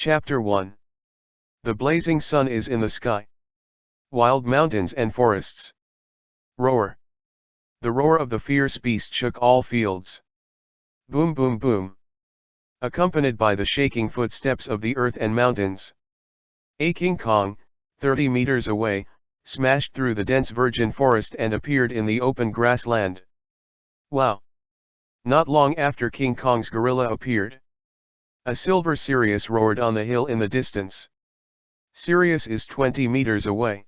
Chapter 1. The blazing sun is in the sky. Wild mountains and forests. Roar. The roar of the fierce beast shook all fields. Boom boom boom. Accompanied by the shaking footsteps of the earth and mountains. A King Kong, 30 meters away, smashed through the dense virgin forest and appeared in the open grassland. Wow! Not long after King Kong's gorilla appeared, a silver Sirius roared on the hill in the distance. Sirius is 20 meters away.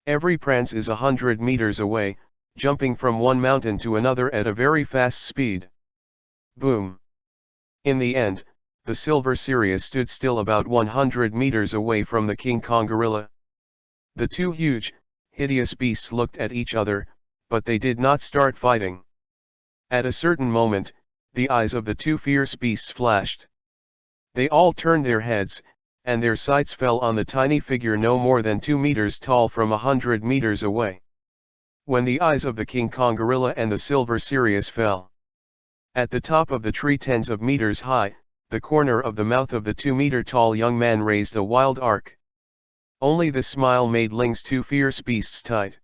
Every prance is 100 meters away, jumping from one mountain to another at a very fast speed. Boom! In the end, the silver Sirius stood still about 100 meters away from the King Kong gorilla. The two huge, hideous beasts looked at each other, but they did not start fighting. At a certain moment, the eyes of the two fierce beasts flashed. They all turned their heads, and their sights fell on the tiny figure no more than 2 meters tall from 100 meters away. When the eyes of the King Kong gorilla and the silver Sirius fell, at the top of the tree tens of meters high, the corner of the mouth of the 2-meter-tall young man raised a wild arc. Only the smile made Ling's two fierce beasts tight.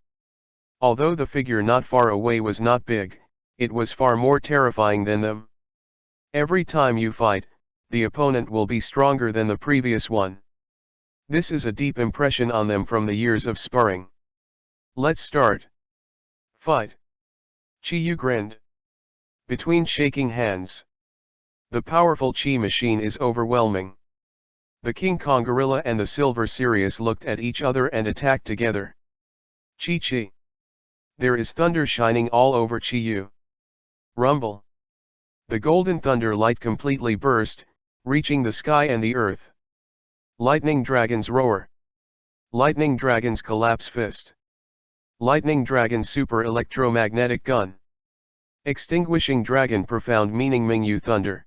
Although the figure not far away was not big, it was far more terrifying than them. Every time you fight, the opponent will be stronger than the previous one. This is a deep impression on them from the years of sparring. Let's start. Fight. Chi-Yu grinned. Between shaking hands. The powerful chi machine is overwhelming. The King Kong gorilla and the silver Sirius looked at each other and attacked together. Chi-Chi. There is thunder shining all over Chi-Yu. Rumble. The golden thunder light completely burst, reaching the sky and the earth. Lightning Dragon's roar. Lightning Dragon's collapse fist. Lightning Dragon's super electromagnetic gun. Extinguishing Dragon profound meaning Mingyu thunder.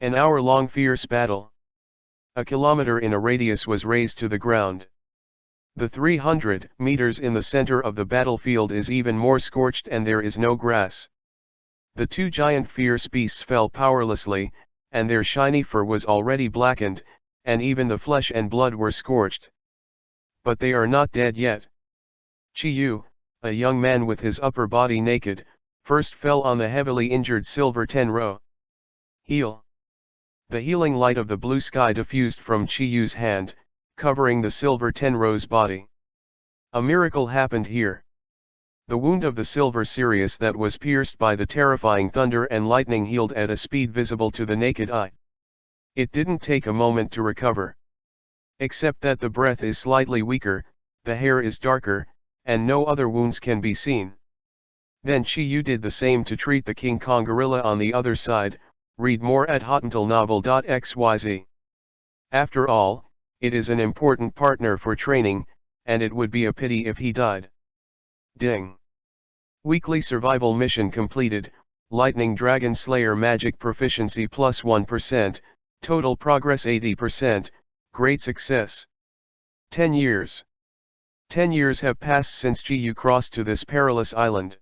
An hour-long fierce battle. A kilometer in a radius was razed to the ground. The 300 meters in the center of the battlefield is even more scorched and there is no grass. The two giant fierce beasts fell powerlessly, and their shiny fur was already blackened, and even the flesh and blood were scorched. But they are not dead yet. Chi-Yu, a young man with his upper body naked, first fell on the heavily injured silver Tenro. Heal. The healing light of the blue sky diffused from Chi-Yu's hand, covering the silver Tenro's body. A miracle happened here. The wound of the silver Sirius that was pierced by the terrifying thunder and lightning healed at a speed visible to the naked eye. It didn't take a moment to recover. Except that the breath is slightly weaker, the hair is darker, and no other wounds can be seen. Then Chi-Yu did the same to treat the King Kong gorilla on the other side. Read more at hotnovel.xyz. After all, it is an important partner for training, and it would be a pity if he died. Ding. Weekly survival mission completed, Lightning Dragon Slayer magic proficiency plus 1%, total progress 80%, great success. 10 years. 10 years have passed since Chi-Yu crossed to this perilous island.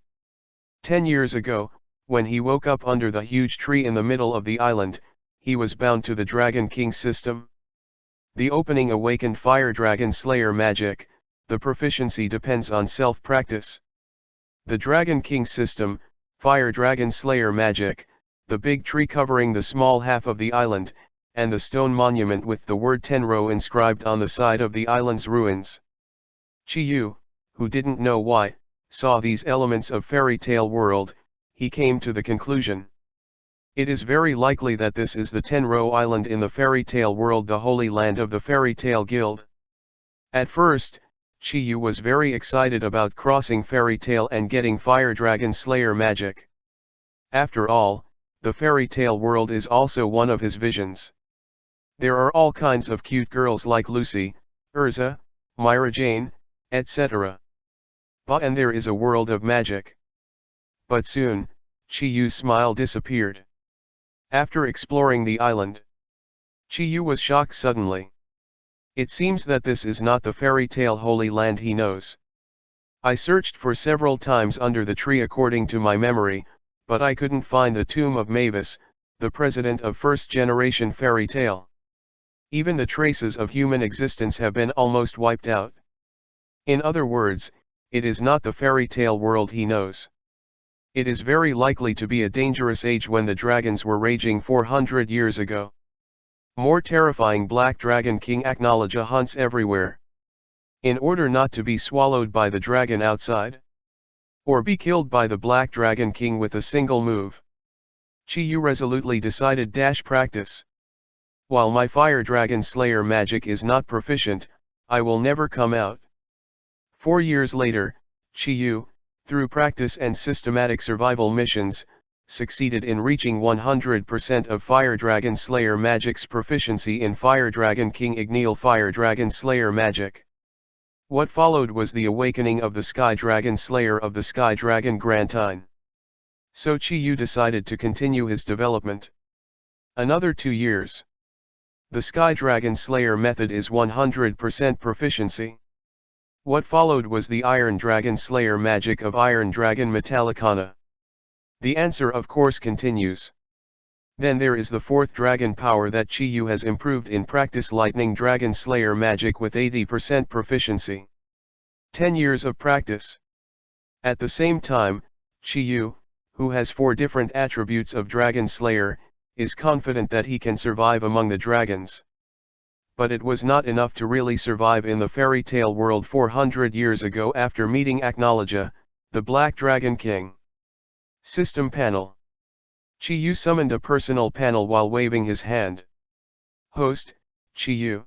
10 years ago, when he woke up under the huge tree in the middle of the island, he was bound to the Dragon King system. The opening awakened Fire Dragon Slayer magic, the proficiency depends on self-practice. The Dragon King system, Fire Dragon Slayer magic, the big tree covering the small half of the island, and the stone monument with the word Tenro inscribed on the side of the island's ruins. Chi-Yu, who didn't know why, saw these elements of fairy tale world. He came to the conclusion. It is very likely that this is the Tenro Island in the fairy tale world, the holy land of the fairy tale guild. At first, Chi-Yu was very excited about crossing fairy tale and getting Fire Dragon Slayer magic. After all, the fairy tale world is also one of his visions. There are all kinds of cute girls like Lucy, Urza, Myra Jane, etc. And there is a world of magic. But soon, Chi-Yu's smile disappeared. After exploring the island, Chi-Yu was shocked suddenly. It seems that this is not the fairy tale holy land he knows. I searched for several times under the tree according to my memory, but I couldn't find the tomb of Mavis, the president of first generation fairy tale. Even the traces of human existence have been almost wiped out. In other words, it is not the fairy tale world he knows. It is very likely to be a dangerous age when the dragons were raging 400 years ago. More terrifying, Black Dragon King Aknalaja hunts everywhere. In order not to be swallowed by the dragon outside, or be killed by the Black Dragon King with a single move, Chiyu resolutely decided practice. While my Fire Dragon Slayer magic is not proficient, I will never come out. 4 years later, Chiyu, through practice and systematic survival missions, succeeded in reaching 100% of Fire Dragon Slayer magic's proficiency in Fire Dragon King Igneel Fire Dragon Slayer magic. What followed was the awakening of the Sky Dragon Slayer of the Sky Dragon Grantine. So Chiyu decided to continue his development. Another 2 years. The Sky Dragon Slayer method is 100% proficiency. What followed was the Iron Dragon Slayer magic of Iron Dragon Metallicana. The answer of course continues. Then there is the 4th dragon power that Chiyu has improved in practice, Lightning Dragon Slayer magic with 80% proficiency. 10 years of practice. At the same time, Chiyu, who has 4 different attributes of Dragon Slayer, is confident that he can survive among the dragons. But it was not enough to really survive in the fairy tale world 400 years ago after meeting Aknalaja, the Black Dragon King. System panel. Chiyu summoned a personal panel while waving his hand. Host, Chiyu.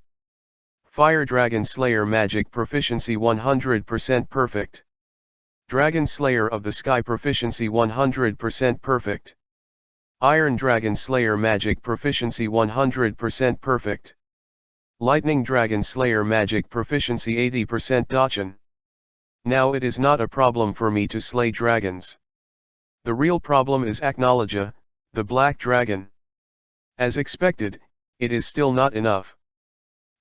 Fire Dragon Slayer magic proficiency 100% perfect. Dragon Slayer of the Sky proficiency 100% perfect. Iron Dragon Slayer magic proficiency 100% perfect. Lightning Dragon Slayer magic proficiency 80% Dachan. Now it is not a problem for me to slay dragons. The real problem is Aknalaja, the Black Dragon. As expected, it is still not enough.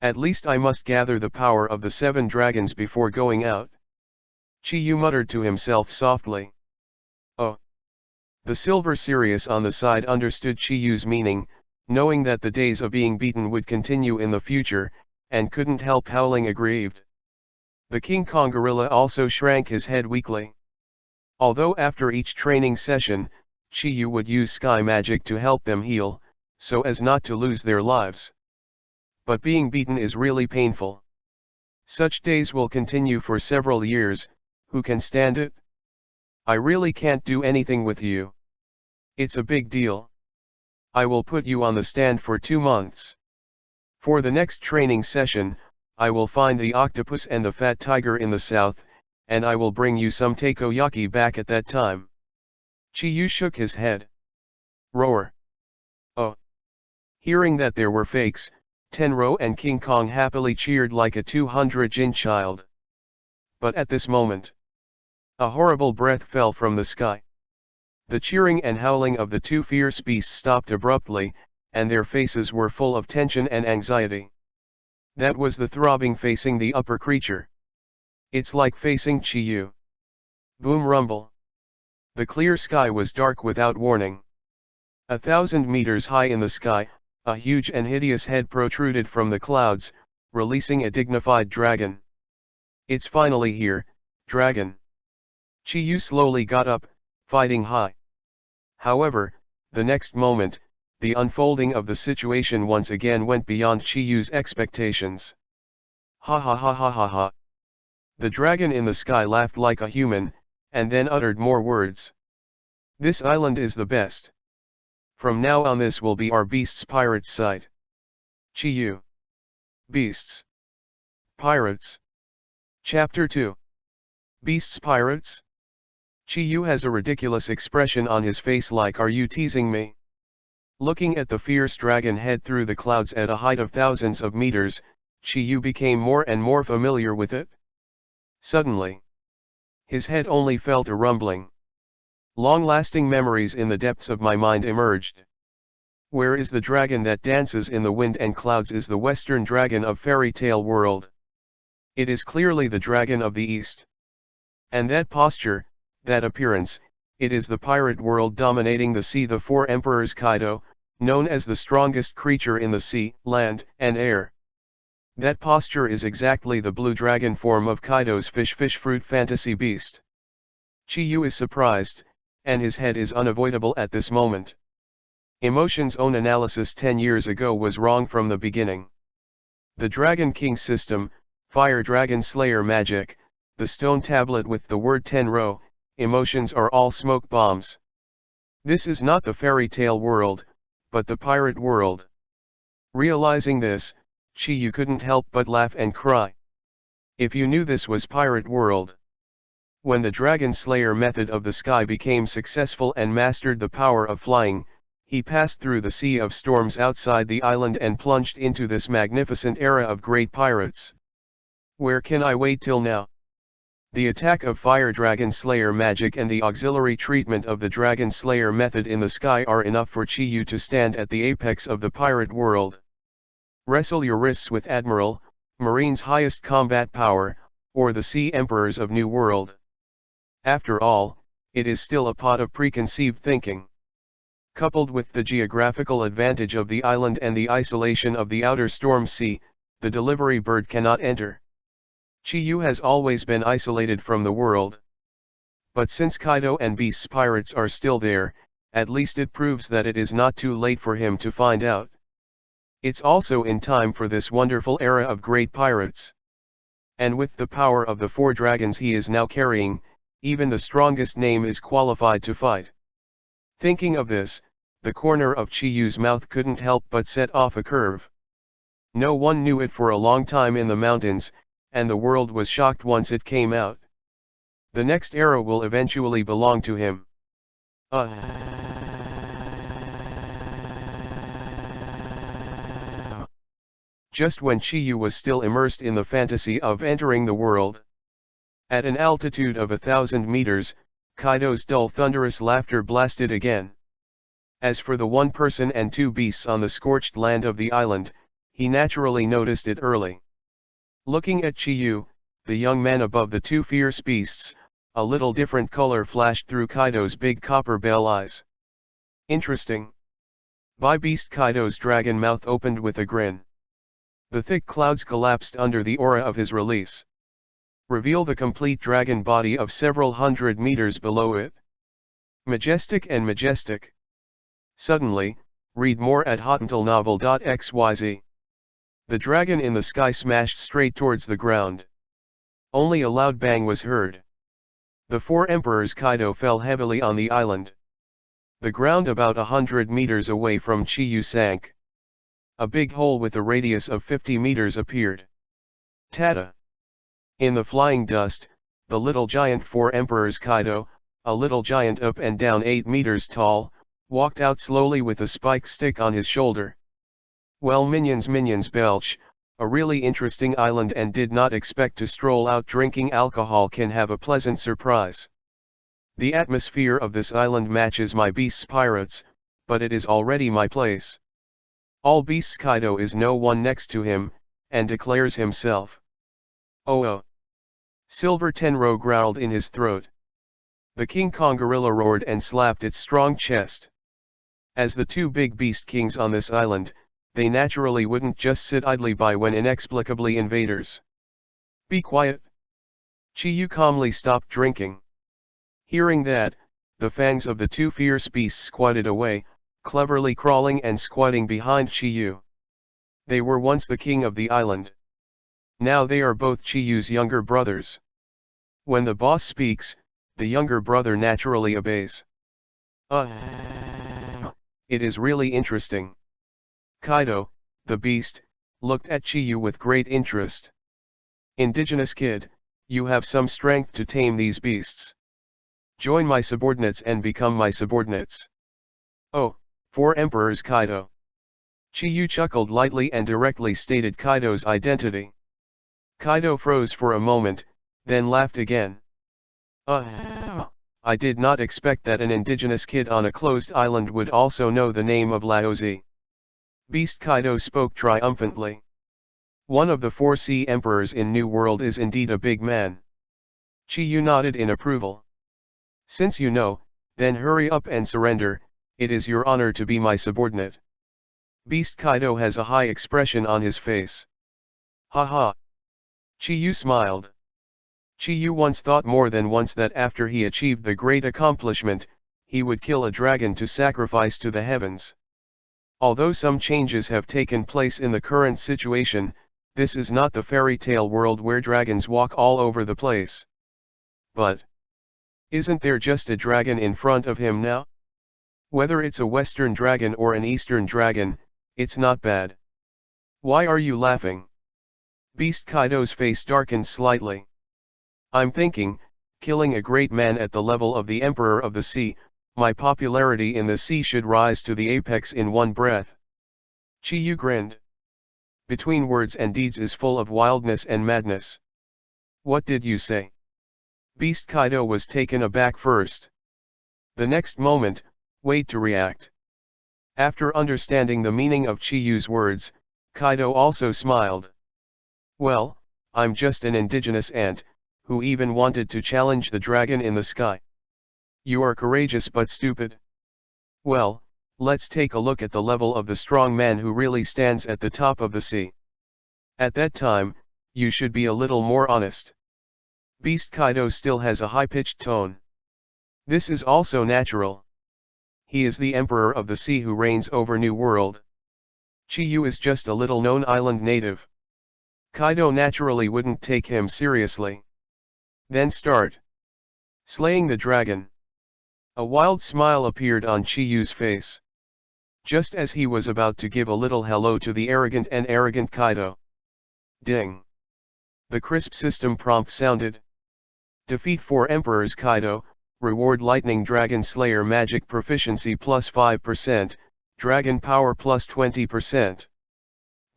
At least I must gather the power of the 7 dragons before going out. Chiyu muttered to himself softly. Oh. The silver Sirius on the side understood Chiyu's meaning, knowing that the days of being beaten would continue in the future, and couldn't help howling aggrieved. The King Kong gorilla also shrank his head weakly. Although after each training session, Chiyu would use sky magic to help them heal, so as not to lose their lives. But being beaten is really painful. Such days will continue for several years. Who can stand it? I really can't do anything with you. It's a big deal. I will put you on the stand for 2 months. For the next training session, I will find the octopus and the fat tiger in the south, and I will bring you some takoyaki back at that time. Chiyu shook his head. Roar. Oh. Hearing that there were fakes, Tenro and King Kong happily cheered like a 200-jin child. But at this moment, a horrible breath fell from the sky. The cheering and howling of the 2 fierce beasts stopped abruptly, and their faces were full of tension and anxiety. That was the throbbing facing the upper creature. It's like facing Chiyu. Boom rumble. The clear sky was dark without warning. 1,000 meters high in the sky, a huge and hideous head protruded from the clouds, releasing a dignified dragon. It's finally here, dragon. Chiyu slowly got up, fighting high. However, the next moment, the unfolding of the situation once again went beyond Chiyu's expectations. Ha ha ha ha ha ha. The dragon in the sky laughed like a human, and then uttered more words. This island is the best. From now on this will be our beasts' pirates' site. Chiyu. Beasts. Pirates. Chapter 2. Beasts Pirates? Chiyu has a ridiculous expression on his face like, are you teasing me? Looking at the fierce dragon head through the clouds at a height of thousands of meters, Chiyu became more and more familiar with it. Suddenly, his head only felt a rumbling. Long-lasting memories in the depths of my mind emerged. Where is the dragon that dances in the wind and clouds is the western dragon of fairy tale world. It is clearly the dragon of the east. And that posture, that appearance, it is the pirate world dominating the sea. The 4 emperors Kaido, known as the strongest creature in the sea, land, and air. That posture is exactly the blue dragon form of Kaido's fish fruit fantasy beast. Chiyu is surprised, and his head is unavoidable at this moment. Emotion's own analysis 10 years ago was wrong from the beginning. The Dragon King system, Fire Dragon Slayer magic, the stone tablet with the word Tenro, emotions are all smoke bombs. This is not the fairy tale world, but the pirate world. Realizing this, Chiyu couldn't help but laugh and cry. If you knew this was pirate world. When the Dragon Slayer method of the sky became successful and mastered the power of flying, he passed through the sea of storms outside the island and plunged into this magnificent era of great pirates. Where can I wait till now? The attack of Fire Dragon Slayer magic and the auxiliary treatment of the Dragon Slayer method in the sky are enough for Chiyu to stand at the apex of the pirate world. Wrestle your wrists with Admiral, Marine's highest combat power, or the Sea Emperors of New World. After all, it is still a pot of preconceived thinking. Coupled with the geographical advantage of the island and the isolation of the outer storm sea, the delivery bird cannot enter. Chiyu has always been isolated from the world. But since Kaido and Beast's pirates are still there, at least it proves that it is not too late for him to find out. It's also in time for this wonderful era of great pirates. And with the power of the 4 dragons he is now carrying, even the strongest name is qualified to fight. Thinking of this, the corner of Chiyu's mouth couldn't help but set off a curve. No one knew it for a long time in the mountains, and the world was shocked once it came out. The next era will eventually belong to him. Just when Chiyu was still immersed in the fantasy of entering the world. At an altitude of 1,000 meters, Kaido's dull thunderous laughter blasted again. As for the 1 person and 2 beasts on the scorched land of the island, he naturally noticed it early. Looking at Chiyu, the young man above the 2 fierce beasts, a little different color flashed through Kaido's big copper bell eyes. Interesting. By beast, Kaido's dragon mouth opened with a grin. The thick clouds collapsed under the aura of his release. Reveal the complete dragon body of several hundred meters below it. Majestic and majestic. Suddenly, read more at hotuntilnovel.xyz. The dragon in the sky smashed straight towards the ground. Only a loud bang was heard. The 4 emperors Kaido fell heavily on the island. The ground about 100 meters away from Chiyu sank. A big hole with a radius of 50 meters appeared. Tada! In the flying dust, the little giant 4 emperors Kaido, a little giant up and down 8 meters tall, walked out slowly with a spike stick on his shoulder. Well, minions belch, a really interesting island, and did not expect to stroll out drinking alcohol can have a pleasant surprise. The atmosphere of this island matches my beast's pirates, but it is already my place. All beasts Kaido is no one next to him, and declares himself. Oh. Silver Tenro growled in his throat. The King Kong gorilla roared and slapped its strong chest. As the 2 big beast kings on this island, they naturally wouldn't just sit idly by when inexplicably invaders. Be quiet. Chiyu calmly stopped drinking. Hearing that, the fangs of the 2 fierce beasts squatted away, cleverly crawling and squatting behind Chiyu. They were once the king of the island. Now they are both Chiyu's younger brothers. When the boss speaks, the younger brother naturally obeys. It is really interesting. Kaido, the beast, looked at Chiyu with great interest. Indigenous kid, you have some strength to tame these beasts. Join my subordinates and become my subordinates. Oh, 4 emperors Kaido. Chiyu chuckled lightly and directly stated Kaido's identity. Kaido froze for a moment, then laughed again. I did not expect that an indigenous kid on a closed island would also know the name of Laozi. Beast Kaido spoke triumphantly. One of the 4 sea emperors in New World is indeed a big man. Chiyu nodded in approval. Since you know, then hurry up and surrender, it is your honor to be my subordinate. Beast Kaido has a high expression on his face. Haha. Chiyu smiled. Chiyu once thought more than once that after he achieved the great accomplishment, he would kill a dragon to sacrifice to the heavens. Although some changes have taken place in the current situation, this is not the fairy tale world where dragons walk all over the place. But isn't there just a dragon in front of him now? Whether it's a Western dragon or an Eastern dragon, it's not bad. Why are you laughing? Beast Kaido's face darkened slightly. I'm thinking, killing a great man at the level of the Emperor of the Sea, my popularity in the sea should rise to the apex in one breath. Chiyu grinned. Between words and deeds is full of wildness and madness. What did you say? Beast Kaido was taken aback first. The next moment, wait to react. After understanding the meaning of Chiyu's words, Kaido also smiled. Well, I'm just an indigenous ant, who even wanted to challenge the dragon in the sky. You are courageous but stupid. Well, let's take a look at the level of the strong man who really stands at the top of the sea. At that time, you should be a little more honest. Beast Kaido still has a high-pitched tone. This is also natural. He is the Emperor of the Sea who reigns over New World. Chiyu is just a little-known island native. Kaido naturally wouldn't take him seriously. Then start. Slaying the dragon. A wild smile appeared on Chiyu's face. Just as he was about to give a little hello to the arrogant Kaido. Ding. The crisp system prompt sounded. Defeat 4 Emperors Kaido, reward Lightning Dragon Slayer Magic Proficiency plus 5%, Dragon Power plus 20%.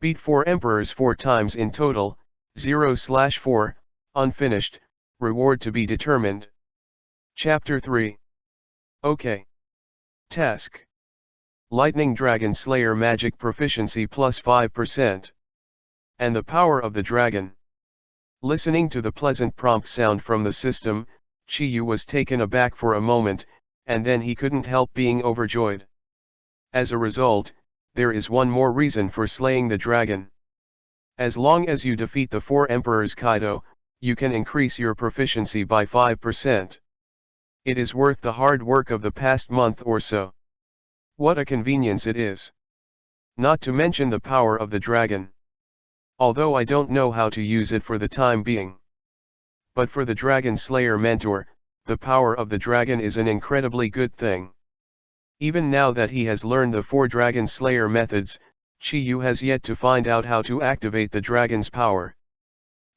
Beat 4 Emperors 4 times in total, 0/4, unfinished, reward to be determined. Chapter 3. OK. Task. Lightning Dragon Slayer Magic Proficiency plus 5%. And the power of the dragon. Listening to the pleasant prompt sound from the system, Chiyu was taken aback for a moment, and then he couldn't help being overjoyed. As a result, there is one more reason for slaying the dragon. As long as you defeat the 4 Emperors Kaido, you can increase your proficiency by 5%. It is worth the hard work of the past month or so. What a convenience it is. Not to mention the power of the dragon. Although I don't know how to use it for the time being. But for the Dragon Slayer mentor, the power of the dragon is an incredibly good thing. Even now that he has learned the 4 Dragon Slayer methods, Chiyu has yet to find out how to activate the dragon's power.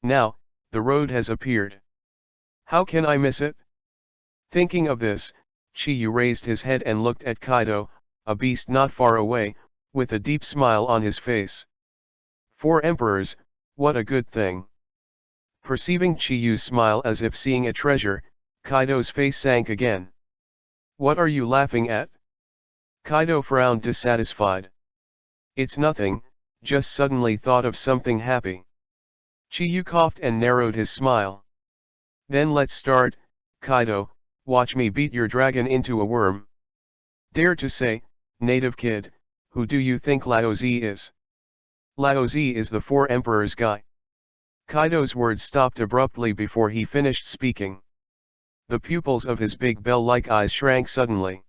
Now, the road has appeared. How can I miss it? Thinking of this, Chiyu raised his head and looked at Kaido, a beast not far away, with a deep smile on his face. 4 Emperors, what a good thing. Perceiving Chiyu's smile as if seeing a treasure, Kaido's face sank again. What are you laughing at? Kaido frowned dissatisfied. It's nothing, just suddenly thought of something happy. Chiyu coughed and narrowed his smile. Then let's start, Kaido, watch me beat your dragon into a worm. Dare to say, native kid, who do you think Laozi is? Laozi is the 4 Emperors guy. Kaido's words stopped abruptly before he finished speaking. The pupils of his big bell-like eyes shrank suddenly.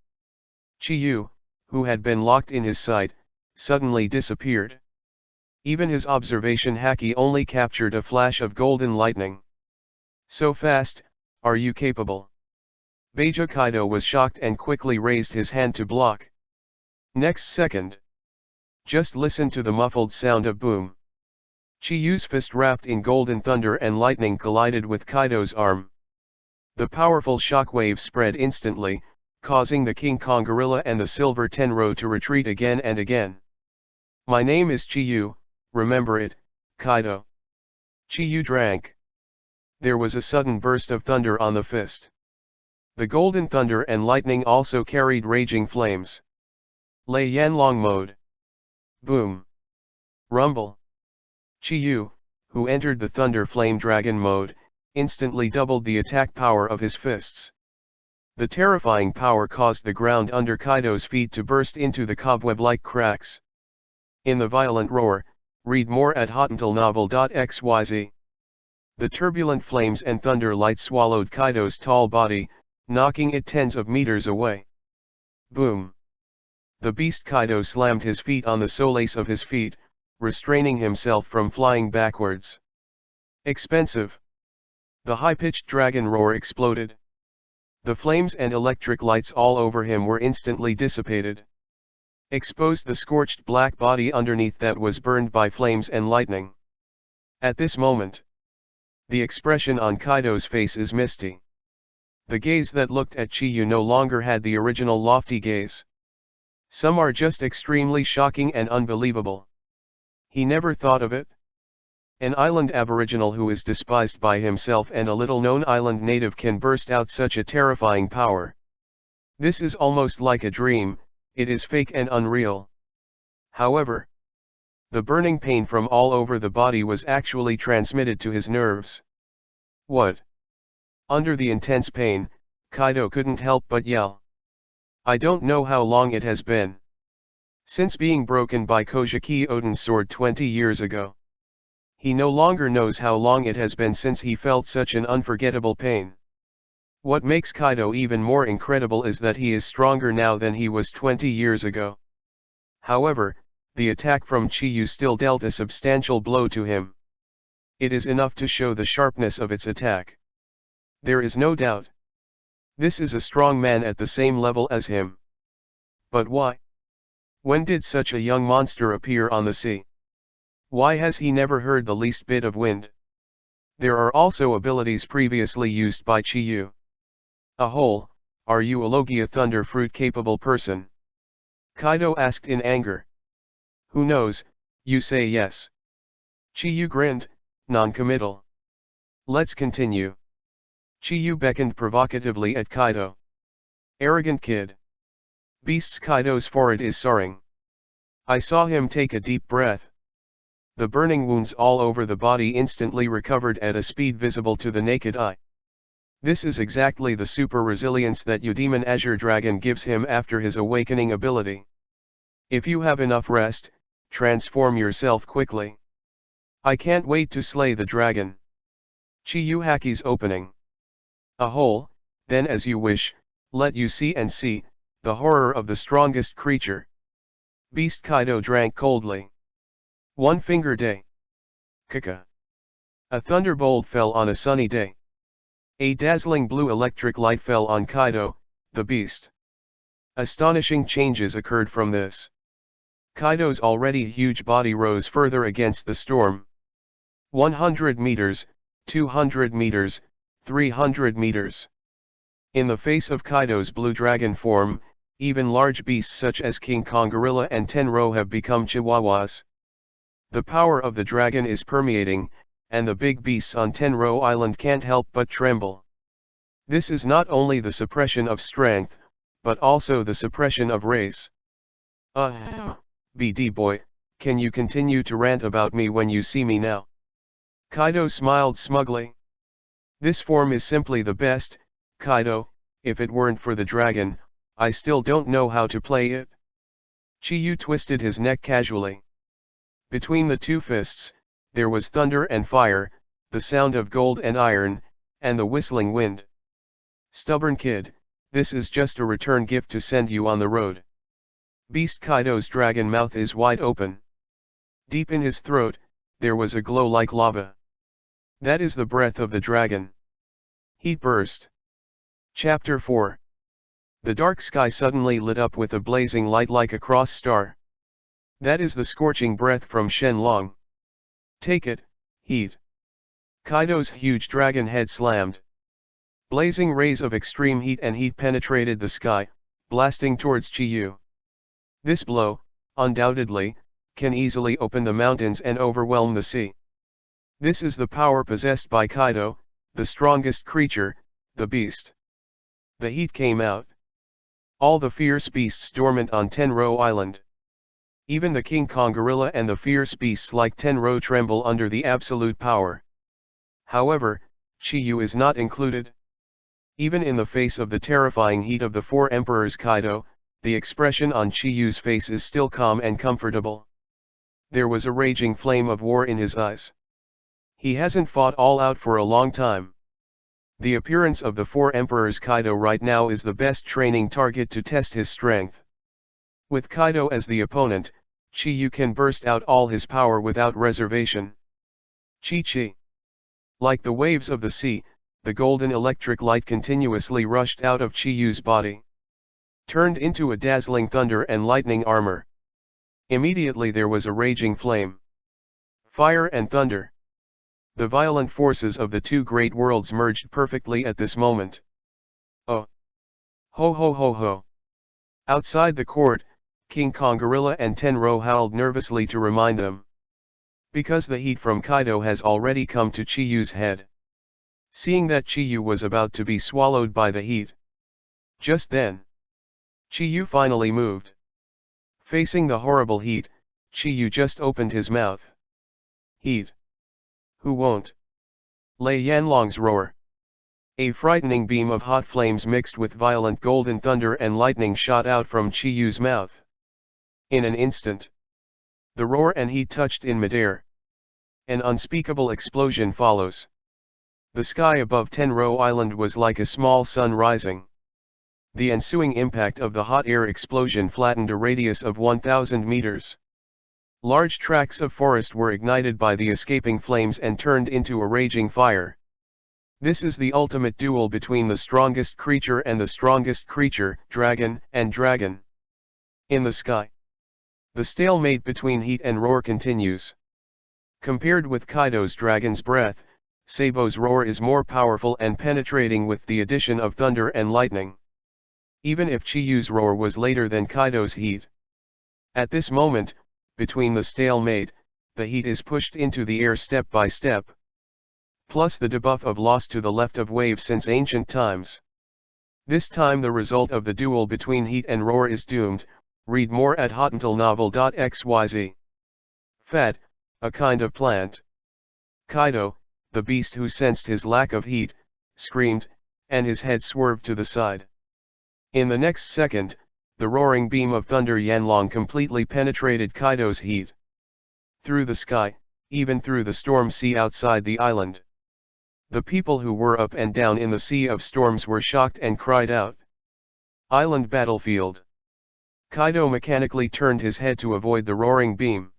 Chiyu, who had been locked in his sight, suddenly disappeared. Even his observation haki only captured a flash of golden lightning. So fast, are you capable? Beija Kaido was shocked and quickly raised his hand to block. Next second. Just listen to the muffled sound of boom. Chiyu's fist wrapped in golden thunder and lightning collided with Kaido's arm. The powerful shockwave spread instantly, causing the King Kong gorilla and the Silver Tenro to retreat again and again. My name is Chiyu, remember it, Kaido. Chiyu drank. There was a sudden burst of thunder on the fist. The golden thunder and lightning also carried raging flames. Lei Yanlong mode. Boom. Rumble. Chiyu, who entered the Thunder Flame Dragon mode, instantly doubled the attack power of his fists. The terrifying power caused the ground under Kaido's feet to burst into the cobweb-like cracks. In the violent roar, read more at hotuntilnovel.xyz. The turbulent flames and thunder light swallowed Kaido's tall body, knocking it tens of meters away. Boom! The beast Kaido slammed his feet on the solace of his feet, restraining himself from flying backwards. Expensive. The high-pitched dragon roar exploded. The flames and electric lights all over him were instantly dissipated. Exposed the scorched black body underneath that was burned by flames and lightning. At this moment, the expression on Kaido's face is misty. The gaze that looked at Chiyu no longer had the original lofty gaze. Some are just extremely shocking and unbelievable. He never thought of it. An island aboriginal who is despised by himself and a little-known island native can burst out such a terrifying power. This is almost like a dream, it is fake and unreal. However, the burning pain from all over the body was actually transmitted to his nerves. What? Under the intense pain, Kaido couldn't help but yell. I don't know how long it has been since being broken by Kojiki Oden's sword 20 years ago. He no longer knows how long it has been since he felt such an unforgettable pain. What makes Kaido even more incredible is that he is stronger now than he was 20 years ago. However, the attack from Chiyu still dealt a substantial blow to him. It is enough to show the sharpness of its attack. There is no doubt. This is a strong man at the same level as him. But why? When did such a young monster appear on the sea? Why has he never heard the least bit of wind? There are also abilities previously used by Chiyu. Are you a Logia Thunder Fruit capable person? Kaido asked in anger. Who knows, you say yes. Chiyu grinned, non-committal. Let's continue. Chiyu beckoned provocatively at Kaido. Arrogant kid. Beast's Kaido's forehead is soaring. I saw him take a deep breath. The burning wounds all over the body instantly recovered at a speed visible to the naked eye. This is exactly the super resilience that Udemon Azure Dragon gives him after his awakening ability. If you have enough rest, transform yourself quickly. I can't wait to slay the dragon. Chiyu Haki's opening. Then as you wish, let you see and see, the horror of the strongest creature. Beast Kaido drank coldly. One finger day. Kaka. A thunderbolt fell on a sunny day. A dazzling blue electric light fell on Kaido, the beast. Astonishing changes occurred from this. Kaido's already huge body rose further against the storm. 100 meters, 200 meters, 300 meters. In the face of Kaido's blue dragon form, even large beasts such as King Kong Gorilla and Tenro have become chihuahuas. The power of the dragon is permeating, and the big beasts on Tenro Island can't help but tremble. This is not only the suppression of strength, but also the suppression of race. BD boy, can you continue to rant about me when you see me now? Kaido smiled smugly. This form is simply the best, Kaido, if it weren't for the dragon, I still don't know how to play it. Chiyu twisted his neck casually. Between the two fists, there was thunder and fire, the sound of gold and iron, and the whistling wind. Stubborn kid, this is just a return gift to send you on the road. Beast Kaido's dragon mouth is wide open. Deep in his throat, there was a glow like lava. That is the breath of the dragon. Heat burst. Chapter 4. The dark sky suddenly lit up with a blazing light like a cross star. That is the scorching breath from Shenlong. Take it, heat. Kaido's huge dragon head slammed. Blazing rays of extreme heat and heat penetrated the sky, blasting towards Chiyu. This blow, undoubtedly, can easily open the mountains and overwhelm the sea. This is the power possessed by Kaido, the strongest creature, the beast. The heat came out. All the fierce beasts dormant on Tenro Island. Even the King Kong gorilla and the fierce beasts like Tenro tremble under the absolute power. However, Chiyu is not included. Even in the face of the terrifying heat of the four emperors Kaido, the expression on Chiyu's face is still calm and comfortable. There was a raging flame of war in his eyes. He hasn't fought all out for a long time. The appearance of the four emperors Kaido right now is the best training target to test his strength. With Kaido as the opponent, Chi-Yu can burst out all his power without reservation. Chi-Chi. Like the waves of the sea, the golden electric light continuously rushed out of Chi-Yu's body, turned into a dazzling thunder and lightning armor. Immediately there was a raging flame. Fire and thunder. The violent forces of the two great worlds merged perfectly at this moment. Oh! Ho ho ho ho! Outside the court, King Kong Gorilla and Tenro howled nervously to remind them. Because the heat from Kaido has already come to Chi-Yu's head. Seeing that Chi-Yu was about to be swallowed by the heat. Just then, Chi-Yu finally moved. Facing the horrible heat, Chi-Yu just opened his mouth. Heat. Who won't? Lei Yanlong's roar. A frightening beam of hot flames mixed with violent golden thunder and lightning shot out from Chi-Yu's mouth. In an instant, the roar and heat touched in midair. An unspeakable explosion follows. The sky above Tenro Island was like a small sun rising. The ensuing impact of the hot air explosion flattened a radius of 1,000 meters. Large tracts of forest were ignited by the escaping flames and turned into a raging fire. This is the ultimate duel between the strongest creature and the strongest creature, dragon and dragon. In the sky, the stalemate between heat and roar continues. Compared with Kaido's dragon's breath, Sabo's roar is more powerful and penetrating with the addition of thunder and lightning. Even if Chi-Yu's roar was later than Kaido's heat. At this moment, between the stalemate, the heat is pushed into the air step by step. Plus the debuff of lost to the left of wave since ancient times. This time the result of the duel between heat and roar is doomed. Read more at hotuntalnovel.xyz. Fat, a kind of plant. Kaido, the beast who sensed his lack of heat, screamed, and his head swerved to the side. In the next second, the roaring beam of thunder Yanlong completely penetrated Kaido's heat. Through the sky, even through the storm sea outside the island. The people who were up and down in the sea of storms were shocked and cried out. Island battlefield. Kaido mechanically turned his head to avoid the roaring beam.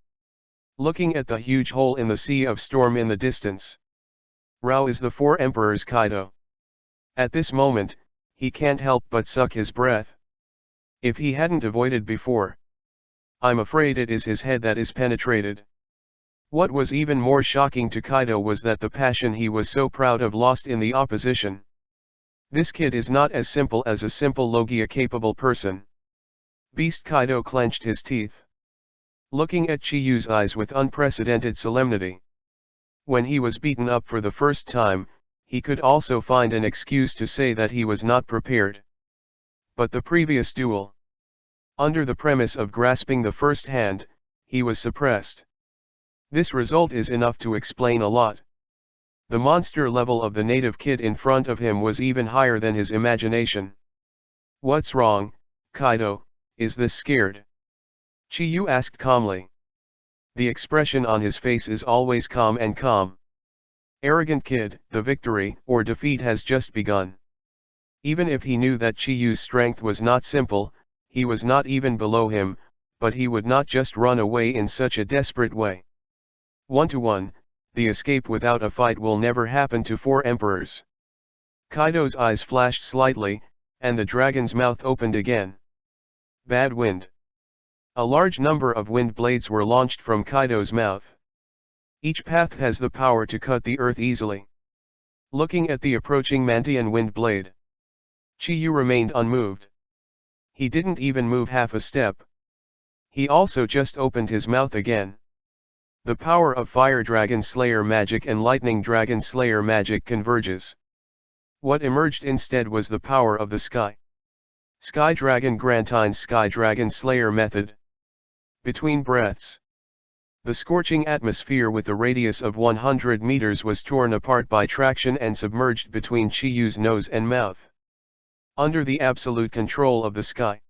Looking at the huge hole in the sea of storm in the distance. Rao is the four emperors Kaido. At this moment, he can't help but suck his breath. If he hadn't avoided before, I'm afraid it is his head that is penetrated. What was even more shocking to Kaido was that the passion he was so proud of lost in the opposition. This kid is not as simple as a simple Logia-capable person. Beast Kaido clenched his teeth, looking at Chi-Yu's eyes with unprecedented solemnity. When he was beaten up for the first time, he could also find an excuse to say that he was not prepared. But the previous duel, under the premise of grasping the first hand, he was suppressed. This result is enough to explain a lot. The monster level of the native kid in front of him was even higher than his imagination. What's wrong, Kaido, is this scared? Chi-Yu asked calmly. The expression on his face is always calm and calm. Arrogant kid, the victory or defeat has just begun. Even if he knew that Chi-Yu's strength was not simple, he was not even below him, but he would not just run away in such a desperate way. 1-to-1, the escape without a fight will never happen to four emperors. Kaido's eyes flashed slightly, and the dragon's mouth opened again. Bad wind. A large number of wind blades were launched from Kaido's mouth. Each path has the power to cut the earth easily. Looking at the approaching Mantian wind blade, Chi-Yu remained unmoved. He didn't even move half a step. He also just opened his mouth again. The power of Fire Dragon Slayer magic and Lightning Dragon Slayer magic converges. What emerged instead was the power of the sky. Sky Dragon Grantine's Sky Dragon Slayer method. Between breaths, the scorching atmosphere with a radius of 100 meters was torn apart by traction and submerged between Chi-Yu's nose and mouth. Under the absolute control of the sky,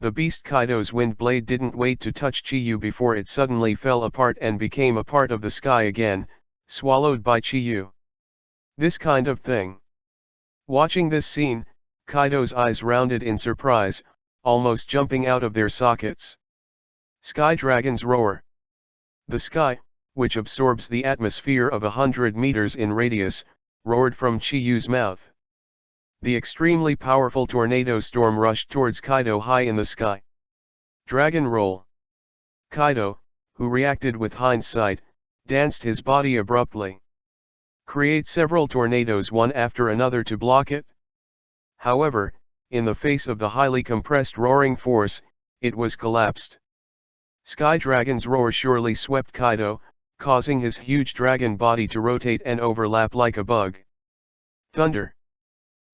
The beast Kaido's wind blade didn't wait to touch Chiyu before it suddenly fell apart and became a part of the sky again, swallowed by Chiyu. This kind of thing. Watching this scene, Kaido's eyes rounded in surprise, almost jumping out of their sockets. Sky Dragon's Roar. The sky, which absorbs the atmosphere of 100 meters in radius, roared from Chiyu's mouth. The extremely powerful tornado storm rushed towards Kaido high in the sky. Dragon Roll. Kaido, who reacted with hindsight, danced his body abruptly. Create several tornadoes one after another to block it. However, in the face of the highly compressed roaring force, it was collapsed. Sky Dragon's roar surely swept Kaido, causing his huge dragon body to rotate and overlap like a bug. Thunder.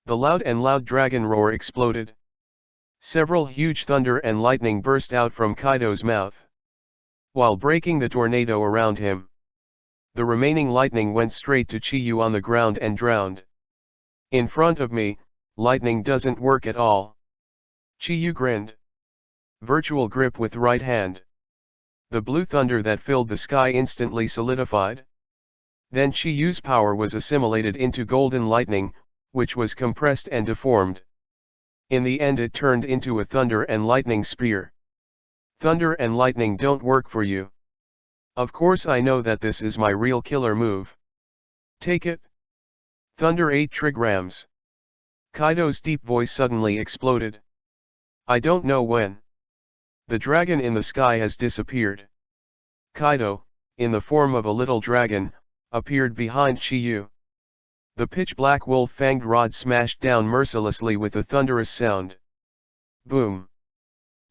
The loud dragon roar exploded. Several huge thunder and lightning burst out from Kaido's mouth, while breaking the tornado around him. The remaining lightning went straight to Chiyu on the ground and drowned. In front of me, lightning doesn't work at all. Chiyu grinned. Virtual grip with right hand. The blue thunder that filled the sky instantly solidified. Then Chiyu's power was assimilated into golden lightning, which was compressed and deformed. In the end it turned into a thunder and lightning spear. Thunder and lightning don't work for you. Of course I know that this is my real killer move. Take it. Thunder 8 trigrams. Kaido's deep voice suddenly exploded. I don't know when. The dragon in the sky has disappeared. Kaido, in the form of a little dragon, appeared behind Chiyu. The pitch-black wolf-fanged rod smashed down mercilessly with a thunderous sound. Boom.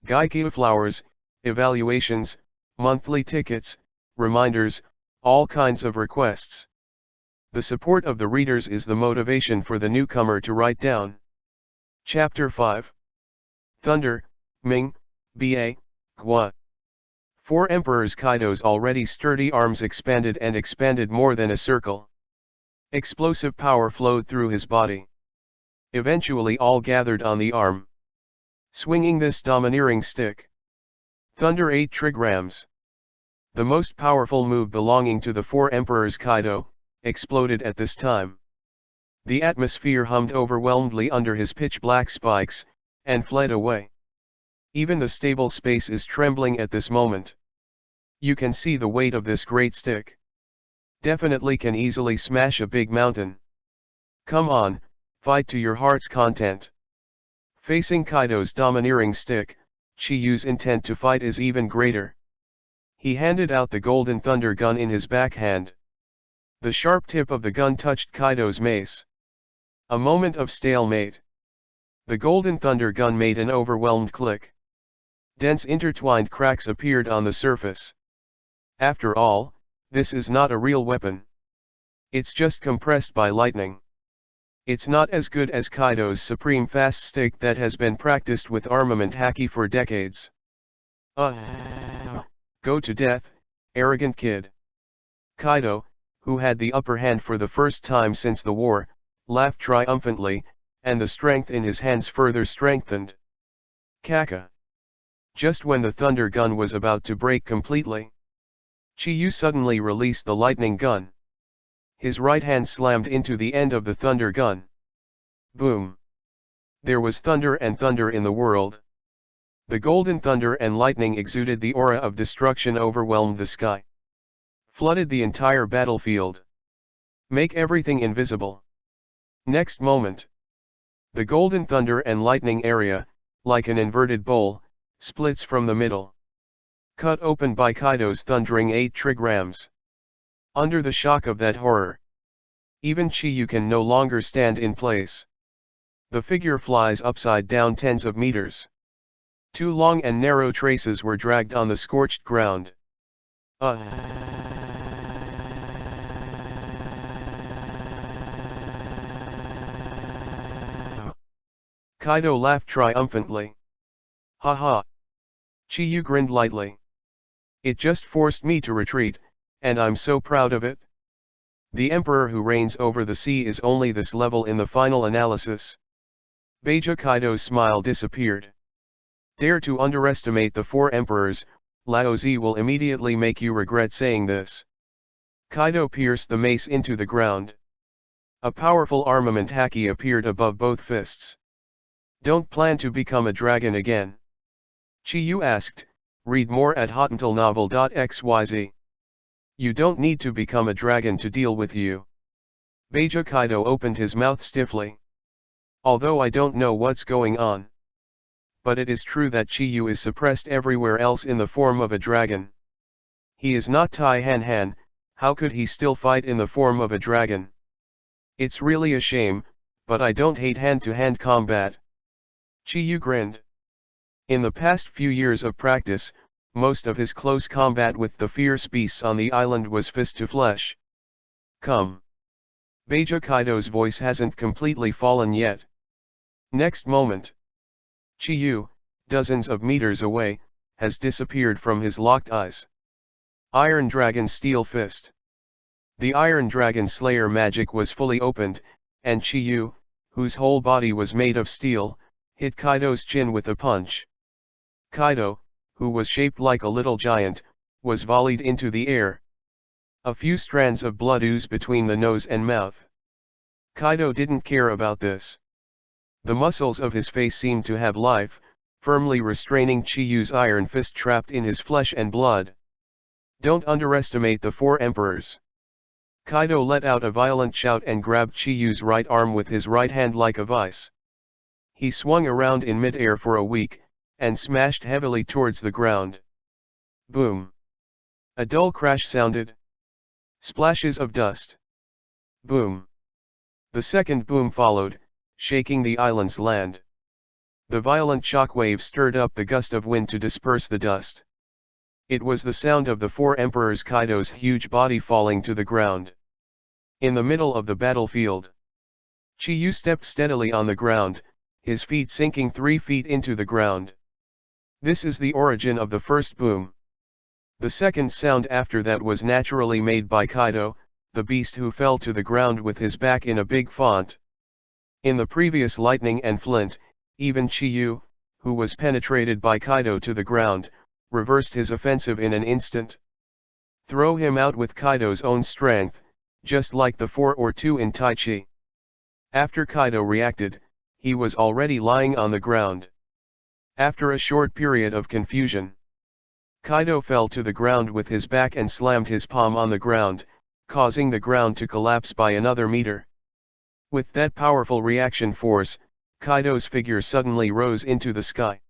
Gaikiu flowers, evaluations, monthly tickets, reminders, all kinds of requests. The support of the readers is the motivation for the newcomer to write down. Chapter 5. Thunder, Ming, Ba, Gua. 4 Emperors. Kaido's already sturdy arms expanded and expanded more than a circle. Explosive power flowed through his body. Eventually all gathered on the arm. Swinging this domineering stick. Thunder 8 trigrams. The most powerful move belonging to the 4 Emperors. Kaido, exploded at this time. The atmosphere hummed overwhelmingly under his pitch-black spikes, and fled away. Even the stable space is trembling at this moment. You can see the weight of this great stick. Definitely can easily smash a big mountain. Come on, fight to your heart's content. Facing Kaido's domineering stick, Chiyu's intent to fight is even greater. He handed out the golden thunder gun in his backhand. The sharp tip of the gun touched Kaido's mace. A moment of stalemate. The golden thunder gun made an overwhelmed click. Dense intertwined cracks appeared on the surface. After all, this is not a real weapon. It's just compressed by lightning. It's not as good as Kaido's supreme fast stick that has been practiced with armament haki for decades. Go to death, arrogant kid. Kaido, who had the upper hand for the first time since the war, laughed triumphantly, and the strength in his hands further strengthened. Kaka. Just when the thunder gun was about to break completely, Chiyu suddenly released the lightning gun. His right hand slammed into the end of the thunder gun. Boom. There was thunder and thunder in the world. The golden thunder and lightning exuded the aura of destruction, overwhelmed the sky. Flooded the entire battlefield. Make everything invisible. Next moment. The golden thunder and lightning area, like an inverted bowl, splits from the middle. Cut open by Kaido's thundering 8 trigrams. Under the shock of that horror, even Chiyu can no longer stand in place. The figure flies upside down tens of meters. 2 long and narrow traces were dragged on the scorched ground. Kaido laughed triumphantly. Ha ha. Chiyu grinned lightly. It just forced me to retreat, and I'm so proud of it. The emperor who reigns over the sea is only this level in the final analysis. Beija Kaido's smile disappeared. Dare to underestimate the four emperors, Laozi will immediately make you regret saying this. Kaido pierced the mace into the ground. A powerful armament haki appeared above both fists. Don't plan to become a dragon again? Chiyu asked. Read more at hotuntilnovel.xyz. You don't need to become a dragon to deal with you. Beija Kaido opened his mouth stiffly. Although I don't know what's going on. But it is true that Chiyu is suppressed everywhere else in the form of a dragon. He is not Tai Han Han, how could he still fight in the form of a dragon? It's really a shame, but I don't hate hand-to-hand combat. Chiyu grinned. In the past few years of practice, most of his close combat with the fierce beasts on the island was fist to flesh. Come. Beija Kaido's voice hasn't completely fallen yet. Next moment. Chiyu, dozens of meters away, has disappeared from his locked eyes. Iron Dragon Steel Fist. The Iron Dragon Slayer magic was fully opened, and Chiyu, whose whole body was made of steel, hit Kaido's chin with a punch. Kaido, who was shaped like a little giant, was volleyed into the air. A few strands of blood oozed between the nose and mouth. Kaido didn't care about this. The muscles of his face seemed to have life, firmly restraining Chiyu's iron fist trapped in his flesh and blood. Don't underestimate the four emperors. Kaido let out a violent shout and grabbed Chiyu's right arm with his right hand like a vice. He swung around in mid-air for a week, and smashed heavily towards the ground. Boom. A dull crash sounded. Splashes of dust. Boom. The second boom followed, shaking the island's land. The violent shockwave stirred up the gust of wind to disperse the dust. It was the sound of the four emperors Kaido's huge body falling to the ground. In the middle of the battlefield. Chiyu stepped steadily on the ground, his feet sinking 3 feet into the ground. This is the origin of the first boom. The second sound after that was naturally made by Kaido, the beast who fell to the ground with his back in a big font. In the previous lightning and flint, even Chiyu, who was penetrated by Kaido to the ground, reversed his offensive in an instant. Throw him out with Kaido's own strength, just like the 4 or 2 in Tai Chi. After Kaido reacted, he was already lying on the ground. After a short period of confusion, Kaido fell to the ground with his back and slammed his palm on the ground, causing the ground to collapse by another meter. With that powerful reaction force, Kaido's figure suddenly rose into the sky.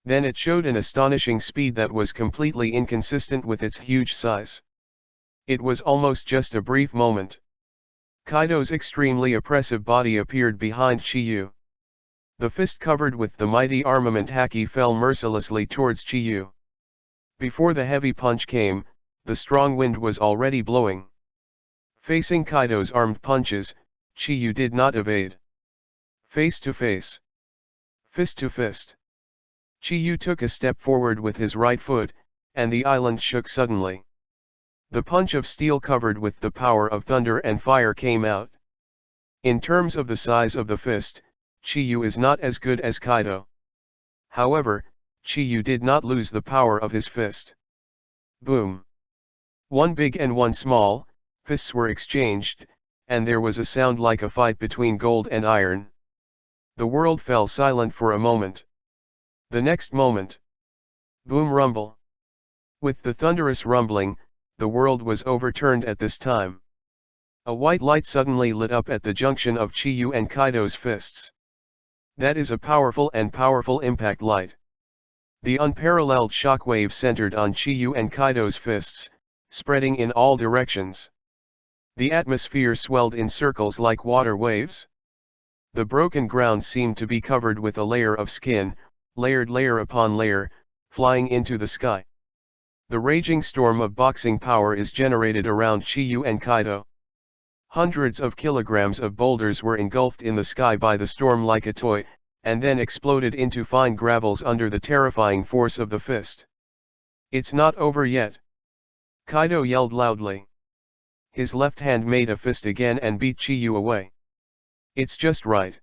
Then it showed an astonishing speed that was completely inconsistent with its huge size. It was almost just a brief moment. Kaido's extremely oppressive body appeared behind Chiyu. The fist covered with the mighty armament haki fell mercilessly towards Chiyu. Before the heavy punch came, the strong wind was already blowing. Facing Kaido's armed punches, Chiyu did not evade. Face to face. Fist to fist. Chiyu took a step forward with his right foot, and the island shook suddenly. The punch of steel covered with the power of thunder and fire came out. In terms of the size of the fist, Chiyu is not as good as Kaido. However, Chiyu did not lose the power of his fist. Boom. One big and one small, fists were exchanged, and there was a sound like a fight between gold and iron. The world fell silent for a moment. The next moment. Boom rumble. With the thunderous rumbling, the world was overturned at this time. A white light suddenly lit up at the junction of Chiyu and Kaido's fists. That is a powerful impact light. The unparalleled shockwave centered on Chiyu and Kaido's fists, spreading in all directions. The atmosphere swelled in circles like water waves. The broken ground seemed to be covered with a layer of skin, layered layer upon layer, flying into the sky. The raging storm of boxing power is generated around Chiyu and Kaido. Hundreds of kilograms of boulders were engulfed in the sky by the storm like a toy, and then exploded into fine gravels under the terrifying force of the fist. It's not over yet. Kaido yelled loudly. His left hand made a fist again and beat Chiyu away. It's just right.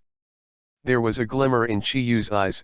There was a glimmer in Chiyu's eyes,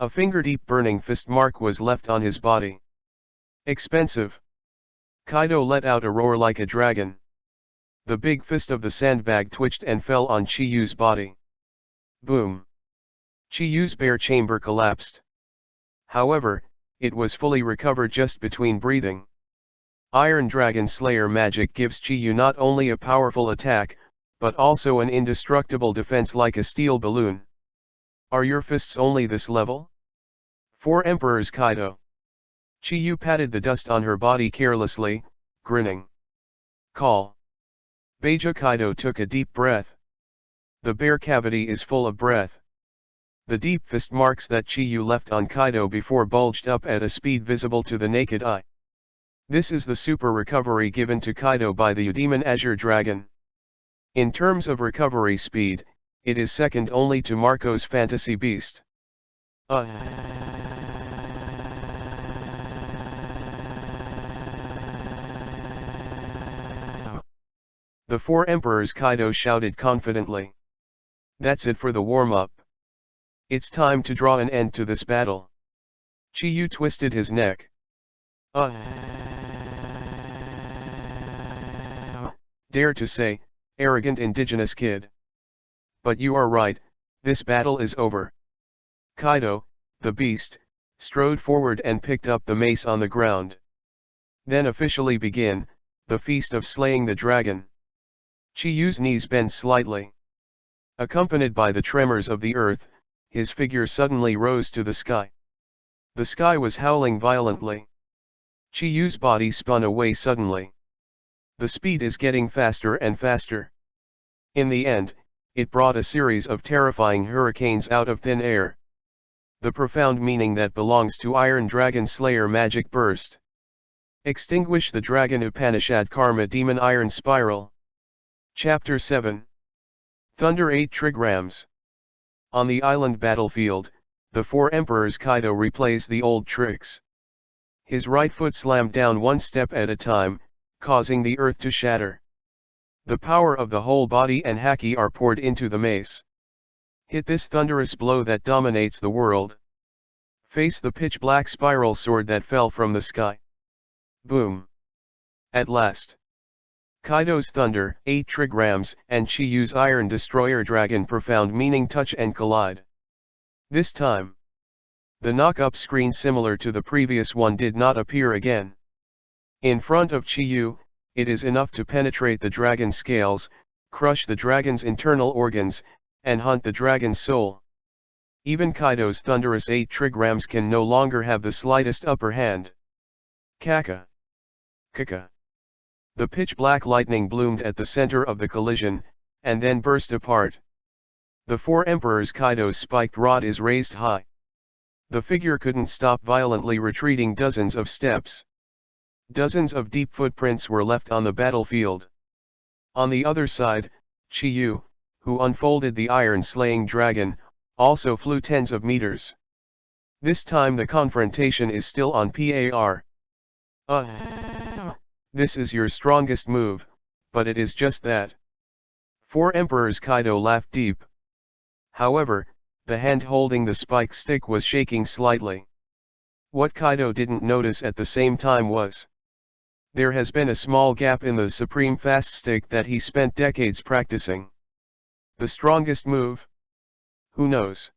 A finger-deep burning fist mark was left on his body. Expensive. Kaido let out a roar like a dragon. The big fist of the sandbag twitched and fell on Chiyu's body. Boom. Chiyu's bare chamber collapsed. However, it was fully recovered just between breathing. Iron Dragon Slayer magic gives Chiyu not only a powerful attack, but also an indestructible defense like a steel balloon. Are your fists only this level? 4 Emperors Kaido. Chiyu patted the dust on her body carelessly, grinning. Call. Beija Kaido took a deep breath. The bare cavity is full of breath. The deep fist marks that Chiyu left on Kaido before bulged up at a speed visible to the naked eye. This is the super recovery given to Kaido by the Demon Azure Dragon. In terms of recovery speed, it is second only to Marco's Fantasy Beast. The 4 Emperors Kaido shouted confidently. That's it for the warm-up. It's time to draw an end to this battle. Chiyu twisted his neck. Dare to say, arrogant indigenous kid. But you are right, this battle is over. Kaido, the beast, strode forward and picked up the mace on the ground. Then officially begin, the feast of slaying the dragon. Chiyu's knees bent slightly. Accompanied by the tremors of the earth, his figure suddenly rose to the sky. The sky was howling violently. Chiyu's body spun away suddenly. The speed is getting faster and faster. In the end, it brought a series of terrifying hurricanes out of thin air. The profound meaning that belongs to Iron Dragon Slayer magic burst. Extinguish the Dragon Upanishad Karma Demon Iron Spiral. Chapter 7. Thunder 8 Trigrams. On the island battlefield, the 4 Emperors Kaido replays the old tricks. His right foot slammed down one step at a time, causing the earth to shatter. The power of the whole body and haki are poured into the mace. Hit this thunderous blow that dominates the world. Face the pitch-black spiral sword that fell from the sky. Boom. At last. Kaido's thunder, 8 trigrams, and Chiyu's iron destroyer dragon profound meaning touch and collide. This time, the knock-up screen similar to the previous one did not appear again. In front of Chiyu, it is enough to penetrate the dragon's scales, crush the dragon's internal organs, and hunt the dragon's soul. Even Kaido's thunderous 8 trigrams can no longer have the slightest upper hand. Kaka. Kaka. The pitch-black lightning bloomed at the center of the collision, and then burst apart. The 4 Emperors Kaido's spiked rod is raised high. The figure couldn't stop violently retreating dozens of steps. Dozens of deep footprints were left on the battlefield. On the other side, Chiyu, who unfolded the iron-slaying dragon, also flew tens of meters. This time the confrontation is still on par. This is your strongest move, but it is just that. 4 Emperors Kaido laughed deep. However, the hand holding the spike stick was shaking slightly. What Kaido didn't notice at the same time was there has been a small gap in the supreme fast stick that he spent decades practicing. The strongest move? Who knows?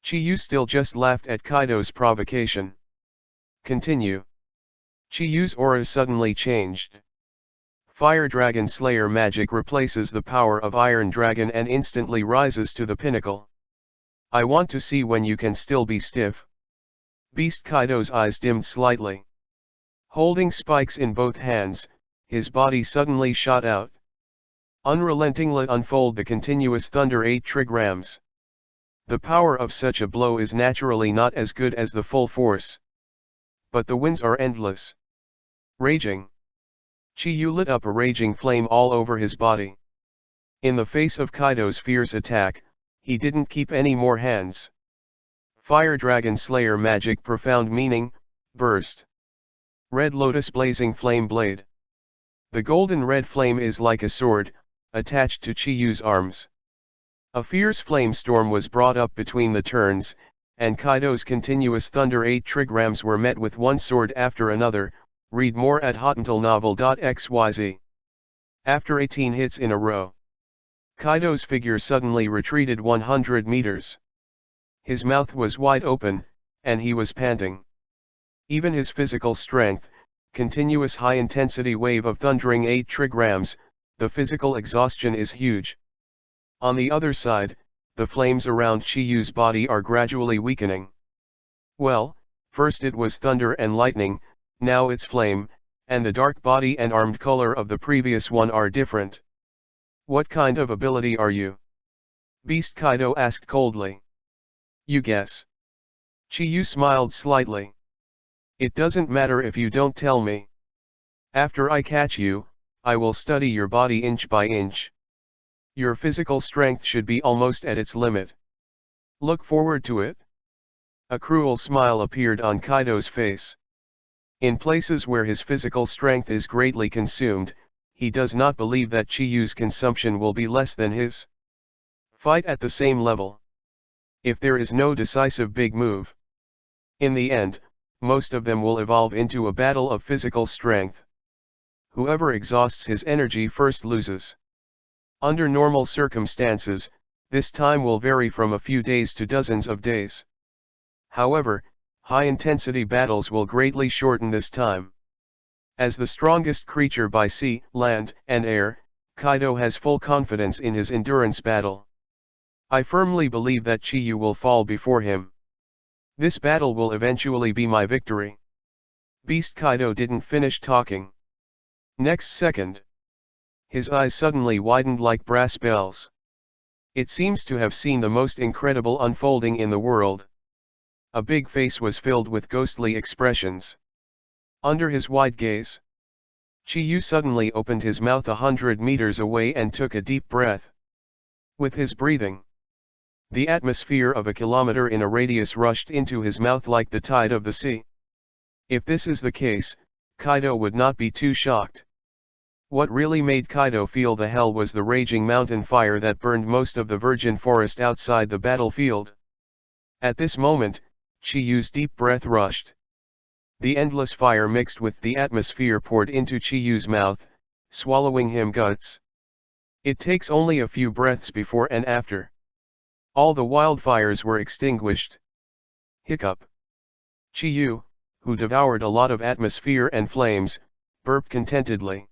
Chiyu still just laughed at Kaido's provocation. Continue. Chiyu's aura suddenly changed. Fire Dragon Slayer magic replaces the power of Iron Dragon and instantly rises to the pinnacle. I want to see when you can still be stiff. Beast Kaido's eyes dimmed slightly. Holding spikes in both hands, his body suddenly shot out. Unrelentingly unfold the continuous thunder 8 trigrams. The power of such a blow is naturally not as good as the full force. But the winds are endless. Raging. Chiyu lit up a raging flame all over his body. In the face of Kaido's fierce attack, he didn't keep any more hands. Fire Dragon Slayer magic profound meaning, burst. Red Lotus blazing flame blade. The golden red flame is like a sword, attached to Chiyu's arms. A fierce flame storm was brought up between the turns, and Kaido's continuous thunder 8 trigrams were met with one sword after another. Read more at hotuntilnovel.xyz. After 18 hits in a row, Kaido's figure suddenly retreated 100 meters. His mouth was wide open, and he was panting. Even his physical strength, continuous high-intensity wave of thundering 8 trigrams, the physical exhaustion is huge. On the other side, the flames around Chiyu's body are gradually weakening. Well, first it was thunder and lightning, now it's flame, and the dark body and armed color of the previous one are different. What kind of ability are you? Beast Kaido asked coldly. You guess. Chiyu smiled slightly. It doesn't matter if you don't tell me. After I catch you, I will study your body inch by inch. Your physical strength should be almost at its limit. Look forward to it. A cruel smile appeared on Kaido's face. In places where his physical strength is greatly consumed, he does not believe that Chiyu's consumption will be less than his. Fight at the same level. If there is no decisive big move. In the end, most of them will evolve into a battle of physical strength. Whoever exhausts his energy first loses. Under normal circumstances, this time will vary from a few days to dozens of days. However, high-intensity battles will greatly shorten this time. As the strongest creature by sea, land, and air, Kaido has full confidence in his endurance battle. I firmly believe that Chiyu will fall before him. This battle will eventually be my victory. Beast Kaido didn't finish talking. Next second, his eyes suddenly widened like brass bells. It seems to have seen the most incredible unfolding in the world. A big face was filled with ghostly expressions. Under his wide gaze, Chiyu suddenly opened his mouth 100 meters away and took a deep breath. With his breathing, the atmosphere of a kilometer in a radius rushed into his mouth like the tide of the sea. If this is the case, Kaido would not be too shocked. What really made Kaido feel the hell was the raging mountain fire that burned most of the virgin forest outside the battlefield. At this moment, Chiyu's deep breath rushed. The endless fire mixed with the atmosphere poured into Chiyu's mouth, swallowing him guts. It takes only a few breaths before and after. All the wildfires were extinguished. Hiccup. Chiyu, who devoured a lot of atmosphere and flames, burped contentedly.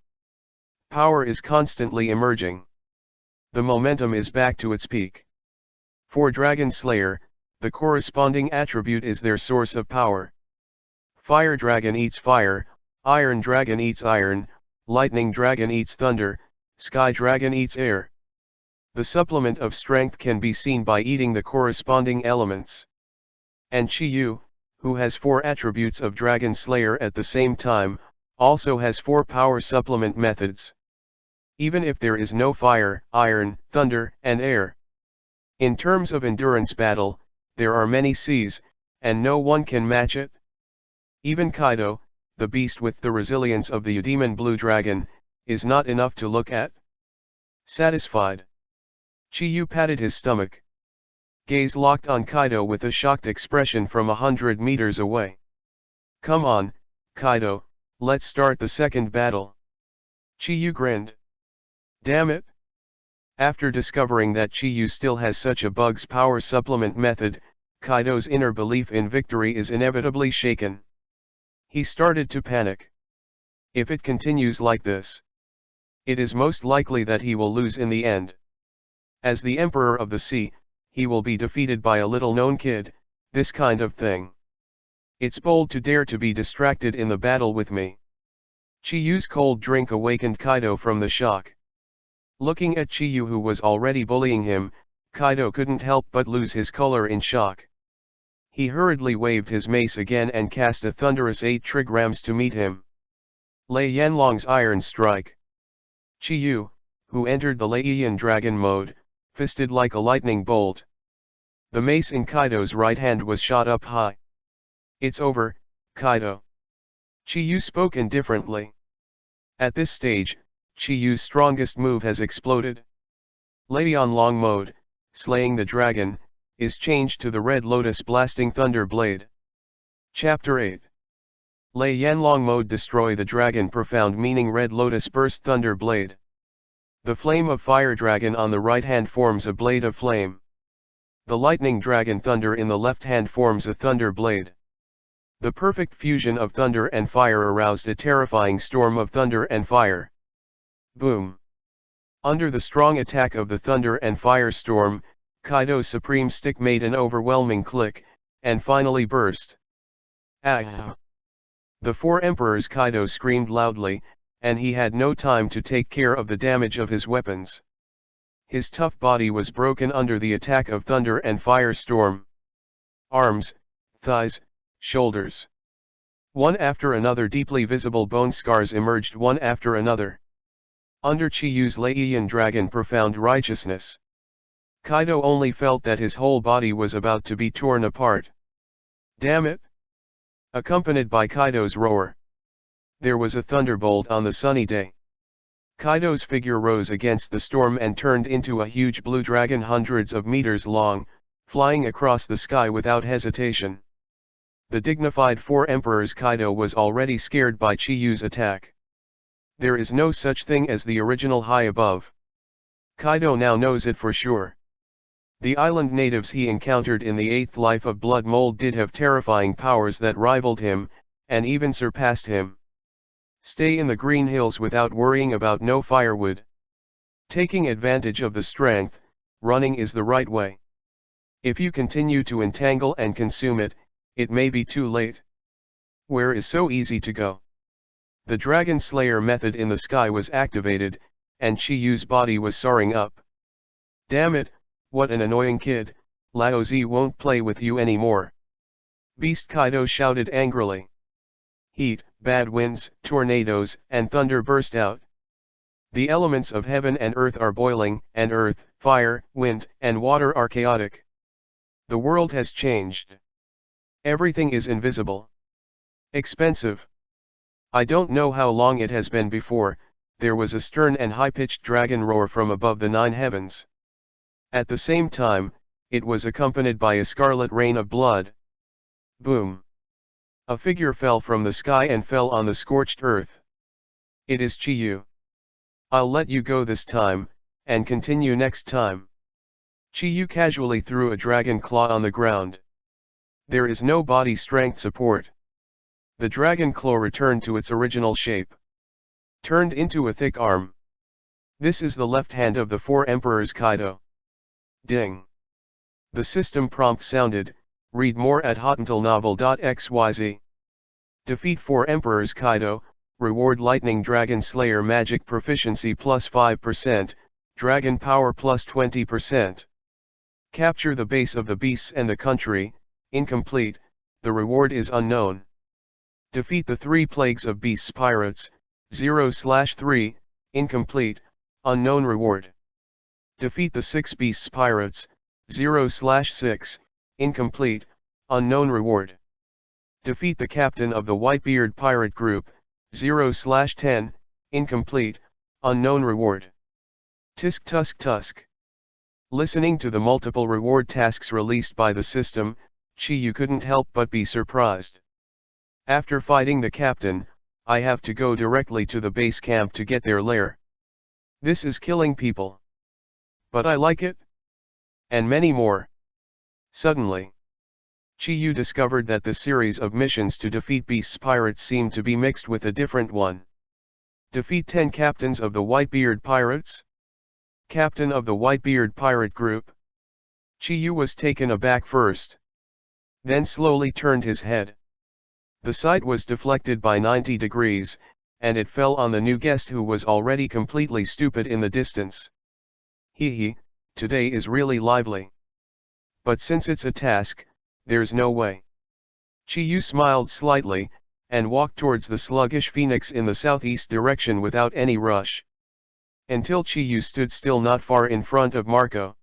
Power is constantly emerging. The momentum is back to its peak. For Dragon Slayer, the corresponding attribute is their source of power. Fire Dragon eats fire, Iron Dragon eats iron, Lightning Dragon eats thunder, Sky Dragon eats air. The supplement of strength can be seen by eating the corresponding elements. And Chiyu, who has 4 attributes of Dragon Slayer at the same time, also has 4 power supplement methods. Even if there is no fire, iron, thunder, and air. In terms of endurance battle, there are many seas, and no one can match it. Even Kaido, the beast with the resilience of the Demon Blue Dragon, is not enough to look at. Satisfied, Chiyu patted his stomach. Gaze locked on Kaido with a shocked expression from 100 meters away. Come on, Kaido, let's start the second battle. Chiyu grinned. Damn it! After discovering that Chiyu still has such a bug's power supplement method, Kaido's inner belief in victory is inevitably shaken. He started to panic. If it continues like this, it is most likely that he will lose in the end. As the Emperor of the Sea, he will be defeated by a little-known kid, this kind of thing. It's bold to dare to be distracted in the battle with me. Chiyu's cold drink awakened Kaido from the shock. Looking at Chiyu who was already bullying him, Kaido couldn't help but lose his color in shock. He hurriedly waved his mace again and cast a thunderous 8 trigrams to meet him. Lei Yanlong's Iron Strike. Chiyu, who entered the Leian Dragon mode, fisted like a lightning bolt. The mace in Kaido's right hand was shot up high. It's over, Kaido. Chiyu spoke indifferently. At this stage, Chiyu's strongest move has exploded. Leian Long mode, slaying the dragon, is changed to the Red Lotus Blasting Thunder Blade. Chapter 8. Lei Yanlong Mode Destroy the Dragon Profound Meaning Red Lotus Burst Thunder Blade. The flame of fire dragon on the right hand forms a blade of flame. The lightning dragon thunder in the left hand forms a thunder blade. The perfect fusion of thunder and fire aroused a terrifying storm of thunder and fire. Boom! Under the strong attack of the thunder and fire storm, Kaido's supreme stick made an overwhelming click, and finally burst. Ah! The four emperors. Kaido screamed loudly, and he had no time to take care of the damage of his weapons. His tough body was broken under the attack of thunder and fire storm. Arms, thighs, shoulders. One after another deeply visible bone scars emerged one after another. Under Chiyu's Leiyan Dragon Profound Righteousness, Kaido only felt that his whole body was about to be torn apart. Damn it! Accompanied by Kaido's roar, there was a thunderbolt on the sunny day. Kaido's figure rose against the storm and turned into a huge blue dragon hundreds of meters long, flying across the sky without hesitation. The dignified four emperors. Kaido was already scared by Chiyu's attack. There is no such thing as the original high above. Kaido now knows it for sure. The island natives he encountered in the 8th life of Blood Mold did have terrifying powers that rivaled him, and even surpassed him. Stay in the Green Hills without worrying about no firewood. Taking advantage of the strength, running is the right way. If you continue to entangle and consume it, it may be too late. Where is so easy to go? The Dragon Slayer method in the sky was activated, and Chiyu's body was soaring up. Damn it, what an annoying kid, Lao Zi won't play with you anymore. Beast Kaido shouted angrily. Heat, bad winds, tornadoes, and thunder burst out. The elements of heaven and earth are boiling, and earth, fire, wind, and water are chaotic. The world has changed. Everything is invisible. Expensive. I don't know how long it has been before, there was a stern and high-pitched dragon roar from above the 9 heavens. At the same time, it was accompanied by a scarlet rain of blood. Boom! A figure fell from the sky and fell on the scorched earth. It is Chiyu. I'll let you go this time, and continue next time. Chiyu casually threw a dragon claw on the ground. There is no body strength support. The dragon claw returned to its original shape. Turned into a thick arm. This is the left hand of the four emperors. Kaido. Ding. The system prompt sounded. Read more at hotuntilnovel.xyz. Defeat 4 Emperors. Kaido, reward Lightning Dragon Slayer Magic Proficiency plus 5%, Dragon Power plus 20%. Capture the base of the beasts and the country, incomplete, the reward is unknown. Defeat the 3 Plagues of Beasts Pirates, 0/3, incomplete, unknown reward. Defeat the 6 Beasts Pirates, 0/6, incomplete, unknown reward. Defeat the captain of the Whitebeard pirate group, 0/10, incomplete, unknown reward. Tisk tusk tusk. Listening to the multiple reward tasks released by the system, Chiyu couldn't help but be surprised. After fighting the captain, I have to go directly to the base camp to get their lair. This is killing people. But I like it. And many more. Suddenly, Chiyu discovered that the series of missions to defeat beasts pirates seemed to be mixed with a different one. Defeat 10 captains of the Whitebeard pirates? Captain of the Whitebeard pirate group? Chiyu was taken aback first. Then slowly turned his head. The sight was deflected by 90 degrees, and it fell on the new guest who was already completely stupid in the distance. Hee, today is really lively. But since it's a task, there's no way. Chiyu smiled slightly, and walked towards the sluggish phoenix in the southeast direction without any rush. Until Chiyu stood still not far in front of Marco.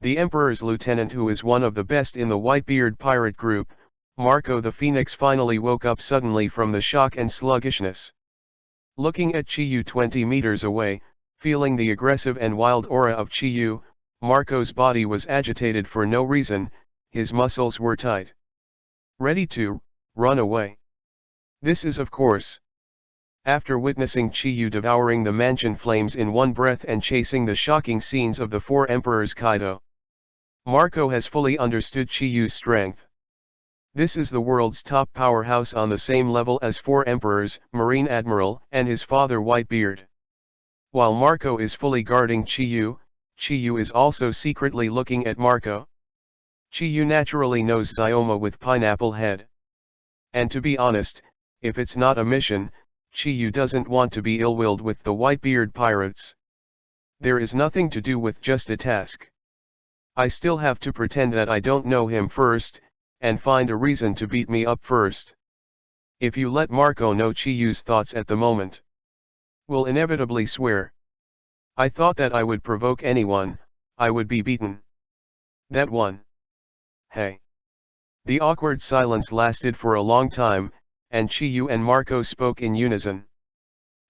The Emperor's lieutenant, who is one of the best in the Whitebeard pirate group. Marco the Phoenix finally woke up suddenly from the shock and sluggishness. Looking at Chiyu 20 meters away, feeling the aggressive and wild aura of Chiyu, Marco's body was agitated for no reason, his muscles were tight. Ready to run away. This is of course. After witnessing Chiyu devouring the mansion flames in one breath and chasing the shocking scenes of the Four Emperors Kaido, Marco has fully understood Chiyu's strength. This is the world's top powerhouse on the same level as Four Emperors, Marine Admiral, and his father Whitebeard. While Marco is fully guarding Chiyu, Chiyu is also secretly looking at Marco. Chiyu naturally knows Zyoma with Pineapple Head. And to be honest, if it's not a mission, Chiyu doesn't want to be ill-willed with the Whitebeard pirates. There is nothing to do with just a task. I still have to pretend that I don't know him first, and find a reason to beat me up first. If you let Marco know Chiyu's thoughts at the moment, will inevitably swear. I thought that I would provoke anyone, I would be beaten. That one. Hey. The awkward silence lasted for a long time, and Chiyu and Marco spoke in unison.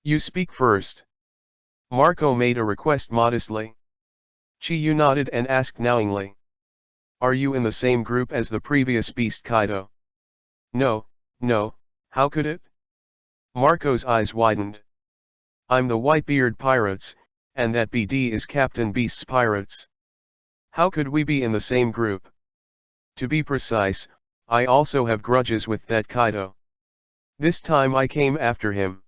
You speak first. Marco made a request modestly. Chiyu nodded and asked knowingly. Are you in the same group as the previous beast Kaido? No, how could it? Marco's eyes widened. I'm the Whitebeard Pirates, and that BD is Captain Beast's Pirates. How could we be in the same group? To be precise, I also have grudges with that Kaido. This time I came after him.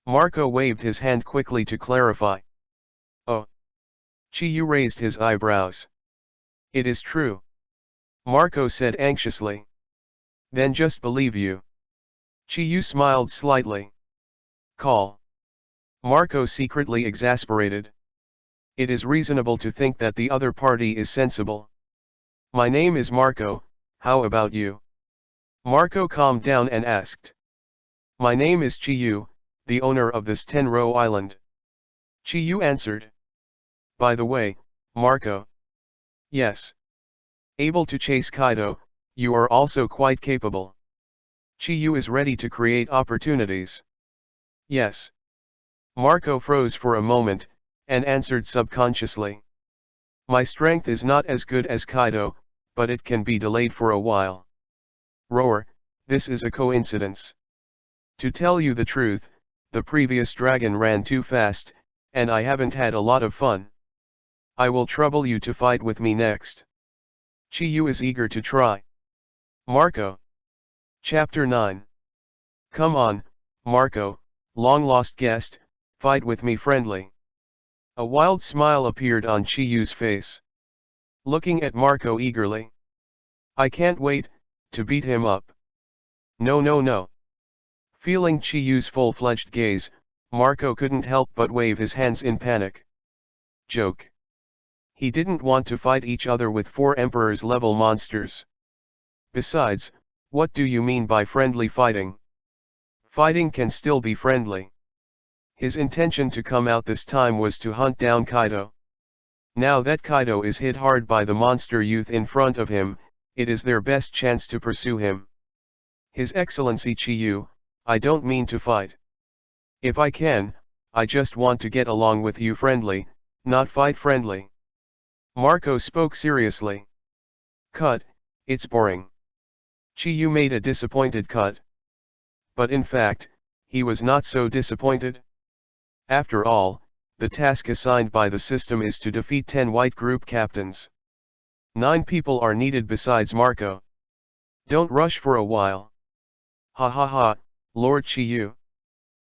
Marco waved his hand quickly to clarify. Oh. Chiyu raised his eyebrows. It is true. Marco said anxiously. Then just believe you. Chiyu smiled slightly. Call. Marco secretly exasperated. It is reasonable to think that the other party is sensible. My name is Marco, how about you? Marco calmed down and asked. My name is Chiyu, the owner of this 10-row island. Chiyu answered. By the way, Marco. Yes. Able to chase Kaido, you are also quite capable. Chiyu is ready to create opportunities. Yes. Marco froze for a moment, and answered subconsciously. My strength is not as good as Kaido, but it can be delayed for a while. Roar, this is a coincidence. To tell you the truth, the previous dragon ran too fast, and I haven't had a lot of fun. I will trouble you to fight with me next. Chiyu is eager to try. Marco. Chapter 9. Come on, Marco, long-lost guest, fight with me friendly. A wild smile appeared on Chiyu's face. Looking at Marco eagerly. I can't wait to beat him up. No. Feeling Chiyu's full-fledged gaze, Marco couldn't help but wave his hands in panic. Joke. He didn't want to fight each other with Four Emperors level monsters. Besides, what do you mean by friendly fighting? Fighting can still be friendly. His intention to come out this time was to hunt down Kaido. Now that Kaido is hit hard by the monster youth in front of him, it is their best chance to pursue him. His Excellency Chiyu, I don't mean to fight. If I can, I just want to get along with you friendly, not fight friendly. Marco spoke seriously. Cut, it's boring. Chiyu made a disappointed cut. But in fact, he was not so disappointed. After all, the task assigned by the system is to defeat 10 white group captains. 9 people are needed besides Marco. Don't rush for a while. Ha, Lord Chiyu.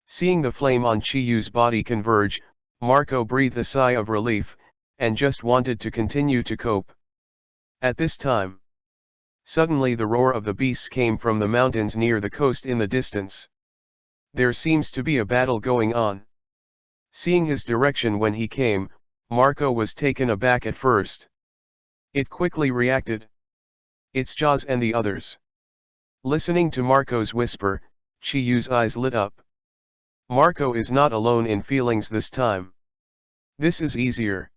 Seeing the flame on Chiyu's body converge, Marco breathed a sigh of relief, and just wanted to continue to cope. At this time, suddenly the roar of the beasts came from the mountains near the coast in the distance. There seems to be a battle going on. Seeing his direction when he came, Marco was taken aback at first. It quickly reacted. It's Jaws and the others. Listening to Marco's whisper, Chiyu's eyes lit up. Marco is not alone in feelings this time. This is easier.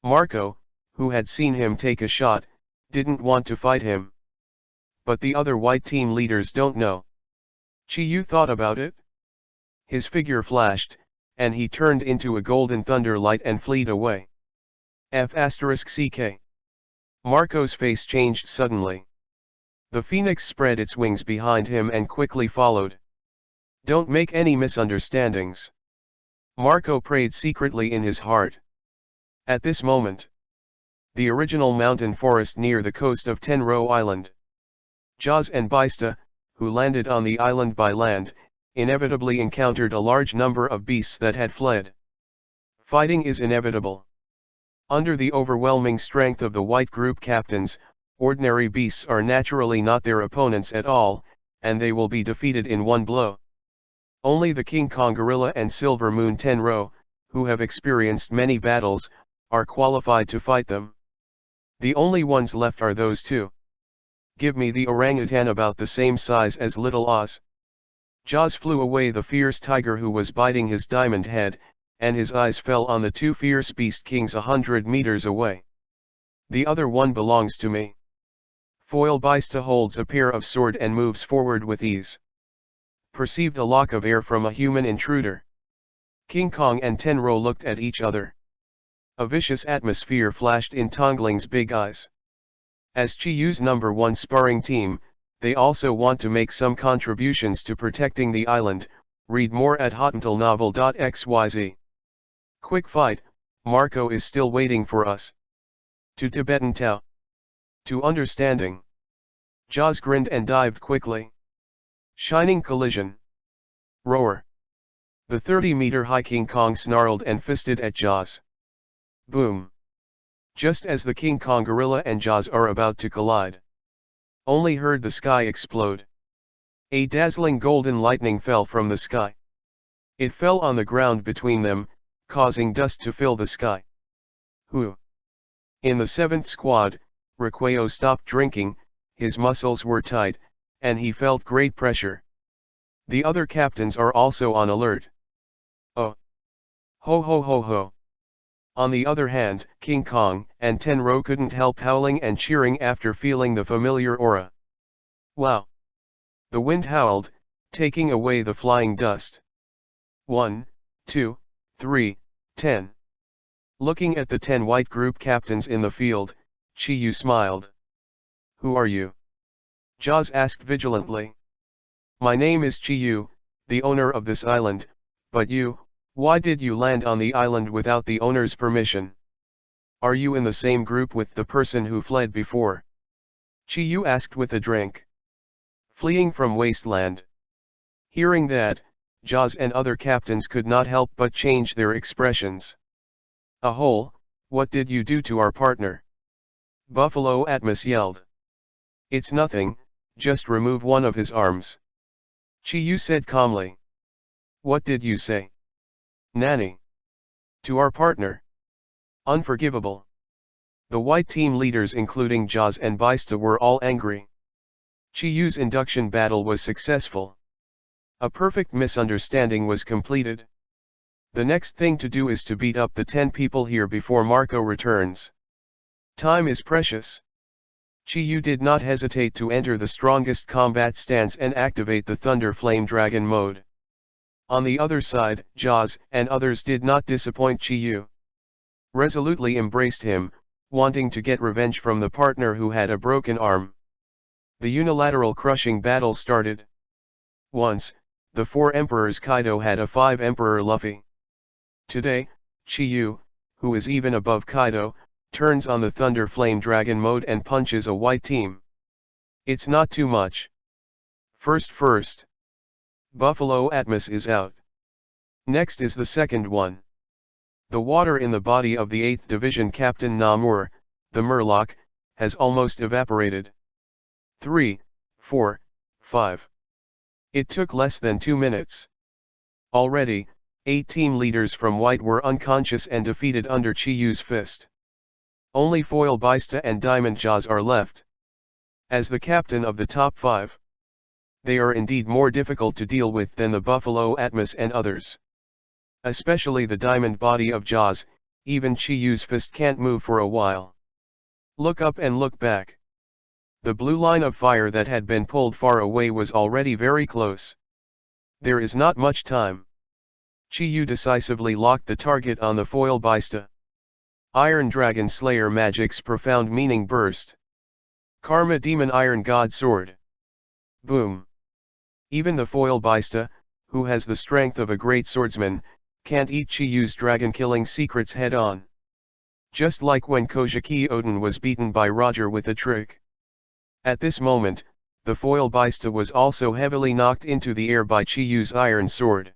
Marco, who had seen him take a shot, didn't want to fight him. But the other white team leaders don't know. Chiyu thought about it. His figure flashed, and he turned into a golden thunder light and fled away. F***ck. Marco's face changed suddenly. The phoenix spread its wings behind him and quickly followed. Don't make any misunderstandings. Marco prayed secretly in his heart. At this moment, the original mountain forest near the coast of Tenro Island. Jaws and Baista, who landed on the island by land, inevitably encountered a large number of beasts that had fled. Fighting is inevitable. Under the overwhelming strength of the white group captains, ordinary beasts are naturally not their opponents at all, and they will be defeated in one blow. Only the King Kong gorilla and Silver Moon Tenro, who have experienced many battles, are qualified to fight them. The only ones left are those two. Give me the orangutan about the same size as Little Oz. Jaws flew away the fierce tiger who was biting his diamond head, and his eyes fell on the two fierce beast kings 100 meters away. The other one belongs to me. Foil Baista holds a pair of sword and moves forward with ease. Perceived a lock of air from a human intruder. King Kong and Tenro looked at each other. A vicious atmosphere flashed in Tongling's big eyes. As Chiyu's number one sparring team, they also want to make some contributions to protecting the island. Read more at hotnovel.xyz. Quick fight, Marco is still waiting for us. To Tibetan Tao. To understanding. Jaws grinned and dived quickly. Shining collision. Roar. The 30-meter-high King Kong snarled and fisted at Jaws. Boom. Just as the King Kong gorilla and Jaws are about to collide. Only heard the sky explode. A dazzling golden lightning fell from the sky. It fell on the ground between them, causing dust to fill the sky. Who? In the seventh squad, Requeo stopped drinking, his muscles were tight, and he felt great pressure. The other captains are also on alert. Oh! Ho ho ho ho! On the other hand, King Kong and Tenro couldn't help howling and cheering after feeling the familiar aura. Wow! The wind howled, taking away the flying dust. 1, 2, 3, 10. Looking at the 10 white group captains in the field, Chiyu smiled. Who are you? Jaws asked vigilantly. My name is Chiyu, the owner of this island, but you, why did you land on the island without the owner's permission? Are you in the same group with the person who fled before? Chiyu asked with a drink. Fleeing from wasteland. Hearing that, Jaws and other captains could not help but change their expressions. Ahole, what did you do to our partner? Buffalo Atmos yelled. It's nothing, just remove one of his arms. Chiyu said calmly. What did you say? Nanny. To our partner. Unforgivable. The white team leaders including Jaws and Baista were all angry. Chiyu's induction battle was successful. A perfect misunderstanding was completed. The next thing to do is to beat up the 10 people here before Marco returns. Time is precious. Chiyu did not hesitate to enter the strongest combat stance and activate the Thunder Flame Dragon mode. On the other side, Jaws and others did not disappoint Chiyu. Resolutely embraced him, wanting to get revenge from the partner who had a broken arm. The unilateral crushing battle started. Once, the 4 emperors Kaido had a 5 emperor Luffy. Today, Chiyu, who is even above Kaido, turns on the Thunder Flame Dragon mode and punches a white team. It's not too much. First. Buffalo Atmos is out. Next is the second one. The water in the body of the 8th Division Captain Namur, the Murloc, has almost evaporated. 3, 4, 5. It took less than 2 minutes. Already, 8 team leaders from White were unconscious and defeated under Chiyu's fist. Only Foil Baista and Diamond Jaws are left. As the captain of the top 5, they are indeed more difficult to deal with than the Buffalo Atmos and others. Especially the diamond body of Jaws, even Chiyu's fist can't move for a while. Look up and look back. The blue line of fire that had been pulled far away was already very close. There is not much time. Chiyu decisively locked the target on the Foil Baista. Iron Dragon Slayer Magic's profound meaning burst. Karma Demon Iron God Sword. Boom. Even the foil Bista, who has the strength of a great swordsman, can't eat Chiyu's dragon-killing secrets head-on. Just like when Kojiki Odin was beaten by Roger with a trick. At this moment, the foil Bista was also heavily knocked into the air by Chiyu's iron sword.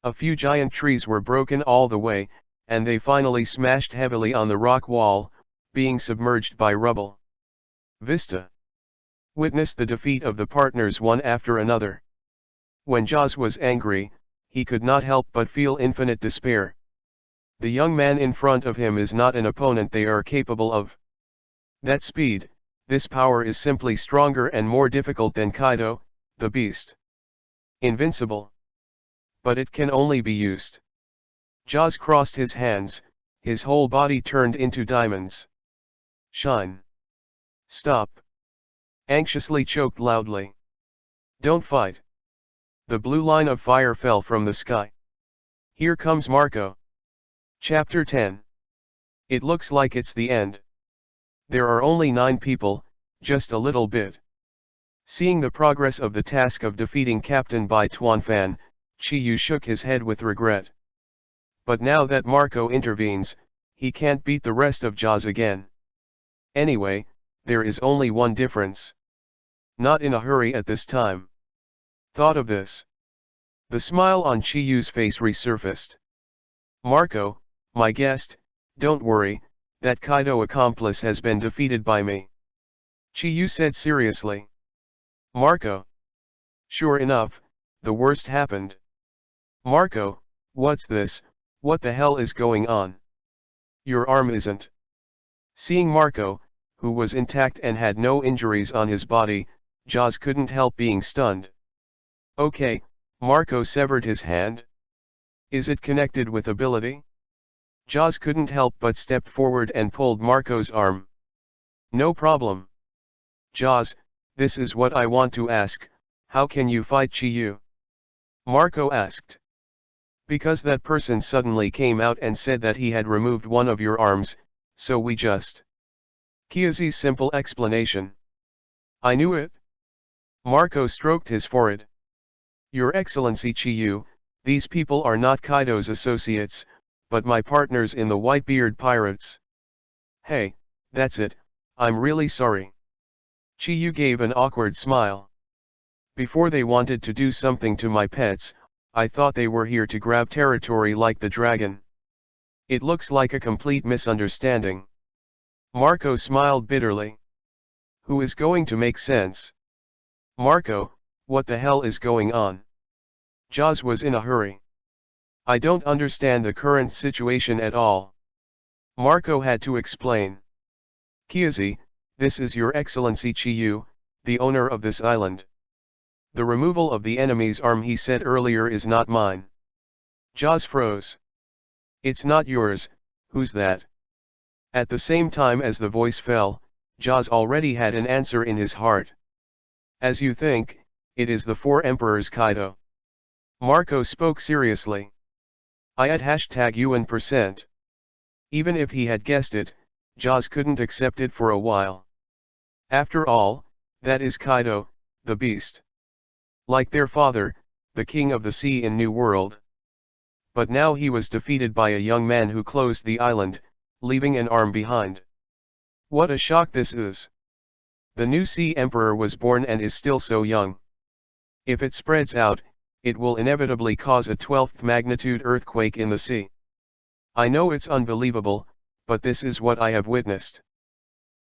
A few giant trees were broken all the way, and they finally smashed heavily on the rock wall, being submerged by rubble. Vista witnessed the defeat of the partners one after another. When Jaws was angry, he could not help but feel infinite despair. The young man in front of him is not an opponent they are capable of. That speed, this power is simply stronger and more difficult than Kaido, the beast. Invincible. But it can only be used. Jaws crossed his hands, his whole body turned into diamonds. Shine. Stop. Anxiously choked loudly. Don't fight. The blue line of fire fell from the sky. Here comes Marco. Chapter 10. It looks like it's the end. There are only 9 people, just a little bit. Seeing the progress of the task of defeating Captain Bai Tuanfan, Chiyu shook his head with regret. But now that Marco intervenes, he can't beat the rest of Jaws again. Anyway, there is only one difference. Not in a hurry at this time. Thought of this. The smile on Chiyu's face resurfaced. Marco, my guest, don't worry, that Kaido accomplice has been defeated by me. Chiyu said seriously. Marco. Sure enough, the worst happened. Marco, what's this, what the hell is going on? Your arm isn't. Seeing Marco, who was intact and had no injuries on his body, Jaws couldn't help being stunned. Okay, Marco severed his hand? Is it connected with ability? Jaws couldn't help but stepped forward and pulled Marco's arm. No problem. Jaws, this is what I want to ask, how can you fight Chiyu? Marco asked. Because that person suddenly came out and said that he had removed one of your arms, so we just. Kiyozi's simple explanation. I knew it. Marco stroked his forehead. Your Excellency Chiyu, these people are not Kaido's associates, but my partners in the Whitebeard Pirates. Hey, that's it, I'm really sorry. Chiyu gave an awkward smile. Before they wanted to do something to my pets, I thought they were here to grab territory like the dragon. It looks like a complete misunderstanding. Marco smiled bitterly. Who is going to make sense? Marco, what the hell is going on? Jaws was in a hurry. I don't understand the current situation at all. Marco had to explain. Kiyozi, this is your Excellency Chiyu, the owner of this island. The removal of the enemy's arm he said earlier is not mine. Jaws froze. It's not yours, who's that? At the same time as the voice fell, Jaws already had an answer in his heart. As you think, it is the 4 Emperors Kaido. Marco spoke seriously. I had #UN%. Even if he had guessed it, Jaws couldn't accept it for a while. After all, that is Kaido, the beast. Like their father, the king of the sea in New World. But now he was defeated by a young man who closed the island, leaving an arm behind. What a shock this is. The new Sea Emperor was born and is still so young. If it spreads out, it will inevitably cause a 12th magnitude earthquake in the sea. I know it's unbelievable, but this is what I have witnessed.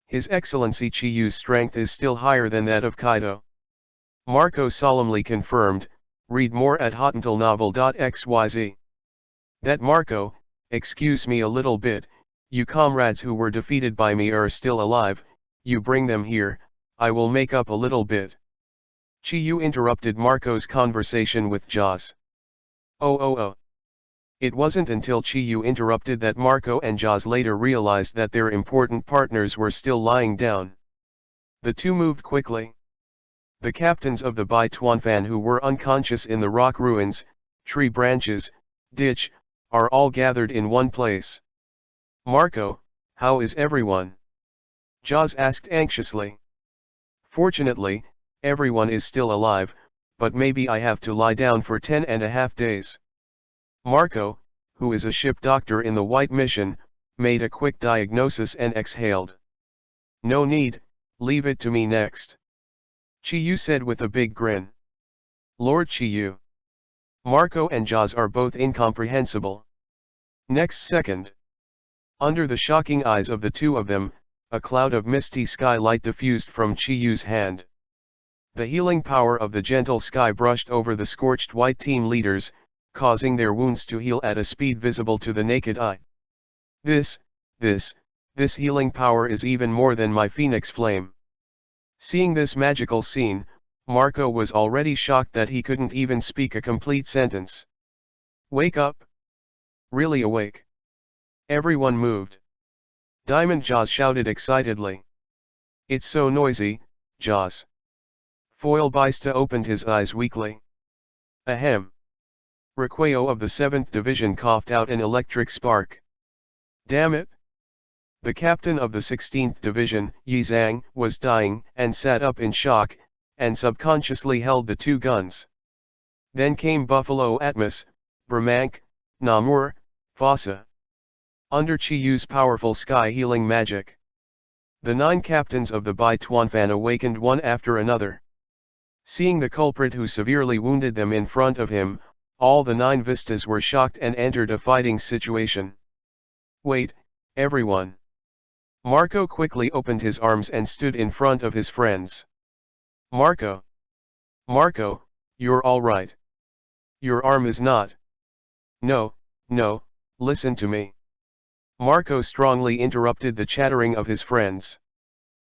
His Excellency Chiyu's strength is still higher than that of Kaido. Marco solemnly confirmed, read more at hottentalnovel.xyz. That Marco, excuse me a little bit, you comrades who were defeated by me are still alive, you bring them here, I will make up a little bit. Chiyu interrupted Marco's conversation with Jaws. Oh. It wasn't until Chiyu interrupted that Marco and Jaws later realized that their important partners were still lying down. The two moved quickly. The captains of the Bai Tuanfan who were unconscious in the rock ruins, tree branches, ditch, are all gathered in one place. Marco, how is everyone? Jaws asked anxiously. Fortunately, everyone is still alive, but maybe I have to lie down for 10.5 days. Marco, who is a ship doctor in the White Mission, made a quick diagnosis and exhaled. No need, leave it to me next. Chiyu said with a big grin. Lord Chiyu. Marco and Jaws are both incomprehensible. Next second. Under the shocking eyes of the two of them, a cloud of misty sky light diffused from Chiyu's hand. The healing power of the gentle sky brushed over the scorched white team leaders, causing their wounds to heal at a speed visible to the naked eye. This healing power is even more than my phoenix flame. Seeing this magical scene, Marco was already shocked that he couldn't even speak a complete sentence. Wake up! Really awake? Everyone moved. Diamond Jaws shouted excitedly. It's so noisy, Jaws. Foil Bista opened his eyes weakly. Ahem. Requeo of the 7th Division coughed out an electric spark. Damn it! The captain of the 16th Division, Yi Zhang, was dying and sat up in shock, and subconsciously held the two guns. Then came Buffalo Atmos, Brahmank, Namur, Fossa. Under Chiyu's powerful sky healing magic, the 9 captains of the Bai Tuanfan awakened one after another. Seeing the culprit who severely wounded them in front of him, all the 9 Vistas were shocked and entered a fighting situation. Wait, everyone. Marco quickly opened his arms and stood in front of his friends. Marco, you're all right. Your arm is not. No, listen to me. Marco strongly interrupted the chattering of his friends.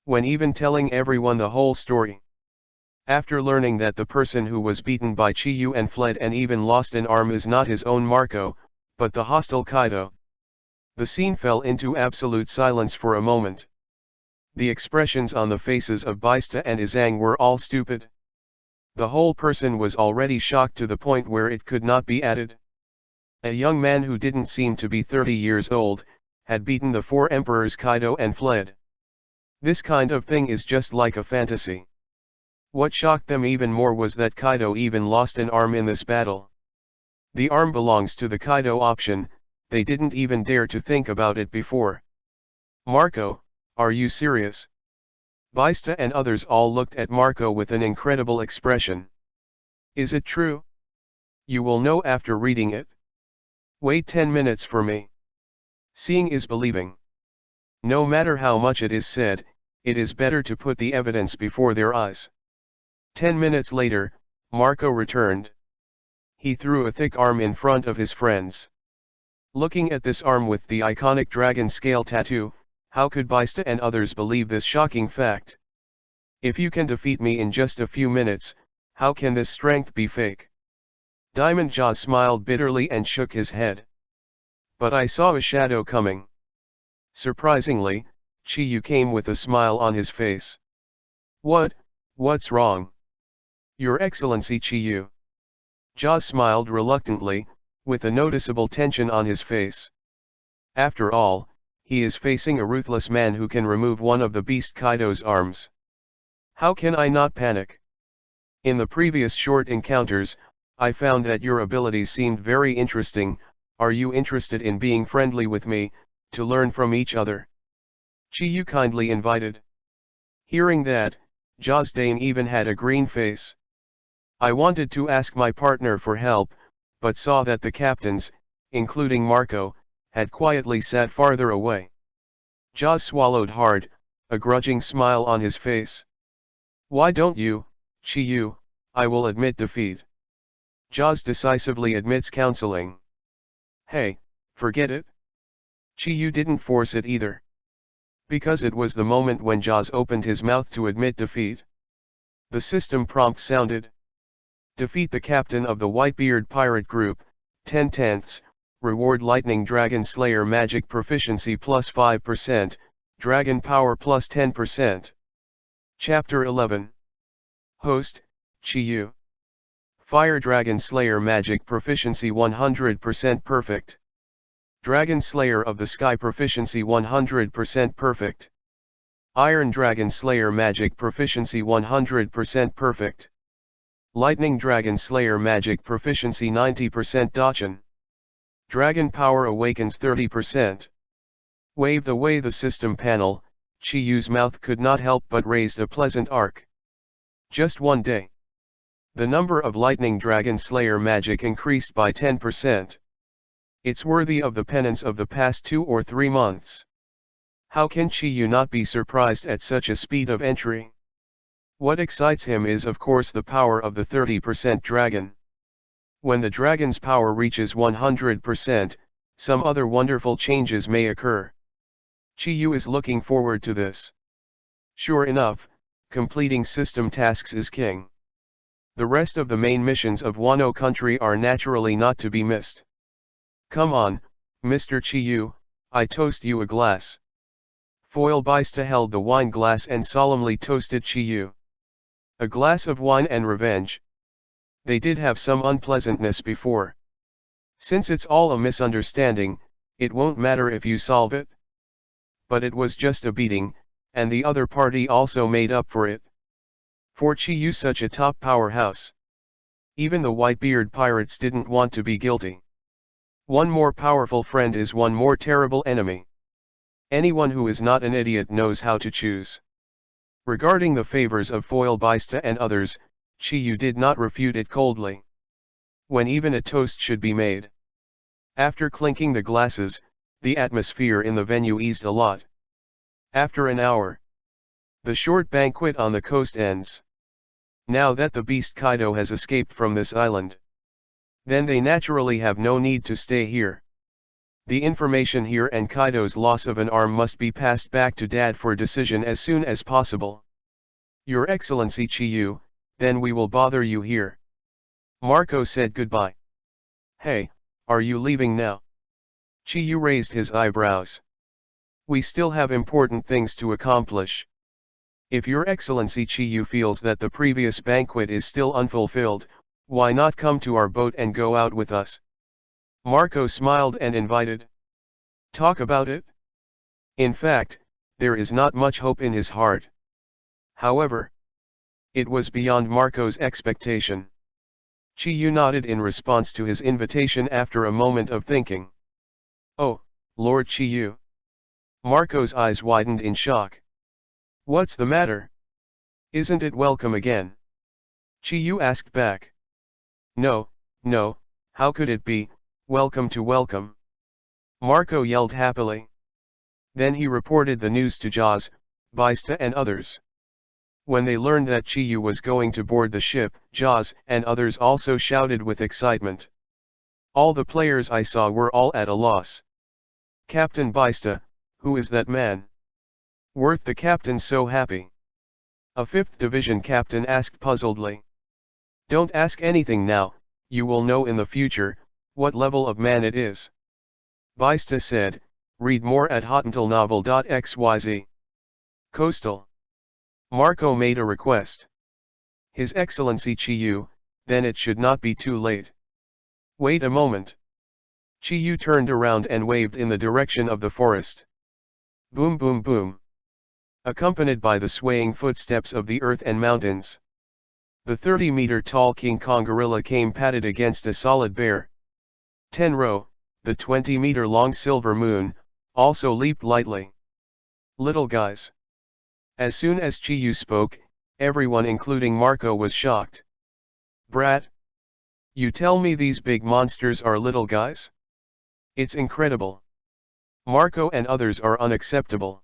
When even telling everyone the whole story. After learning that the person who was beaten by Chiyu and fled and even lost an arm is not his own Marco, but the hostile Kaido. The scene fell into absolute silence for a moment. The expressions on the faces of Bista and Izang were all stupid. The whole person was already shocked to the point where it could not be added. A young man who didn't seem to be 30 years old, had beaten the 4 emperors Kaido and fled. This kind of thing is just like a fantasy. What shocked them even more was that Kaido even lost an arm in this battle. The arm belongs to the Kaido option, they didn't even dare to think about it before. Marco, are you serious? Bista and others all looked at Marco with an incredible expression. Is it true? You will know after reading it. Wait 10 minutes for me. Seeing is believing. No matter how much it is said, it is better to put the evidence before their eyes. 10 minutes later, Marco returned. He threw a thick arm in front of his friends. Looking at this arm with the iconic dragon scale tattoo, how could Bista and others believe this shocking fact? If you can defeat me in just a few minutes, how can this strength be fake? Diamond Jaws smiled bitterly and shook his head. But I saw a shadow coming. Surprisingly, Chiyu came with a smile on his face. What's wrong? Your Excellency Chiyu. Jaws smiled reluctantly, with a noticeable tension on his face. After all, he is facing a ruthless man who can remove one of the Beast Kaido's arms. How can I not panic? In the previous short encounters, I found that your abilities seemed very interesting. Are you interested in being friendly with me, to learn from each other? Chiyu kindly invited. Hearing that, Jaws Dane even had a green face. I wanted to ask my partner for help, but saw that the captains, including Marco, had quietly sat farther away. Jaws swallowed hard, a grudging smile on his face. Why don't you, Chiyu? I will admit defeat. Jaws decisively admits counseling. Hey, forget it. Chiyu didn't force it either. Because it was the moment when Jaws opened his mouth to admit defeat. The system prompt sounded. Defeat the captain of the Whitebeard pirate group, 10/10, reward Lightning Dragon Slayer magic proficiency plus 5%, Dragon power plus 10%. Chapter 11. Host, Chiyu. Fire Dragon Slayer magic proficiency 100% perfect. Dragon Slayer of the Sky Proficiency 100% Perfect. Iron Dragon Slayer Magic Proficiency 100% Perfect. Lightning Dragon Slayer Magic Proficiency 90% Dachin. Dragon Power Awakens 30%. Waved away the system panel, Chiyu's mouth could not help but raised a pleasant arc. Just one day. The number of Lightning Dragon Slayer magic increased by 10%. It's worthy of the penance of the past 2 or 3 months. How can Chiyu not be surprised at such a speed of entry? What excites him is of course the power of the 30% dragon. When the dragon's power reaches 100%, some other wonderful changes may occur. Chiyu is looking forward to this. Sure enough, completing system tasks is king. The rest of the main missions of Wano country are naturally not to be missed. Come on, Mr. Chiyu, I toast you a glass. Foil Baista held the wine glass and solemnly toasted Chiyu. A glass of wine and revenge. They did have some unpleasantness before. Since it's all a misunderstanding, it won't matter if you solve it. But it was just a beating, and the other party also made up for it. For Chiyu such a top powerhouse. Even the Whitebeard pirates didn't want to be guilty. One more powerful friend is one more terrible enemy. Anyone who is not an idiot knows how to choose. Regarding the favors of Foil Baista and others, Chiyu did not refute it coldly. When even a toast should be made. After clinking the glasses, the atmosphere in the venue eased a lot. After an hour, the short banquet on the coast ends. Now that the beast Kaido has escaped from this island, then they naturally have no need to stay here. The information here and Kaido's loss of an arm must be passed back to Dad for decision as soon as possible. Your Excellency Chiyu, then we will bother you here. Marco said goodbye. Hey, are you leaving now? Chiyu raised his eyebrows. We still have important things to accomplish. If Your Excellency Chiyu feels that the previous banquet is still unfulfilled, why not come to our boat and go out with us? Marco smiled and invited. Talk about it? In fact, there is not much hope in his heart. However, it was beyond Marco's expectation. Chiyu nodded in response to his invitation after a moment of thinking. Oh, Lord Chiyu. Marco's eyes widened in shock. What's the matter? Isn't it welcome again? Chiyu asked back. No, no, how could it be, welcome to welcome? Marco yelled happily. Then he reported the news to Jaws, Baista and others. When they learned that Chiyu was going to board the ship, Jaws and others also shouted with excitement. All the players I saw were all at a loss. Captain Baista, who is that man? Worth the captain so happy? A 5th division captain asked puzzledly. Don't ask anything now, you will know in the future, what level of man it is. Baista said, read more at hotentillnovel.xyz. Coastal. Marco made a request. His Excellency Chiyu, then it should not be too late. Wait a moment. Chiyu turned around and waved in the direction of the forest. Boom boom boom. Accompanied by the swaying footsteps of the earth and mountains. The 30-meter tall King Kong gorilla came padded against a solid bear. Tenro, the 20-meter long silver moon, also leaped lightly. Little guys. As soon as Chiyu spoke, everyone including Marco was shocked. Brat? You tell me these big monsters are little guys? It's incredible. Marco and others are unacceptable.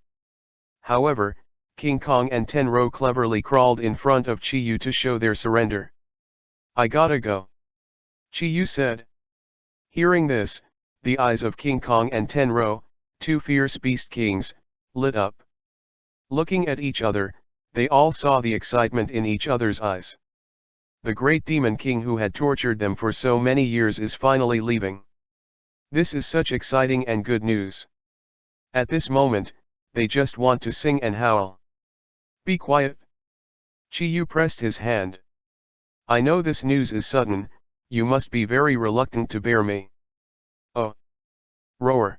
However, King Kong and Tenro cleverly crawled in front of Chiyu to show their surrender. I gotta go. Chiyu said. Hearing this, the eyes of King Kong and Tenro, 2 fierce beast kings, lit up. Looking at each other, they all saw the excitement in each other's eyes. The great demon king who had tortured them for so many years is finally leaving. This is such exciting and good news. At this moment, they just want to sing and howl. Be quiet. Chiyu pressed his hand. I know this news is sudden, you must be very reluctant to bear me. Oh. Rower.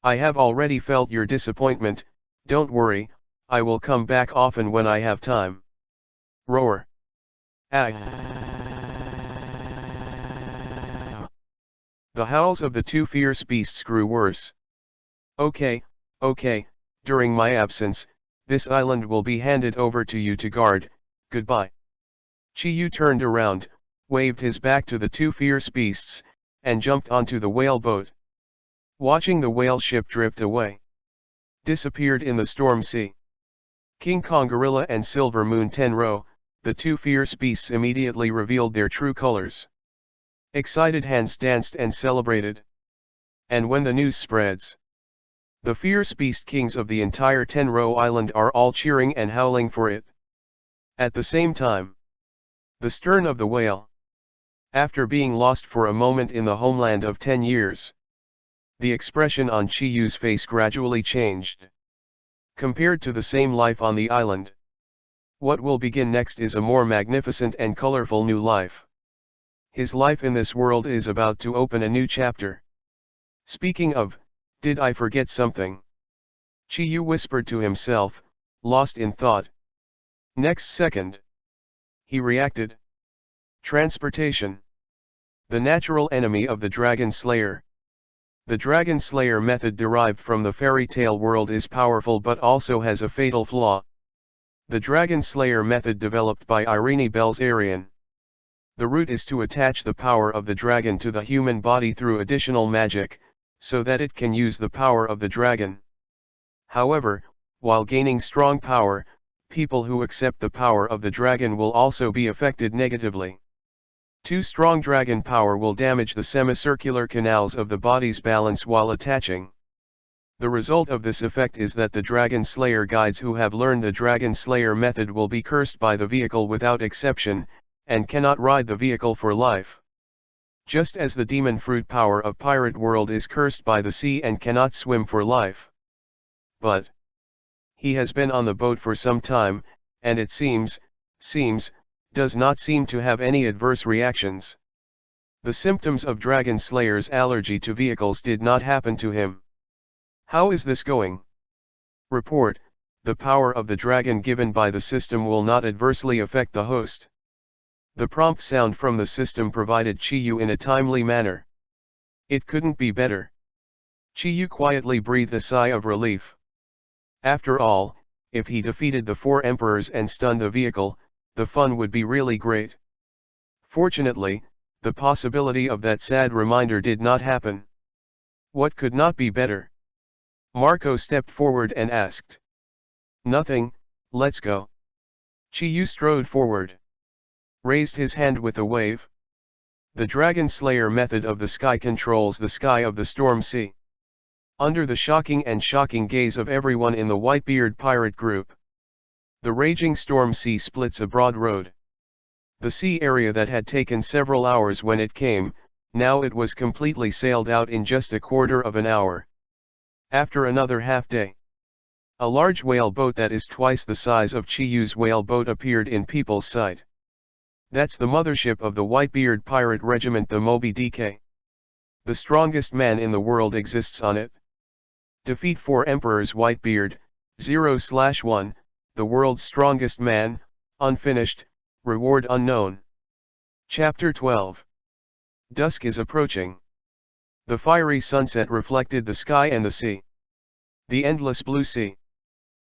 I have already felt your disappointment, don't worry, I will come back often when I have time. Rower. Ag. The howls of the two fierce beasts grew worse. Okay, during my absence, this island will be handed over to you to guard, goodbye. Chi-Yu turned around, waved his back to the two fierce beasts, and jumped onto the whale boat. Watching the whale ship drift away. Disappeared in the storm sea. King Kong Gorilla and Silver Moon Tenro, the two fierce beasts immediately revealed their true colors. Excited hands danced and celebrated. And when the news spreads, the fierce beast kings of the entire Tenro Island are all cheering and howling for it. At the same time, the stern of the whale. After being lost for a moment in the homeland of 10 years, the expression on Chi-Yu's face gradually changed. Compared to the same life on the island, what will begin next is a more magnificent and colorful new life. His life in this world is about to open a new chapter. Speaking of, did I forget something? Chi-Yu whispered to himself, lost in thought. Next second, he reacted. Transportation. The natural enemy of the Dragon Slayer. The Dragon Slayer method derived from the fairy tale world is powerful but also has a fatal flaw. The Dragon Slayer method developed by Irene Belzarian. The root is to attach the power of the dragon to the human body through additional magic, so that it can use the power of the dragon. However, while gaining strong power, people who accept the power of the dragon will also be affected negatively. Too strong dragon power will damage the semicircular canals of the body's balance while attaching. The result of this effect is that the Dragon Slayer guides who have learned the Dragon Slayer method will be cursed by the vehicle without exception, and cannot ride the vehicle for life. Just as the demon fruit power of Pirate World is cursed by the sea and cannot swim for life. But he has been on the boat for some time, and it does not seem to have any adverse reactions. The symptoms of Dragon Slayer's allergy to vehicles did not happen to him. How is this going? Report, the power of the dragon given by the system will not adversely affect the host. The prompt sound from the system provided Chi-Yu in a timely manner. It couldn't be better. Chi-Yu quietly breathed a sigh of relief. After all, if he defeated the 4 emperors and stunned the vehicle, the fun would be really great. Fortunately, the possibility of that sad reminder did not happen. What could not be better? Marco stepped forward and asked. Nothing, let's go. Chi-Yu strode forward. Raised his hand with a wave. The Dragon Slayer method of the sky controls the sky of the storm sea. Under the shocking gaze of everyone in the Whitebeard pirate group, the raging storm sea splits a broad road. The sea area that had taken several hours when it came, now it was completely sailed out in just a quarter of an hour. After another half day, a large whale boat that is twice the size of Chi-Yu's whale boat appeared in people's sight. That's the mothership of the Whitebeard pirate regiment, the Moby Dick. The strongest man in the world exists on it. Defeat 4 emperors. Whitebeard, 0/1, the world's strongest man, unfinished, reward unknown. Chapter 12. Dusk is approaching. The fiery sunset reflected the sky and the sea. The endless blue sea.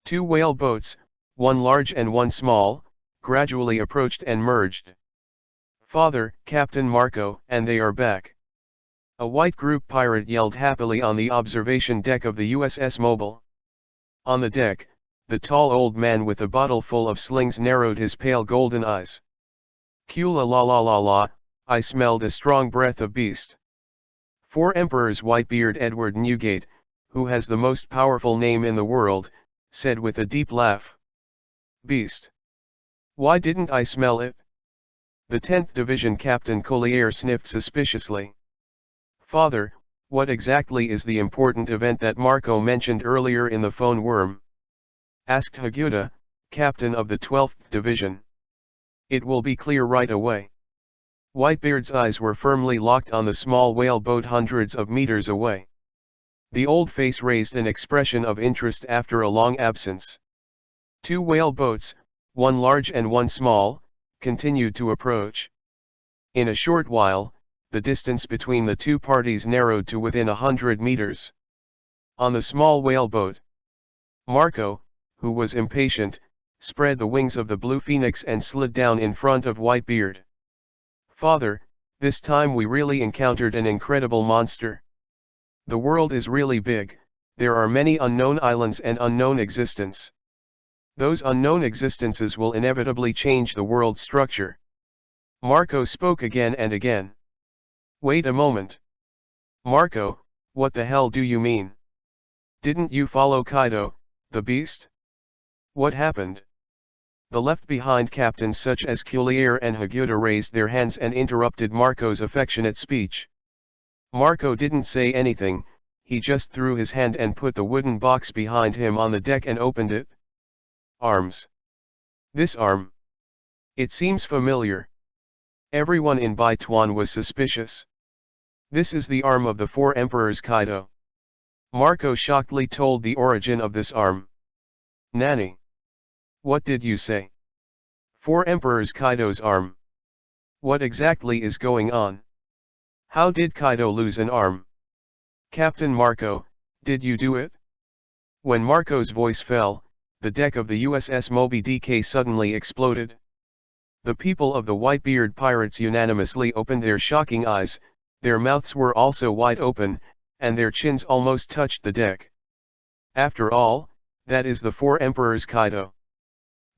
2 whale boats, one large and one small, gradually approached and merged. Father, Captain Marco, and they are back. A white group pirate yelled happily on the observation deck of the USS Mobile. On the deck, the tall old man with a bottle full of slings narrowed his pale golden eyes. Kula la la la la, I smelled a strong breath of beast. 4 emperors. Whitebeard Edward Newgate, who has the most powerful name in the world, said with a deep laugh. Beast. Why didn't I smell it? The 10th Division Captain Collier sniffed suspiciously. Father, what exactly is the important event that Marco mentioned earlier in the phone worm? Asked Haguda, captain of the 12th Division. It will be clear right away. Whitebeard's eyes were firmly locked on the small whale boat hundreds of meters away. The old face raised an expression of interest after a long absence. 2 whale boats, one large and one small, continued to approach. In a short while, the distance between the two parties narrowed to within 100 meters. On the small whale boat, Marco, who was impatient, spread the wings of the blue phoenix and slid down in front of Whitebeard. "Father, this time we really encountered an incredible monster. The world is really big, there are many unknown islands and unknown existence. Those unknown existences will inevitably change the world's structure." Marco spoke again and again. "Wait a moment. Marco, what the hell do you mean? Didn't you follow Kaido, the beast? What happened?" The left-behind captains such as Cultivating and Hagyuta raised their hands and interrupted Marco's affectionate speech. Marco didn't say anything, he just threw his hand and put the wooden box behind him on the deck and opened it. Arms. This arm. It seems familiar. Everyone in Baituan was suspicious. "This is the arm of the 4 emperors Kaido." Marco shockedly told the origin of this arm. "Nani? What did you say? 4 emperors Kaido's arm? What exactly is going on? How did Kaido lose an arm? Captain Marco, did you do it?" When Marco's voice fell, the deck of the USS Moby Dick suddenly exploded. The people of the Whitebeard pirates unanimously opened their shocking eyes, their mouths were also wide open, and their chins almost touched the deck. After all, that is the 4 emperors Kaido.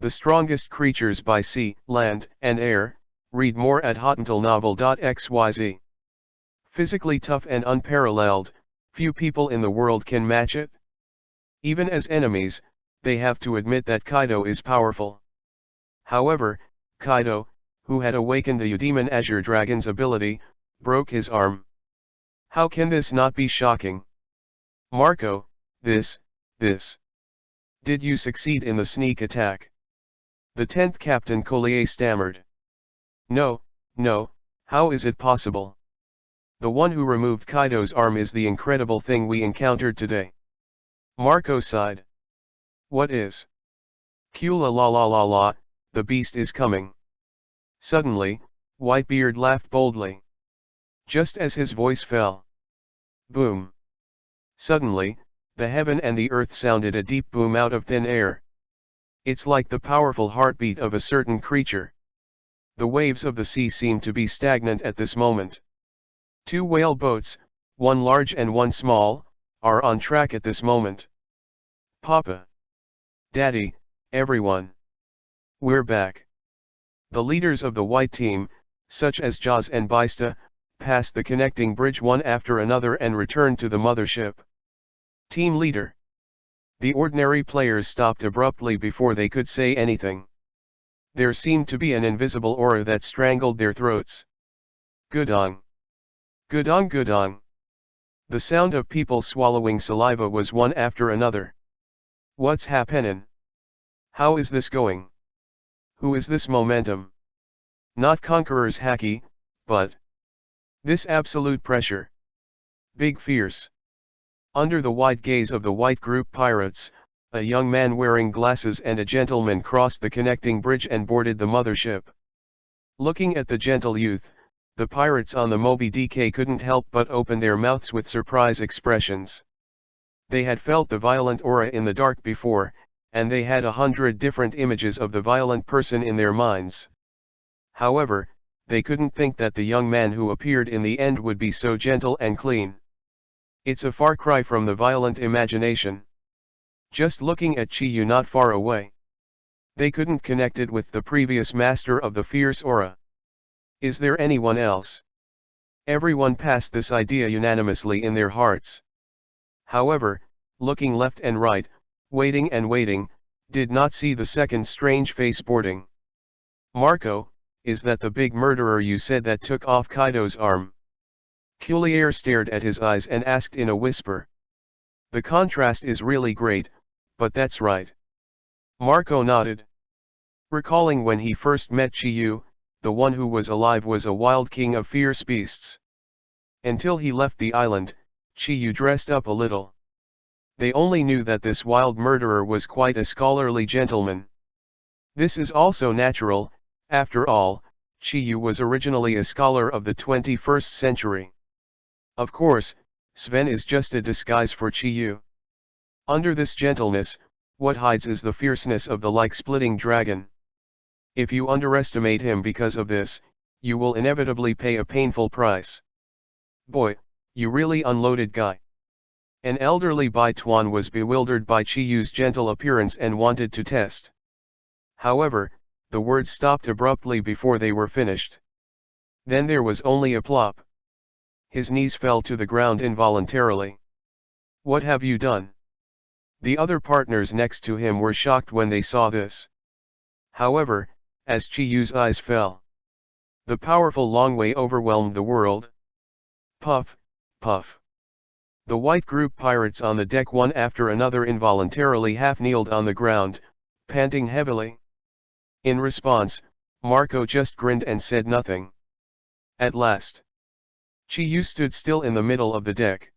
The strongest creatures by sea, land, and air. Read more at hotuntilnovel.xyz. Physically tough and unparalleled, few people in the world can match it. Even as enemies, they have to admit that Kaido is powerful. However, Kaido, who had awakened the Eudemon Azure Dragon's ability, broke his arm. How can this not be shocking? Marco, this. Did you succeed in the sneak attack? The 10th Captain Collier stammered. No, how is it possible? The one who removed Kaido's arm is the incredible thing we encountered today. Marco sighed. What is? Kula la la la la, the beast is coming. Suddenly, Whitebeard laughed boldly. Just as his voice fell. Boom. Suddenly, the heaven and the earth sounded a deep boom out of thin air. It's like the powerful heartbeat of a certain creature. The waves of the sea seem to be stagnant at this moment. 2 whale boats, one large and one small, are on track at this moment. Papa. Daddy, everyone. We're back. The leaders of the white team, such as Jaws and Baista, passed the connecting bridge one after another and returned to the mothership. Team leader. The ordinary players stopped abruptly before they could say anything. There seemed to be an invisible aura that strangled their throats. Gudong. Gudong gudong. The sound of people swallowing saliva was one after another. What's happening? How is this going? Who is this momentum? Not Conqueror's Haki, but this absolute pressure. Big fierce. Under the wide gaze of the white group pirates, a young man wearing glasses and a gentleman crossed the connecting bridge and boarded the mothership. Looking at the gentle youth, the pirates on the Moby Dick couldn't help but open their mouths with surprise expressions. They had felt the violent aura in the dark before, and they had 100 different images of the violent person in their minds. However, they couldn't think that the young man who appeared in the end would be so gentle and clean. It's a far cry from the violent imagination. Just looking at Chiyu not far away. They couldn't connect it with the previous master of the fierce aura. Is there anyone else? Everyone passed this idea unanimously in their hearts. However, looking left and right, waiting and waiting, did not see the second strange face boarding. Marco, is that the big murderer you said that took off Kaido's arm? Cullier stared at his eyes and asked in a whisper. The contrast is really great, but that's right. Marco nodded. Recalling when he first met Chiyu, the one who was alive was a wild king of fierce beasts. Until he left the island, Chi-yu dressed up a little. They only knew that this wild murderer was quite a scholarly gentleman. This is also natural, after all, Chi-yu was originally a scholar of the 21st century. Of course, Sven is just a disguise for Chi-yu. Under this gentleness, what hides is the fierceness of the like-splitting dragon. If you underestimate him because of this, you will inevitably pay a painful price. Boy, you really unloaded guy. An elderly Bai Tuan was bewildered by Chi-yu's gentle appearance and wanted to test. However, the words stopped abruptly before they were finished. Then there was only a plop. His knees fell to the ground involuntarily. What have you done? The other partners next to him were shocked when they saw this. However, as Chi-yu's eyes fell, the powerful Longwei overwhelmed the world. Puff, puff. The white group pirates on the deck one after another involuntarily half-kneeled on the ground, panting heavily. In response, Marco just grinned and said nothing. At last, Chi-yu stood still in the middle of the deck.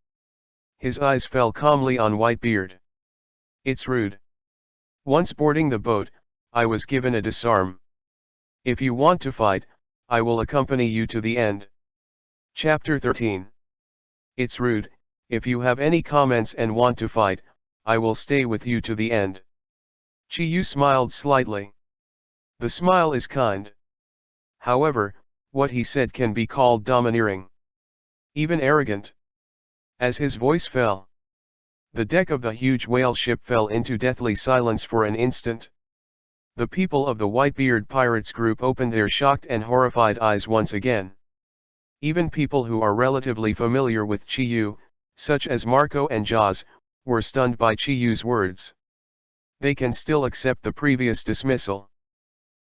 His eyes fell calmly on Whitebeard. It's rude. Once boarding the boat, I was given a disarm. If you want to fight, I will accompany you to the end. Chapter 13. It's rude. If you have any comments and want to fight, I will stay with you to the end. Chi-yu smiled slightly. The smile is kind. However, what he said can be called domineering. Even arrogant. As his voice fell, the deck of the huge whale ship fell into deathly silence for an instant. The people of the Whitebeard Pirates group opened their shocked and horrified eyes once again. Even people who are relatively familiar with Chi-yu, such as Marco and Jaws, were stunned by Chi-yu's words. They can still accept the previous dismissal.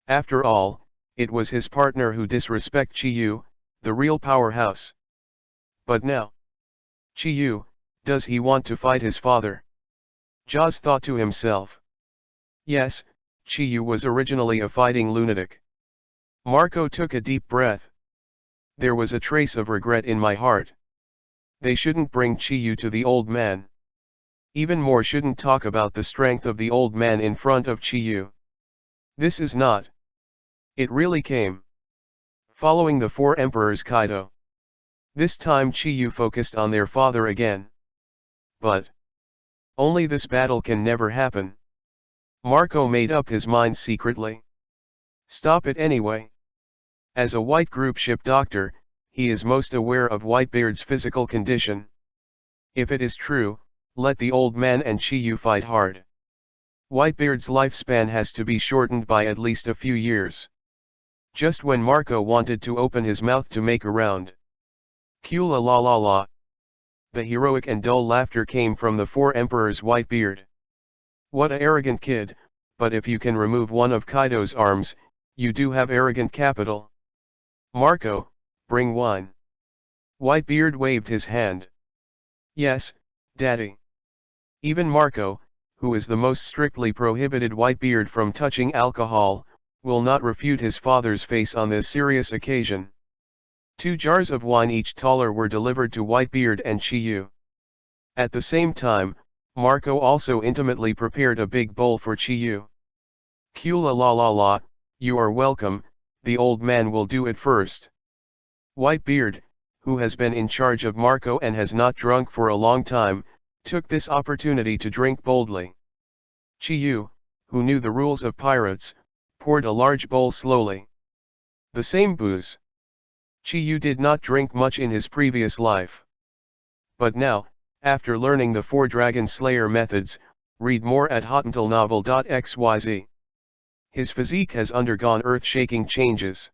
After all, it was his partner who disrespected Chi-yu, the real powerhouse. But now, Chi-yu, does he want to fight his father? Jaws thought to himself. Yes, Chi-yu was originally a fighting lunatic. Marco took a deep breath. There was a trace of regret in my heart. They shouldn't bring Chi-yu to the old man. Even more shouldn't talk about the strength of the old man in front of Chi-yu. This is not. It really came. Following the four emperors Kaido. This time Chi-yu focused on their father again. But only this battle can never happen. Marco made up his mind secretly. Stop it anyway. As a white group ship doctor, he is most aware of Whitebeard's physical condition. If it is true, let the old man and Chi-yu fight hard. Whitebeard's lifespan has to be shortened by at least a few years. Just when Marco wanted to open his mouth to make a round. Kula la la la. The heroic and dull laughter came from the four emperors' Whitebeard. What a arrogant kid, but if you can remove one of Kaido's arms, you do have arrogant capital. Marco, bring wine. Whitebeard waved his hand. Yes, Daddy. Even Marco, who is the most strictly prohibited Whitebeard from touching alcohol, will not refute his father's face on this serious occasion. 2 jars of wine each taller were delivered to Whitebeard and Chi-yu. At the same time, Marco also intimately prepared a big bowl for Chi-yu. Kula la la la, you are welcome, the old man will do it first. Whitebeard, who has been in charge of Marco and has not drunk for a long time, took this opportunity to drink boldly. Chi-yu, who knew the rules of pirates, poured a large bowl slowly. The same booze. Chi-yu did not drink much in his previous life. But now, after learning the 4 Dragon Slayer methods, read more at hotuntilnovel.xyz. His physique has undergone earth-shaking changes.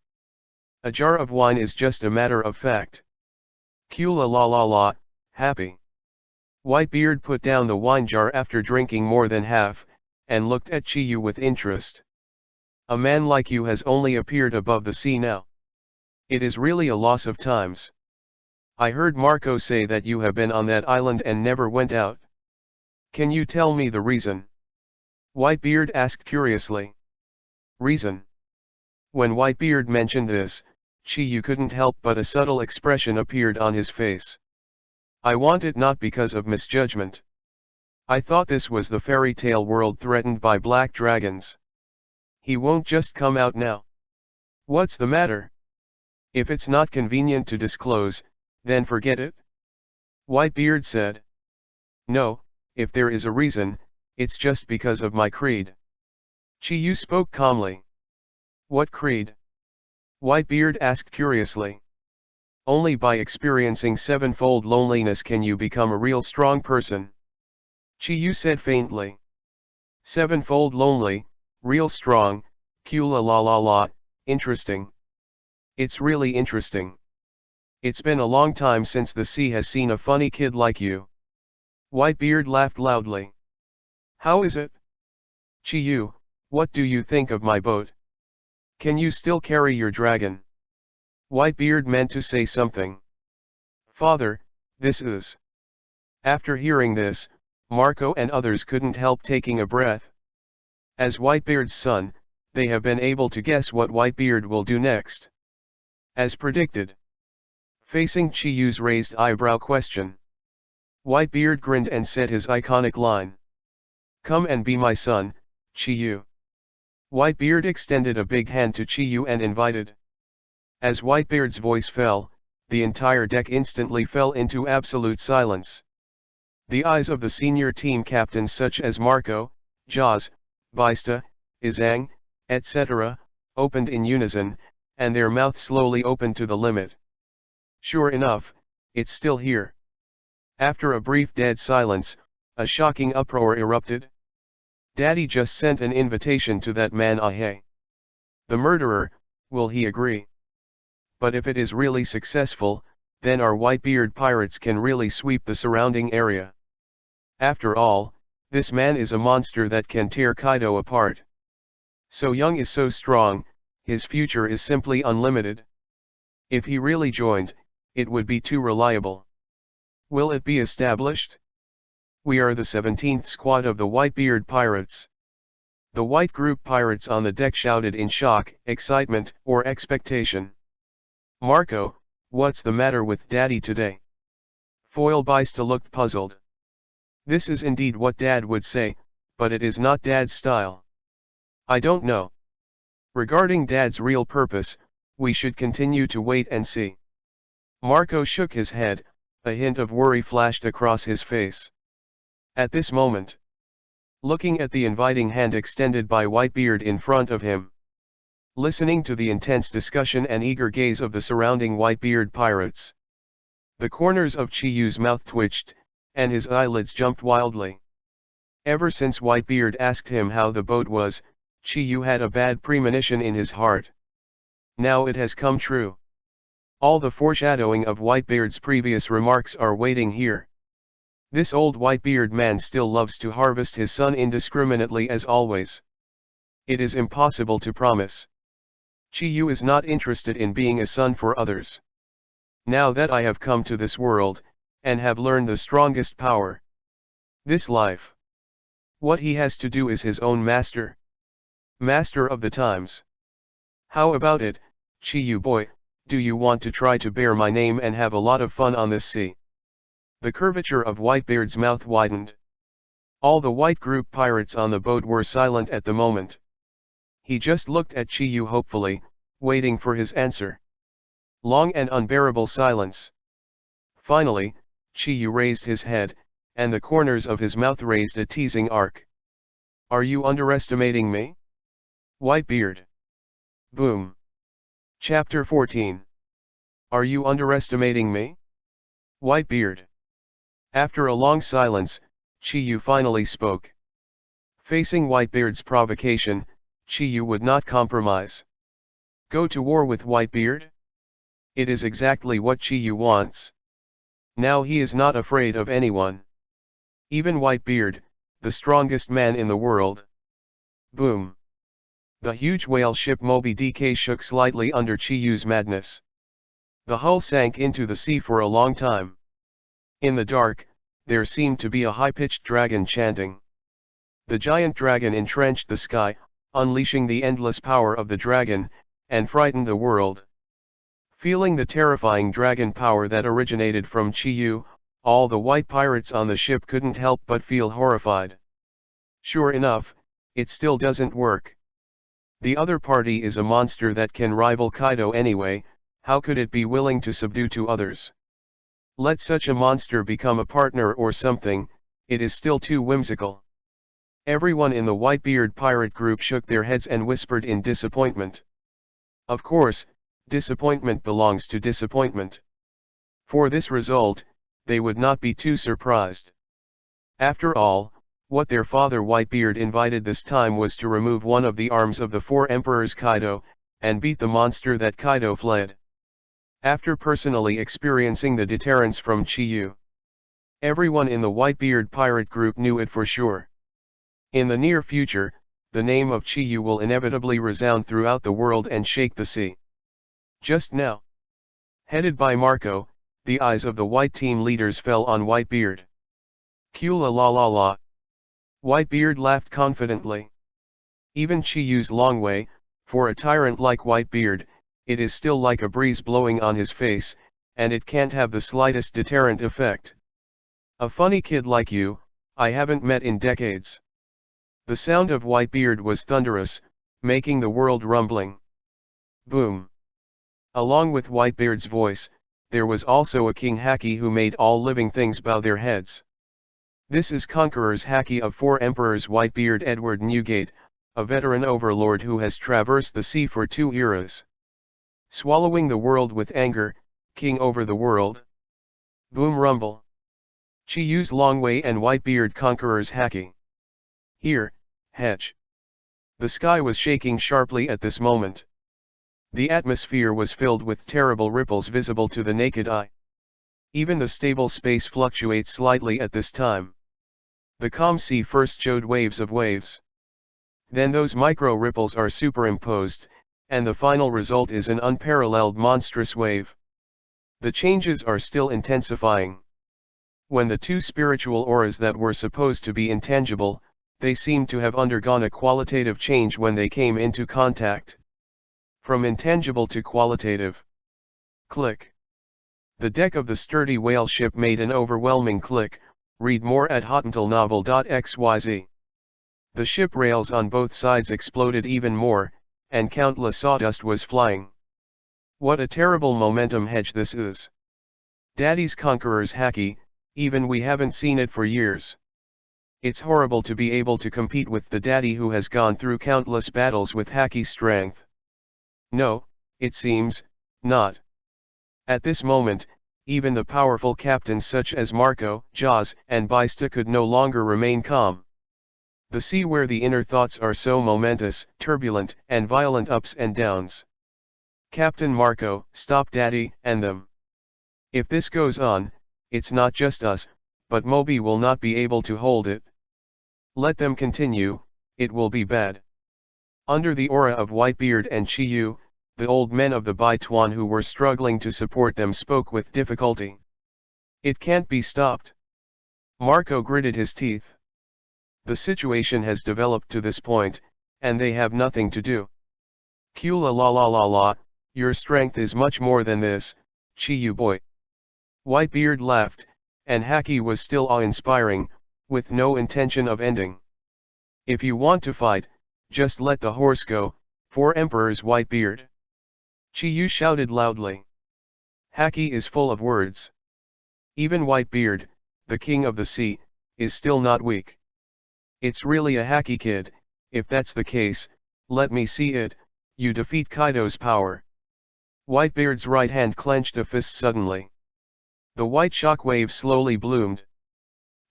A jar of wine is just a matter of fact. Kula la la la, happy. Whitebeard put down the wine jar after drinking more than half, and looked at Chi-yu with interest. A man like you has only appeared above the sea now. It is really a loss of times. I heard Marco say that you have been on that island and never went out. Can you tell me the reason? Whitebeard asked curiously. Reason? When Whitebeard mentioned this, Chi-yu couldn't help but a subtle expression appeared on his face. I want it not because of misjudgment. I thought this was the fairy tale world threatened by black dragons. He won't just come out now. What's the matter? If it's not convenient to disclose, then forget it. Whitebeard said. No, if there is a reason, it's just because of my creed. Chi-Yu spoke calmly. What creed? Whitebeard asked curiously. Only by experiencing sevenfold loneliness can you become a real strong person. Chi-Yu said faintly. Sevenfold lonely, real strong, la la la la, interesting. It's really interesting. It's been a long time since the sea has seen a funny kid like you. Whitebeard laughed loudly. How is it? Chi-Yu, what do you think of my boat? Can you still carry your dragon? Whitebeard meant to say something. Father, this is... After hearing this, Marco and others couldn't help taking a breath. As Whitebeard's son, they have been able to guess what Whitebeard will do next. As predicted. Facing Chi-Yu's raised eyebrow question, Whitebeard grinned and said his iconic line. Come and be my son, Chi-Yu. Whitebeard extended a big hand to Chi-Yu and invited. As Whitebeard's voice fell, the entire deck instantly fell into absolute silence. The eyes of the senior team captains such as Marco, Jaws, Baista, Izang, etc., opened in unison, and their mouths slowly opened to the limit. Sure enough, it's still here. After a brief dead silence, a shocking uproar erupted. Daddy just sent an invitation to that man Ahe. The murderer, will he agree? But if it is really successful, then our Whitebeard pirates can really sweep the surrounding area. After all, this man is a monster that can tear Kaido apart. So young is so strong, his future is simply unlimited. If he really joined, it would be too reliable. Will it be established? We are the 17th squad of the Whitebeard pirates. The white group pirates on the deck shouted in shock, excitement, or expectation. Marco, what's the matter with Daddy today? Foil Baista looked puzzled. This is indeed what Dad would say, but it is not Dad's style. I don't know. Regarding Dad's real purpose, we should continue to wait and see. Marco shook his head, a hint of worry flashed across his face. At this moment, looking at the inviting hand extended by Whitebeard in front of him, listening to the intense discussion and eager gaze of the surrounding Whitebeard pirates, the corners of Chi-Yu's mouth twitched, and his eyelids jumped wildly. Ever since Whitebeard asked him how the boat was, Chi-Yu had a bad premonition in his heart. Now it has come true. All the foreshadowing of Whitebeard's previous remarks are waiting here. This old Whitebeard man still loves to harvest his son indiscriminately as always. It is impossible to promise. Chi-Yu is not interested in being a son for others. Now that I have come to this world, and have learned the strongest power, this life, what he has to do is his own master. Master of the times. How about it, Chi-Yu boy, do you want to try to bear my name and have a lot of fun on this sea? The curvature of Whitebeard's mouth widened. All the white group pirates on the boat were silent at the moment. He just looked at Chi-Yu hopefully, waiting for his answer. Long and unbearable silence. Finally, Chi-Yu raised his head, and the corners of his mouth raised a teasing arc. Are you underestimating me? Whitebeard. Boom. Chapter 14. Are you underestimating me? Whitebeard. After a long silence, Chi-Yu finally spoke. Facing Whitebeard's provocation, Chi-Yu would not compromise. Go to war with Whitebeard? It is exactly what Chi-Yu wants. Now he is not afraid of anyone. Even Whitebeard, the strongest man in the world. Boom. The huge whale ship Moby Dick shook slightly under Chi-Yu's madness. The hull sank into the sea for a long time. In the dark, there seemed to be a high-pitched dragon chanting. The giant dragon entrenched the sky, unleashing the endless power of the dragon, and frightened the world. Feeling the terrifying dragon power that originated from Chi-Yu, all the white pirates on the ship couldn't help but feel horrified. Sure enough, it still doesn't work. The other party is a monster that can rival Kaido anyway, how could it be willing to subdue to others? Let such a monster become a partner or something, it is still too whimsical. Everyone in the Whitebeard pirate group shook their heads and whispered in disappointment. Of course, disappointment belongs to disappointment. For this result, they would not be too surprised. After all, what their father Whitebeard invited this time was to remove one of the arms of the four emperors Kaido, and beat the monster that Kaido fled. After personally experiencing the deterrence from Chiyu, everyone in the Whitebeard pirate group knew it for sure. In the near future, the name of Chiyu will inevitably resound throughout the world and shake the sea. Just now, headed by Marco, the eyes of the white team leaders fell on Whitebeard. Kula la la la. Whitebeard laughed confidently. Even Chiyu's long way, for a tyrant like Whitebeard, it is still like a breeze blowing on his face, and it can't have the slightest deterrent effect. A funny kid like you, I haven't met in decades. The sound of Whitebeard was thunderous, making the world rumbling. Boom. Along with Whitebeard's voice, there was also a King Haki who made all living things bow their heads. This is Conqueror's Haki of Four Emperors Whitebeard Edward Newgate, a veteran overlord who has traversed the sea for 2 eras. Swallowing the world with anger, king over the world. Boom rumble. Chiyu's Longway and Whitebeard Conqueror's Haki. Here, Hedge. The sky was shaking sharply at this moment. The atmosphere was filled with terrible ripples visible to the naked eye. Even the stable space fluctuates slightly at this time. The calm sea first showed waves of waves. Then those micro ripples are superimposed, and the final result is an unparalleled monstrous wave. The changes are still intensifying. When the two spiritual auras that were supposed to be intangible, they seem to have undergone a qualitative change when they came into contact. From intangible to qualitative. Click. The deck of the sturdy whale ship made an overwhelming click. Read more at hottentalnovel.xyz. The ship rails on both sides exploded even more, and countless sawdust was flying. What a terrible momentum hedge this is. Daddy's Conqueror's Haki, even we haven't seen it for years. It's horrible to be able to compete with the daddy who has gone through countless battles with Haki strength. No, it seems, not. At this moment, even the powerful captains such as Marco, Jaws, and Baista could no longer remain calm. The sea where the inner thoughts are so momentous, turbulent, and violent ups and downs. Captain Marco, stop Daddy, and them. If this goes on, it's not just us, but Moby will not be able to hold it. Let them continue, it will be bad. Under the aura of Whitebeard and Chiyu, the old men of the Baituan who were struggling to support them spoke with difficulty. It can't be stopped. Marco gritted his teeth. The situation has developed to this point, and they have nothing to do. Kula la la la la, your strength is much more than this, Chiyu boy. Whitebeard laughed, and Haki was still awe-inspiring, with no intention of ending. If you want to fight, just let the horse go, Four Emperors Whitebeard. Chiyu shouted loudly. Haki is full of words. Even Whitebeard, the king of the sea, is still not weak. It's really a Haki kid. If that's the case, let me see it. You defeat Kaido's power. Whitebeard's right hand clenched a fist suddenly. The white shockwave slowly bloomed.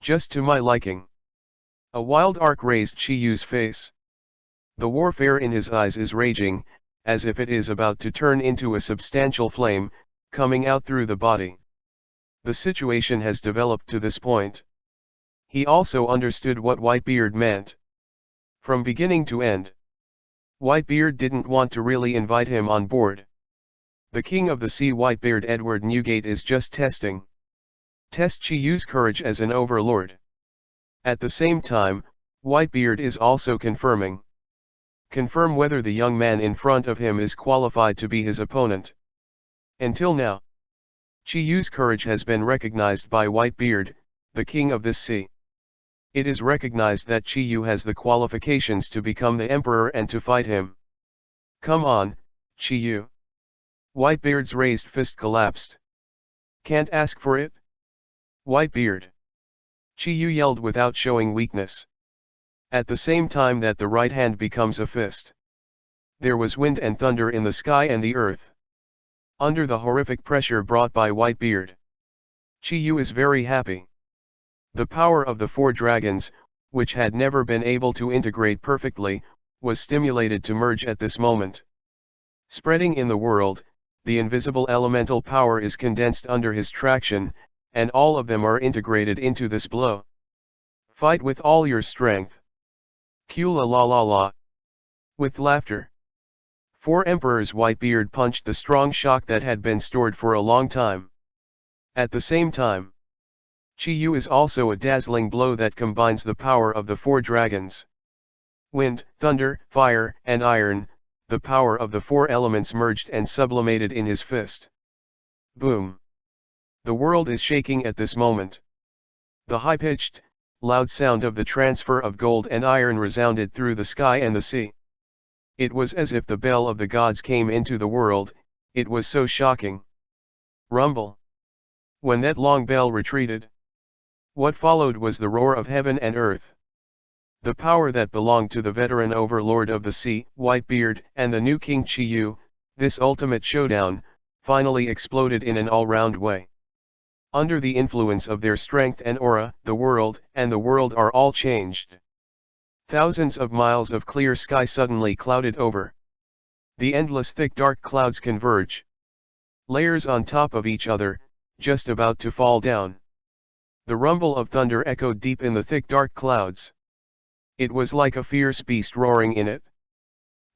Just to my liking. A wild arc raised Chiyu's face. The warfare in his eyes is raging, as if it is about to turn into a substantial flame, coming out through the body. The situation has developed to this point. He also understood what Whitebeard meant. From beginning to end. Whitebeard didn't want to really invite him on board. The king of the sea Whitebeard Edward Newgate is just testing. Test Chiyu's courage as an overlord. At the same time, Whitebeard is also confirming. Confirm whether the young man in front of him is qualified to be his opponent. Until now, Chi-Yu's courage has been recognized by Whitebeard, the king of this sea. It is recognized that Chi-Yu has the qualifications to become the emperor and to fight him. Come on, Chi-Yu. Whitebeard's raised fist collapsed. Can't ask for it? Whitebeard. Chi-Yu yelled without showing weakness. At the same time that the right hand becomes a fist. There was wind and thunder in the sky and the earth. Under the horrific pressure brought by Whitebeard, Chi-Yu is very happy. The power of the four dragons, which had never been able to integrate perfectly, was stimulated to merge at this moment. Spreading in the world, the invisible elemental power is condensed under his traction, and all of them are integrated into this blow. Fight with all your strength. Q la la la la. With laughter. Four emperors. Whitebeard punched the strong shock that had been stored for a long time. At the same time, Chi-Yu is also a dazzling blow that combines the power of the four dragons. Wind, thunder, fire, and iron, the power of the four elements merged and sublimated in his fist. Boom. The world is shaking at this moment. The high-pitched, loud sound of the transfer of gold and iron resounded through the sky and the sea. It was as if the bell of the gods came into the world, it was so shocking. Rumble. When that long bell retreated, what followed was the roar of heaven and earth. The power that belonged to the veteran overlord of the sea, Whitebeard, and the new king Chi-Yu, this ultimate showdown, finally exploded in an all-round way. Under the influence of their strength and aura, the world and the world are all changed. Thousands of miles of clear sky suddenly clouded over. The endless thick dark clouds converge. Layers on top of each other, just about to fall down. The rumble of thunder echoed deep in the thick dark clouds. It was like a fierce beast roaring in it.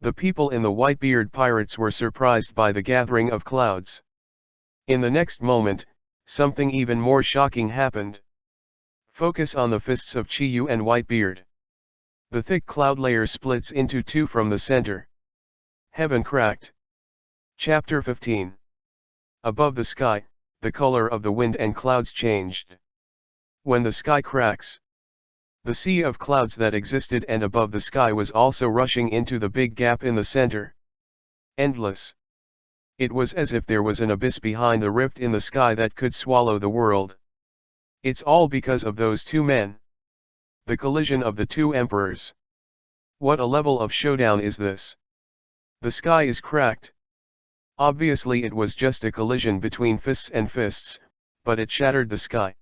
The people in the Whitebeard pirates were surprised by the gathering of clouds. In the next moment, something even more shocking happened. Focus on the fists of Chi-Yu and Whitebeard. The thick cloud layer splits into two from the center. Heaven cracked. Chapter 15. Above the sky, the color of the wind and clouds changed. When the sky cracks, the sea of clouds that existed and above the sky was also rushing into the big gap in the center. Endless. It was as if there was an abyss behind the rift in the sky that could swallow the world. It's all because of those two men. The collision of the two emperors. What a level of showdown is this? The sky is cracked. Obviously it was just a collision between fists and fists, but it shattered the sky.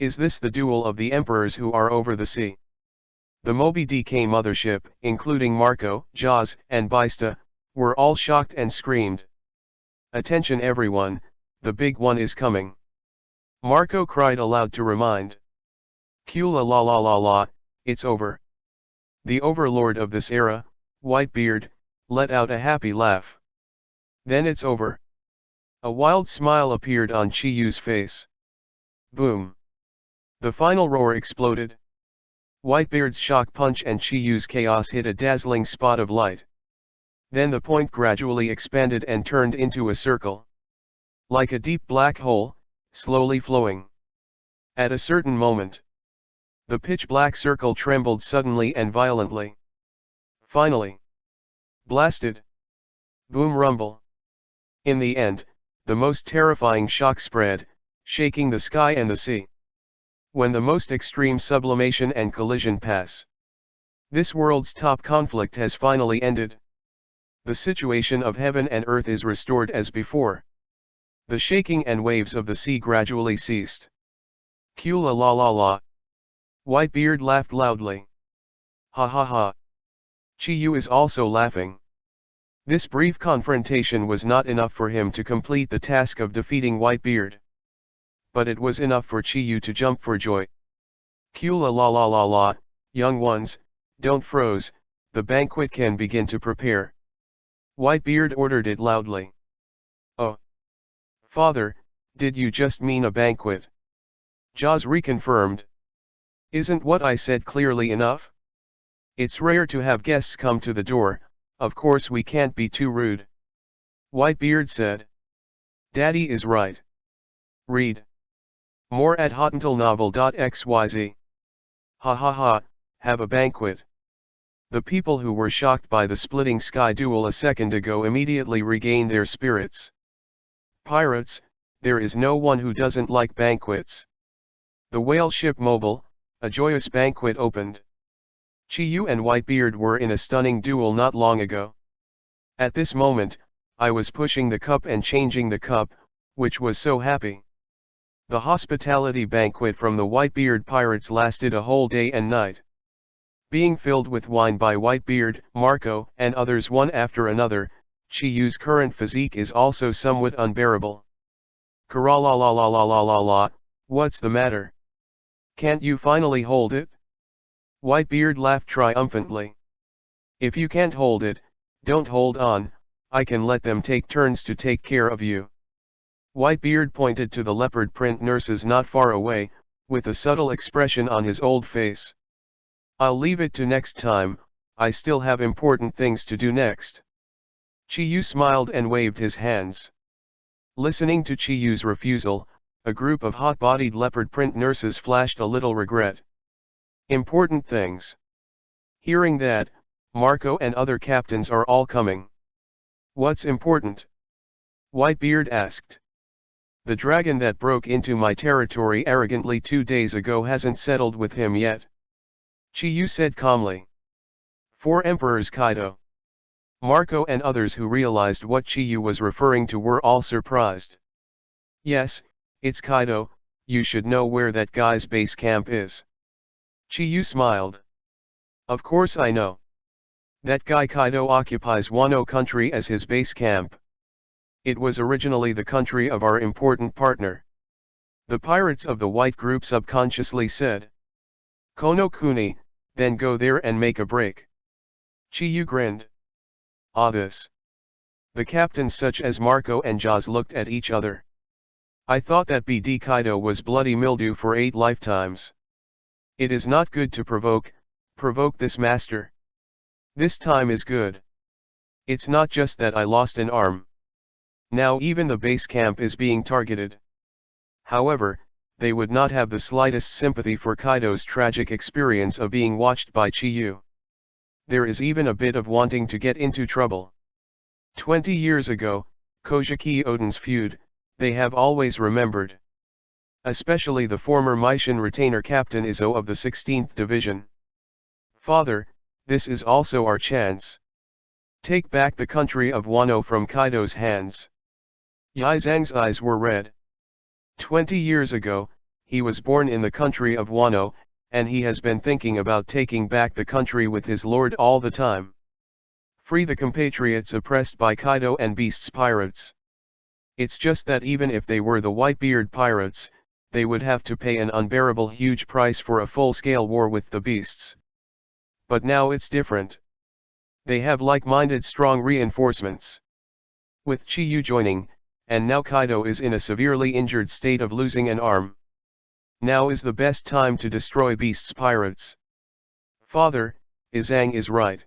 Is this the duel of the emperors who are over the sea? The Moby Dick mothership, including Marco, Jaws, and Baista, were all shocked and screamed. Attention everyone, the big one is coming. Marco cried aloud to remind. Q la la la la la, it's over. The overlord of this era, Whitebeard, let out a happy laugh. Then it's over. A wild smile appeared on Chi-Yu's face. Boom. The final roar exploded. Whitebeard's shock punch and Chi-Yu's chaos hit a dazzling spot of light. Then the point gradually expanded and turned into a circle. Like a deep black hole, slowly flowing. At a certain moment, the pitch-black circle trembled suddenly and violently. Finally. Blasted. Boom rumble. In the end, the most terrifying shock spread, shaking the sky and the sea. When the most extreme sublimation and collision pass, this world's top conflict has finally ended. The situation of heaven and earth is restored as before. The shaking and waves of the sea gradually ceased. Q la la la la. Whitebeard laughed loudly. Ha ha ha. Chi-Yu is also laughing. This brief confrontation was not enough for him to complete the task of defeating Whitebeard. But it was enough for Chi-Yu to jump for joy. Q la la la la la, young ones, don't froze, the banquet can begin to prepare. Whitebeard ordered it loudly. Oh. Father, did you just mean a banquet? Jaws reconfirmed. Isn't what I said clearly enough? It's rare to have guests come to the door, of course we can't be too rude. Whitebeard said. Daddy is right. Read more at hotuntilnovel.xyz. Ha ha ha, have a banquet. The people who were shocked by the splitting sky duel a second ago immediately regained their spirits. Pirates, there is no one who doesn't like banquets. The whale ship Mobile, a joyous banquet opened. Chi-Yu and Whitebeard were in a stunning duel not long ago. At this moment, I was pushing the cup and changing the cup, which was so happy. The hospitality banquet from the Whitebeard pirates lasted a whole day and night. Being filled with wine by Whitebeard, Marco, and others one after another, Chi-Yu's current physique is also somewhat unbearable. Karalalalalalalala, what's the matter? Can't you finally hold it? Whitebeard laughed triumphantly. If you can't hold it, don't hold on, I can let them take turns to take care of you. Whitebeard pointed to the leopard print nurses not far away, with a subtle expression on his old face. I'll leave it to next time, I still have important things to do next. Chi-Yu smiled and waved his hands. Listening to Chi-Yu's refusal, a group of hot-bodied leopard print nurses flashed a little regret. Important things. Hearing that, Marco and other captains are all coming. What's important? Whitebeard asked. The dragon that broke into my territory arrogantly 2 days ago hasn't settled with him yet. Chi-Yu said calmly. 4 Emperors Kaido. Marco and others who realized what Chi-Yu was referring to were all surprised. Yes, it's Kaido, you should know where that guy's base camp is. Chi-Yu smiled. Of course I know. That guy Kaido occupies Wano country as his base camp. It was originally the country of our important partner. The pirates of the White Group subconsciously said. Kono Kuni, then go there and make a break. Chi-Yu grinned. Ah, this. The captains such as Marco and Jaws looked at each other. I thought that BD Kaido was bloody mildew for 8 lifetimes. It is not good to provoke this master. This time is good. It's not just that I lost an arm. Now even the base camp is being targeted. However, they would not have the slightest sympathy for Kaido's tragic experience of being watched by Chi-Yu. There is even a bit of wanting to get into trouble. 20 years ago, Kojiki Oden's feud, they have always remembered. Especially the former Meishin retainer Captain Izzo of the 16th Division. Father, this is also our chance. Take back the country of Wano from Kaido's hands. Yi Zhang's eyes were red. 20 years ago, he was born in the country of Wano, and he has been thinking about taking back the country with his lord all the time. Free the compatriots oppressed by Kaido and Beast's pirates. It's just that even if they were the Whitebeard pirates, they would have to pay an unbearable huge price for a full-scale war with the beasts. But now it's different. They have like-minded strong reinforcements. With Chi-Yu joining, and now Kaido is in a severely injured state of losing an arm. Now is the best time to destroy Beast's pirates. Father, Izang is right.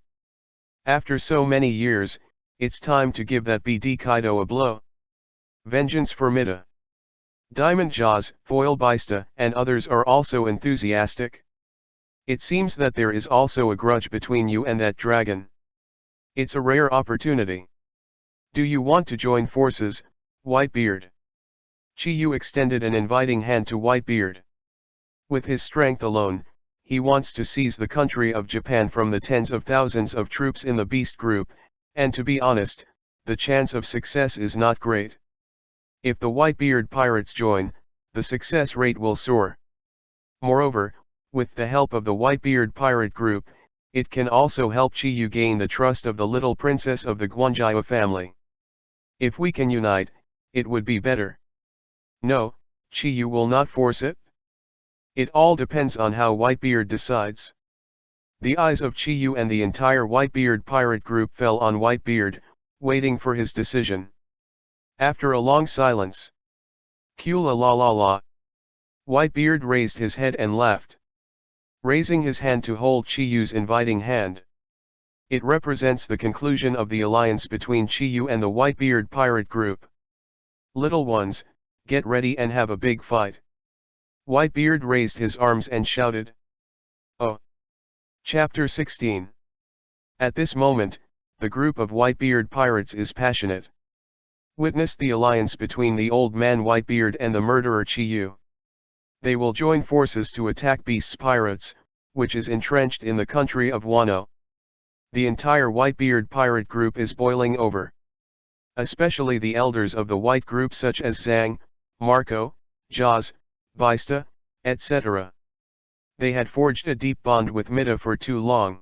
After so many years, it's time to give that BD Kaido a blow. Vengeance for Mida. Diamond Jaws, Foil Bista, and others are also enthusiastic. It seems that there is also a grudge between you and that dragon. It's a rare opportunity. Do you want to join forces, Whitebeard? Chi-Yu extended an inviting hand to Whitebeard. With his strength alone, he wants to seize the country of Japan from the tens of thousands of troops in the Beast Group, and to be honest, the chance of success is not great. If the Whitebeard pirates join, the success rate will soar. Moreover, with the help of the Whitebeard pirate group, it can also help Chi-Yu gain the trust of the little princess of the Guanjia family. If we can unite, it would be better. No, Chi-Yu will not force it. It all depends on how Whitebeard decides. The eyes of Chi-Yu and the entire Whitebeard pirate group fell on Whitebeard, waiting for his decision. After a long silence. Kula la la la. Whitebeard raised his head and laughed. Raising his hand to hold Chi-Yu's inviting hand. It represents the conclusion of the alliance between Chi-Yu and the Whitebeard pirate group. Little ones, get ready and have a big fight. Whitebeard raised his arms and shouted. Oh! Chapter 16. At this moment, the group of Whitebeard pirates is passionate. Witness the alliance between the old man Whitebeard and the murderer Chiyu. They will join forces to attack Beast's pirates, which is entrenched in the country of Wano. The entire Whitebeard pirate group is boiling over. Especially the elders of the white group such as Zhang, Marco, Jaws, Baista, etc. They had forged a deep bond with Mida for too long.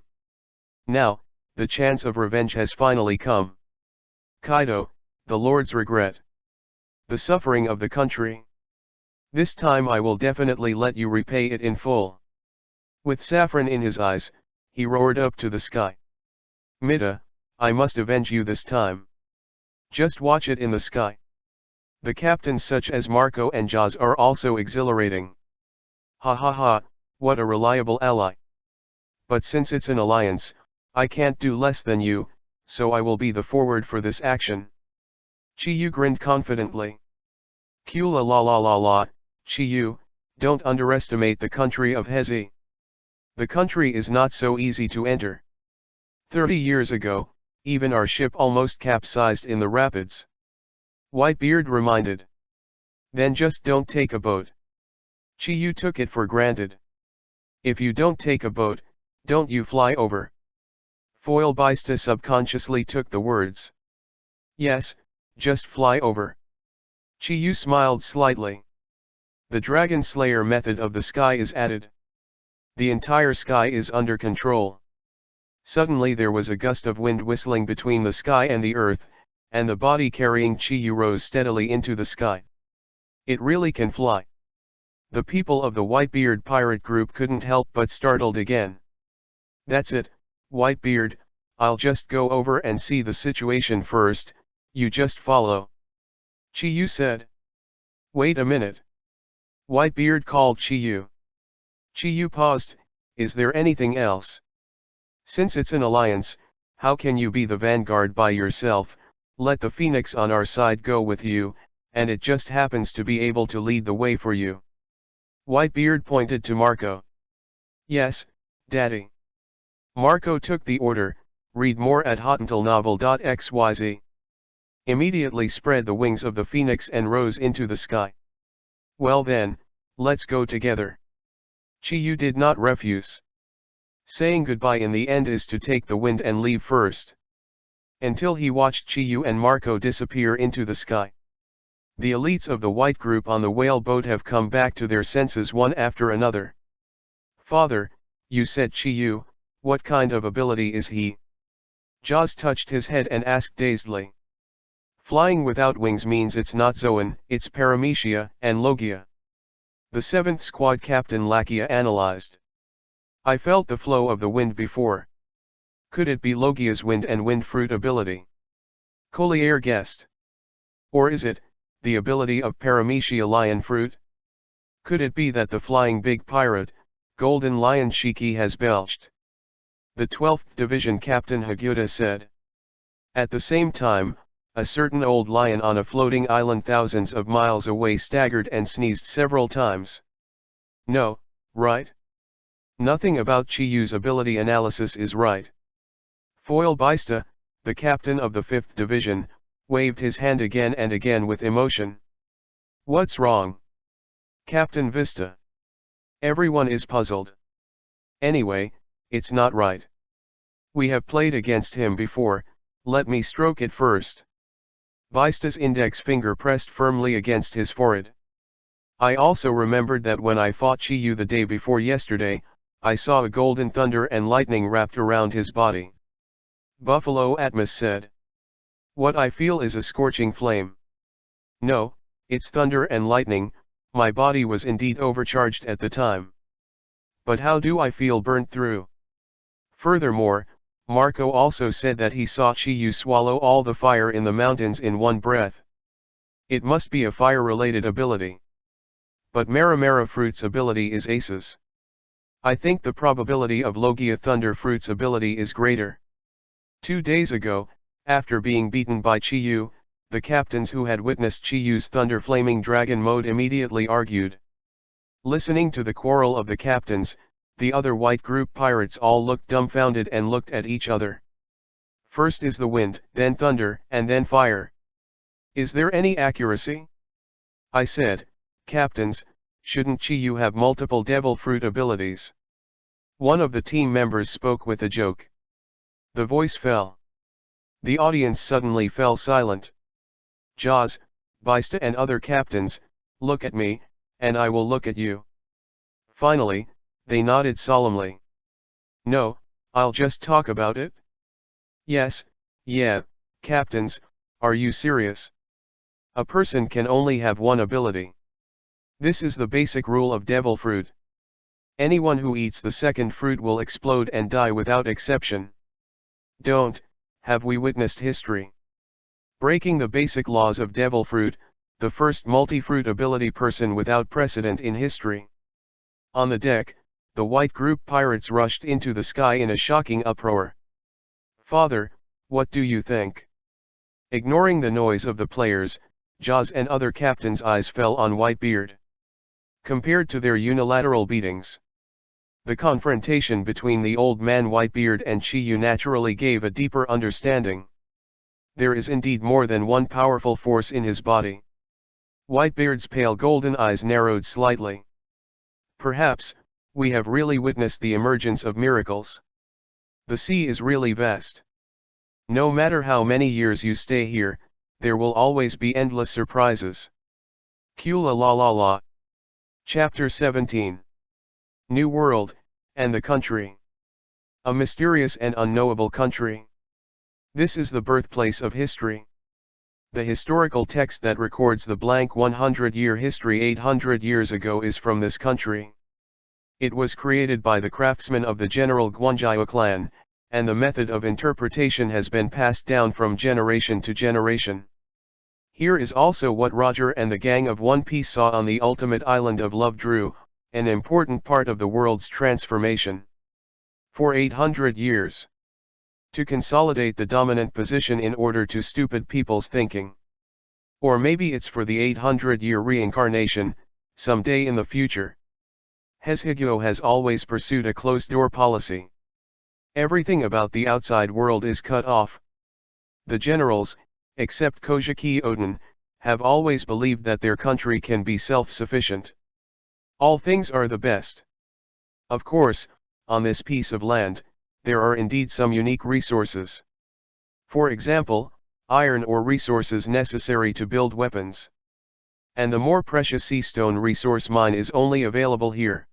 Now, the chance of revenge has finally come. Kaido, the Lord's regret. The suffering of the country. This time I will definitely let you repay it in full. With saffron in his eyes, he roared up to the sky. Mida, I must avenge you this time. Just watch it in the sky. The captains such as Marco and Jaws are also exhilarating. Ha ha ha, what a reliable ally. But since it's an alliance, I can't do less than you, so I will be the forward for this action. Chiyu grinned confidently. Kula la la la la, Chiyu, don't underestimate the country of Hezi. The country is not so easy to enter. 30 years ago, even our ship almost capsized in the rapids. Whitebeard reminded. Then just don't take a boat. Chiyu took it for granted. If you don't take a boat, don't you fly over. Foil Baista subconsciously took the words. Yes, just fly over. Chiyu smiled slightly. The Dragon Slayer method of the sky is added. The entire sky is under control. Suddenly there was a gust of wind whistling between the sky and the earth, and the body carrying Chiyu rose steadily into the sky. It really can fly. The people of the Whitebeard pirate group couldn't help but startled again. That's it, Whitebeard, I'll just go over and see the situation first, you just follow. Chiyu said. Wait a minute. Whitebeard called Chiyu. Chiyu paused, is there anything else? Since it's an alliance, how can you be the vanguard by yourself? Let the phoenix on our side go with you, and it just happens to be able to lead the way for you. Whitebeard pointed to Marco. Yes, Daddy. Marco took the order, read more at hotuntilnovel.xyz. Immediately spread the wings of the phoenix and rose into the sky. Well then, let's go together. Chiyu did not refuse. Saying goodbye in the end is to take the wind and leave first. Until he watched Chiyu and Marco disappear into the sky. The elites of the white group on the whale boat have come back to their senses one after another. Father, you said Chiyu, what kind of ability is he? Jaws touched his head and asked dazedly. Flying without wings means it's not Zoan, it's Paramecia and Logia. The 7th Squad Captain Lakia analyzed. I felt the flow of the wind before. Could it be Logia's wind and wind fruit ability? Collier guessed. Or is it, the ability of Paramecia lion fruit? Could it be that the flying big pirate, Golden Lion Shiki has belched? The 12th Division Captain Hagyuta said. At the same time, a certain old lion on a floating island thousands of miles away staggered and sneezed several times. No, right? Nothing about Chiyu's ability analysis is right. Foil Baista, the captain of the 5th Division, waved his hand again and again with emotion. What's wrong? Captain Vista. Everyone is puzzled. Anyway, it's not right. We have played against him before, let me stroke it first. Baista's index finger pressed firmly against his forehead. I also remembered that when I fought Chiyu the day before yesterday, I saw a golden thunder and lightning wrapped around his body. Buffalo Atmos said. What I feel is a scorching flame. No, it's thunder and lightning, my body was indeed overcharged at the time. But how do I feel burnt through? Furthermore, Marco also said that he saw Chiyu swallow all the fire in the mountains in one breath. It must be a fire-related ability. But Maramara Fruit's ability is Aces. I think the probability of Logia Thunder Fruit's ability is greater. 2 days ago, after being beaten by Chiyu, The captains who had witnessed Chiyu's thunder flaming dragon mode immediately argued. Listening to the quarrel of the captains, the other white group pirates all looked dumbfounded and looked at each other. First is the wind, then thunder, and then fire. Is there any accuracy? I said, Captains, shouldn't Chiyu have multiple devil fruit abilities? One of the team members spoke with a joke. The voice fell. The audience suddenly fell silent. Jaws, Baista and other captains, look at me, and I will look at you. Finally, they nodded solemnly. No, I'll just talk about it. Yes, yeah, captains, are you serious? A person can only have one ability. This is the basic rule of devil fruit. Anyone who eats the second fruit will explode and die without exception. Have we witnessed history? Breaking the basic laws of devil fruit, the first multi-fruit ability person without precedent in history. On the deck, the white group pirates rushed into the sky in a shocking uproar. Father, what do you think? Ignoring the noise of the players, Jaws and other captains' eyes fell on Whitebeard. Compared to their unilateral beatings, the confrontation between the old man Whitebeard and Chiyu naturally gave a deeper understanding. There is indeed more than one powerful force in his body. Whitebeard's pale golden eyes narrowed slightly. Perhaps, we have really witnessed the emergence of miracles. The sea is really vast. No matter how many years you stay here, there will always be endless surprises. Kula la la la. Chapter 17. New World, and the Country. A mysterious and unknowable country. This is the birthplace of history. The historical text that records the blank 100-year history 800 years ago is from this country. It was created by the craftsmen of the General Guanjiao clan, and the method of interpretation has been passed down from generation to generation. Here is also what Roger and the gang of One Piece saw on the ultimate island of Love Drew, an important part of the world's transformation. For 800 years. To consolidate the dominant position in order to stupid people's thinking. Or maybe it's for the 800-year reincarnation, someday in the future. Heshigyo has always pursued a closed-door policy. Everything about the outside world is cut off. The generals, except Kojiki Oden, have always believed that their country can be self-sufficient. All things are the best. Of course, on this piece of land, there are indeed some unique resources. For example, iron ore resources necessary to build weapons. And the more precious sea stone resource mine is only available here.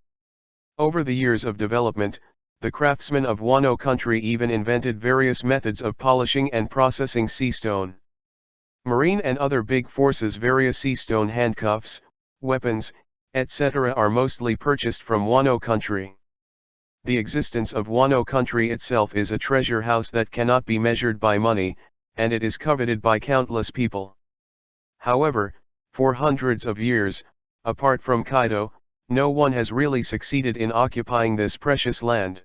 Over the years of development, the craftsmen of Wano country even invented various methods of polishing and processing sea stone. Marine and other big forces' various sea stone handcuffs, weapons, etc. are mostly purchased from Wano country. The existence of Wano country itself is a treasure house that cannot be measured by money, and it is coveted by countless people. However, for hundreds of years, apart from Kaido, no one has really succeeded in occupying this precious land.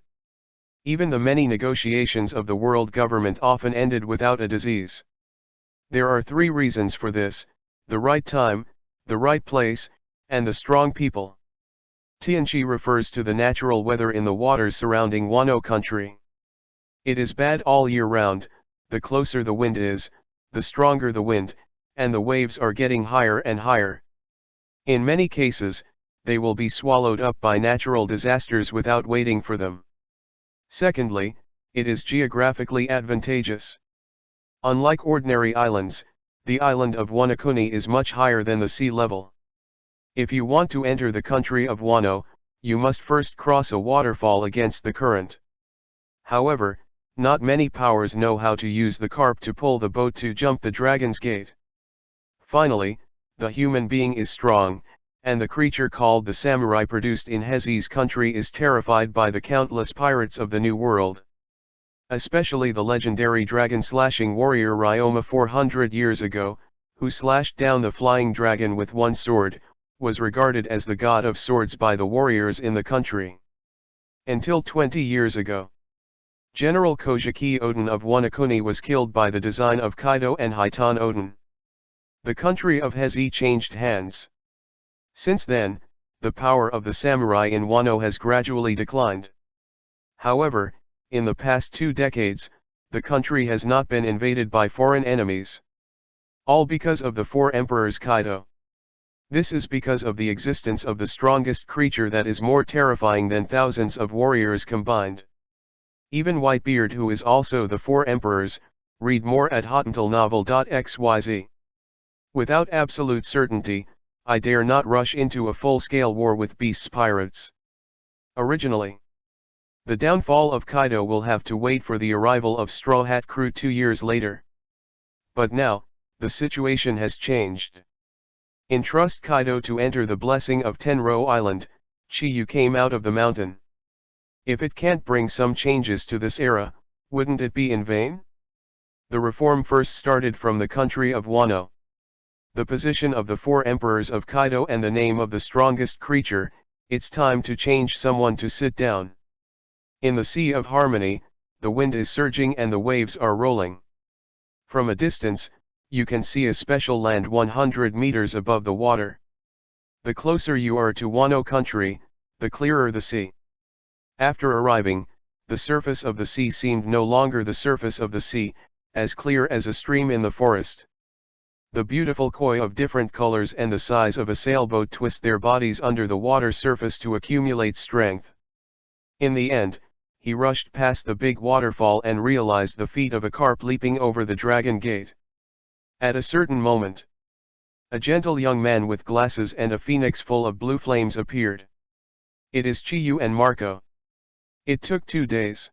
Even the many negotiations of the world government often ended without a disease. There are 3 reasons for this: the right time, the right place, and the strong people. Tianchi refers to the natural weather in the waters surrounding Wano country. It is bad all year round. The closer the wind is, the stronger the wind, and the waves are getting higher and higher. In many cases, they will be swallowed up by natural disasters without waiting for them. Secondly, it is geographically advantageous. Unlike ordinary islands, the island of Wonokuni is much higher than the sea level. If you want to enter the country of Wano, you must first cross a waterfall against the current. However, not many powers know how to use the carp to pull the boat to jump the Dragon's Gate. Finally, the human being is strong, and the creature called the samurai produced in Hezi's country is terrified by the countless pirates of the New World. Especially the legendary dragon-slashing warrior Ryoma 400 years ago, who slashed down the flying dragon with one sword, was regarded as the god of swords by the warriors in the country. Until 20 years ago. General Kojiki Oden of Wonokuni was killed by the design of Kaido and Hitan Oden. The country of Hezi changed hands. Since then, the power of the samurai in Wano has gradually declined. However, in the past 2 decades, the country has not been invaded by foreign enemies. All because of the 4 emperors Kaido. This is because of the existence of the strongest creature that is more terrifying than thousands of warriors combined. Even Whitebeard, who is also the 4 emperors, read more at hottentalnovel.xyz. Without absolute certainty, I dare not rush into a full-scale war with Beast's pirates. Originally, the downfall of Kaido will have to wait for the arrival of Straw Hat Crew 2 years later. But now, the situation has changed. Entrust Kaido to enter the blessing of Tenro Island, Chiyu came out of the mountain. If it can't bring some changes to this era, wouldn't it be in vain? The reform first started from the country of Wano. The position of the 4 emperors of Kaido and the name of the strongest creature, it's time to change someone to sit down. In the Sea of Harmony, the wind is surging and the waves are rolling. From a distance, you can see a special land 100 meters above the water. The closer you are to Wano country, the clearer the sea. After arriving, the surface of the sea seemed no longer the surface of the sea, as clear as a stream in the forest. The beautiful koi of different colors and the size of a sailboat twist their bodies under the water surface to accumulate strength. In the end, he rushed past the big waterfall and realized the feet of a carp leaping over the dragon gate. At a certain moment, a gentle young man with glasses and a phoenix full of blue flames appeared. It is Chiyu and Marco. It took 2 days.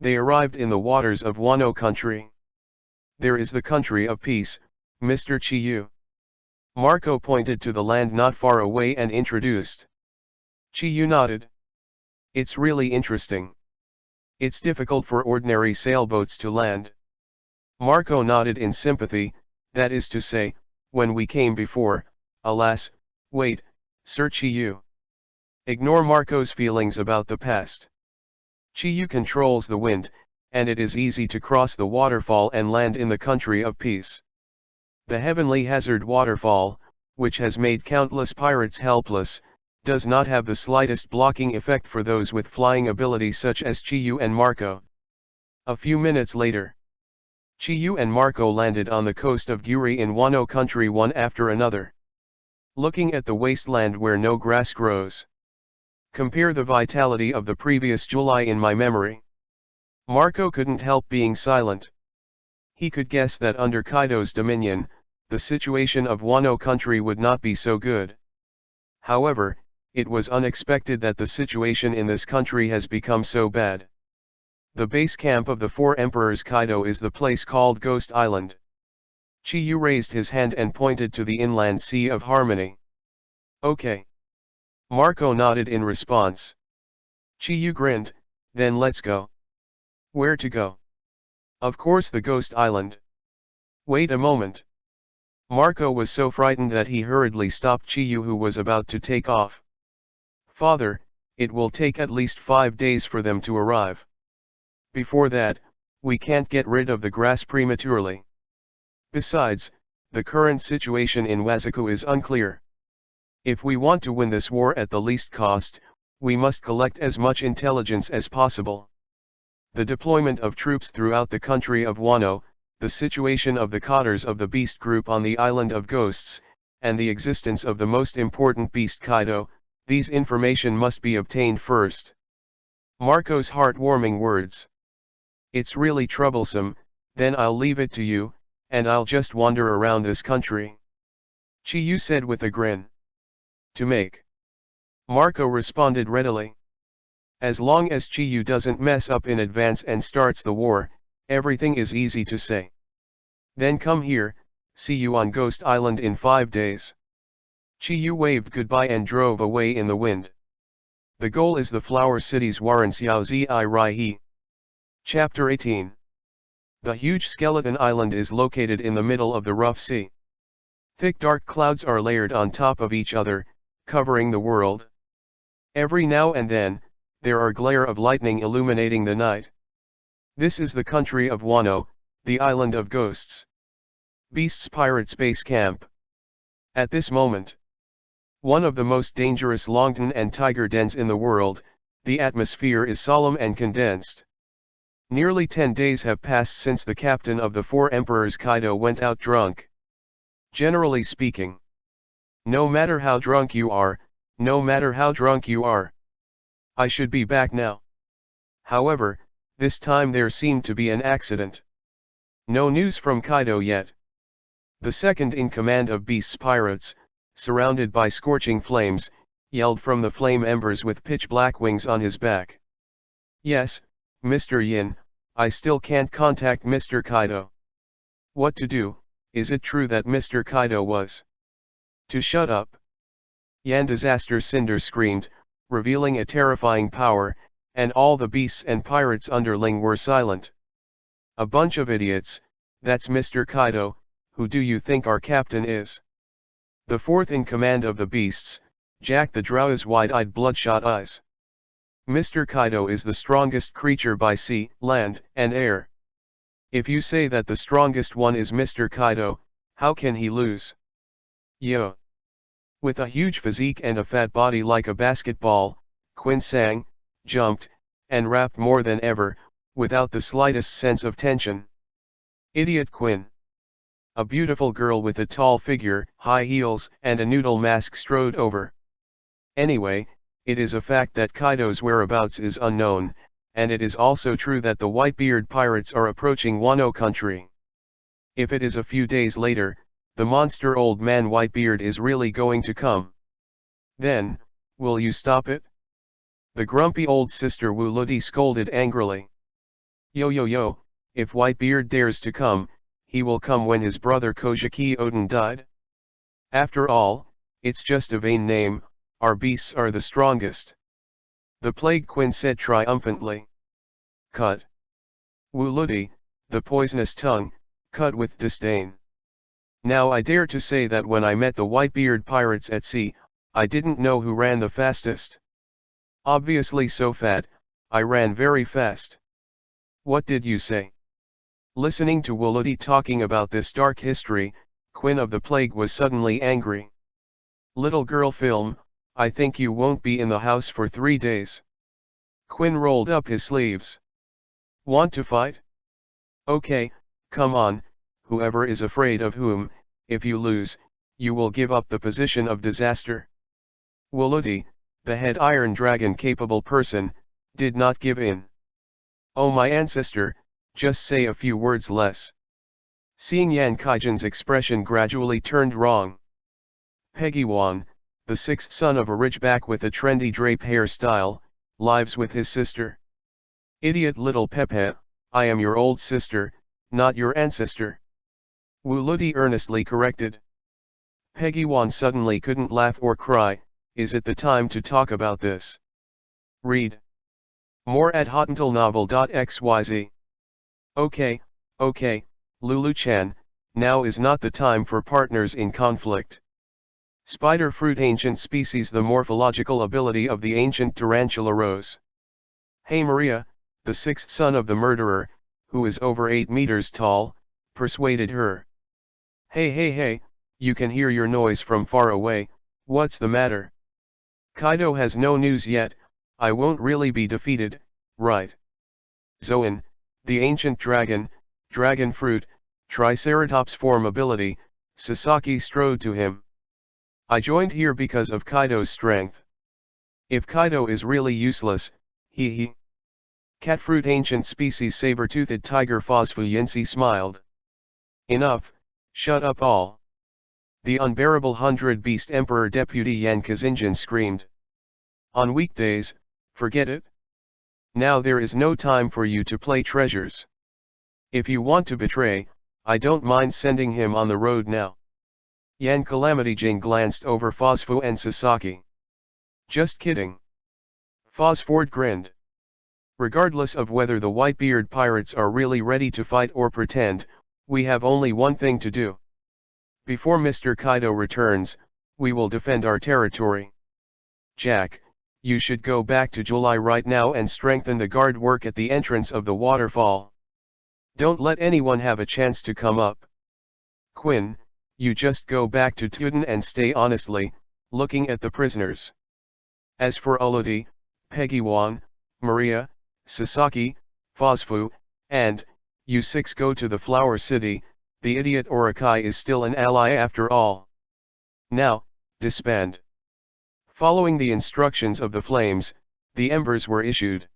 They arrived in the waters of Wano country. There is the country of peace, Mr. Chiyu. Marco pointed to the land not far away and introduced. Chiyu nodded. It's really interesting. It's difficult for ordinary sailboats to land. Marco nodded in sympathy, that is to say, when we came before, alas, wait, Sir Chiyu. Ignore Marco's feelings about the past. Chiyu controls the wind, and it is easy to cross the waterfall and land in the country of peace. The heavenly hazard waterfall, which has made countless pirates helpless, does not have the slightest blocking effect for those with flying abilities such as Chiyu and Marco. A few minutes later, Chiyu and Marco landed on the coast of Guri in Wano country one after another. Looking at the wasteland where no grass grows. Compare the vitality of the previous July in my memory. Marco couldn't help being silent. He could guess that under Kaido's dominion, the situation of Wano country would not be so good. However, it was unexpected that the situation in this country has become so bad. The base camp of the 4 emperors Kaido is the place called Ghost Island. Chiyu raised his hand and pointed to the inland Sea of Harmony. Okay. Marco nodded in response. Chiyu grinned, then let's go. Where to go? Of course the Ghost Island. Wait a moment. Marco was so frightened that he hurriedly stopped Chiyu, who was about to take off. Father, it will take at least 5 days for them to arrive. Before that, we can't get rid of the grass prematurely. Besides, the current situation in Wazaku is unclear. If we want to win this war at the least cost, we must collect as much intelligence as possible. The deployment of troops throughout the country of Wano, the situation of the Cotters of the Beast Group on the Island of Ghosts, and the existence of the most important beast Kaido, these information must be obtained first. Marco's heartwarming words. It's really troublesome, then I'll leave it to you, and I'll just wander around this country. Chiyu said with a grin. To make. Marco responded readily. As long as Chiyu doesn't mess up in advance and starts the war, everything is easy to say. Then come here, see you on Ghost Island in 5 days. Chiyu waved goodbye and drove away in the wind. The goal is the Flower City's Waranxiao Zi Rai. Chapter 18. The huge skeleton island is located in the middle of the rough sea. Thick dark clouds are layered on top of each other, covering the world. Every now and then, there are glare of lightning illuminating the night. This is the country of Wano, the island of ghosts. Beast's Pirates Base Camp. At this moment, one of the most dangerous longton and tiger dens in the world, the atmosphere is solemn and condensed. Nearly 10 days have passed since the captain of the Four Emperors Kaido went out drunk. Generally speaking, no matter how drunk you are, I should be back now. However, this time there seemed to be an accident. No news from Kaido yet. The second in command of Beast's pirates, surrounded by scorching flames, yelled from the flame embers with pitch-black wings on his back. Yes, Mr. Yin, I still can't contact Mr. Kaido. What to do? Is it true that Mr. Kaido was to shut up? Yan Disaster Cinder screamed, revealing a terrifying power, and all the beasts and pirates underling were silent. A bunch of idiots, that's Mr. Kaido, who do you think our captain is? The fourth in command of the beasts, Jack the Drow's wide-eyed bloodshot eyes. Mr. Kaido is the strongest creature by sea, land, and air. If you say that the strongest one is Mr. Kaido, how can he lose? Yo! With a huge physique and a fat body like a basketball, Quinn sang, jumped, and rapped more than ever, without the slightest sense of tension. Idiot Quinn! A beautiful girl with a tall figure, high heels, and a noodle mask strode over. Anyway, it is a fact that Kaido's whereabouts is unknown, and it is also true that the Whitebeard pirates are approaching Wano country. If it is a few days later, the monster old man Whitebeard is really going to come. Then, will you stop it? The grumpy old sister Wu Ludi scolded angrily. Yo, if Whitebeard dares to come, he will come when his brother Kojiki Odin died. After all, it's just a vain name, our beasts are the strongest. The Plague Queen said triumphantly. Cut. Wu Ludi, the poisonous tongue, cut with disdain. Now I dare to say that when I met the Whitebeard pirates at sea, I didn't know who ran the fastest. Obviously so fat, I ran very fast. What did you say? Listening to Wu Ludi talking about this dark history, Quinn of the Plague was suddenly angry. Little girl film, I think you won't be in the house for 3 days. Quinn rolled up his sleeves. Want to fight? Okay, come on, whoever is afraid of whom, if you lose, you will give up the position of disaster. Wu Ludi, the head Iron Dragon capable person, did not give in. Oh my ancestor, just say a few words less. Seeing Yan Kaijin's expression gradually turned wrong. Peggy Wan, the sixth son of a ridgeback with a trendy drape hairstyle, lives with his sister. Idiot little Pepe, I am your old sister, not your ancestor. Wu Ludi earnestly corrected. Peggy Wan suddenly couldn't laugh or cry. Is it the time to talk about this? Read more at hotuntalnovel.xyz. Okay, Lulu-chan, now is not the time for partners in conflict. Spider fruit ancient species. The morphological ability of the ancient tarantula rose. Hey Maria, the sixth son of the murderer, who is over 8 meters tall, persuaded her. Hey, you can hear your noise from far away, what's the matter? Kaido has no news yet, I won't really be defeated, right? Zoan, the ancient dragon fruit, triceratops form ability, Sasaki strode to him. I joined here because of Kaido's strength. If Kaido is really useless, he. Catfruit ancient species saber-toothed tiger Phosphor Yinsi smiled. Enough, shut up all. The unbearable 100-beast Emperor Deputy Yan Kazinjin screamed. On weekdays, forget it. Now there is no time for you to play treasures. If you want to betray, I don't mind sending him on the road now. Yan Calamity Jane glanced over Phosphor and Sasaki. Just kidding. Phosphor grinned. Regardless of whether the Whitebeard pirates are really ready to fight or pretend, we have only one thing to do. Before Mr. Kaido returns, we will defend our territory. Jack, you should go back to July right now and strengthen the guard work at the entrance of the waterfall. Don't let anyone have a chance to come up. Quinn, you just go back to Tuden and stay honestly, looking at the prisoners. As for Olodi, Peggy-wan, Maria, Sasaki, Fosfu, and, you six go to the Flower City, the idiot Orakai is still an ally after all. Now, disband. Following the instructions of the flames, the embers were issued.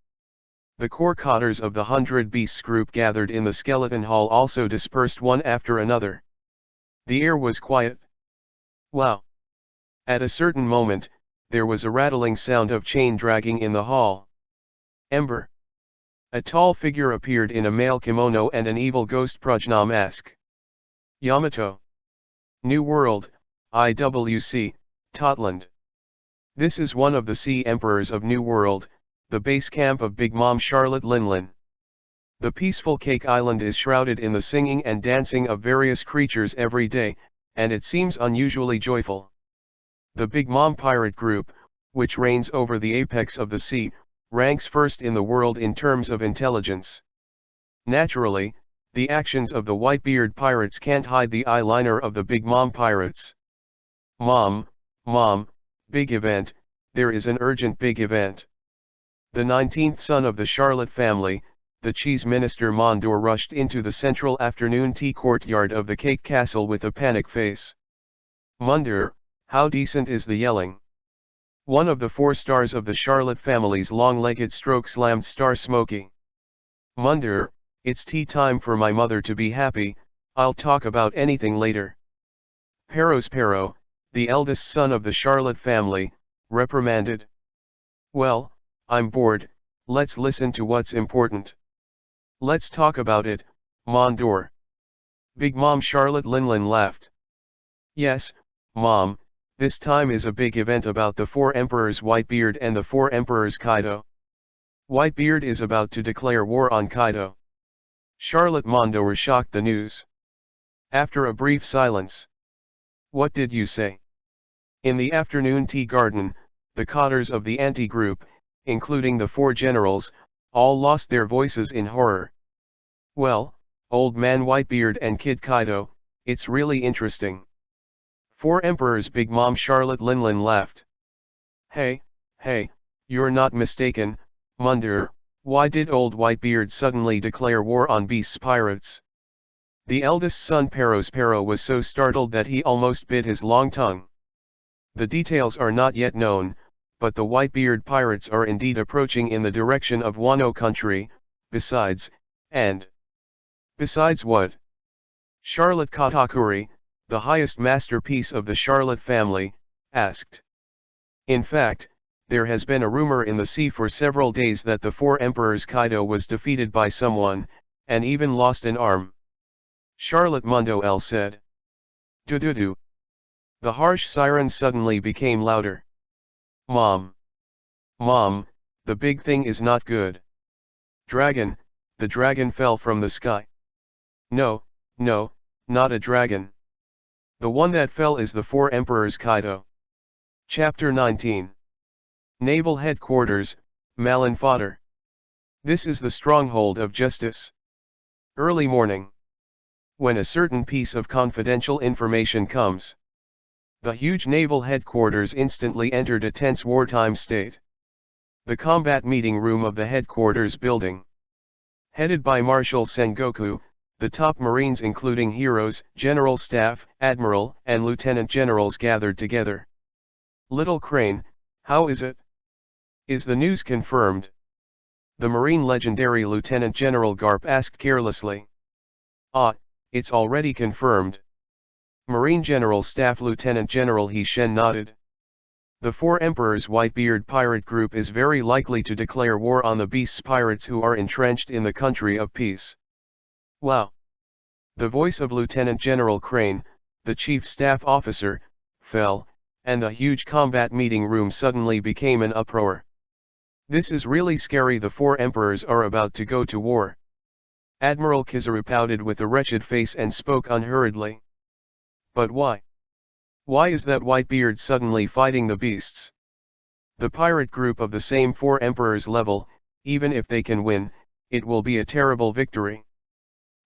The core cotters of the 100 Beasts group gathered in the skeleton hall also dispersed one after another. The air was quiet. Wow! At a certain moment, there was a rattling sound of chain dragging in the hall. Ember. A tall figure appeared in a male kimono and an evil ghost Prajna mask. Yamato. New World, IWC, Totland. This is one of the Sea Emperors of New World, the base camp of Big Mom Charlotte Linlin. The peaceful Cake Island is shrouded in the singing and dancing of various creatures every day, and it seems unusually joyful. The Big Mom pirate group, which reigns over the apex of the sea, ranks first in the world in terms of intelligence. Naturally, the actions of the Whitebeard pirates can't hide the eyeliner of the Big Mom pirates. Mom, big event, there is an urgent big event. The 19th son of the Charlotte family, the cheese minister Mondor rushed into the central afternoon tea courtyard of the Cake Castle with a panic face. Mondor, how decent is the yelling? One of the 4 stars of the Charlotte family's long-legged stroke slammed Star Smokey. Mondor, it's tea time for my mother to be happy, I'll talk about anything later. Pero, the eldest son of the Charlotte family, reprimanded. Well, I'm bored, let's listen to what's important. Let's talk about it, Mondor. Big Mom Charlotte Linlin laughed. Yes, Mom, this time is a big event about the 4 emperors Whitebeard and the 4 emperors Kaido. Whitebeard is about to declare war on Kaido. Charlotte Mondor shocked the news. After a brief silence. What did you say? In the afternoon tea garden, the cotters of the anti-group, including the 4 generals, all lost their voices in horror. Well, Old Man Whitebeard and Kid Kaido, it's really interesting. 4 emperors Big Mom Charlotte Linlin laughed. Hey, you're not mistaken, Mondor, why did Old Whitebeard suddenly declare war on Beast's pirates? The eldest son Pero was so startled that he almost bit his long tongue. The details are not yet known, but the Whitebeard pirates are indeed approaching in the direction of Wano country, besides what? Charlotte Katakuri, the highest masterpiece of the Charlotte family, asked. In fact, there has been a rumor in the sea for several days that the 4 emperors Kaido was defeated by someone, and even lost an arm. Charlotte Mondor said. Do. The harsh sirens suddenly became louder. Mom, the big thing is not good. Dragon, the dragon fell from the sky. No, not a dragon. The one that fell is the 4 emperors Kaido. Chapter 19. Naval Headquarters, Malin Fodder. This is the stronghold of justice. Early morning. When a certain piece of confidential information comes, the huge naval headquarters instantly entered a tense wartime state. The combat meeting room of the headquarters building. Headed by Marshal Sengoku, the top Marines including heroes, General Staff, Admiral, and Lieutenant Generals gathered together. Little Crane, how is it? Is the news confirmed? The Marine legendary Lieutenant General Garp asked carelessly. It's already confirmed. Marine General Staff Lieutenant General He Shen nodded. The 4 Emperors Whitebeard pirate group is very likely to declare war on the Beast's pirates who are entrenched in the country of peace. Wow! The voice of Lieutenant General Crane, the chief staff officer, fell, and the huge combat meeting room suddenly became an uproar. This is really scary. The 4 emperors are about to go to war. Admiral Kizaru pouted with a wretched face and spoke unhurriedly. But why? Why is that Whitebeard suddenly fighting the beasts? The pirate group of the same 4 emperors level, even if they can win, it will be a terrible victory.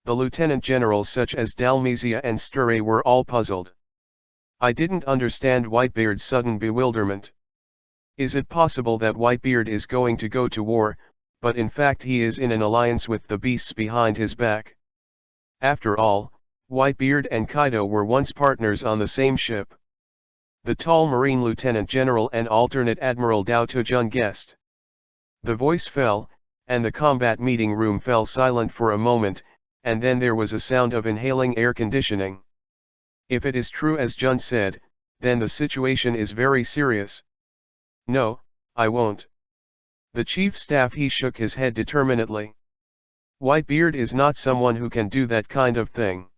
The lieutenant generals such as Dalmazia and Sture were all puzzled. I didn't understand Whitebeard's sudden bewilderment. Is it possible that Whitebeard is going to go to war, but in fact he is in an alliance with the beasts behind his back? After all, Whitebeard and Kaido were once partners on the same ship. The tall Marine Lieutenant General and alternate Admiral Dao Tujun guessed. The voice fell, and the combat meeting room fell silent for a moment, and then there was a sound of inhaling air conditioning. If it is true as Jun said, then the situation is very serious. No, I won't. The chief staff he shook his head determinedly. Whitebeard is not someone who can do that kind of thing.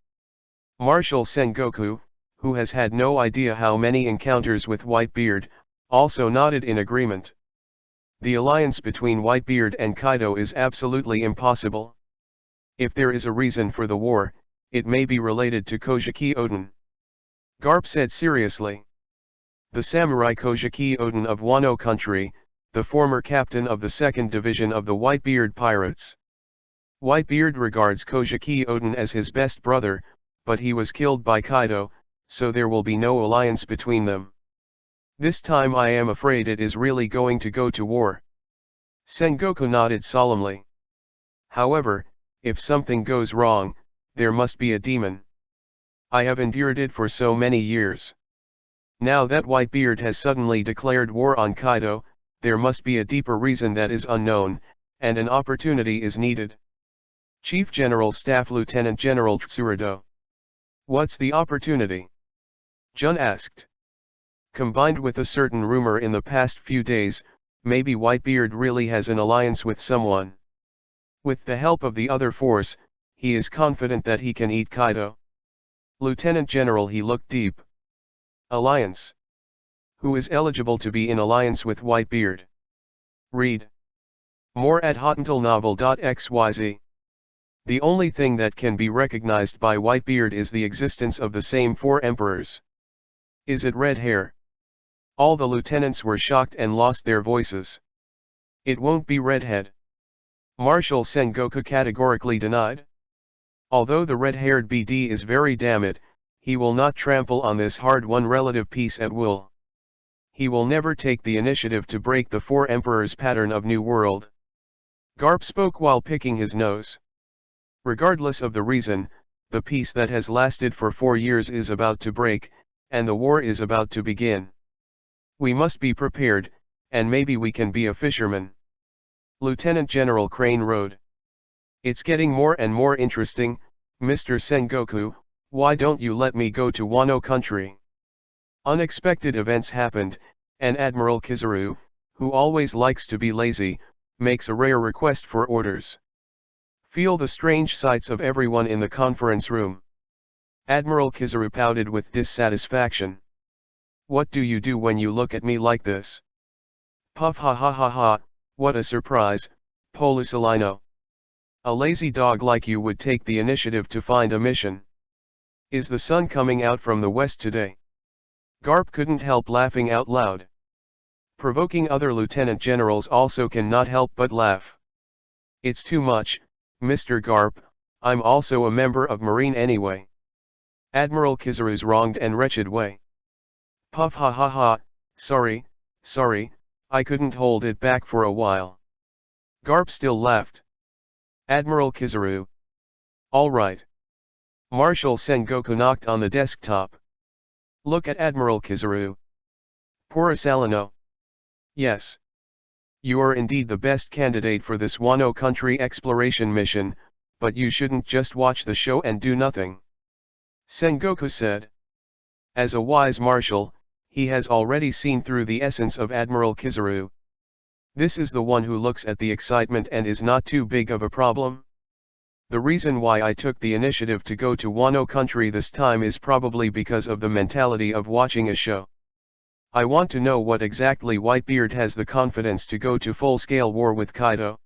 Marshal Sengoku, who has had no idea how many encounters with Whitebeard, also nodded in agreement. The alliance between Whitebeard and Kaido is absolutely impossible. If there is a reason for the war, it may be related to Kojiki Oden. Garp said seriously. The samurai Kojiki Oden of Wano country, the former captain of the 2nd Division of the Whitebeard Pirates. Whitebeard regards Kojiki Oden as his best brother, but he was killed by Kaido, so there will be no alliance between them. This time I am afraid it is really going to go to war. Sengoku nodded solemnly. However, if something goes wrong, there must be a demon. I have endured it for so many years. Now that Whitebeard has suddenly declared war on Kaido, there must be a deeper reason that is unknown, and an opportunity is needed. Chief General Staff Lieutenant General Tsurado. What's the opportunity? Jun asked. Combined with a certain rumor in the past few days, maybe Whitebeard really has an alliance with someone. With the help of the other force, he is confident that he can eat Kaido. Lieutenant General he looked deep. Alliance. Who is eligible to be in alliance with Whitebeard? Read more at hottentalnovel.xyz. The only thing that can be recognized by Whitebeard is the existence of the same 4 emperors. Is it red hair? All the lieutenants were shocked and lost their voices. It won't be redhead. Marshal Sengoku categorically denied. Although the red-haired BD is very damn it, he will not trample on this hard-won relative peace at will. He will never take the initiative to break the 4 emperors pattern of New World. Garp spoke while picking his nose. Regardless of the reason, the peace that has lasted for 4 years is about to break, and the war is about to begin. We must be prepared, and maybe we can be a fisherman. Lieutenant General Crane rode. It's getting more and more interesting, Mr. Sengoku, why don't you let me go to Wano country? Unexpected events happened, and Admiral Kizaru, who always likes to be lazy, makes a rare request for orders. Feel the strange sights of everyone in the conference room. Admiral Kizaru pouted with dissatisfaction. What do you do when you look at me like this? Puff ha ha ha ha, what a surprise, Polusalino. A lazy dog like you would take the initiative to find a mission. Is the sun coming out from the west today? Garp couldn't help laughing out loud. Provoking other lieutenant generals also cannot help but laugh. It's too much, Mr. Garp, I'm also a member of Marine anyway. Admiral Kizaru's wronged and wretched way. Puff ha ha ha, sorry, I couldn't hold it back for a while. Garp still laughed. Admiral Kizaru. All right. Marshal Sengoku knocked on the desktop. Look at Admiral Kizaru. Purasalino. Yes. You are indeed the best candidate for this Wano country exploration mission, but you shouldn't just watch the show and do nothing. Sengoku said. As a wise marshal, he has already seen through the essence of Admiral Kizaru. This is the one who looks at the excitement and is not too big of a problem. The reason why I took the initiative to go to Wano country this time is probably because of the mentality of watching a show. I want to know what exactly Whitebeard has the confidence to go to full-scale war with Kaido.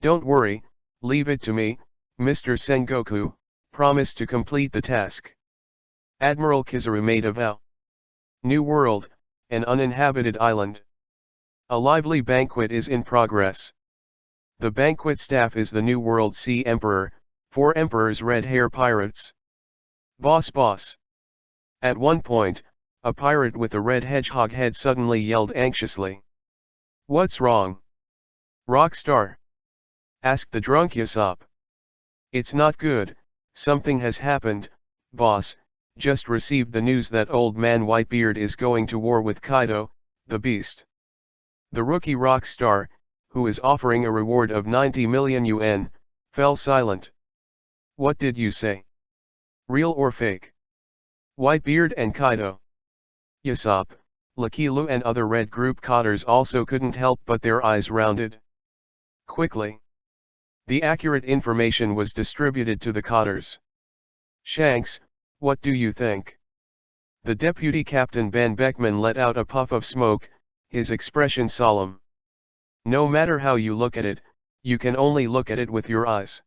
Don't worry, leave it to me, Mr. Sengoku, promise to complete the task. Admiral Kizaru made a vow. New World, an uninhabited island. A lively banquet is in progress. The banquet staff is the New World Sea Emperor, 4 Emperors Red Hair Pirates. Boss boss. At one point, a pirate with a red hedgehog head suddenly yelled anxiously. What's wrong? Rockstar? Asked the drunk Usopp. It's not good, something has happened, boss. Just received the news that old man Whitebeard is going to war with Kaido, the beast. The rookie Rockstar, who is offering a reward of 90 million yuan, fell silent. What did you say? Real or fake? Whitebeard and Kaido. Usopp, Lakilu and other Red Group cotters also couldn't help but their eyes rounded. Quickly. The accurate information was distributed to the cotters. Shanks, what do you think? The deputy captain Ben Beckman let out a puff of smoke, his expression solemn. No matter how you look at it, you can only look at it with your eyes.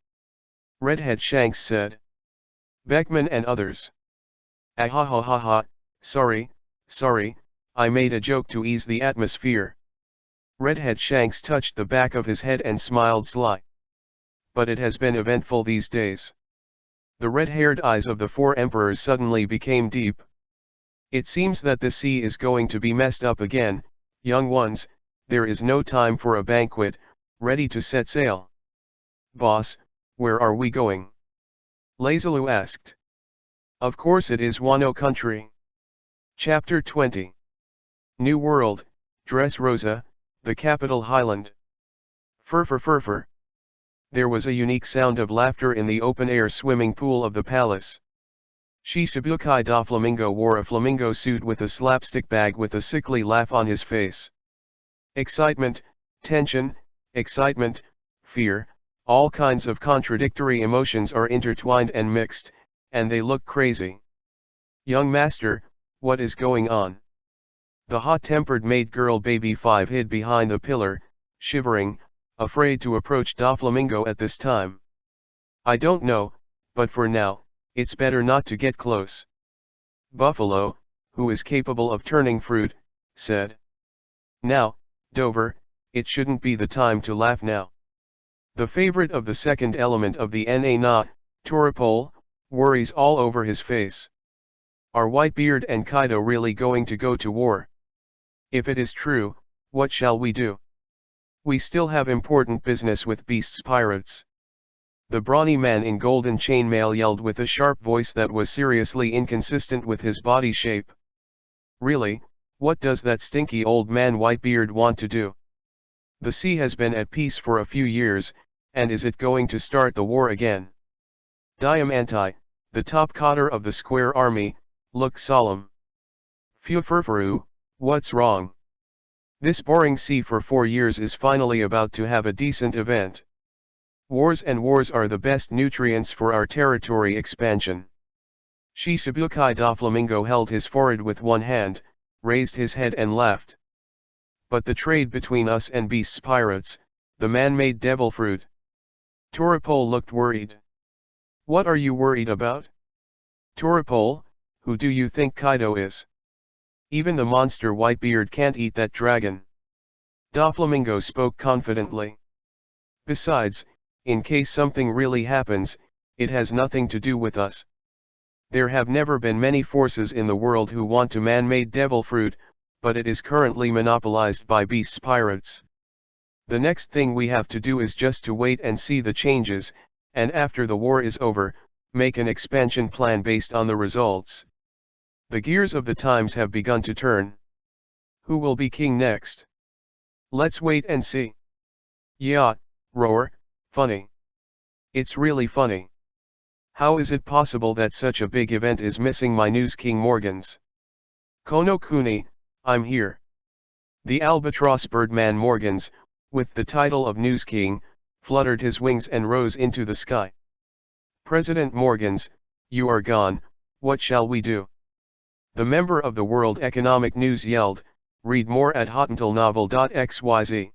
Redhead Shanks said. Beckman and others. Ah ha ha ha ha, sorry, I made a joke to ease the atmosphere. Redhead Shanks touched the back of his head and smiled sly. But it has been eventful these days. The red-haired eyes of the 4 emperors suddenly became deep. It seems that the sea is going to be messed up again, young ones, there is no time for a banquet, ready to set sail. Boss, where are we going? Lazalu asked. Of course it is Wano country. Chapter 20. New World, Dressrosa, the capital Highland. Fur. There was a unique sound of laughter in the open-air swimming pool of the palace. Shichibukai Doflamingo wore a flamingo suit with a slapstick bag with a sickly laugh on his face. Excitement, tension, excitement, fear, all kinds of contradictory emotions are intertwined and mixed, and they look crazy. Young master, what is going on? The hot-tempered maid girl Baby 5 hid behind the pillar, shivering, afraid to approach Doflamingo at this time. I don't know, but for now, it's better not to get close. Buffalo, who is capable of turning fruit, said. Now, Dover, it shouldn't be the time to laugh now. The favorite of the second element of the Na, Toripole, worries all over his face. Are Whitebeard and Kaido really going to go to war? If it is true, what shall we do? We still have important business with Beast's pirates. The brawny man in golden chainmail yelled with a sharp voice that was seriously inconsistent with his body shape. Really, what does that stinky old man Whitebeard want to do? The sea has been at peace for a few years, and is it going to start the war again? Diamanti, the top cotter of the Square Army, looked solemn. Furfuru, what's wrong? This boring sea for 4 years is finally about to have a decent event. Wars are the best nutrients for our territory expansion. Shichibukai Doflamingo held his forehead with one hand, raised his head and laughed. But the trade between us and Beast's pirates, the man-made devil fruit. Toripole looked worried. What are you worried about? Toripole, who do you think Kaido is? Even the monster Whitebeard can't eat that dragon. Doflamingo spoke confidently. Besides, in case something really happens, it has nothing to do with us. There have never been many forces in the world who want to man-made devil fruit, but it is currently monopolized by Beast's pirates. The next thing we have to do is just to wait and see the changes, and after the war is over, make an expansion plan based on the results. The gears of the times have begun to turn. Who will be king next? Let's wait and see. Yeah, roar, funny. It's really funny. How is it possible that such a big event is missing my news King Morgans? Kono Kuni, I'm here. The albatross birdman Morgans, with the title of News King, fluttered his wings and rose into the sky. President Morgans, you are gone, what shall we do? The member of the World Economic News yelled, read more at hotuntilnovel.xyz.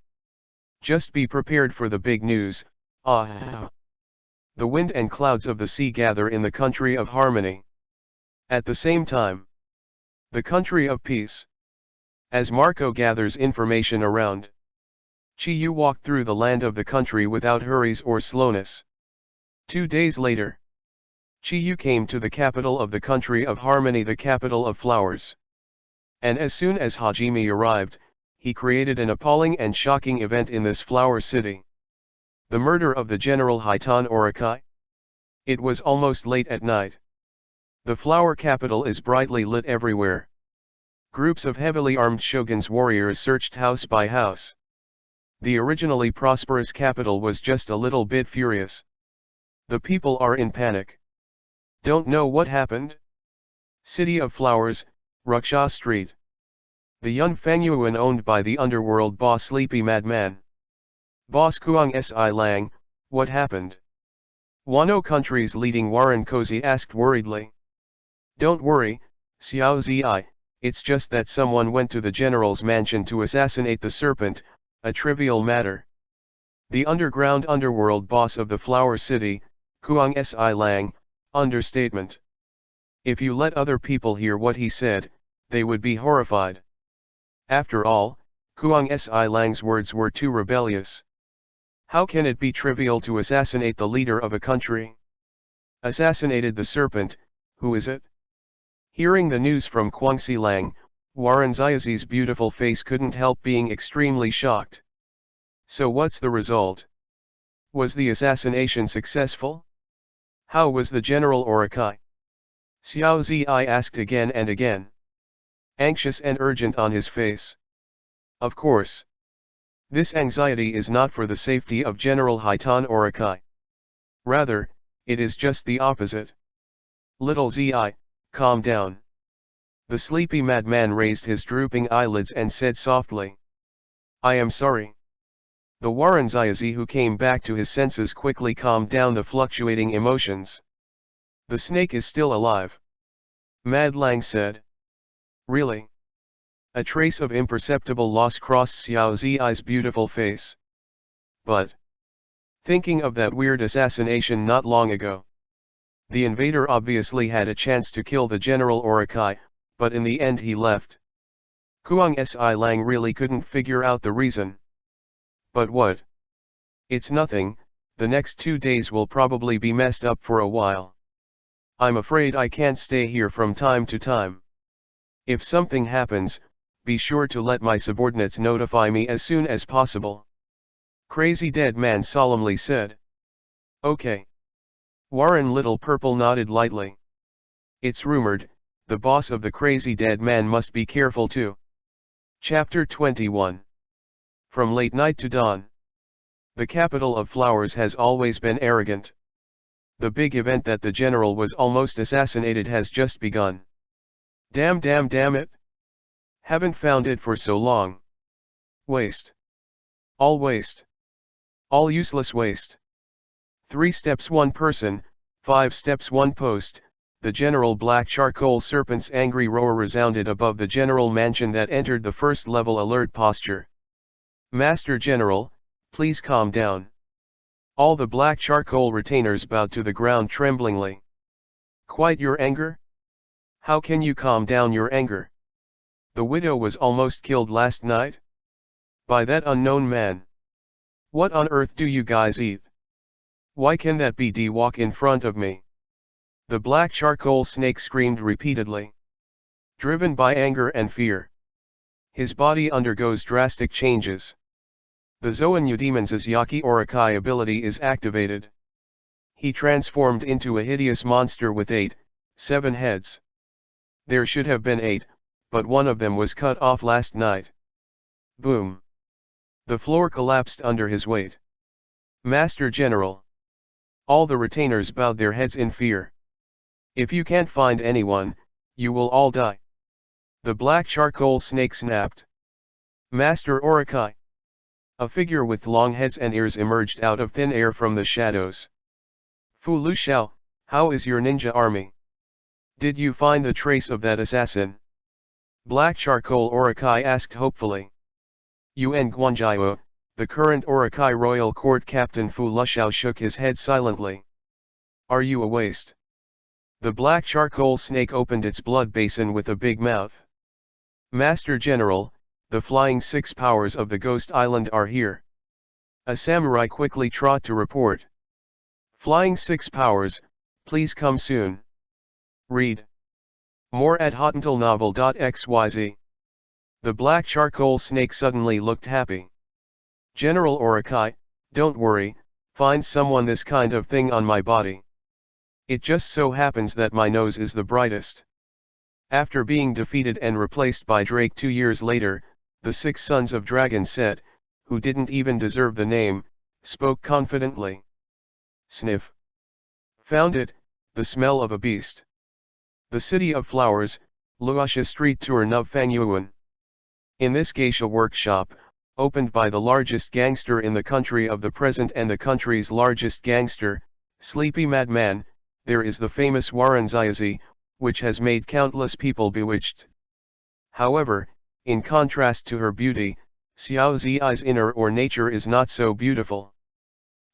Just be prepared for the big news, ah. The wind and clouds of the sea gather in the country of harmony. At the same time, the country of peace. As Marco gathers information around, Chiyu walked through the land of the country without hurries or slowness. 2 days later, Chiyu came to the capital of the country of Harmony, the capital of flowers. And as soon as Hajime arrived, he created an appalling and shocking event in this flower city. The murder of the General Hitan Orakai. It was almost late at night. The flower capital is brightly lit everywhere. Groups of heavily armed shogun's warriors searched house by house. The originally prosperous capital was just a little bit furious. The people are in panic. Don't know what happened? City of Flowers, Ruksha Street. The Yun Fangyuan owned by the underworld boss Sleepy Madman. Boss Kuang Si Lang, what happened? Wano country's leading Warren Cozy asked worriedly. Don't worry, Xiao Zi, it's just that someone went to the general's mansion to assassinate the serpent, a trivial matter. The underworld boss of the flower city, Kuang Si Lang, understatement. If you let other people hear what he said, they would be horrified. After all, Kuang Si Lang's words were too rebellious. How can it be trivial to assassinate the leader of a country? Assassinated the serpent, who is it? Hearing the news from Kuang Si Lang, Warren Ziazi's beautiful face couldn't help being extremely shocked. So what's the result? Was the assassination successful? How was the General Orakai? Xiao Zi asked again and again. Anxious and urgent on his face. Of course. This anxiety is not for the safety of General Hitan Orakai. Rather, it is just the opposite. Little Zi, calm down. The sleepy madman raised his drooping eyelids and said softly. I am sorry. The Warren Ziazi who came back to his senses quickly calmed down the fluctuating emotions. The snake is still alive. Mad Lang said. Really? A trace of imperceptible loss crossed Xiao Zi's beautiful face. But, thinking of that weird assassination not long ago, the invader obviously had a chance to kill the General Orakai, but in the end he left. Kuang Si Lang really couldn't figure out the reason. But what? It's nothing, the next 2 days will probably be messed up for a while. I'm afraid I can't stay here from time to time. If something happens, be sure to let my subordinates notify me as soon as possible. Crazy Dead Man solemnly said. Okay. Warren Little Purple nodded lightly. It's rumored, the boss of the Crazy Dead Man must be careful too. Chapter 21. From late night to dawn. The capital of flowers has always been arrogant. The big event that the general was almost assassinated has just begun. Damn it. Haven't found it for so long. Waste. All waste. All useless waste. 3 steps 1 person, 5 steps 1 post. The general black charcoal serpent's angry roar resounded above the general mansion that entered the first level alert posture. Master General, please calm down. All the black charcoal retainers bowed to the ground tremblingly. Quiet your anger? How can you calm down your anger? The widow was almost killed last night? By that unknown man. What on earth do you guys eat? Why can that BD walk in front of me? The black charcoal snake screamed repeatedly. Driven by anger and fear. His body undergoes drastic changes. The Zoan Eudemon's Yaki Orakai ability is activated. He transformed into a hideous monster with 7 heads. There should have been 8, but one of them was cut off last night. Boom. The floor collapsed under his weight. Master General. All the retainers bowed their heads in fear. If you can't find anyone, you will all die. The black charcoal snake snapped. Master Orakai. A figure with long heads and ears emerged out of thin air from the shadows. Fu Lu Xiao, how is your ninja army? Did you find the trace of that assassin? Black Charcoal Orakai asked hopefully. Yuan Guanjiao, the current Orakai Royal Court Captain Fu Lu Xiao shook his head silently. Are you a waste? The black charcoal snake opened its blood basin with a big mouth. Master General, the flying 6 powers of the Ghost Island are here. A samurai quickly trot to report. Flying 6 powers, please come soon. Read more at hotuntelnovel.xyz. The black charcoal snake suddenly looked happy. General Orakai, don't worry, find someone this kind of thing on my body. It just so happens that my nose is the brightest. After being defeated and replaced by Drake 2 years later, the 6 sons of Dragon Set, who didn't even deserve the name, spoke confidently. Sniff. Found it, the smell of a beast. The City of Flowers, Luosha Street Tour Nuv Fangyuan. In this geisha workshop, opened by the largest gangster in the country of the present and the country's largest gangster, Sleepy Madman, there is the famous Waranzayazi, which has made countless people bewitched. However, in contrast to her beauty, Xiao Zi's inner or nature is not so beautiful.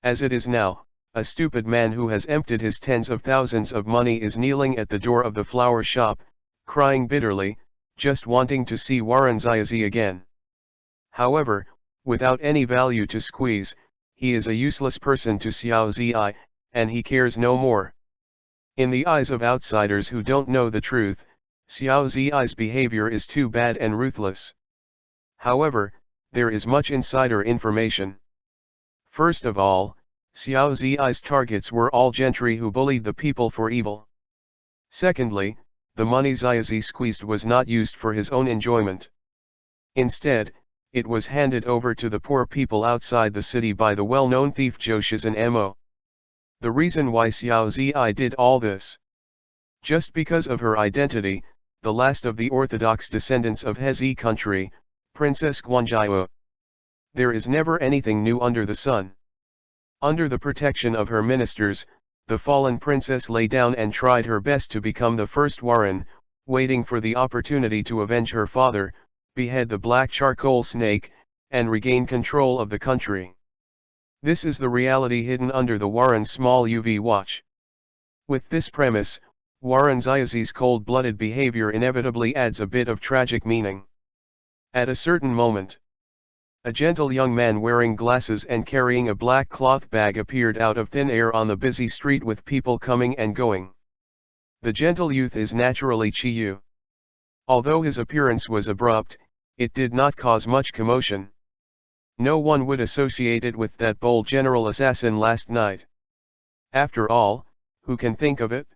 As it is now, a stupid man who has emptied his tens of thousands of money is kneeling at the door of the flower shop, crying bitterly, just wanting to see Waranzayazi again. However, without any value to squeeze, he is a useless person to Xiao Zi, and he cares no more. In the eyes of outsiders who don't know the truth, Xiao Zi's behavior is too bad and ruthless. However, there is much insider information. First of all, Xiao Zi's targets were all gentry who bullied the people for evil. Secondly, the money Xiaozi squeezed was not used for his own enjoyment. Instead, it was handed over to the poor people outside the city by the well-known thief Joshizan Mo. The reason why Xiao Zi did all this. Just because of her identity, the last of the orthodox descendants of Hezi country, Princess Guanjiao. There is never anything new under the sun. Under the protection of her ministers, the fallen princess lay down and tried her best to become the first Waran, waiting for the opportunity to avenge her father, behead the black charcoal snake, and regain control of the country. This is the reality hidden under the Waran's small UV watch. With this premise, Waranzayazi's cold-blooded behavior inevitably adds a bit of tragic meaning. At a certain moment, a gentle young man wearing glasses and carrying a black cloth bag appeared out of thin air on the busy street with people coming and going. The gentle youth is naturally Chiyu. Although his appearance was abrupt, it did not cause much commotion. No one would associate it with that bold general assassin last night. After all, who can think of it?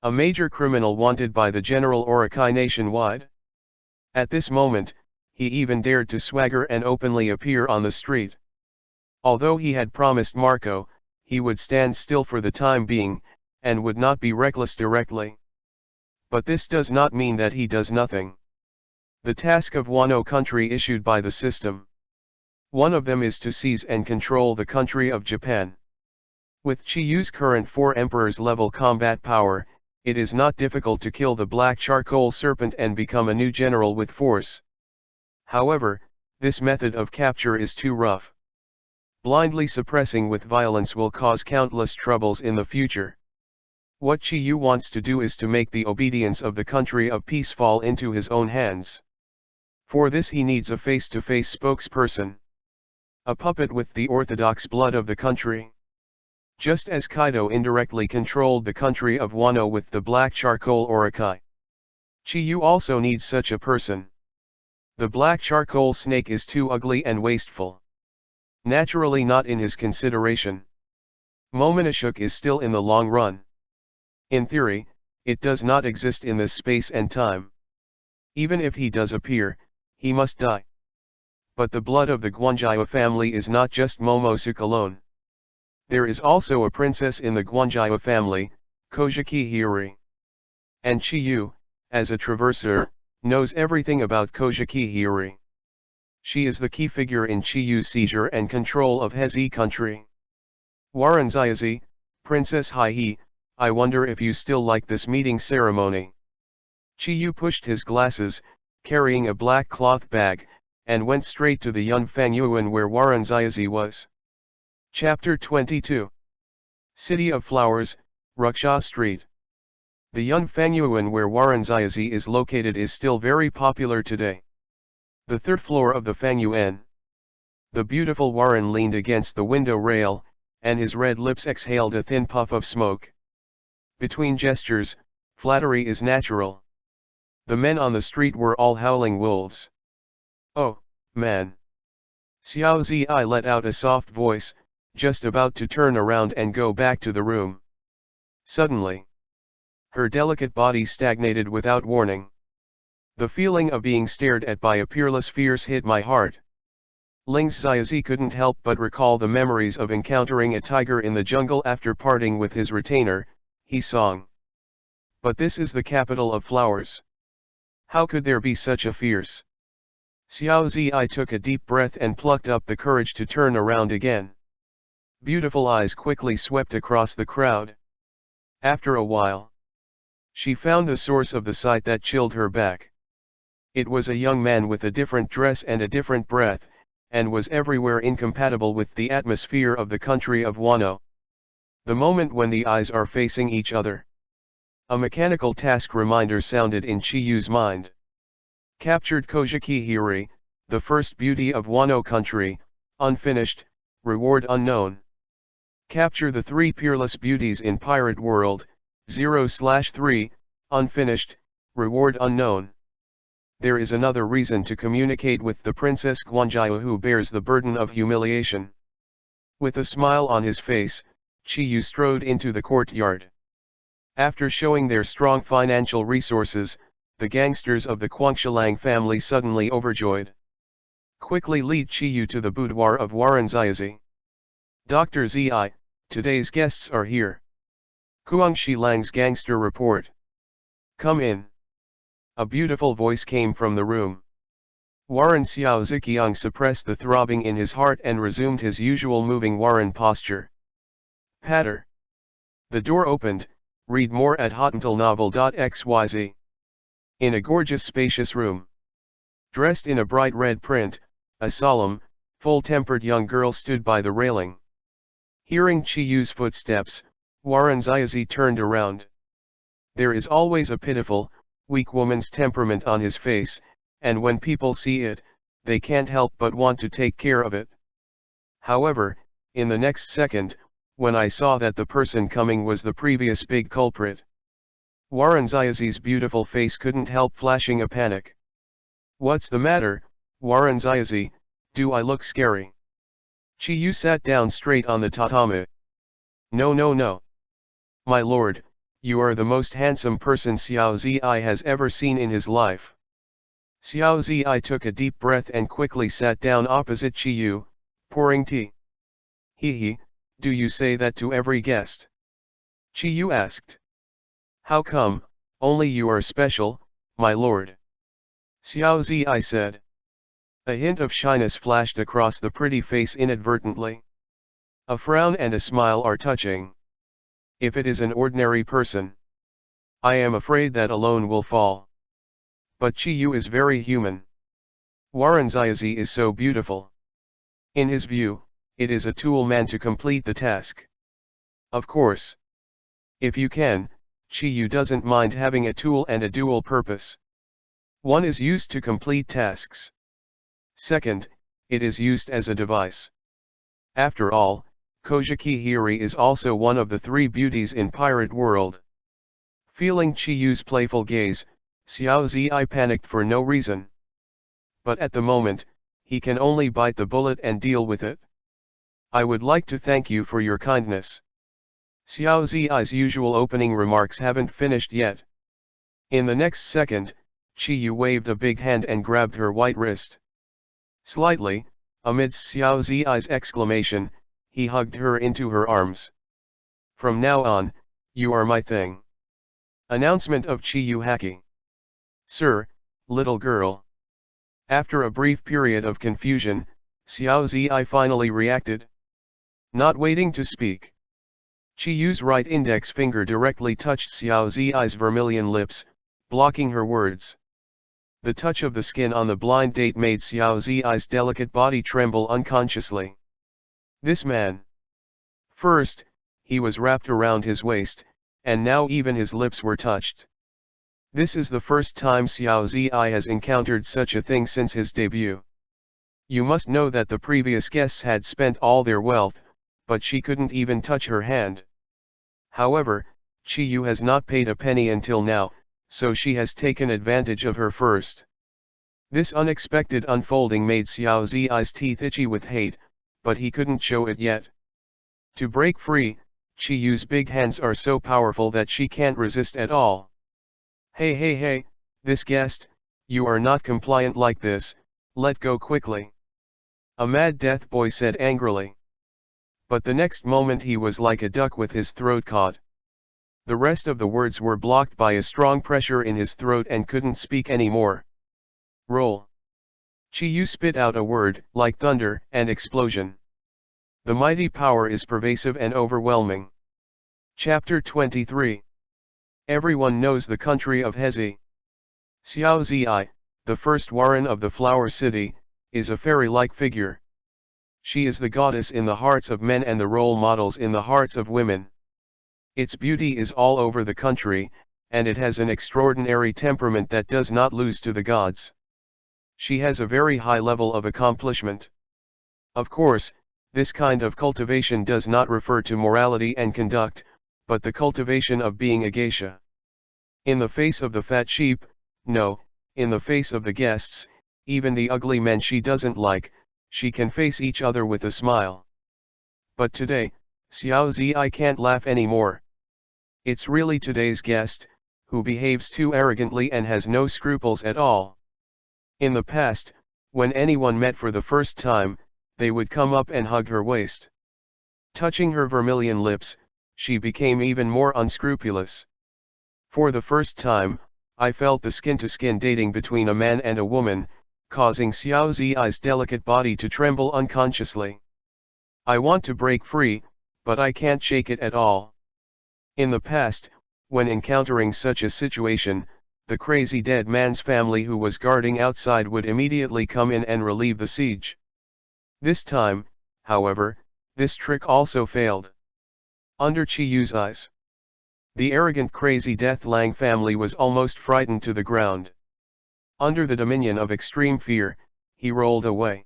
A major criminal wanted by the General Orakai nationwide? At this moment, he even dared to swagger and openly appear on the street. Although he had promised Marco, he would stand still for the time being, and would not be reckless directly. But this does not mean that he does nothing. The task of Wano country issued by the system. One of them is to seize and control the country of Japan. With Chiyu's current 4 Emperors level combat power, it is not difficult to kill the black charcoal serpent and become a new general with force. However, this method of capture is too rough. Blindly suppressing with violence will cause countless troubles in the future. What Chiyu wants to do is to make the obedience of the country of peace fall into his own hands. For this he needs a face-to-face spokesperson. A puppet with the orthodox blood of the country. Just as Kaido indirectly controlled the country of Wano with the black charcoal Orakai. Chiyu also needs such a person. The black charcoal snake is too ugly and wasteful. Naturally not in his consideration. Momonosuke is still in the long run. In theory, it does not exist in this space and time. Even if he does appear, he must die. But the blood of the Guanjiao family is not just Momosuke alone. There is also a princess in the Guanjiao family, Kojiki Hiri. And Chiyu, as a traverser, knows everything about Kojiki Hiri. She is the key figure in Chiyu's seizure and control of Hezi country. Waranzayazi, Princess Hai, I wonder if you still like this meeting ceremony. Chiyu pushed his glasses, carrying a black cloth bag, and went straight to the Yun Fangyuan where Waranzayazi was. Chapter 22. City of Flowers, Ruksha Street. The Yun Fangyuan where Waranzayazi is located is still very popular today. The third floor of the Fangyuan. The beautiful Waran leaned against the window rail, and his red lips exhaled a thin puff of smoke. Between gestures, flattery is natural. The men on the street were all howling wolves. Oh, man. Xiao Zi let out a soft voice, just about to turn around and go back to the room. Suddenly, her delicate body stagnated without warning. The feeling of being stared at by a peerless fierce hit my heart. Ling Xiaozi couldn't help but recall the memories of encountering a tiger in the jungle after parting with his retainer, he song. But this is the capital of flowers. How could there be such a fierce? Xiao Zi took a deep breath and plucked up the courage to turn around again. Beautiful eyes quickly swept across the crowd. After a while, she found the source of the sight that chilled her back. It was a young man with a different dress and a different breath, and was everywhere incompatible with the atmosphere of the country of Wano. The moment when the eyes are facing each other. A mechanical task reminder sounded in Chiyu's mind. Captured Kojiki Hiri, the first beauty of Wano country, unfinished, reward unknown. Capture the 3 peerless beauties in Pirate World, 0/3, unfinished, reward unknown. There is another reason to communicate with the Princess Guanjiao who bears the burden of humiliation. With a smile on his face, Chiyu strode into the courtyard. After showing their strong financial resources, the gangsters of the Guangshilang family suddenly overjoyed. Quickly lead Chiyu to the boudoir of Warren Ziazi. Dr. Zi, today's guests are here. Guangshilang's gangster report. Come in. A beautiful voice came from the room. Warren Xiao Ziqiang suppressed the throbbing in his heart and resumed his usual moving Warren posture. Patter. The door opened, read more at hottentalnovel.xyz. In a gorgeous spacious room. Dressed in a bright red print, a solemn, full-tempered young girl stood by the railing. Hearing Chiyu's footsteps, Warren Ziazi turned around. There is always a pitiful, weak woman's temperament on his face, and when people see it, they can't help but want to take care of it. However, in the next second, when I saw that the person coming was the previous big culprit, Warren Ziazi's beautiful face couldn't help flashing a panic. What's the matter, Warren Ziazi, do I look scary? Chiyu sat down straight on the tatami. No. My lord, you are the most handsome person Xiao Zi has ever seen in his life. Xiao Zi took a deep breath and quickly sat down opposite Chiyu, pouring tea. He, do you say that to every guest? Chiyu asked. How come, only you are special, my lord? Xiao Zi said. A hint of shyness flashed across the pretty face inadvertently. A frown and a smile are touching. If it is an ordinary person, I am afraid that alone will fall. But Chiyu is very human. Warren Ziazi is so beautiful. In his view, it is a tool man to complete the task. Of course. If you can, Chiyu doesn't mind having a tool and a dual purpose. One is used to complete tasks. Second, it is used as a device. After all, Kojiki Hiri is also one of the 3 beauties in Pirate World. Feeling Chiyu's playful gaze, Xiao Zi panicked for no reason. But at the moment, he can only bite the bullet and deal with it. I would like to thank you for your kindness. Xiao Zi's usual opening remarks haven't finished yet. In the next second, Chiyu waved a big hand and grabbed her white wrist. Slightly, amidst Xiao Zi's exclamation, he hugged her into her arms. From now on, you are my thing. Announcement of Chiyu Haki. Sir, little girl. After a brief period of confusion, Xiao Zi finally reacted. Not waiting to speak. Chiyu's right index finger directly touched Xiao Zi's vermilion lips, blocking her words. The touch of the skin on the blind date made Xiao Zi's delicate body tremble unconsciously. This man. First, he was wrapped around his waist, and now even his lips were touched. This is the first time Xiao Zi has encountered such a thing since his debut. You must know that the previous guests had spent all their wealth, but she couldn't even touch her hand. However, Chi-Yu has not paid a penny until now, so she has taken advantage of her first. This unexpected unfolding made Xiao Zi's teeth itchy with hate, but he couldn't show it yet. To break free, Chi-Yu's big hands are so powerful that she can't resist at all. Hey hey hey, this guest, you are not compliant like this, let go quickly. A mad death boy said angrily. But the next moment he was like a duck with his throat caught. The rest of the words were blocked by a strong pressure in his throat and couldn't speak anymore. Roll. Chi-Yu spit out a word, like thunder and explosion. The mighty power is pervasive and overwhelming. Chapter 23. Everyone knows the country of Hezi. Xiao Zi, the first Warren of the Flower City, is a fairy-like figure. She is the goddess in the hearts of men and the role models in the hearts of women. Its beauty is all over the country, and it has an extraordinary temperament that does not lose to the gods. She has a very high level of accomplishment. Of course, this kind of cultivation does not refer to morality and conduct, but the cultivation of being a geisha. In the face of the fat sheep, no, in the face of the guests, even the ugly men she doesn't like, she can face each other with a smile. But today, Xiao Zi can't laugh anymore. It's really today's guest, who behaves too arrogantly and has no scruples at all. In the past, when anyone met for the first time, they would come up and hug her waist. Touching her vermilion lips, she became even more unscrupulous. For the first time, I felt the skin-to-skin dating between a man and a woman, causing Xiao Zi's delicate body to tremble unconsciously. I want to break free, but I can't shake it at all. In the past, when encountering such a situation, the crazy dead man's family who was guarding outside would immediately come in and relieve the siege. This time, however, this trick also failed. Under Chi-Yu's eyes, the arrogant crazy Death Lang family was almost frightened to the ground. Under the dominion of extreme fear, he rolled away.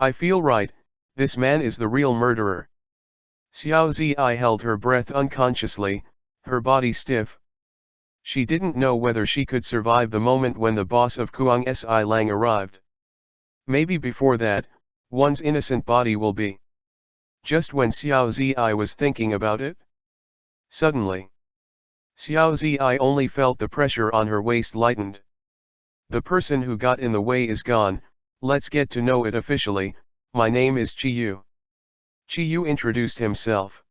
I feel right, this man is the real murderer. Xiao Zi held her breath unconsciously, her body stiff. She didn't know whether she could survive the moment when the boss of Kuang Si Lang arrived. Maybe before that, one's innocent body will be. Just when Xiao Zi was thinking about it, suddenly, Xiao Zi only felt the pressure on her waist lightened. The person who got in the way is gone, let's get to know it officially. My name is Chi-Yu. Chi-Yu introduced himself.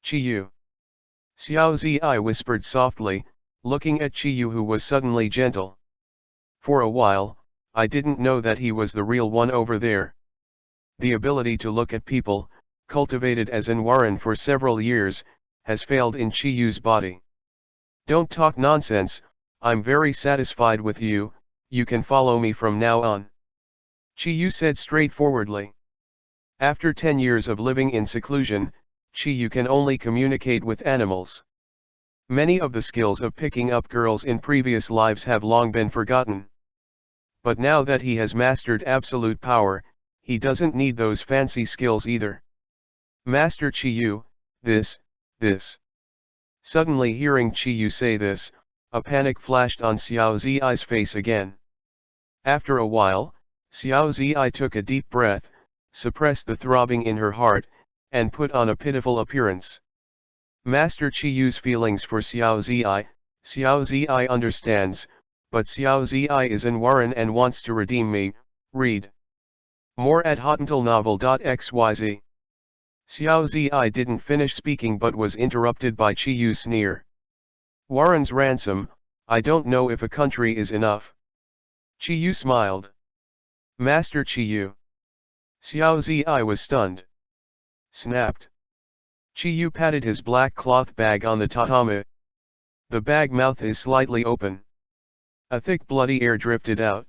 Chi-Yu. Xiao Zi whispered softly, looking at Chi-Yu who was suddenly gentle. For a while, I didn't know that he was the real one over there. The ability to look at people, cultivated as in Warren for several years, has failed in Chi-Yu's body. Don't talk nonsense, I'm very satisfied with you, you can follow me from now on. Chi-Yu said straightforwardly. After 10 years of living in seclusion, Chi-Yu can only communicate with animals. Many of the skills of picking up girls in previous lives have long been forgotten. But now that he has mastered absolute power, he doesn't need those fancy skills either. Master Chi-Yu, this. Suddenly hearing Chi-Yu say this, a panic flashed on Xiao Zi's face again. After a while, Xiao Zi took a deep breath, suppressed the throbbing in her heart, and put on a pitiful appearance. Master Chi-Yu's feelings for Xiao Zi understands, but Xiao Zi is in Warren and wants to redeem me. Read more at hottentalnovel.xyz. Xiao Zi didn't finish speaking but was interrupted by Chi-Yu's sneer. Warren's ransom, I don't know if a country is enough. Chi-Yu smiled. Master Chi-Yu. Xiao Zi was stunned. Snapped. Chi-Yu patted his black cloth bag on the tatami. The bag mouth is slightly open. A thick bloody air drifted out.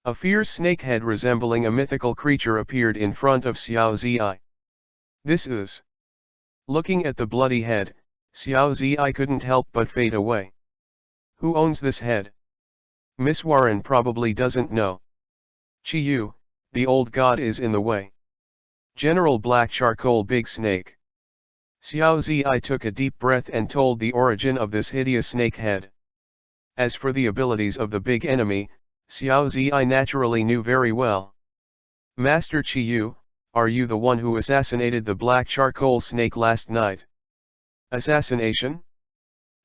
A fierce snake head resembling a mythical creature appeared in front of Xiao Zi. This is. Looking at the bloody head, Xiao Zi couldn't help but fade away. Who owns this head? Miss Warren probably doesn't know. Chi-Yu, the old god is in the way. General Black Charcoal Big Snake. Xiao Zi took a deep breath and told the origin of this hideous snake head. As for the abilities of the big enemy, Xiao Zi naturally knew very well. Master Qiyu, are you the one who assassinated the black charcoal snake last night? Assassination?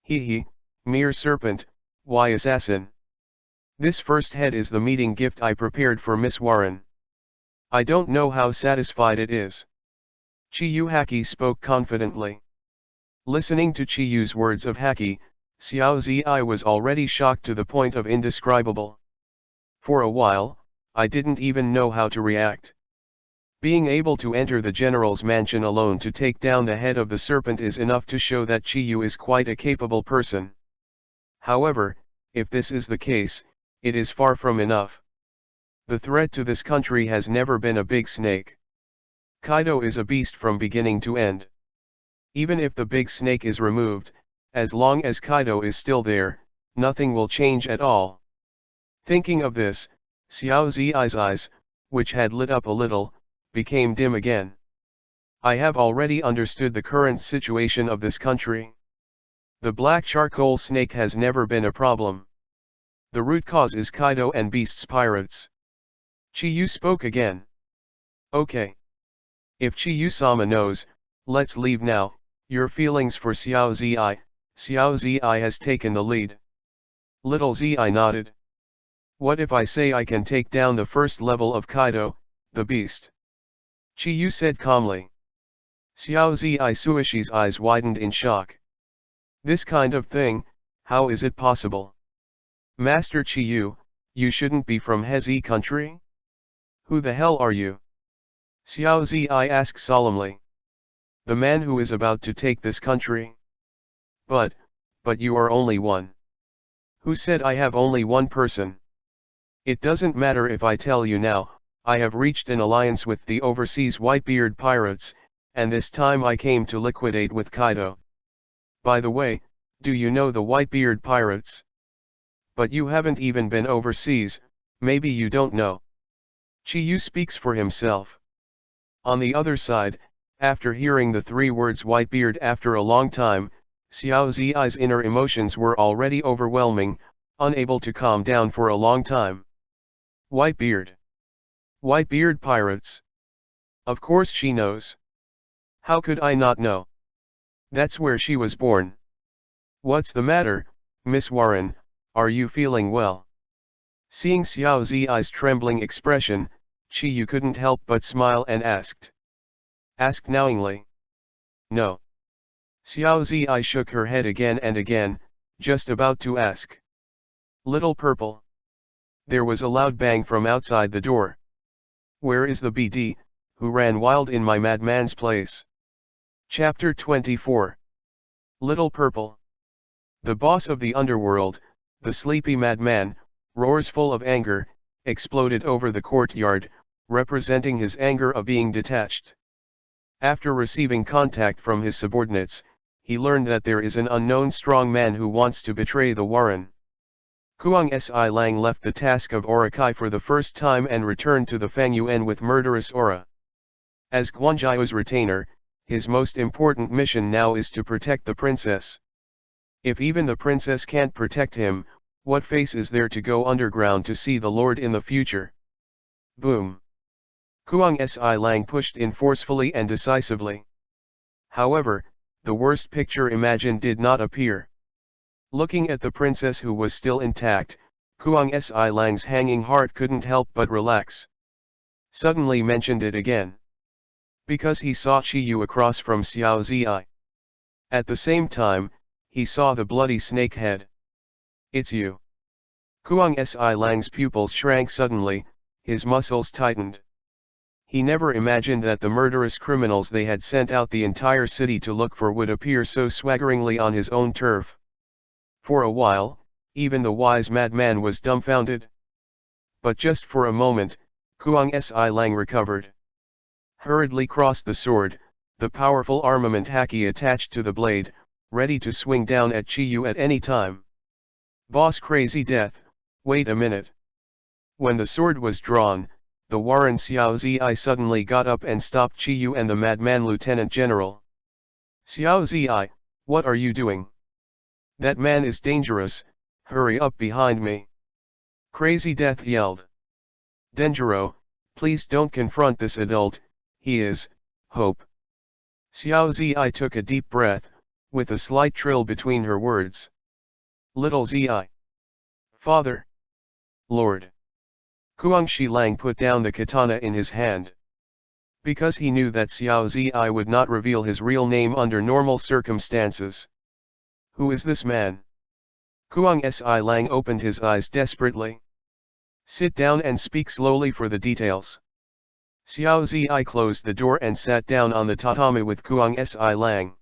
He, mere serpent, why assassin? This first head is the meeting gift I prepared for Miss Warren. I don't know how satisfied it is. Qiyu Haki spoke confidently. Listening to Qiyu's words of Haki, Xiao Zi was already shocked to the point of indescribable. For a while, I didn't even know how to react. Being able to enter the general's mansion alone to take down the head of the serpent is enough to show that Qiyu is quite a capable person. However, if this is the case, it is far from enough. The threat to this country has never been a big snake. Kaido is a beast from beginning to end. Even if the big snake is removed, as long as Kaido is still there, nothing will change at all. Thinking of this, Xiao Zi's eyes, which had lit up a little, became dim again. I have already understood the current situation of this country. The black charcoal snake has never been a problem. The root cause is Kaido and Beast's pirates. Qiyu spoke again. Okay. If Qiyu-sama knows, let's leave now. Your feelings for Xiao Zi has taken the lead. Little Zi nodded. What if I say I can take down the first level of Kaido, the beast? Qiyu said calmly. Xiao Zi Suishi's eyes widened in shock. This kind of thing, how is it possible? Master Qiyu, you shouldn't be from Hezi country? Who the hell are you? Xiao Zi asked solemnly. The man who is about to take this country. But you are only one. Who said I have only one person? It doesn't matter if I tell you now, I have reached an alliance with the overseas Whitebeard pirates, and this time I came to liquidate with Kaido. By the way, do you know the Whitebeard pirates? But you haven't even been overseas, maybe you don't know. Qiyu speaks for himself. On the other side, after hearing the three words Whitebeard after a long time, Xiao Zi's inner emotions were already overwhelming, unable to calm down for a long time. Whitebeard. Whitebeard pirates. Of course she knows. How could I not know? That's where she was born. What's the matter, Miss Warren, are you feeling well? Seeing Xiao Zi's trembling expression, Qiyu couldn't help but smile and asked. Asked knowingly. No. Xiao Zi shook her head again and again, just about to ask. Little Purple. There was a loud bang from outside the door. Where is the BD, who ran wild in my madman's place? Chapter 24. Little Purple. The boss of the underworld, the sleepy madman, roars full of anger, exploded over the courtyard, representing his anger of being detached. After receiving contact from his subordinates, he learned that there is an unknown strong man who wants to betray the Warren. Kuang Si Lang left the task of Orakai for the first time and returned to the Fangyuan with murderous aura. As Guanjiao's retainer, his most important mission now is to protect the princess. If even the princess can't protect him, what face is there to go underground to see the Lord in the future? Boom. Kuang Si Lang pushed in forcefully and decisively. However, the worst picture imagined did not appear. Looking at the princess who was still intact, Kuang Si Lang's hanging heart couldn't help but relax. Suddenly mentioned it again. Because he saw Qiyu across from Xiao Zi. At the same time, he saw the bloody snake head. It's you. Kuang Si Lang's pupils shrank suddenly, his muscles tightened. He never imagined that the murderous criminals they had sent out the entire city to look for would appear so swaggeringly on his own turf. For a while, even the wise madman was dumbfounded. But just for a moment, Kuang Si Lang recovered. Hurriedly crossed the sword, the powerful armament haki attached to the blade, ready to swing down at Qiyu at any time. Boss Crazy Death, wait a minute. When the sword was drawn, the Warren Xiao Zi suddenly got up and stopped Qiyu and the madman lieutenant general. Xiao Zi, what are you doing? That man is dangerous, hurry up behind me. Crazy Death yelled. Denjiro, please don't confront this adult, he is, Hope. Xiao Zi took a deep breath, with a slight trill between her words. Little Zi. Father. Lord. Kuang Shilang put down the katana in his hand. Because he knew that Xiao Zi would not reveal his real name under normal circumstances. Who is this man? Kuang Si Lang opened his eyes desperately. Sit down and speak slowly for the details. Xiao Zi closed the door and sat down on the tatami with Kuang Si Lang.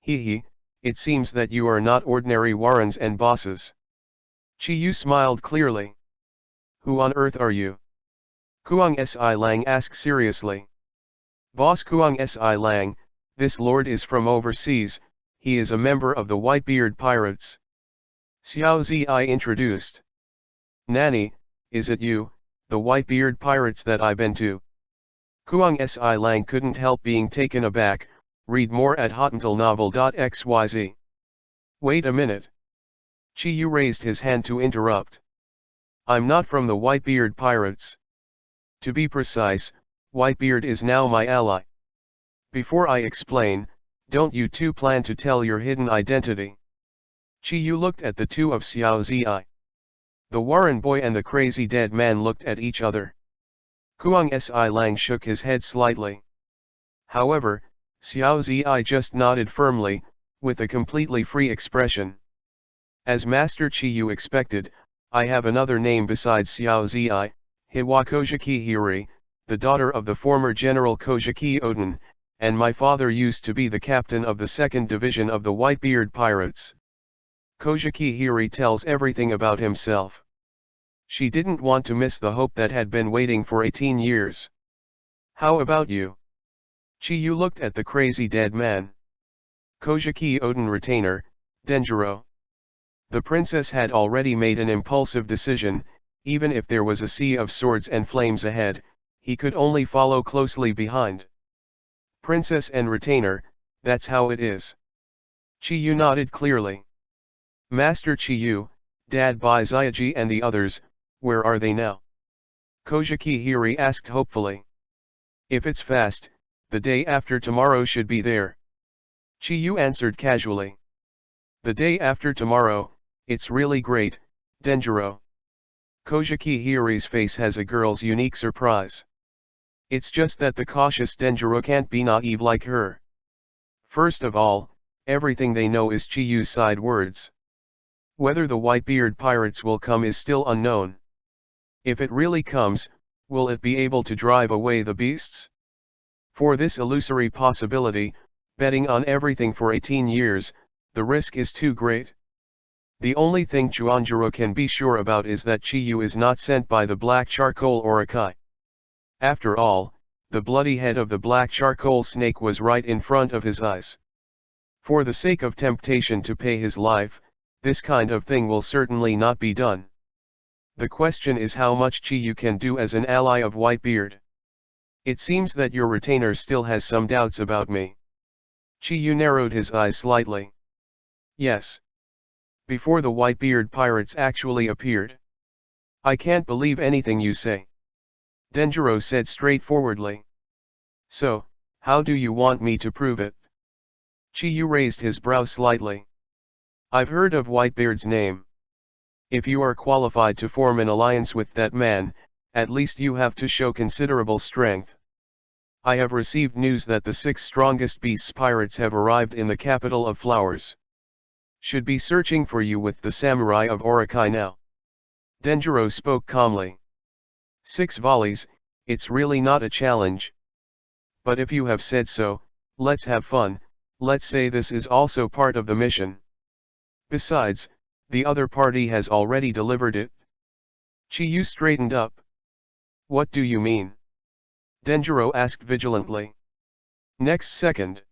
He, it seems that you are not ordinary warrens and bosses. Qiyu smiled clearly. Who on earth are you? Kuang Si Lang asked seriously. Boss Kuang Si Lang, this lord is from overseas, he is a member of the Whitebeard Pirates. Xiao Zi introduced. Nani, is it you, the Whitebeard Pirates that I've been to? Kuang Si Lang couldn't help being taken aback. Read more at hotmailnovel.xyz. Wait a minute. Qiyu raised his hand to interrupt. I'm not from the Whitebeard Pirates. To be precise, Whitebeard is now my ally. Before I explain, don't you two plan to tell your hidden identity? Qiyu looked at the two of Xiao Zi. The Warren boy and the crazy dead man looked at each other. Kuang Si Lang shook his head slightly. However, Xiao Zi just nodded firmly, with a completely free expression. As Master Qiyu expected, I have another name besides Xiao Zi, Hiwa Kojiki Hiri, the daughter of the former General Kojiki Oden, and my father used to be the captain of the 2nd Division of the Whitebeard Pirates. Kojiki Hiri tells everything about himself. She didn't want to miss the hope that had been waiting for 18 years. How about you? Qiyu looked at the crazy dead man. Kojiki Oden retainer, Denjiro. The princess had already made an impulsive decision. Even if there was a sea of swords and flames ahead, he could only follow closely behind. Princess and retainer, that's how it is. Qiyu nodded clearly. Master Qiyu, Dad Bai Xiaoji and the others, where are they now? Kojiki Hiri asked hopefully. If it's fast, the day after tomorrow should be there. Qiyu answered casually. The day after tomorrow, it's really great, Denjiro. Kojiki Hiri's face has a girl's unique surprise. It's just that the cautious Denjiro can't be naive like her. First of all, everything they know is Chiyu's side words. Whether the Whitebeard Pirates will come is still unknown. If it really comes, will it be able to drive away the beasts? For this illusory possibility, betting on everything for 18 years, the risk is too great. The only thing Chuanjiro can be sure about is that Chiyu is not sent by the Black Charcoal Orokai. After all, the bloody head of the Black Charcoal Snake was right in front of his eyes. For the sake of temptation to pay his life, this kind of thing will certainly not be done. The question is how much Chiyu can do as an ally of Whitebeard. It seems that your retainer still has some doubts about me. Chiyu narrowed his eyes slightly. Yes. Before the Whitebeard Pirates actually appeared. I can't believe anything you say. Denjiro said straightforwardly. So, how do you want me to prove it? Chiyu raised his brow slightly. I've heard of Whitebeard's name. If you are qualified to form an alliance with that man, at least you have to show considerable strength. I have received news that the 6 strongest beasts pirates have arrived in the capital of flowers. Should be searching for you with the samurai of Orokai now. Denjiro spoke calmly. 6 volleys, it's really not a challenge. But if you have said so, let's have fun, let's say this is also part of the mission. Besides, the other party has already delivered it. Chiyu straightened up. What do you mean? Denjiro asked vigilantly. Next second.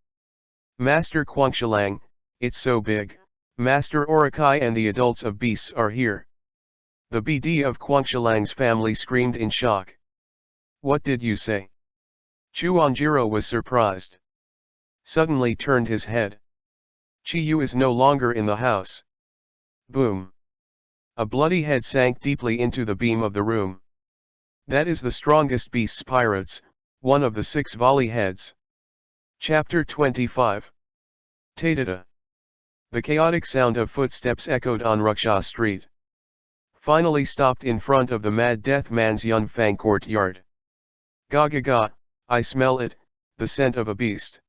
Master Quangshilang, it's so big, Master Orokai and the adults of beasts are here. The BD of Quangshilang's family screamed in shock. What did you say? Chuanjiro was surprised. Suddenly turned his head. Chiyu is no longer in the house. Boom. A bloody head sank deeply into the beam of the room. That is the strongest beast's pirates, one of the 6 volley heads. Chapter 25. Tatata. The chaotic sound of footsteps echoed on Ruksha Street. Finally stopped in front of the Mad Death Man's Yunfang courtyard. Ga ga ga, I smell it, the scent of a beast.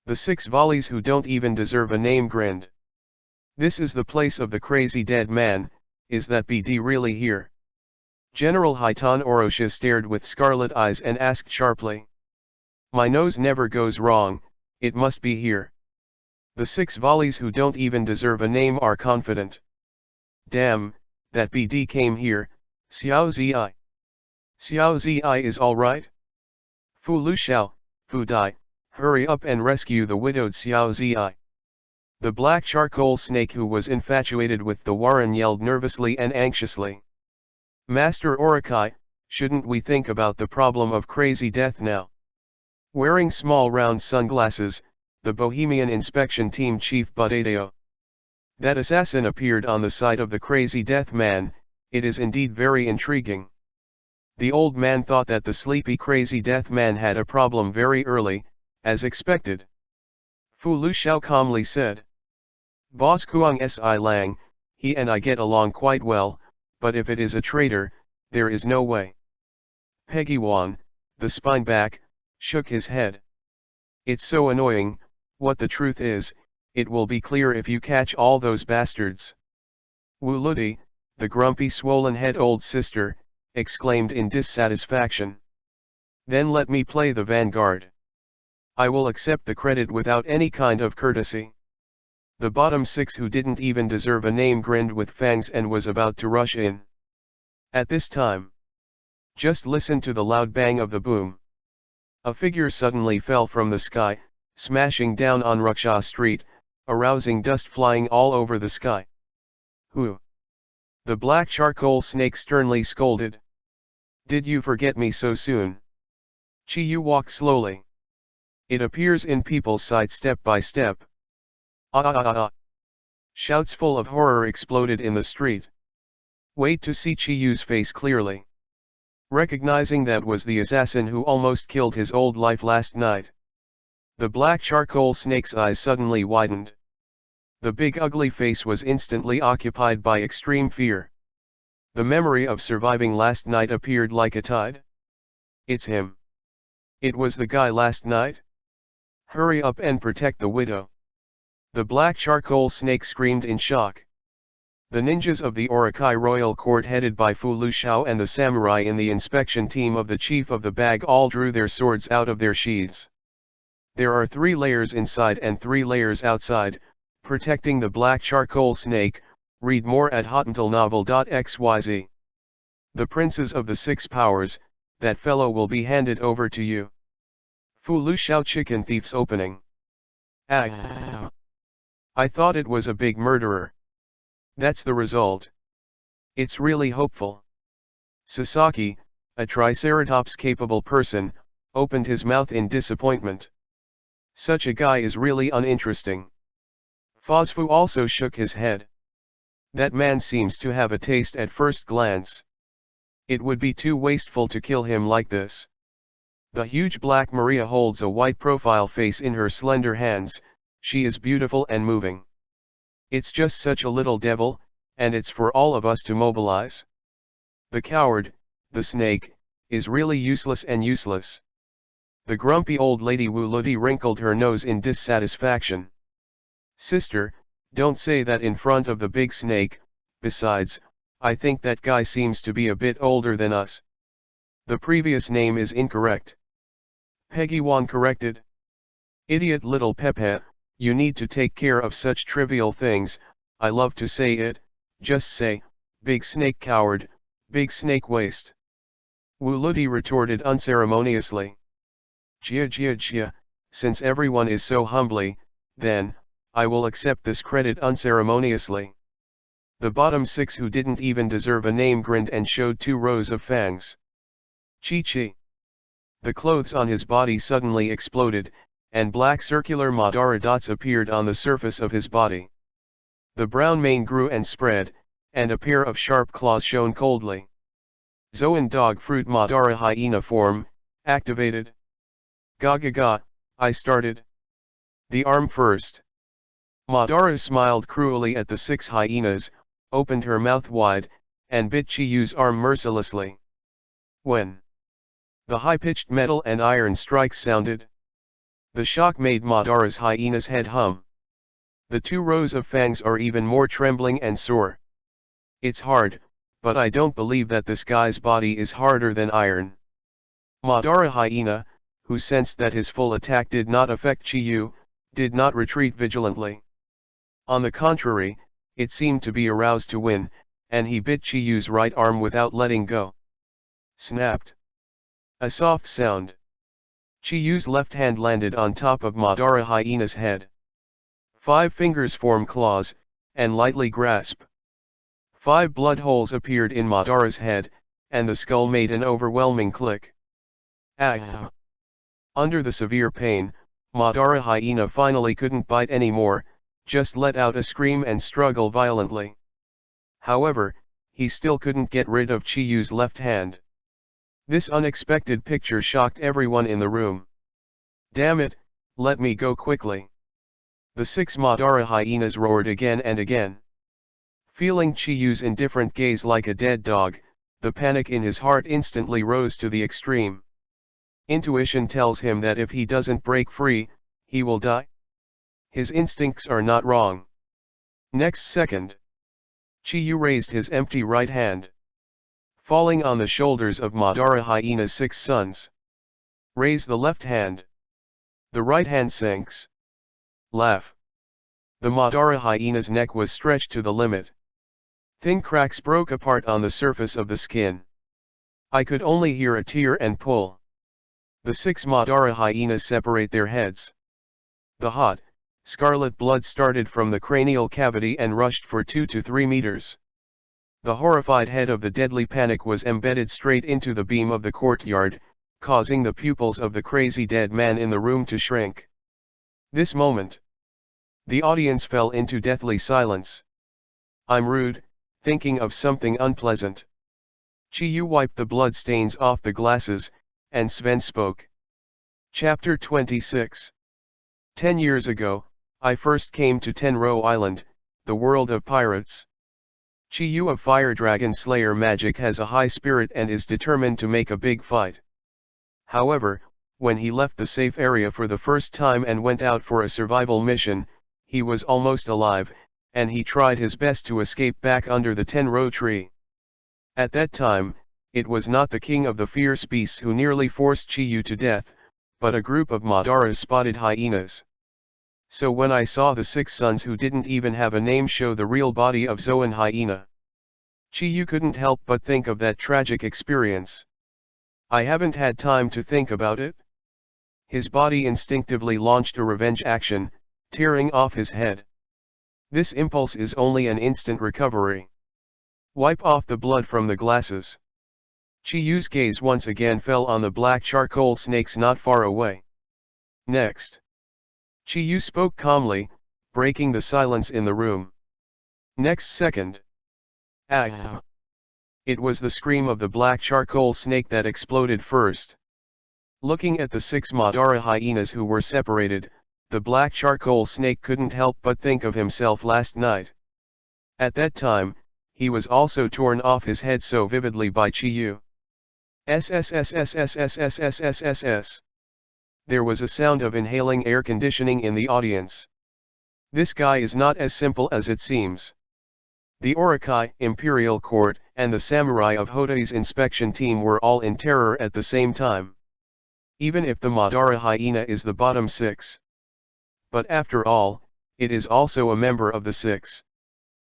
The 6 volleys who don't even deserve a name grinned. This is the place of the crazy dead man, is that BD really here? General Hitan Orochi stared with scarlet eyes and asked sharply. My nose never goes wrong, it must be here. The 6 volleys who don't even deserve a name are confident. Damn, that BD came here, Xiao Zi. Xiao Zi is alright? Fu Lu Xiao, Fu Dai, hurry up and rescue the widowed Xiao Zi. The black charcoal snake who was infatuated with the Warren yelled nervously and anxiously. Master Orochi, shouldn't we think about the problem of crazy death now? Wearing small round sunglasses, the Bohemian inspection team chief Budadeo. That assassin appeared on the side of the crazy death man, it is indeed very intriguing. The old man thought that the sleepy crazy death man had a problem very early, as expected. Fu Lu Xiao calmly said. Boss Kuang Si Lang, he and I get along quite well, but if it is a traitor, there is no way. Peggy Wan, the spineback, shook his head. It's so annoying, what the truth is, it will be clear if you catch all those bastards. Wu Ludi, the grumpy swollen-head old sister, exclaimed in dissatisfaction. Then let me play the vanguard. I will accept the credit without any kind of courtesy. The bottom 6 who didn't even deserve a name grinned with fangs and was about to rush in. At this time, just listen to the loud bang of the boom. A figure suddenly fell from the sky, smashing down on Ruksha Street, arousing dust flying all over the sky. Who? The black charcoal snake sternly scolded. Did you forget me so soon? Chiyu walked slowly. It appears in people's sight step by step. Ah ah ah ah. Shouts full of horror exploded in the street. Wait to see Chiyu's face clearly. Recognizing that was the assassin who almost killed his old life last night. The black charcoal snake's eyes suddenly widened. The big ugly face was instantly occupied by extreme fear. The memory of surviving last night appeared like a tide. It's him. It was the guy last night? Hurry up and protect the widow. The black charcoal snake screamed in shock. The ninjas of the Orochi Royal Court headed by Fu Lu Xiao and the samurai in the inspection team of the chief of the bag all drew their swords out of their sheaths. There are 3 layers inside and 3 layers outside, protecting the black charcoal snake. Read more at hotentalnovel.xyz. The princes of the 6 powers, that fellow will be handed over to you. Fu Lu Xiao chicken thief's opening. Ah! I thought it was a big murderer. That's the result. It's really hopeful. Sasaki, a triceratops-capable person, opened his mouth in disappointment. Such a guy is really uninteresting. Fosfu also shook his head. That man seems to have a taste at first glance. It would be too wasteful to kill him like this. The huge black Maria holds a white profile face in her slender hands, she is beautiful and moving. It's just such a little devil, and it's for all of us to mobilize. The coward, the snake, is really useless and useless. The grumpy old lady Wu Ludi wrinkled her nose in dissatisfaction. Sister, don't say that in front of the big snake, besides, I think that guy seems to be a bit older than us. The previous name is incorrect. Peggy Wan corrected. Idiot little Pepe, you need to take care of such trivial things, I love to say it, just say, big snake coward, big snake waste. Wu Ludi retorted unceremoniously. Jia, since everyone is so humbly, then, I will accept this credit unceremoniously. The bottom 6 who didn't even deserve a name grinned and showed 2 rows of fangs. Chi. The clothes on his body suddenly exploded, and black circular Madara dots appeared on the surface of his body. The brown mane grew and spread, and a pair of sharp claws shone coldly. Zoan dog fruit Madara hyena form, activated. Ga ga ga, I started. The arm first. Madara smiled cruelly at the 6 hyenas, opened her mouth wide, and bit Chiyu's arm mercilessly. When the high-pitched metal and iron strikes sounded, the shock made Madara's hyena's head hum. The 2 rows of fangs are even more trembling and sore. It's hard, but I don't believe that this guy's body is harder than iron. Madara hyena, who sensed that his full attack did not affect Chiyu, did not retreat vigilantly. On the contrary, it seemed to be aroused to win, and he bit Chiyu's right arm without letting go. Snapped. A soft sound. Chiyu's left hand landed on top of Madara hyena's head. 5 fingers form claws, and lightly grasp. 5 blood holes appeared in Madara's head, and the skull made an overwhelming click. Ah! Under the severe pain, Madara hyena finally couldn't bite anymore, just let out a scream and struggle violently. However, he still couldn't get rid of Chiyu's left hand. This unexpected picture shocked everyone in the room. Damn it, let me go quickly. The 6 Madara hyenas roared again and again. Feeling Chiyu's indifferent gaze like a dead dog, the panic in his heart instantly rose to the extreme. Intuition tells him that if he doesn't break free, he will die. His instincts are not wrong. Next second, Chiyu raised his empty right hand, falling on the shoulders of Madara hyena's 6 sons. Raise the left hand. The right hand sinks. Laugh. The Madara hyena's neck was stretched to the limit. Thin cracks broke apart on the surface of the skin. I could only hear a tear and pull. The 6 Madara hyenas separate their heads. The hot, scarlet blood started from the cranial cavity and rushed for 2 to 3 meters. The horrified head of the deadly panic was embedded straight into the beam of the courtyard, causing the pupils of the crazy dead man in the room to shrink. This moment, the audience fell into deathly silence. I'm rude, thinking of something unpleasant. Chiyu wiped the blood stains off the glasses, and Sven spoke. Chapter 26. 10 years ago, I first came to Tenro Island, the world of pirates. Chiyu of Fire Dragon Slayer magic has a high spirit and is determined to make a big fight. However, when he left the safe area for the first time and went out for a survival mission, he was almost alive, and he tried his best to escape back under the Tenro tree. At that time, it was not the king of the fierce beasts who nearly forced Chiyu to death, but a group of Madara's spotted hyenas. So when I saw the 6 sons who didn't even have a name show the real body of Zoan hyena, Chiyu couldn't help but think of that tragic experience. I haven't had time to think about it. His body instinctively launched a revenge action, tearing off his head. This impulse is only an instant recovery. Wipe off the blood from the glasses. Chiyu's gaze once again fell on the black charcoal snakes not far away. Next, Chiyu spoke calmly, breaking the silence in the room. Next second. Ah! It was the scream of the black charcoal snake that exploded first. Looking at the 6 Madara hyenas who were separated, the black charcoal snake couldn't help but think of himself last night. At that time, he was also torn off his head so vividly by Chiyu. SSSSSSSSSSSS. There was a sound of inhaling air conditioning in the audience. This guy is not as simple as it seems. The Orokai Imperial Court and the samurai of Hodai's inspection team were all in terror at the same time. Even if the Madara hyena is the bottom 6. But after all, it is also a member of the 6.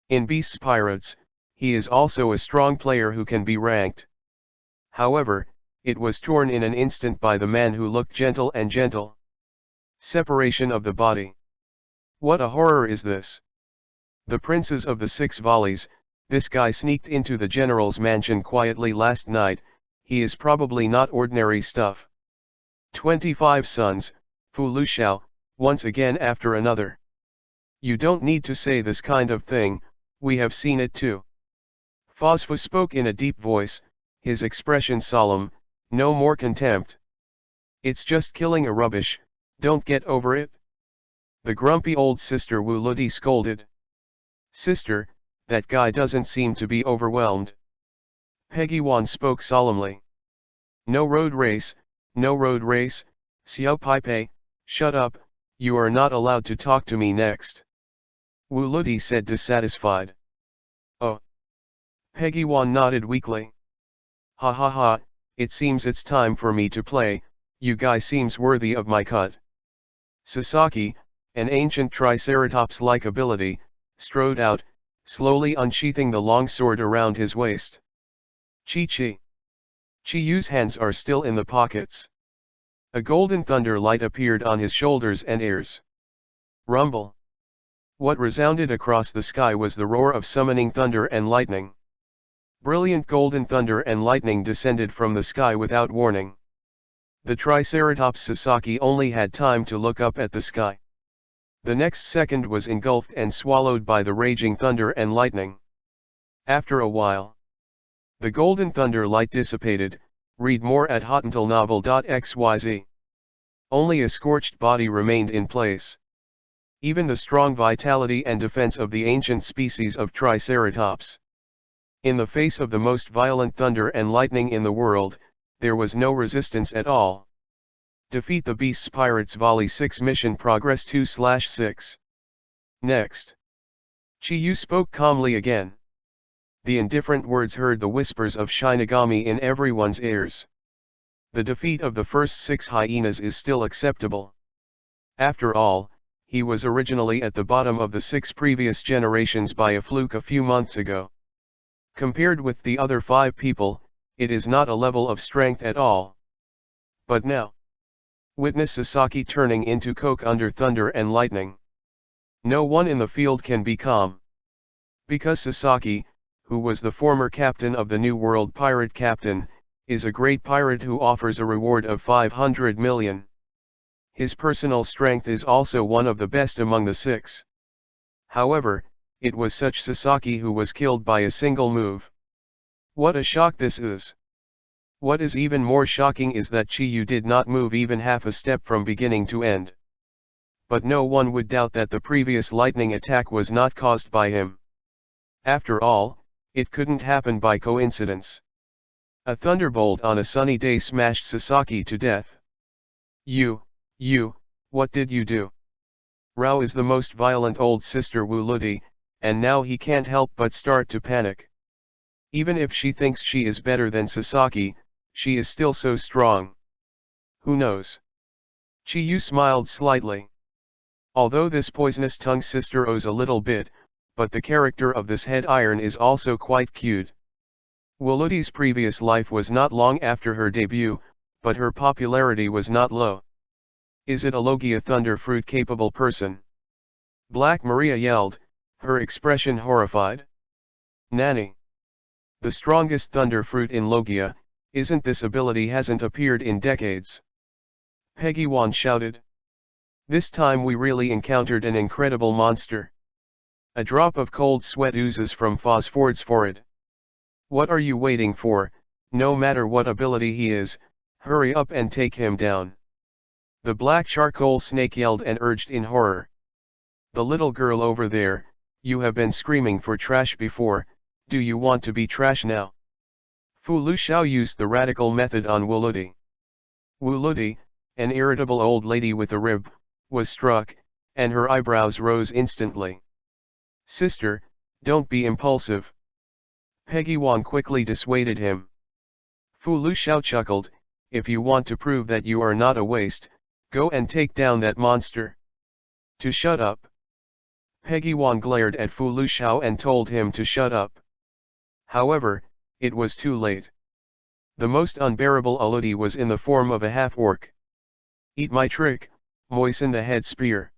In Beast's Pirates, he is also a strong player who can be ranked. However, it was torn in an instant by the man who looked gentle and gentle. Separation of the body. What a horror is this? The princes of the 6 volleys, this guy sneaked into the general's mansion quietly last night, he is probably not ordinary stuff. 25 sons, Fu Luxiao, once again after another. You don't need to say this kind of thing, we have seen it too. Fosfu spoke in a deep voice, his expression solemn, no more contempt. It's just killing a rubbish, don't get over it. The grumpy old sister Wu Ludi scolded. Sister, that guy doesn't seem to be overwhelmed. Peggy Wan spoke solemnly. No road race, no road race, Xiao Pei, shut up, you are not allowed to talk to me next. Wu Ludi said dissatisfied. Oh. Peggy Wan nodded weakly. Ha ha ha, it seems it's time for me to play, you guy seems worthy of my cut. Sasaki, an ancient Triceratops-like ability, strode out, slowly unsheathing the long sword around his waist. Chi-Chi. Chi-Yu's hands are still in the pockets. A golden thunder light appeared on his shoulders and ears. Rumble. What resounded across the sky was the roar of summoning thunder and lightning. Brilliant golden thunder and lightning descended from the sky without warning. The Triceratops Sasaki only had time to look up at the sky. The next second was engulfed and swallowed by the raging thunder and lightning. After a while, the golden thunder light dissipated. Read more at hotuntilnovel.xyz. Only a scorched body remained in place. Even the strong vitality and defense of the ancient species of Triceratops. In the face of the most violent thunder and lightning in the world, there was no resistance at all. Defeat the Beast's Pirates Volley 6 Mission Progress 2/6. Next. Chi-Yu spoke calmly again. The indifferent words heard the whispers of Shinigami in everyone's ears. The defeat of the first 6 hyenas is still acceptable. After all, he was originally at the bottom of the 6 previous generations by a fluke a few months ago. Compared with the other 5 people, it is not a level of strength at all. But now, witness Sasaki turning into coke under thunder and lightning. No one in the field can be calm. Because Sasaki, who was the former captain of the New World Pirate Captain, is a great pirate who offers a reward of 500 million. His personal strength is also one of the best among the 6. However, it was such Sasaki who was killed by a single move. What a shock this is! What is even more shocking is that Chi-Yu did not move even half a step from beginning to end. But no one would doubt that the previous lightning attack was not caused by him. After all, it couldn't happen by coincidence. A thunderbolt on a sunny day smashed Sasaki to death. You, what did you do? Rao is the most violent old sister Wu Ludi, and now he can't help but start to panic. Even if she thinks she is better than Sasaki, she is still so strong. Who knows? Chi-Yu smiled slightly. Although this poisonous tongue sister owes a little bit, but the character of this head iron is also quite cute. Wu Ludi's previous life was not long after her debut, but her popularity was not low. Is it a Logia Thunderfruit capable person? Black Maria yelled, her expression horrified. Nanny! The strongest Thunderfruit in Logia, isn't this ability hasn't appeared in decades? Peggy Wan shouted. This time we really encountered an incredible monster. A drop of cold sweat oozes from Phosphord's forehead. What are you waiting for? No matter what ability he is, hurry up and take him down. The black charcoal snake yelled and urged in horror. The little girl over there, you have been screaming for trash before, do you want to be trash now? Fu Luxiao used the radical method on Wu Ludi. Wu Ludi, an irritable old lady with a rib, was struck, and her eyebrows rose instantly. Sister, don't be impulsive. Peggy Wan quickly dissuaded him. Fu Luxiao chuckled, if you want to prove that you are not a waste, go and take down that monster. To shut up. Peggy Wan glared at Fu Luxiao and told him to shut up. However, it was too late. The most unbearable Aludi was in the form of a half-orc. Eat my trick, moisten the head spear.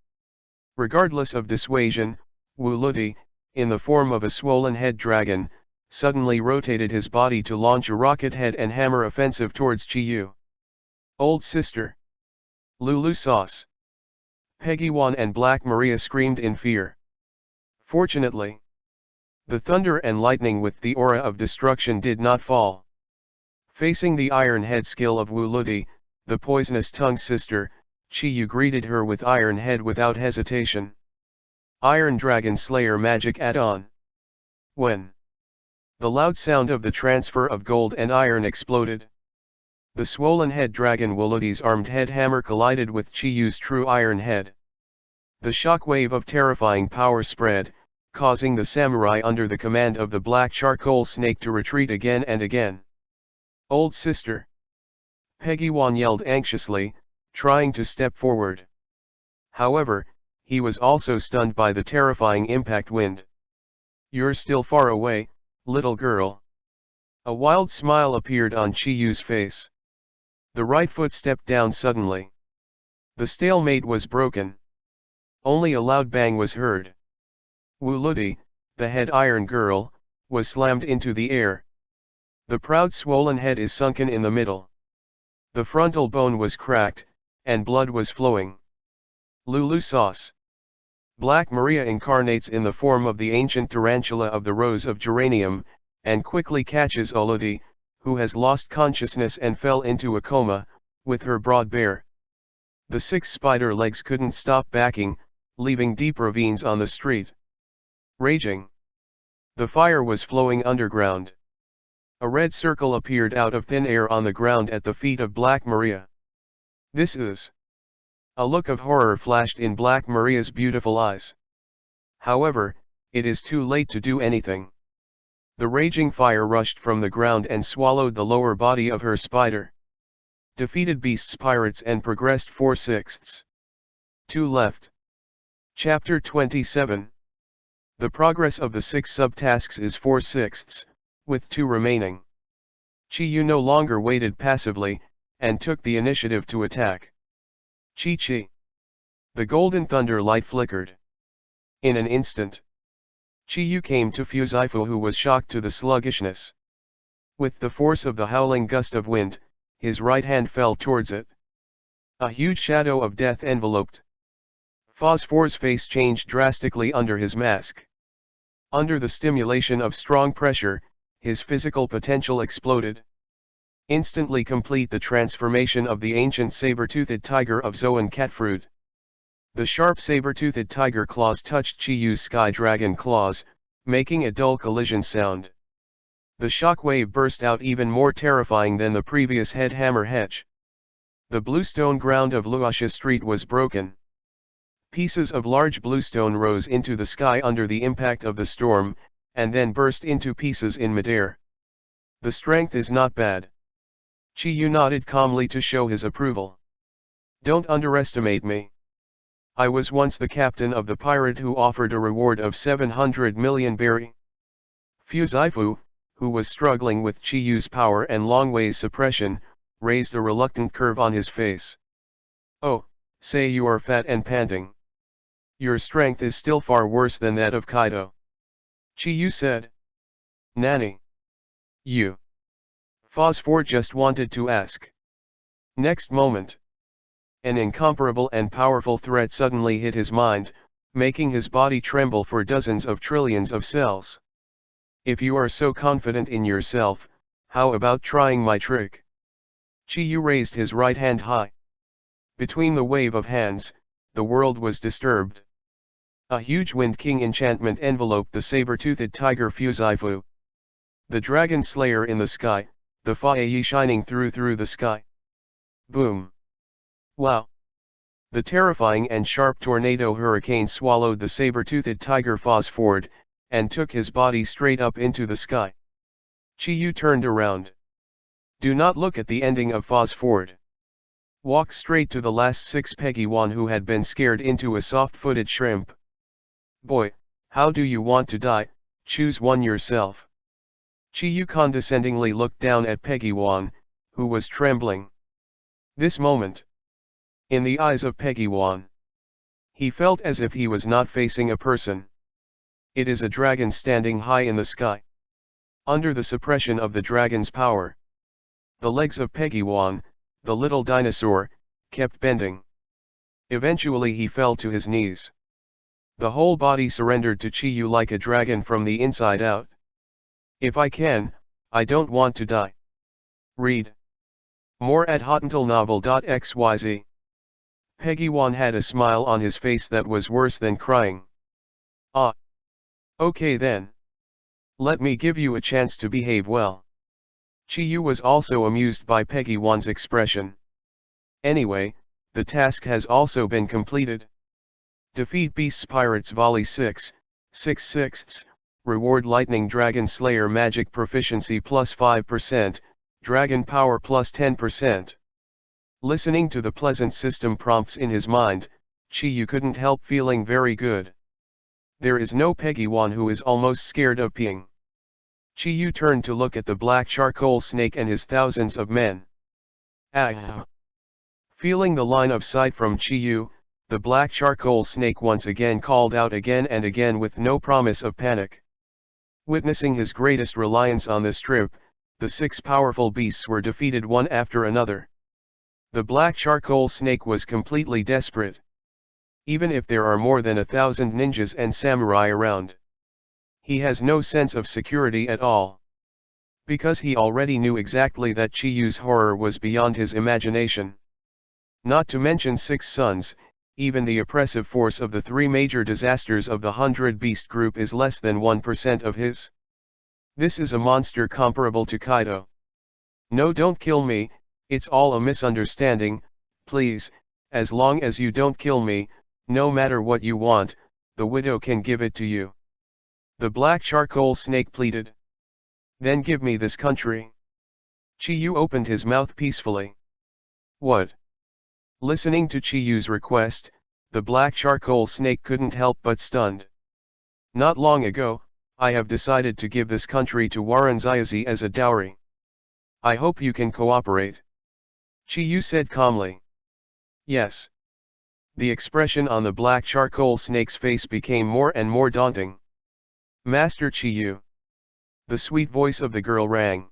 Regardless of dissuasion, Wu Ludi, in the form of a swollen head dragon, suddenly rotated his body to launch a rocket head and hammer offensive towards Chi-Yu. Old sister. Lulu sauce. Peggy Wan and Black Maria screamed in fear. Fortunately, the thunder and lightning with the aura of destruction did not fall. Facing the iron head skill of Wu Ludi, the poisonous tongue sister, Chi Yu greeted her with Iron Head without hesitation. Iron Dragon Slayer magic add-on. When the loud sound of the transfer of gold and iron exploded, the swollen head dragon Wu Ludi's armed head hammer collided with Chi Yu's true iron head. The shockwave of terrifying power spread, causing the samurai under the command of the black charcoal snake to retreat again and again. Old sister! Peggy Wan yelled anxiously, trying to step forward. However, he was also stunned by the terrifying impact wind. You're still far away, little girl. A wild smile appeared on Chi Yu's face. The right foot stepped down suddenly. The stalemate was broken. Only a loud bang was heard. Wu Ludi, the head iron girl, was slammed into the air. The proud swollen head is sunken in the middle. The frontal bone was cracked, and blood was flowing. Lulu sauce. Black Maria incarnates in the form of the ancient tarantula of the Rose of Geranium, and quickly catches Olodi, who has lost consciousness and fell into a coma, with her broad bare. The 6 spider legs couldn't stop backing, leaving deep ravines on the street. Raging. The fire was flowing underground. A red circle appeared out of thin air on the ground at the feet of Black Maria. This is. A look of horror flashed in Black Maria's beautiful eyes. However, it is too late to do anything. The raging fire rushed from the ground and swallowed the lower body of her spider. Defeated beasts pirates and progressed 4/6. 2 left. Chapter 27. The progress of the 6 subtasks is 4/6, with 2 remaining. Chi Yu no longer waited passively, and took the initiative to attack. Chi. The golden thunder light flickered. In an instant, Chi Yu came to Fuzifu, who was shocked to the sluggishness. With the force of the howling gust of wind, his right hand fell towards it. A huge shadow of death enveloped. Phosphor's face changed drastically under his mask. Under the stimulation of strong pressure, his physical potential exploded. Instantly complete the transformation of the ancient saber-toothed tiger of Zoan Catfruit. The sharp saber-toothed tiger claws touched Chi Yu's sky dragon claws, making a dull collision sound. The shockwave burst out even more terrifying than the previous head hammer hedge. The bluestone ground of Luoxia Street was broken. Pieces of large bluestone rose into the sky under the impact of the storm, and then burst into pieces in midair. The strength is not bad. Chi Yu nodded calmly to show his approval. Don't underestimate me. I was once the captain of the pirate who offered a reward of 700 million berry. Fuzifu, who was struggling with Chi Yu's power and Longwei's suppression, raised a reluctant curve on his face. Oh, say you are fat and panting. Your strength is still far worse than that of Kaido. Chi Yu said. Nani? You. Phosphor just wanted to ask. Next moment, an incomparable and powerful threat suddenly hit his mind, making his body tremble for dozens of trillions of cells. If you are so confident in yourself, how about trying my trick? Chi Yu raised his right hand high. Between the wave of hands, the world was disturbed. A huge Wind King enchantment enveloped the saber-toothed tiger Fuzifu. The dragon slayer in the sky, the Faeyi shining through the sky. Boom. Wow. The terrifying and sharp tornado hurricane swallowed the saber-toothed tiger Phosphord, and took his body straight up into the sky. Chi Yu turned around. Do not look at the ending of Phosphord. Walk straight to the last 6 Peggy Wan, who had been scared into a soft-footed shrimp. Boy, how do you want to die? Choose one yourself. Chi Yu condescendingly looked down at Peggy Wan, who was trembling. This moment, in the eyes of Peggy Wan, he felt as if he was not facing a person. It is a dragon standing high in the sky. Under the suppression of the dragon's power, the legs of Peggy Wan, the little dinosaur, kept bending. Eventually he fell to his knees. The whole body surrendered to Chiyu like a dragon from the inside out. If I can, I don't want to die. Read more at hotuntilnovel.xyz. Peggy Wan had a smile on his face that was worse than crying. Ah. Okay then. Let me give you a chance to behave well. Chiyu was also amused by Peggy Wan's expression. Anyway, the task has also been completed. Defeat Beasts Pirates Volley 6, 6/6, Reward Lightning Dragon Slayer Magic Proficiency plus 5%, Dragon Power plus 10%. Listening to the pleasant system prompts in his mind, Chiyu couldn't help feeling very good. There is no Peggy Wan who is almost scared of peeing. Chiyu turned to look at the black charcoal snake and his thousands of men. Ah! Feeling the line of sight from Chiyu, the black charcoal snake once again called out again and again with no promise of panic. Witnessing his greatest reliance on this trip, the 6 powerful beasts were defeated one after another. The black charcoal snake was completely desperate. Even if there are more than 1,000 ninjas and samurai around, he has no sense of security at all. Because he already knew exactly that Chiyu's horror was beyond his imagination. Not to mention 6 sons, even the oppressive force of the 3 major disasters of the 100 Beast group is less than 1% of his. This is a monster comparable to Kaido. No, don't kill me, it's all a misunderstanding, please, as long as you don't kill me, no matter what you want, the widow can give it to you. The black charcoal snake pleaded. Then give me this country. Chiyu opened his mouth peacefully. What? Listening to Chiyu's request, the black charcoal snake couldn't help but stunned. Not long ago, I have decided to give this country to Warren Zayasi as a dowry. I hope you can cooperate. Chiyu said calmly. Yes. The expression on the black charcoal snake's face became more and more daunting. Master Chiyu. The sweet voice of the girl rang.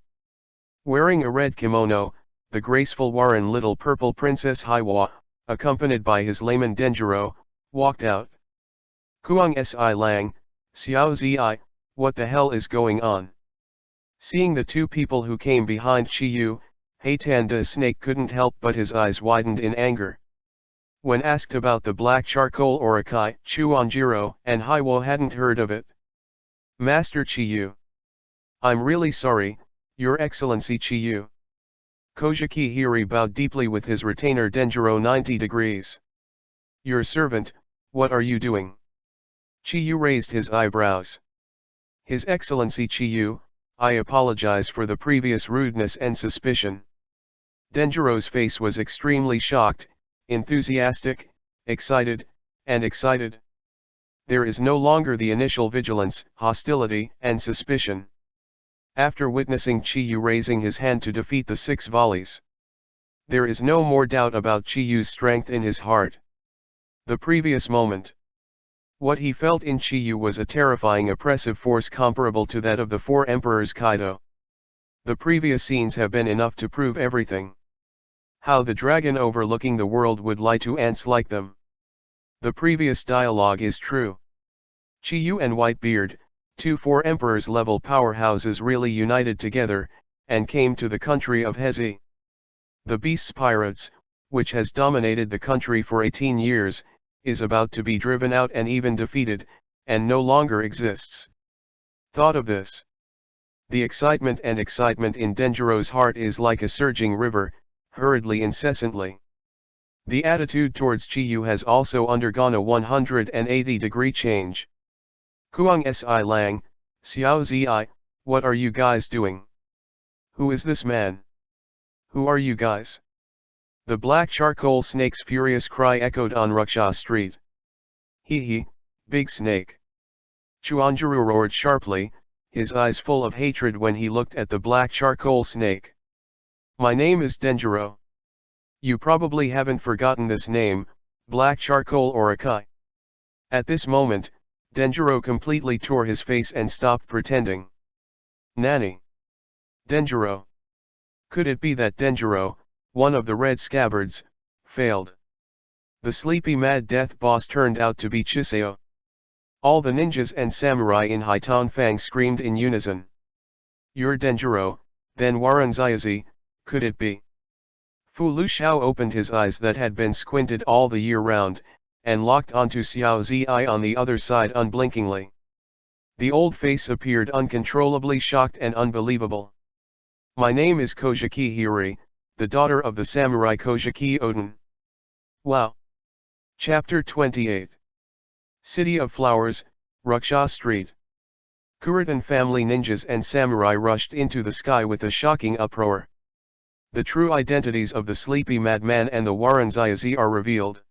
Wearing a red kimono, the graceful Warren Little Purple Princess Haiwa, accompanied by his layman Denjiro, walked out. Kuang Si Lang, Xiao Zi, what the hell is going on? Seeing the 2 people who came behind Chiyu, Haitanda Snake couldn't help but his eyes widened in anger. When asked about the black charcoal Orakai, Chuanjiro and Haiwa hadn't heard of it. Master Chiyu. I'm really sorry, Your Excellency Chiyu. Kojiki Hiri bowed deeply with his retainer Denjiro 90 degrees. Your servant, what are you doing? Chiyu raised his eyebrows. His Excellency Chiyu, I apologize for the previous rudeness and suspicion. Denjiro's face was extremely shocked, enthusiastic, excited, and excited. There is no longer the initial vigilance, hostility, and suspicion. After witnessing Chiyu raising his hand to defeat the 6 volleys, there is no more doubt about Chiyu's strength in his heart. The previous moment. What he felt in Chiyu was a terrifying oppressive force comparable to that of the 4 emperors Kaido. The previous scenes have been enough to prove everything. How the dragon overlooking the world would lie to ants like them. The previous dialogue is true. Chiyu and Whitebeard, 2 4 emperors level powerhouses really united together, and came to the country of Hezi. The Beasts Pirates, which has dominated the country for 18 years, is about to be driven out and even defeated, and no longer exists. Thought of this. The excitement in Denjiro's heart is like a surging river, hurriedly incessantly. The attitude towards Chiyu has also undergone a 180-degree change. Kuang Si Lang, Xiao Zi, what are you guys doing? Who is this man? Who are you guys? The black charcoal snake's furious cry echoed on Ruksha Street. Hee, big snake. Chuanjiro roared sharply, his eyes full of hatred when he looked at the black charcoal snake. My name is Denjiro. You probably haven't forgotten this name, black charcoal Orakai. At this moment, Denjiro completely tore his face and stopped pretending. Nani? Denjiro. Could it be that Denjiro, one of the red scabbards, failed? The sleepy Mad Death boss turned out to be Chiseo. All the ninjas and samurai in Haitan Fang screamed in unison. You're Denjiro, then Waranzayazi, could it be? Fu Luxiao opened his eyes that had been squinted all the year round, and locked onto Xiao Zi on the other side unblinkingly. The old face appeared uncontrollably shocked and unbelievable. My name is Kojiki Hiri, the daughter of the samurai Kojiki Oden. Wow! Chapter 28. City of Flowers, Ruksha Street. Kuritan family ninjas and samurai rushed into the sky with a shocking uproar. The true identities of the sleepy madman and the Waranzayazi are revealed.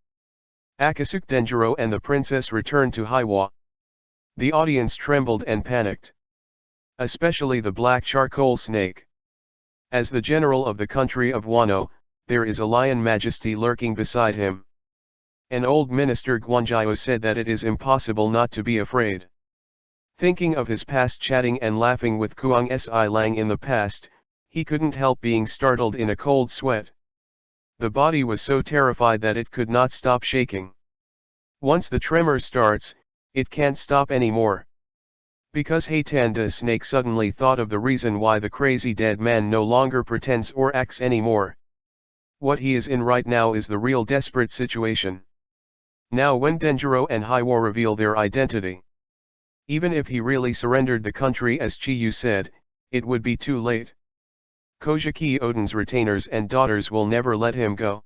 Akasuke Denjiro and the princess returned to Haiwa. The audience trembled and panicked. Especially the black charcoal snake. As the general of the country of Wano, there is a lion majesty lurking beside him. An old minister Guanjiao said that it is impossible not to be afraid. Thinking of his past chatting and laughing with Kuang Si Lang in the past, he couldn't help being startled in a cold sweat. The body was so terrified that it could not stop shaking. Once the tremor starts, it can't stop anymore. Because Haitanda Snake suddenly thought of the reason why the crazy dead man no longer pretends or acts anymore. What he is in right now is the real desperate situation. Now when Denjiro and Haiwa reveal their identity. Even if he really surrendered the country as Chiyu said, it would be too late. Kojiki Oden's retainers and daughters will never let him go.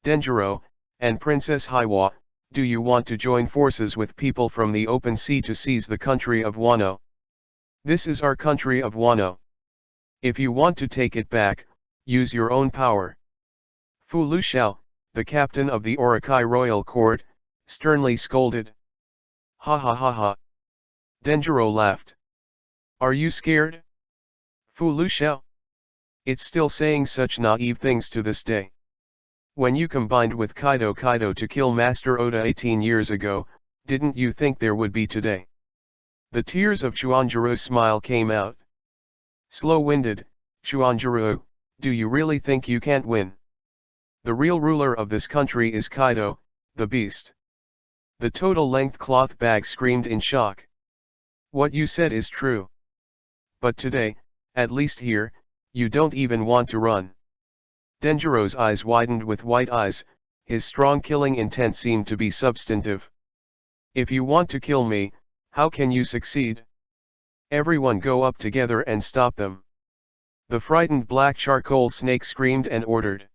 Denjiro, and Princess Haiwa, do you want to join forces with people from the open sea to seize the country of Wano? This is our country of Wano. If you want to take it back, use your own power. Fu Luxiao, the captain of the Orakai royal court, sternly scolded. Ha ha ha ha. Denjiro laughed. Are you scared? Fu Luxiao? It's still saying such naive things to this day. When you combined with Kaido to kill Master Oda 18 years ago, didn't you think there would be today? The tears of Chuanjiru's smile came out. Slow-winded, Chuanjiru, do you really think you can't win? The real ruler of this country is Kaido, the beast. The total-length cloth bag screamed in shock. What you said is true. But today, at least here, you don't even want to run. Denjiro's eyes widened with white eyes, his strong killing intent seemed to be substantive. If you want to kill me, how can you succeed? Everyone go up together and stop them. The frightened black charcoal snake screamed and ordered.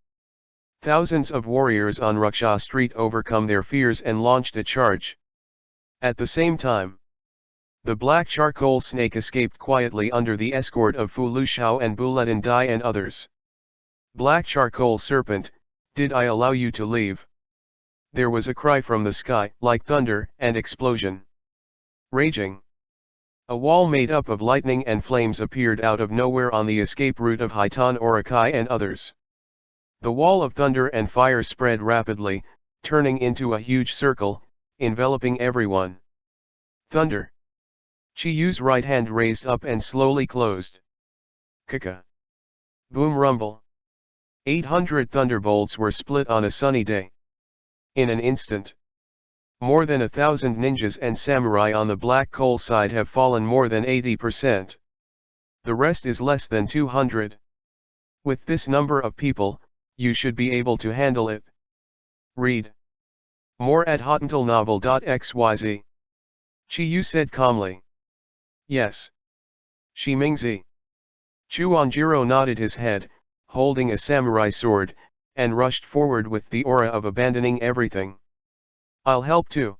Thousands of warriors on Ruksha Street overcome their fears and launched a charge. At the same time, the black charcoal snake escaped quietly under the escort of Fu Luxiao and Bulletin Dai and others. Black charcoal serpent, did I allow you to leave? There was a cry from the sky, like thunder and explosion. Raging. A wall made up of lightning and flames appeared out of nowhere on the escape route of Haitan Orakai and others. The wall of thunder and fire spread rapidly, turning into a huge circle, enveloping everyone. Thunder. Chiyu's right hand raised up and slowly closed. Kaka. Boom rumble. 800 thunderbolts were split on a sunny day. In an instant, more than 1,000 ninjas and samurai on the black coal side have fallen more than 80%. The rest is less than 200. With this number of people, you should be able to handle it. Read more at hotnovel.xyz. Chiyu said calmly. Yes. Shimingzi. Chuanjiro nodded his head, holding a samurai sword, and rushed forward with the aura of abandoning everything. I'll help too.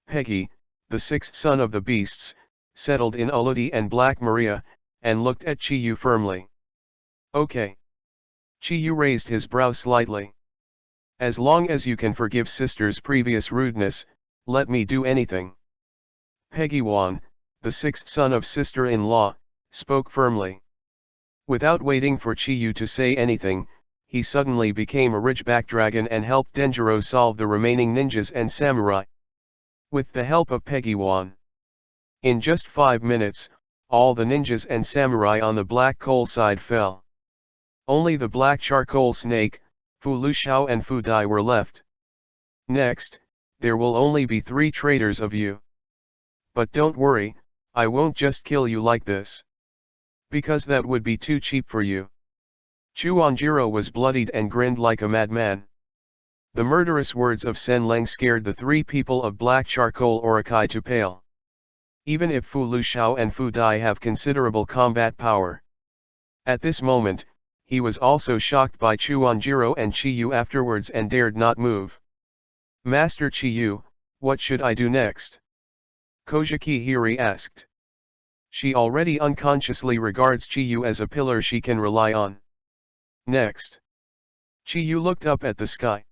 Peggy, the sixth son of the beasts, settled in Uludi and Black Maria, and looked at Chiyu firmly. Okay. Chiyu raised his brow slightly. As long as you can forgive sister's previous rudeness, let me do anything. Peggy Wan, the sixth son of sister-in-law, spoke firmly. Without waiting for Chiyu to say anything, he suddenly became a Ridgeback dragon and helped Denjiro solve the remaining ninjas and samurai. With the help of Peggy Wan. In just 5 minutes, all the ninjas and samurai on the black coal side fell. Only the black charcoal snake, Fu Luxiao and Fu Dai were left. Next, there will only be 3 traders of you. But don't worry, I won't just kill you like this. Because that would be too cheap for you. Chuanjiro was bloodied and grinned like a madman. The murderous words of Sen Leng scared the 3 people of Black Charcoal Orokai to pale. Even if Fu Luxiao and Fu Dai have considerable combat power. At this moment, he was also shocked by Chuanjiro and Chiyu afterwards and dared not move. Master Chiyu, what should I do next? Kojiki Hiri asked. She already unconsciously regards Chiyu as a pillar she can rely on. Next. Chiyu looked up at the sky.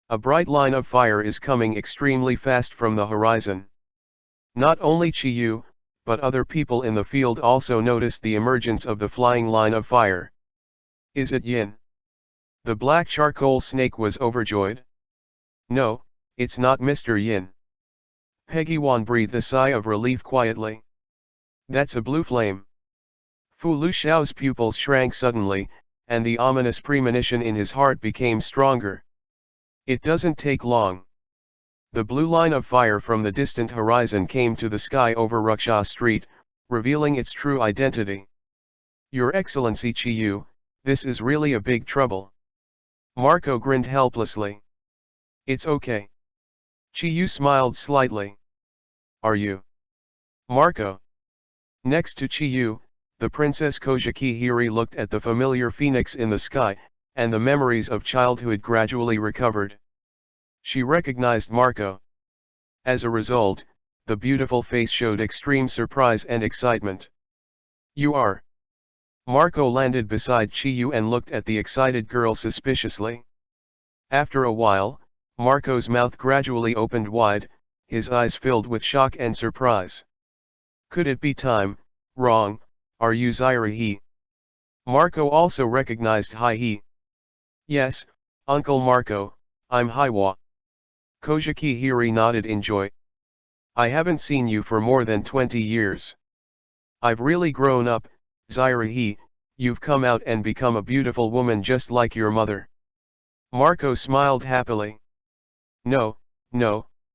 A bright line of fire is coming extremely fast from the horizon. Not only Chiyu, but other people in the field also noticed the emergence of the flying line of fire. Is it Yin? The black charcoal snake was overjoyed. No, it's not Mr. Yin. Peggy Wan breathed a sigh of relief quietly. That's a blue flame. Fu Luxiao's pupils shrank suddenly, and the ominous premonition in his heart became stronger. It doesn't take long. The blue line of fire from the distant horizon came to the sky over Ruksha Street, revealing its true identity. Your Excellency Chiyu, this is really a big trouble. Marco grinned helplessly. It's okay. Chiyu smiled slightly. Are you? Marco. Next to Chiyu, the Princess Kojiki Hiri looked at the familiar phoenix in the sky, and the memories of childhood gradually recovered. She recognized Marco. As a result, the beautiful face showed extreme surprise and excitement. You are? Marco landed beside Chiyu and looked at the excited girl suspiciously. After a while, Marco's mouth gradually opened wide, his eyes filled with shock and surprise. Could it be time? Wrong, are you Zaira He? Marco also recognized Hai He. Yes, Uncle Marco, I'm Haiwa. Kojiki Hiri nodded in joy. I haven't seen you for more than 20 years. I've really grown up, Zaira He, you've come out and become a beautiful woman just like your mother. Marco smiled happily. No,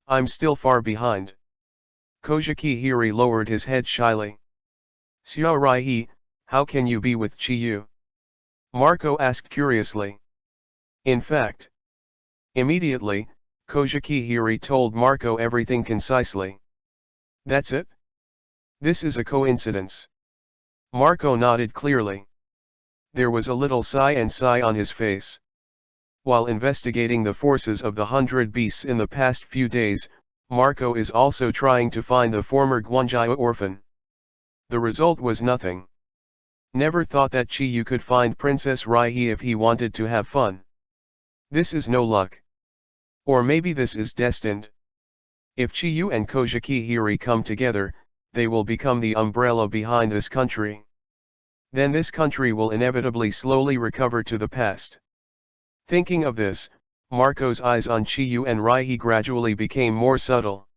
I'm still far behind. Kojiki Hiri lowered his head shyly. Xiao Rai, how can you be with Chiyu? Marco asked curiously. In fact. Immediately, Kojiki Hiri told Marco everything concisely. That's it? This is a coincidence. Marco nodded clearly. There was a little sigh on his face. While investigating the forces of the 100 beasts in the past few days, Marco is also trying to find the former Guanjia orphan. The result was nothing. Never thought that Chiyu could find Princess Raihi if he wanted to have fun. This is no luck. Or maybe this is destined. If Chiyu and Kojiki Hiri come together, they will become the umbrella behind this country. Then this country will inevitably slowly recover to the past. Thinking of this, Marco's eyes on Chiyu and Raihi gradually became more subtle.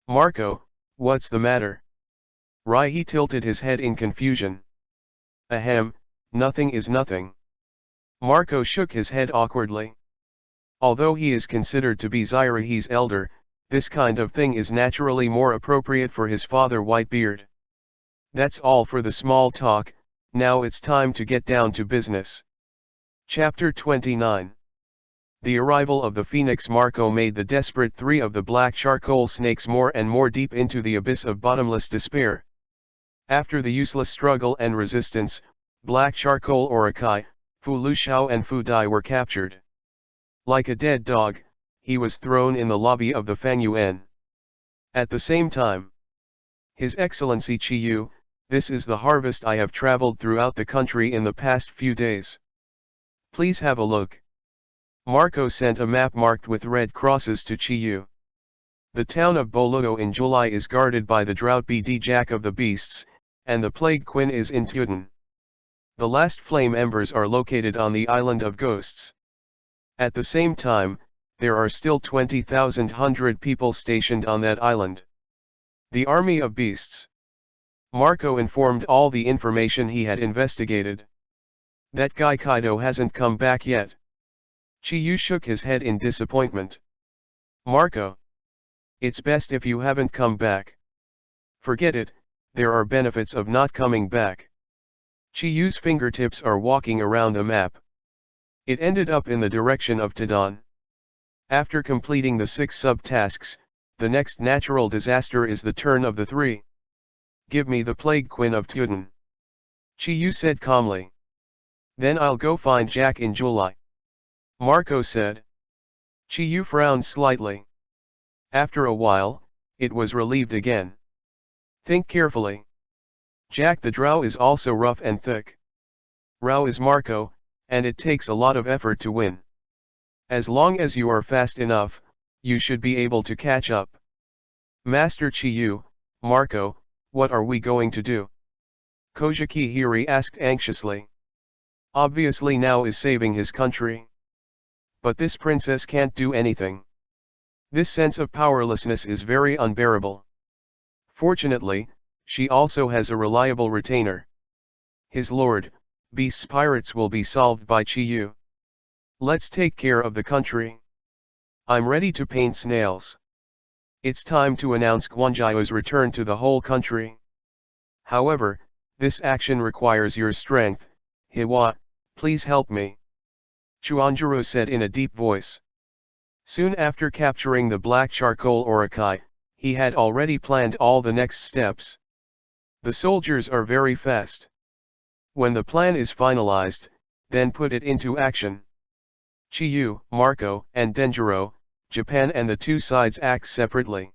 Marco, what's the matter? Raihi tilted his head in confusion. Ahem, nothing is nothing. Marco shook his head awkwardly. Although he is considered to be Zairahi's elder, this kind of thing is naturally more appropriate for his father Whitebeard. That's all for the small talk, now it's time to get down to business. Chapter 29. The arrival of the Phoenix Marco made the desperate 3 of the black charcoal snakes more and more deep into the abyss of bottomless despair. After the useless struggle and resistance, Black Charcoal Orokai, Fu Luxiao and Fu Dai were captured. Like a dead dog, he was thrown in the lobby of the Fangyuan. At the same time, His Excellency Chiyu, this is the harvest I have traveled throughout the country in the past few days. Please have a look. Marco sent a map marked with red crosses to Chiyu. The town of Bolugo in July is guarded by the Drought BD Jack of the Beasts, and the Plague Quinn is in Tuden. The last flame embers are located on the Island of Ghosts. At the same time, there are still 20,100 people stationed on that island. The Army of Beasts. Marco informed all the information he had investigated. That guy Kaido hasn't come back yet. Chiyu shook his head in disappointment. Marco. It's best if you haven't come back. Forget it, there are benefits of not coming back. Chiyu's fingertips are walking around a map. It ended up in the direction of Tadon. After completing the 6 sub-tasks, the next natural disaster is the turn of the 3. Give me the Plague Queen of Tadon. Chiyu said calmly. Then I'll go find Jack in July. Marco said. Chiyu frowned slightly. After a while, it was relieved again. Think carefully. Jack the Drow is also rough and thick. Rao is Marco, and it takes a lot of effort to win. As long as you are fast enough, you should be able to catch up. Master Chiyu, Marco, what are we going to do? Kojiki Hiri asked anxiously. Obviously now is saving his country. But this princess can't do anything. This sense of powerlessness is very unbearable. Fortunately, she also has a reliable retainer. His lord, Beast's pirates will be solved by Chiyu. Let's take care of the country. I'm ready to paint snails. It's time to announce Guanjiao's return to the whole country. However, this action requires your strength. Hiwa, please help me. Chuanjiro said in a deep voice. Soon after capturing the black charcoal Orokai, he had already planned all the next steps. The soldiers are very fast. When the plan is finalized, then put it into action. Chiyu, Marco, and Denjiro, Japan and the 2 sides act separately.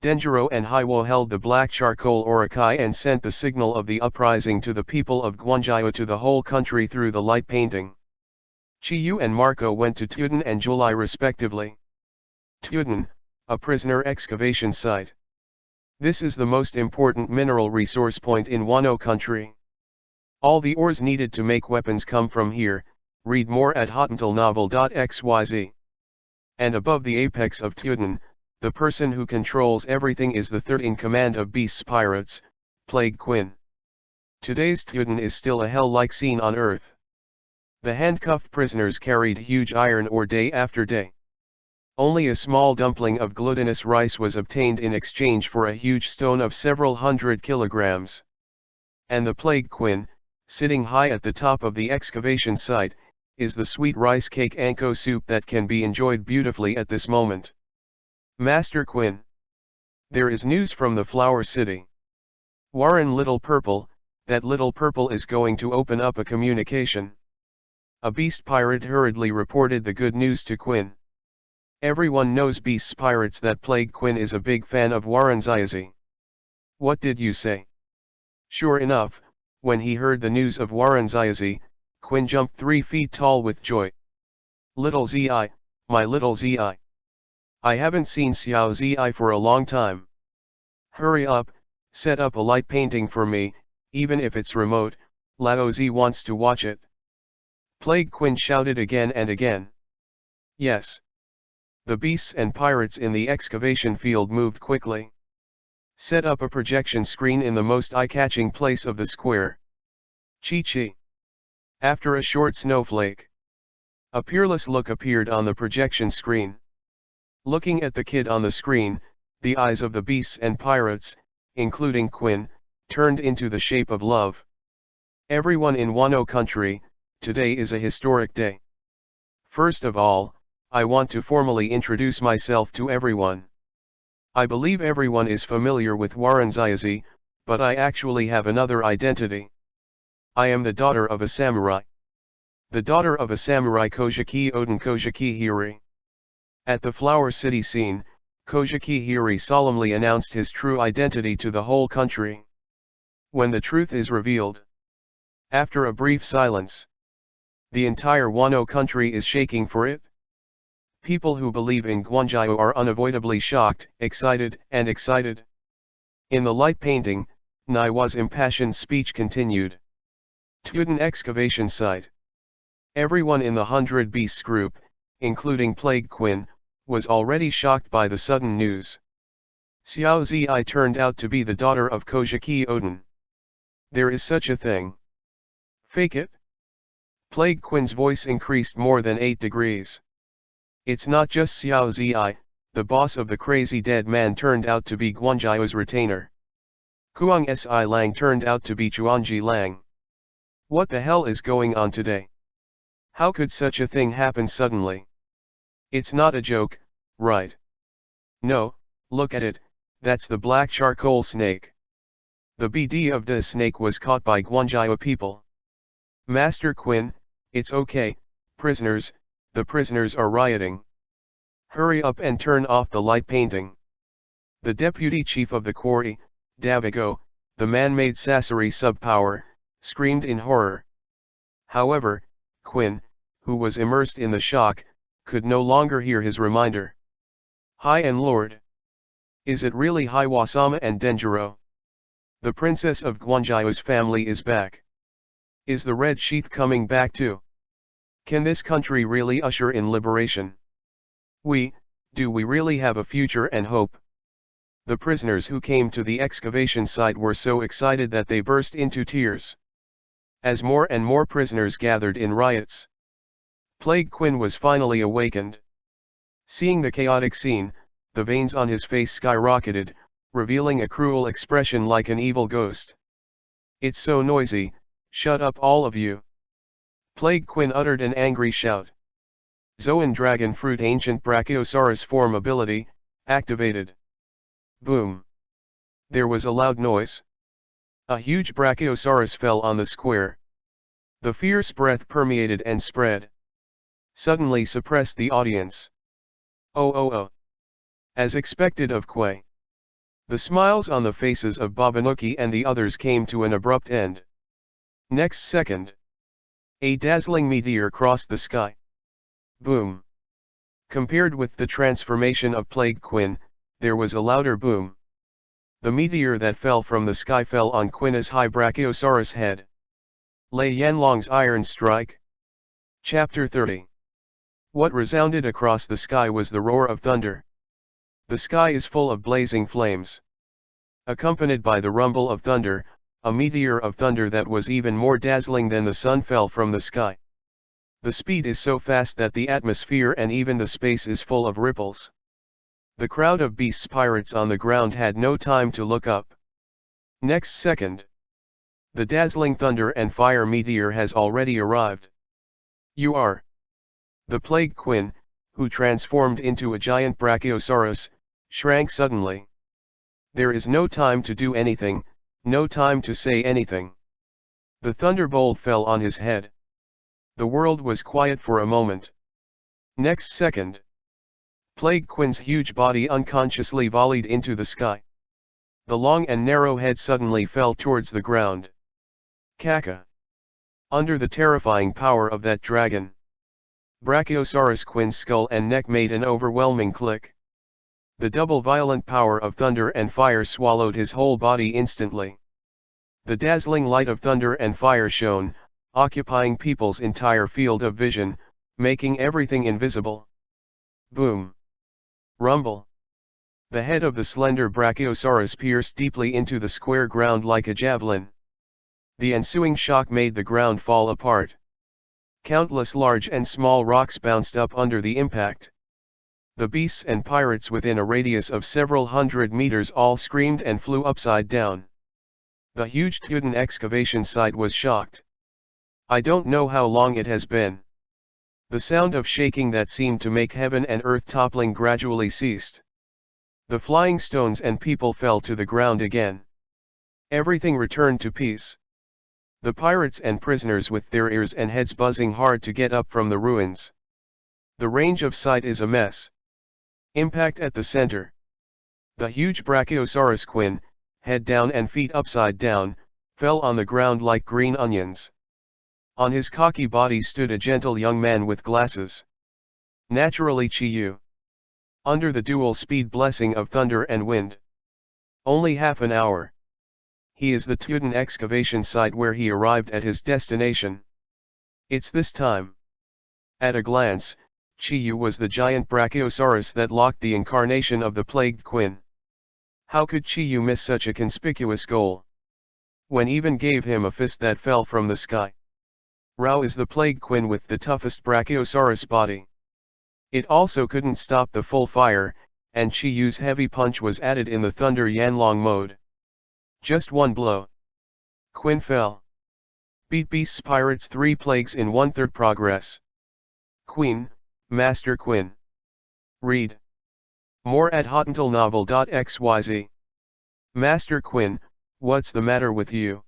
Denjiro and Hiwo held the black charcoal Orokai and sent the signal of the uprising to the people of Guanjiao to the whole country through the light painting. Chiyu and Marco went to Tuden and Julai respectively. Tuden, a prisoner excavation site. This is the most important mineral resource point in Wano country. All the ores needed to make weapons come from here. Read more at hottentalnovel.xyz. And above the apex of Tuden, the person who controls everything is the third in command of Beast's pirates, Plague Queen. Today's Tuden is still a hell-like scene on Earth. The handcuffed prisoners carried huge iron ore day after day. Only a small dumpling of glutinous rice was obtained in exchange for a huge stone of several hundred kilograms. And the Plague Queen, sitting high at the top of the excavation site, is the sweet rice cake anko soup that can be enjoyed beautifully at this moment. Master Quinn. There is news from the Flower City. Warren Little Purple, that Little Purple is going to open up a communication. A beast pirate hurriedly reported the good news to Quinn. Everyone knows Beast's pirates that Plague Quinn is a big fan of Warren Ziazi. What did you say? Sure enough, when he heard the news of Warren Ziazi, Quinn jumped 3 feet tall with joy. Little Zi, my little Zi. I haven't seen Xiao Zi for a long time. Hurry up, set up a light painting for me, even if it's remote, Lao Zi wants to watch it. Plague Quinn shouted again and again. Yes. The beasts and pirates in the excavation field moved quickly. Set up a projection screen in the most eye-catching place of the square. Chi-chi. After a short snowflake. A peerless look appeared on the projection screen. Looking at the kid on the screen, the eyes of the beasts and pirates, including Quinn, turned into the shape of love. Everyone in Wano country, today is a historic day. First of all, I want to formally introduce myself to everyone. I believe everyone is familiar with Warren Ziazi, but I actually have another identity. I am the daughter of a samurai. The daughter of a samurai Kojiki Oden Kojiki Hiri. At the Flower City scene, Kojiki Hiri solemnly announced his true identity to the whole country. When the truth is revealed. After a brief silence. The entire Wano country is shaking for it. People who believe in Guanjiao are unavoidably shocked, excited. In the light painting, Naiwa's impassioned speech continued. Tuden excavation site. Everyone in the 100 Beasts group, including Plague Quinn, was already shocked by the sudden news. Xiao Zi turned out to be the daughter of Kojiki Oden. There is such a thing. Fake it? Plague Quinn's voice increased more than 8 degrees. It's not just Xiao Zi, the boss of the crazy dead man turned out to be Guanjiao's retainer. Kuang Si Lang turned out to be Chuanji Lang. What the hell is going on today? How could such a thing happen suddenly? It's not a joke, right? No, look at it, that's the black charcoal snake. The BD of the snake was caught by Guanjiao people. Master Quinn, it's okay, prisoners, the prisoners are rioting. Hurry up and turn off the light painting. The deputy chief of the quarry, Davigo, the man-made Sassari sub-power, screamed in horror. However, Quinn, who was immersed in the shock, could no longer hear his reminder. Hi and Lord. Is it really Hiwasama and Denjiro? The princess of Guanjiao's family is back. Is the red sheath coming back too? Can this country really usher in liberation? Do we really have a future and hope? The prisoners who came to the excavation site were so excited that they burst into tears. As more and more prisoners gathered in riots, Plague Quinn was finally awakened. Seeing the chaotic scene, the veins on his face skyrocketed, revealing a cruel expression like an evil ghost. It's so noisy, shut up all of you. Plague Quinn uttered an angry shout. Zoan Dragon Fruit Ancient Brachiosaurus Form Ability, activated. Boom. There was a loud noise. A huge Brachiosaurus fell on the square. The fierce breath permeated and spread. Suddenly suppressed the audience. Oh. As expected of Quay. The smiles on the faces of Babanuki and the others came to an abrupt end. Next second, a dazzling meteor crossed the sky. Boom. Compared with the transformation of Plague Quinn, there was a louder boom. The meteor that fell from the sky fell on Quinna's high Brachiosaurus head. Lei Yanlong's Iron Strike. Chapter 30. What resounded across the sky was the roar of thunder. The sky is full of blazing flames. Accompanied by the rumble of thunder, a meteor of thunder that was even more dazzling than the sun fell from the sky. The speed is so fast that the atmosphere and even the space is full of ripples. The crowd of beasts pirates on the ground had no time to look up. Next second, the dazzling thunder and fire meteor has already arrived. You are the Plague Quinn, who transformed into a giant Brachiosaurus, shrank suddenly. There is no time to do anything, no time to say anything. The thunderbolt fell on his head. The world was quiet for a moment. Next second, Plague Quinn's huge body unconsciously volleyed into the sky. The long and narrow head suddenly fell towards the ground. Caca. Under the terrifying power of that dragon, Brachiosaurus Quinn's skull and neck made an overwhelming click. The double violent power of thunder and fire swallowed his whole body instantly. The dazzling light of thunder and fire shone, occupying people's entire field of vision, making everything invisible. Boom. Rumble. The head of the slender Brachiosaurus pierced deeply into the square ground like a javelin. The ensuing shock made the ground fall apart. Countless large and small rocks bounced up under the impact. The beasts and pirates within a radius of several hundred meters all screamed and flew upside down. The huge Tuden excavation site was shocked. I don't know how long it has been. The sound of shaking that seemed to make heaven and earth toppling gradually ceased. The flying stones and people fell to the ground again. Everything returned to peace. The pirates and prisoners with their ears and heads buzzing hard to get up from the ruins. The range of sight is a mess. Impact at the center. The huge Brachiosaurus Quinn, head down and feet upside down, fell on the ground like green onions. On his cocky body stood a gentle young man with glasses. Naturally Chi-Yu. Under the dual-speed blessing of thunder and wind. Only half an hour. He is the Tuden excavation site where he arrived at his destination. It's this time. At a glance, Chi-Yu was the giant Brachiosaurus that locked the incarnation of the plagued Quinn. How could Chi-Yu miss such a conspicuous goal? When even gave him a fist that fell from the sky. Rao is the plague Quinn with the toughest Brachiosaurus body. It also couldn't stop the full fire, and Chi Yu's heavy punch was added in the Thunder Yanlong mode. Just one blow. Quinn fell. Beat Beasts Pirates 3 Plagues in 1/3 progress. Queen, Master Quinn. Read more at hottentalnovel.xyz. Master Quinn, what's the matter with you?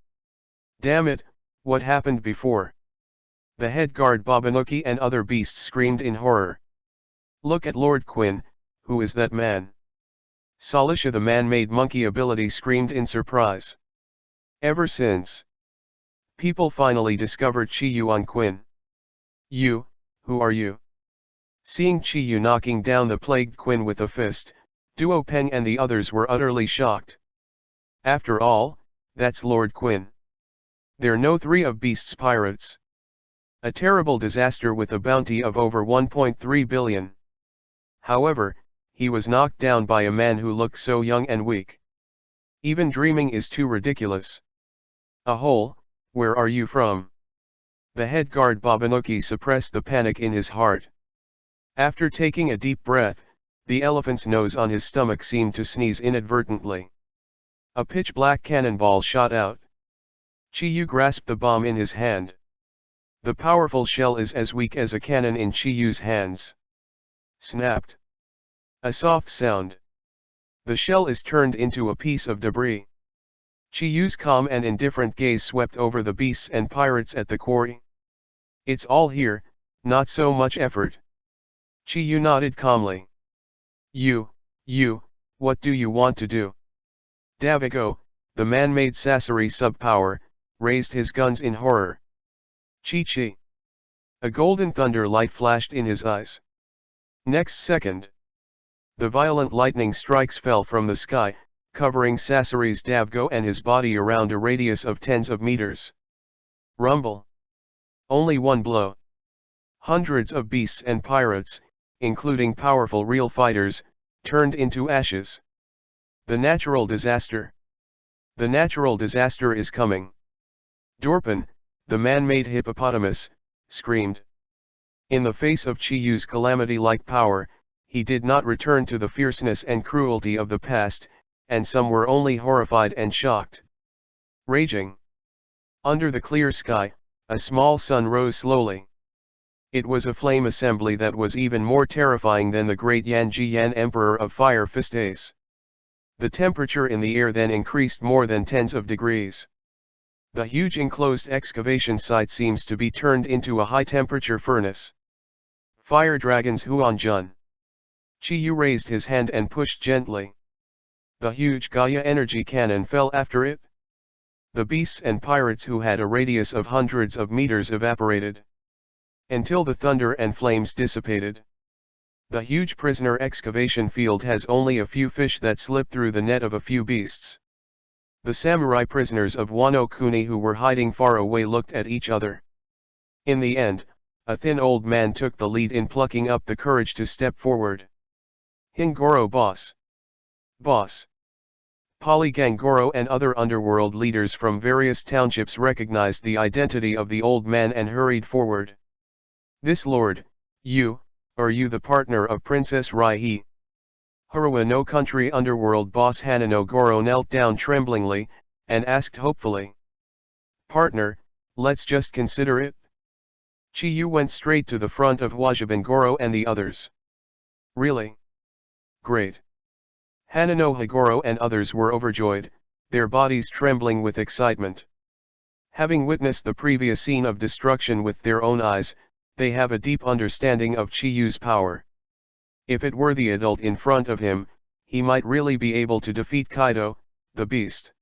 Damn it, what happened before? The head guard Babanuki and other beasts screamed in horror. Look at Lord Quinn, who is that man? Salisha the man-made monkey ability screamed in surprise. Ever since people finally discovered Chi Yu on Quinn. You, who are you? Seeing Chi Yu knocking down the plagued Quinn with a fist, Duo Peng and the others were utterly shocked. After all, that's Lord Quinn. They're no 3 of Beasts pirates. A terrible disaster with a bounty of over 1.3 billion. However, he was knocked down by a man who looked so young and weak. Even dreaming is too ridiculous. A hole, where are you from? The head guard Babanuki suppressed the panic in his heart. After taking a deep breath, the elephant's nose on his stomach seemed to sneeze inadvertently. A pitch-black cannonball shot out. Chi Yu grasped the bomb in his hand. The powerful shell is as weak as a cannon in Chi Yu's hands. Snapped. A soft sound. The shell is turned into a piece of debris. Chi Yu's calm and indifferent gaze swept over the beasts and pirates at the quarry. It's all here, not so much effort. Chi Yu nodded calmly. You, what do you want to do? Davigo, the man-made Sassari sub-power, raised his guns in horror. Chi. A golden thunder light flashed in his eyes. Next second, the violent lightning strikes fell from the sky, covering Sassari's Davgo and his body around a radius of tens of meters. Rumble. Only one blow. Hundreds of beasts and pirates, including powerful real fighters, turned into ashes. The natural disaster. The natural disaster is coming. Dorpan, the man-made hippopotamus, screamed. In the face of Chi Yu's calamity-like power, he did not return to the fierceness and cruelty of the past, and some were only horrified and shocked. Raging. Under the clear sky, a small sun rose slowly. It was a flame assembly that was even more terrifying than the great Yan Jiyan Emperor of Fire Fist Ace. The temperature in the air then increased more than tens of degrees. The huge enclosed excavation site seems to be turned into a high-temperature furnace. Fire Dragon's Huanjun. Chi Yu raised his hand and pushed gently. The huge Gaia energy cannon fell after it. The beasts and pirates who had a radius of hundreds of meters evaporated. Until the thunder and flames dissipated. The huge prisoner excavation field has only a few fish that slip through the net of a few beasts. The samurai prisoners of Wano Kuni who were hiding far away looked at each other. In the end, a thin old man took the lead in plucking up the courage to step forward. Hingoro boss. Boss. Polygang Goro and other underworld leaders from various townships recognized the identity of the old man and hurried forward. This lord, are you the partner of Princess Rai? Harawa no country underworld boss Hanano Goro knelt down tremblingly, and asked hopefully. Partner, let's just consider it. Chi Yu went straight to the front of Wajiban Goro and the others. Really? Great. Hanano Hagoro and others were overjoyed, their bodies trembling with excitement. Having witnessed the previous scene of destruction with their own eyes, they have a deep understanding of Chi Yu's power. If it were the adult in front of him, he might really be able to defeat Kaido, the beast.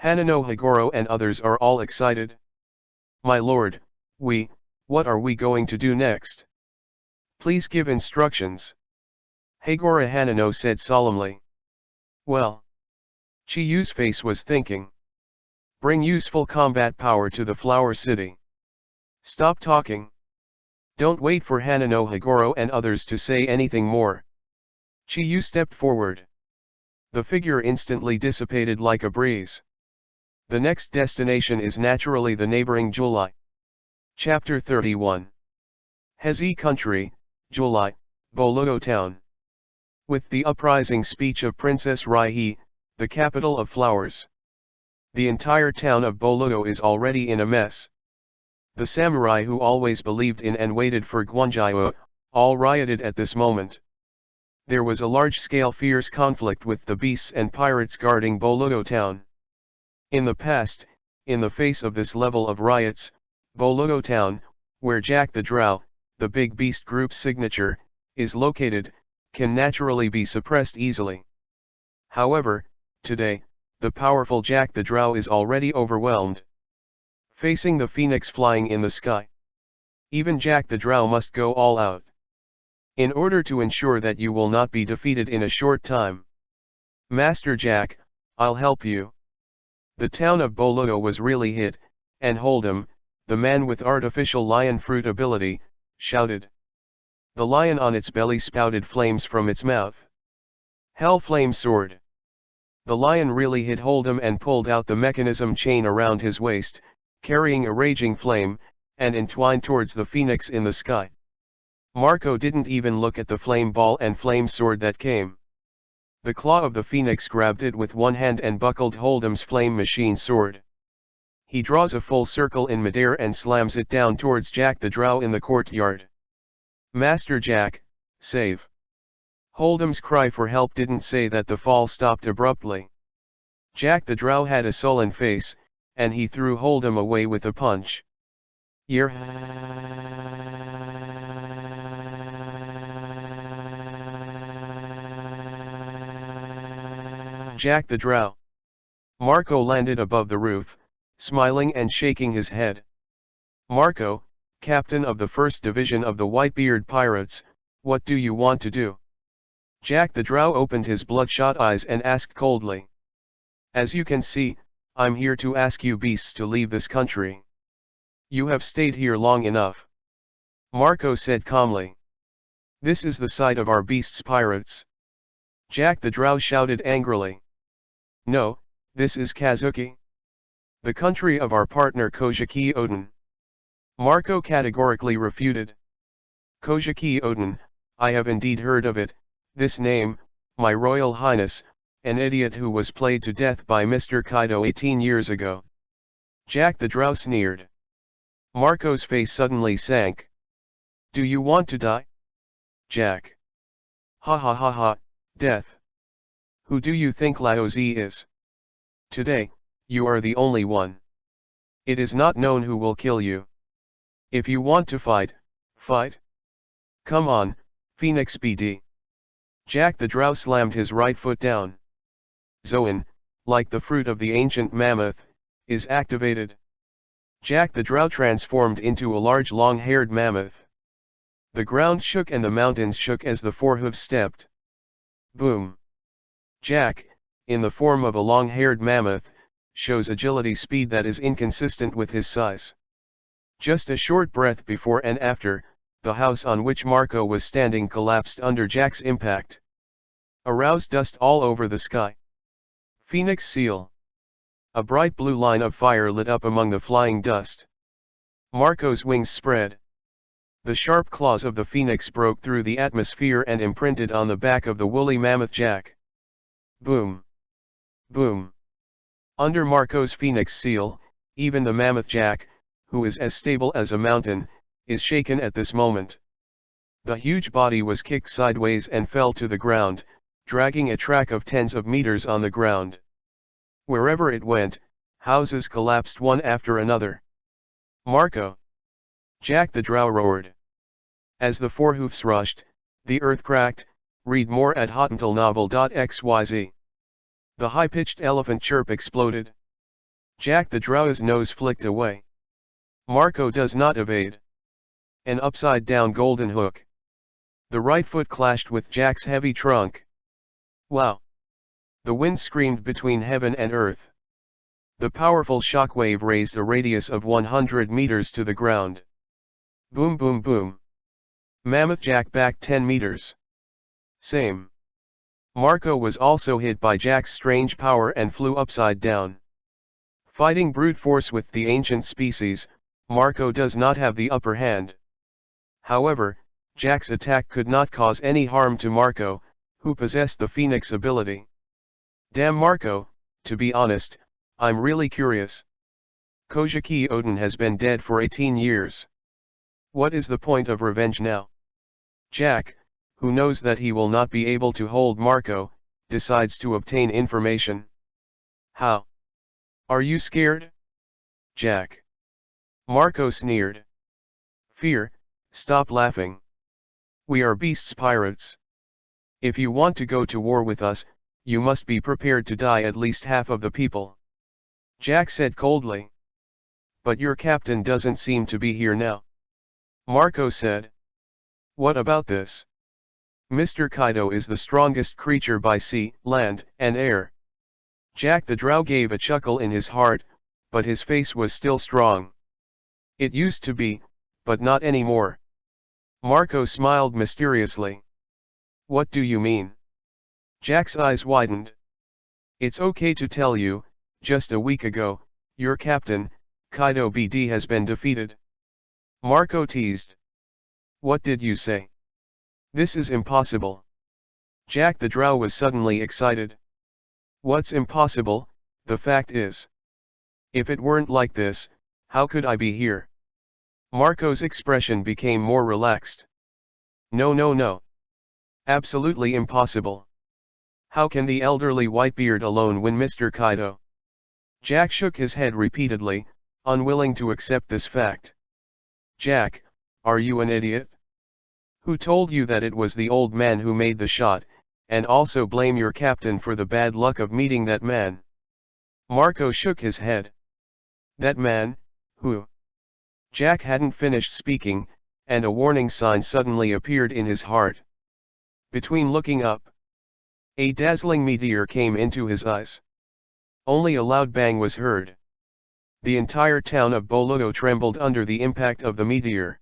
Hanano Hagoro and others are all excited. My lord, what are we going to do next? Please give instructions. Hagoro Hanano said solemnly. Well. Chi Yu's face was thinking. Bring useful combat power to the Flower City. Stop talking. Don't wait for Hanano Hagoro and others to say anything more. Chi Yu stepped forward. The figure instantly dissipated like a breeze. The next destination is naturally the neighboring Julai. Chapter 31. Hezi Country, Julai, Bolugo Town. With the uprising speech of Princess Raihi, the capital of flowers. The entire town of Bologo is already in a mess. The samurai who always believed in and waited for Guanjiao, all rioted at this moment. There was a large-scale fierce conflict with the beasts and pirates guarding Bologo town. In the past, in the face of this level of riots, Bologo town, where Jack the Drow, the big beast group's signature, is located, can naturally be suppressed easily. However, today, the powerful Jack the Drow is already overwhelmed. Facing the phoenix flying in the sky, even Jack the Drow must go all out. In order to ensure that you will not be defeated in a short time. Master Jack, I'll help you. The town of Bologo was really hit, and Hold'em, the man with artificial lion fruit ability, shouted. The lion on its belly spouted flames from its mouth. Hell Flame Sword. The lion really hit Hold'em and pulled out the mechanism chain around his waist, carrying a raging flame, and entwined towards the phoenix in the sky. Marco didn't even look at the flame ball and flame sword that came. The claw of the phoenix grabbed it with one hand and buckled Hold'em's flame machine sword. He draws a full circle in midair and slams it down towards Jack the Drow in the courtyard. Master Jack, save. Hold'em's cry for help didn't say that the fall stopped abruptly. Jack the Drow had a sullen face, and he threw Hold'em away with a punch. Yer. Jack the Drow. Marco landed above the roof, smiling and shaking his head. Marco, captain of the 1st Division of the Whitebeard Pirates, what do you want to do? Jack the Drow opened his bloodshot eyes and asked coldly. As you can see, I'm here to ask you beasts to leave this country. You have stayed here long enough. Marco said calmly. This is the site of our beasts pirates. Jack the Drow shouted angrily. No, this is Kazuki. The country of our partner Kojiki Odin. Marco categorically refuted. Kojiki Odin, I have indeed heard of it, this name, my royal highness, an idiot who was played to death by Mr. Kaido 18 years ago. Jack the Drow sneered. Marco's face suddenly sank. Do you want to die? Jack. Ha ha ha ha, death. Who do you think Laozi is? Today, you are the only one. It is not known who will kill you. If you want to fight, fight. Come on, Phoenix BD. Jack the Drow slammed his right foot down. Zoan, like the fruit of the ancient mammoth, is activated. Jack the Drow transformed into a large long-haired mammoth. The ground shook and the mountains shook as the four-hooves stepped. Boom. Jack, in the form of a long-haired mammoth, shows agility speed that is inconsistent with his size. Just a short breath before and after, the house on which Marco was standing collapsed under Jack's impact. Aroused dust all over the sky. Phoenix Seal. A bright blue line of fire lit up among the flying dust. Marco's wings spread. The sharp claws of the phoenix broke through the atmosphere and imprinted on the back of the woolly mammoth Jack. Boom. Boom. Under Marco's phoenix seal, even the mammoth Jack, who is as stable as a mountain, is shaken at this moment. The huge body was kicked sideways and fell to the ground, dragging a track of tens of meters on the ground. Wherever it went, houses collapsed one after another. Marco! Jack the Drow roared. As the four-hoofs rushed, the earth cracked. Read more at hottentalnovel.xyz. The high-pitched elephant chirp exploded. Jack the Drow's nose flicked away. Marco does not evade. An upside-down golden hook. The right foot clashed with Jack's heavy trunk. Wow! The wind screamed between heaven and earth. The powerful shockwave raised a radius of 100 meters to the ground. Boom boom boom. Mammoth Jack back 10 meters. Same. Marco was also hit by Jack's strange power and flew upside down. Fighting brute force with the ancient species, Marco does not have the upper hand. However, Jack's attack could not cause any harm to Marco, who possessed the Phoenix ability. Damn Marco, to be honest, I'm really curious. Kojiki Odin has been dead for 18 years. What is the point of revenge now? Jack, who knows that he will not be able to hold Marco, decides to obtain information. How? Are you scared? Jack. Marco sneered. Fear, stop laughing. We are beasts pirates. If you want to go to war with us, you must be prepared to die at least half of the people. Jack said coldly. But your captain doesn't seem to be here now. Marco said. What about this? Mr. Kaido is the strongest creature by sea, land, and air. Jack the Drow gave a chuckle in his heart, but his face was still strong. It used to be, but not anymore. Marco smiled mysteriously. What do you mean? Jack's eyes widened. It's okay to tell you, just a week ago, your captain, Kaido BD has been defeated. Marco teased. What did you say? This is impossible. Jack the Drow was suddenly excited. What's impossible? The fact is. If it weren't like this, how could I be here? Marco's expression became more relaxed. No. Absolutely impossible. How can the elderly Whitebeard alone win Mr. Kaido? Jack shook his head repeatedly, unwilling to accept this fact. Jack, are you an idiot? Who told you that it was the old man who made the shot, and also blame your captain for the bad luck of meeting that man? Marco shook his head. That man, who? Jack hadn't finished speaking, and a warning sign suddenly appeared in his heart. Between looking up, a dazzling meteor came into his eyes. Only a loud bang was heard. The entire town of Bologo trembled under the impact of the meteor.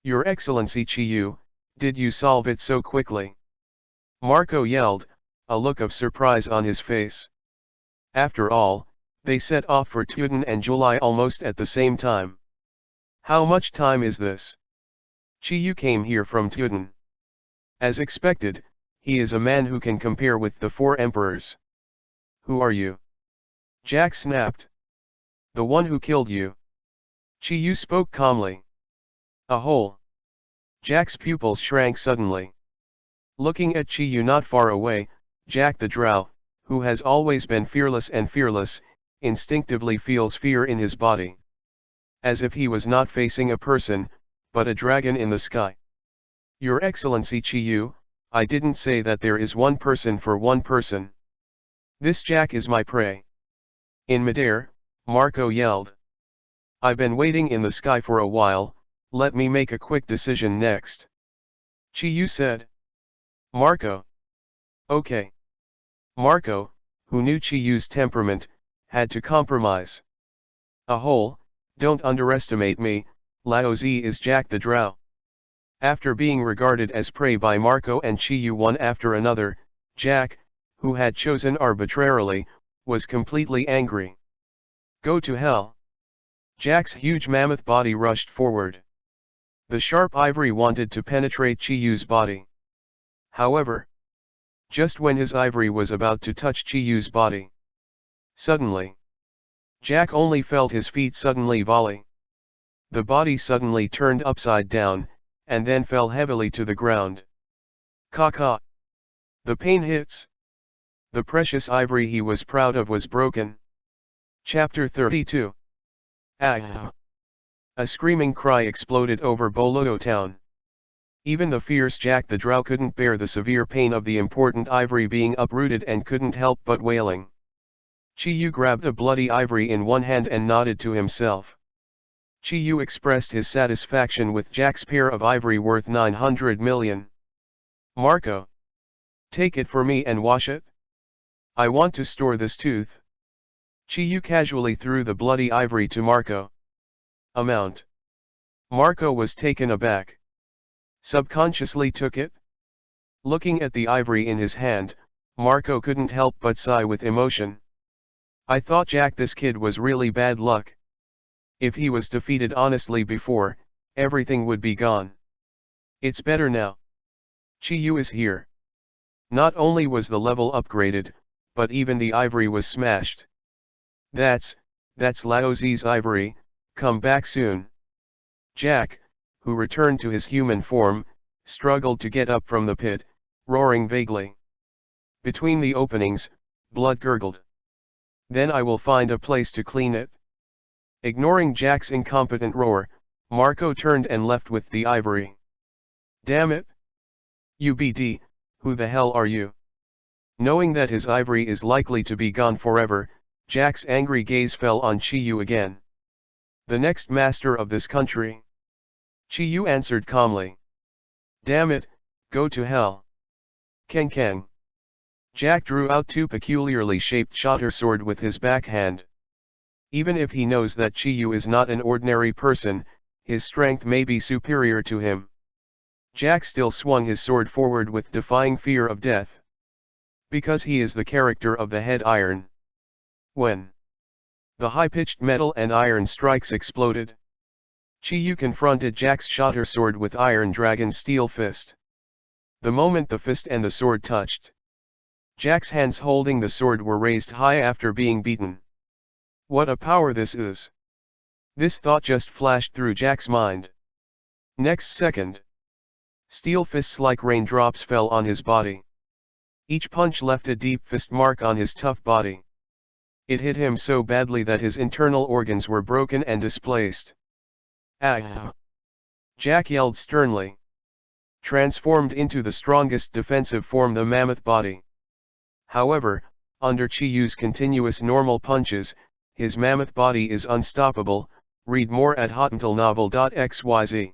Your Excellency Chiyu, did you solve it so quickly? Marco yelled, a look of surprise on his face. After all, they set off for Tuden and July almost at the same time. How much time is this? Chiyu came here from Tuden. As expected, he is a man who can compare with the 4 emperors. Who are you? Jack snapped. The one who killed you. Chiyu spoke calmly. A hole. Jack's pupils shrank suddenly. Looking at Chiyu not far away, Jack the Drow, who has always been fearless and fearless, instinctively feels fear in his body. As if he was not facing a person, but a dragon in the sky. Your Excellency Chiyu, I didn't say that there is one person for one person. This Jack is my prey. In midair, Marco yelled. I've been waiting in the sky for a while, let me make a quick decision next. Chiyu said. Marco. Okay. Marco, who knew Chiyu's temperament, had to compromise. A hole, don't underestimate me, Laozi is Jack the Drow. After being regarded as prey by Marco and Chiyu one after another, Jack, who had chosen arbitrarily, was completely angry. Go to hell. Jack's huge mammoth body rushed forward. The sharp ivory wanted to penetrate Chiyu's body. However, just when his ivory was about to touch Chiyu's body, suddenly, Jack only felt his feet suddenly volley. The body suddenly turned upside down, and then fell heavily to the ground. Caw. The pain hits. The precious ivory he was proud of was broken. Chapter 32. Ah! A screaming cry exploded over Bologo town. Even the fierce Jack the Drow couldn't bear the severe pain of the important ivory being uprooted and couldn't help but wailing. Chiyu grabbed a bloody ivory in one hand and nodded to himself. Chiyu expressed his satisfaction with Jack's pair of ivory worth 900 million. Marco. Take it for me and wash it. I want to store this tooth. Chiyu casually threw the bloody ivory to Marco. Amount. Marco was taken aback. Subconsciously took it? Looking at the ivory in his hand, Marco couldn't help but sigh with emotion. I thought Jack this kid was really bad luck. If he was defeated honestly before, everything would be gone. It's better now. Chiyu is here. Not only was the level upgraded, but even the ivory was smashed. That's Laozi's ivory, come back soon. Jack, who returned to his human form, struggled to get up from the pit, roaring vaguely. Between the openings, blood gurgled. Then I will find a place to clean it. Ignoring Jack's incompetent roar, Marco turned and left with the ivory. Damn it! UBD, who the hell are you? Knowing that his ivory is likely to be gone forever, Jack's angry gaze fell on Chiyu again. The next master of this country. Chiyu answered calmly. Damn it, go to hell. Keng Keng. Jack drew out two peculiarly shaped shatter sword with his backhand. Even if he knows that Chiyu is not an ordinary person, his strength may be superior to him. Jack still swung his sword forward with defying fear of death. Because he is the character of the head iron. When the high-pitched metal and iron strikes exploded, Chiyu confronted Jack's shatter sword with Iron Dragon's steel fist. The moment the fist and the sword touched, Jack's hands holding the sword were raised high after being beaten. What a power this is! This thought just flashed through Jack's mind. Next second, steel fists like raindrops fell on his body. Each punch left a deep fist mark on his tough body. It hit him so badly that his internal organs were broken and displaced. Ah! Jack yelled sternly. Transformed into the strongest defensive form, the mammoth body. However, under Chiyu's continuous normal punches, his mammoth body is unstoppable. Read more at hotuntilnovel.xyz.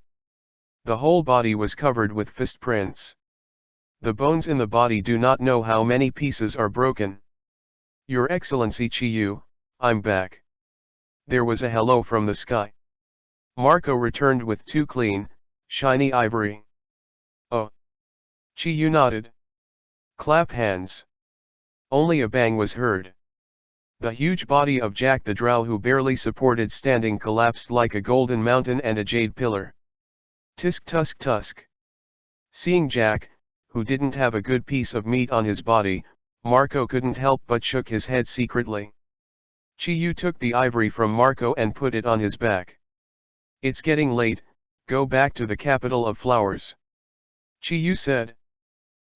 The whole body was covered with fist prints. The bones in the body do not know how many pieces are broken. Your Excellency Chiyu, I'm back. There was a hello from the sky. Marco returned with two clean, shiny ivory. Oh. Chiyu nodded. Clap hands. Only a bang was heard. The huge body of Jack the Drow, who barely supported standing, collapsed like a golden mountain and a jade pillar. Tisk tusk tusk. Seeing Jack, who didn't have a good piece of meat on his body, Marco couldn't help but shook his head secretly. Chiyu took the ivory from Marco and put it on his back. It's getting late, go back to the capital of flowers. Chiyu said.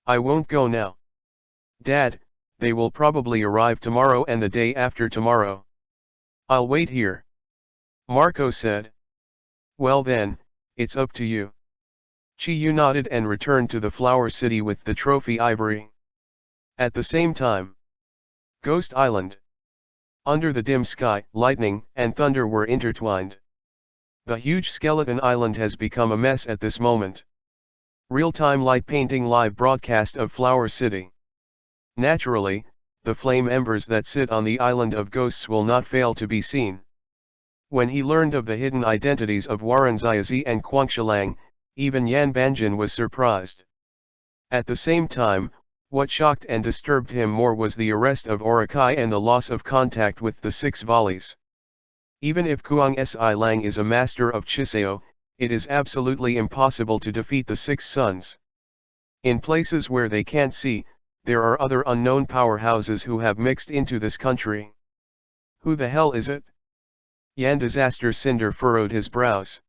I won't go now. Dad, they will probably arrive tomorrow and the day after tomorrow. I'll wait here. Marco said. Well then, it's up to you. Chiyu nodded and returned to the flower city with the trophy ivory. At the same time, Ghost Island. Under the dim sky, lightning and thunder were intertwined. The huge skeleton island has become a mess at this moment. Real-time light painting live broadcast of Flower City. Naturally, the flame embers that sit on the island of ghosts will not fail to be seen. When he learned of the hidden identities of Waranziazi and Kwangshalang, even Yan Banjin was surprised. At the same time, what shocked and disturbed him more was the arrest of Orakai and the loss of contact with the six volleys. Even if Kuang Si Lang is a master of Chiseo, it is absolutely impossible to defeat the six sons. In places where they can't see, there are other unknown powerhouses who have mixed into this country. Who the hell is it? Yan Disaster Cinder furrowed his brows.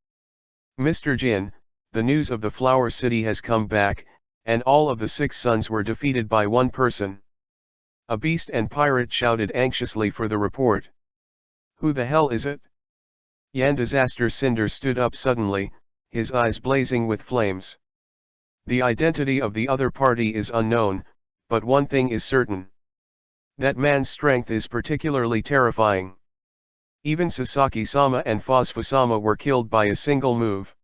Mr. Jin, the news of the Flower City has come back, and all of the six sons were defeated by one person. A beast and pirate shouted anxiously for the report. Who the hell is it? Yan Disaster Cinder stood up suddenly, his eyes blazing with flames. The identity of the other party is unknown, but one thing is certain. That man's strength is particularly terrifying. Even Sasaki-sama and Phosphor-sama were killed by a single move.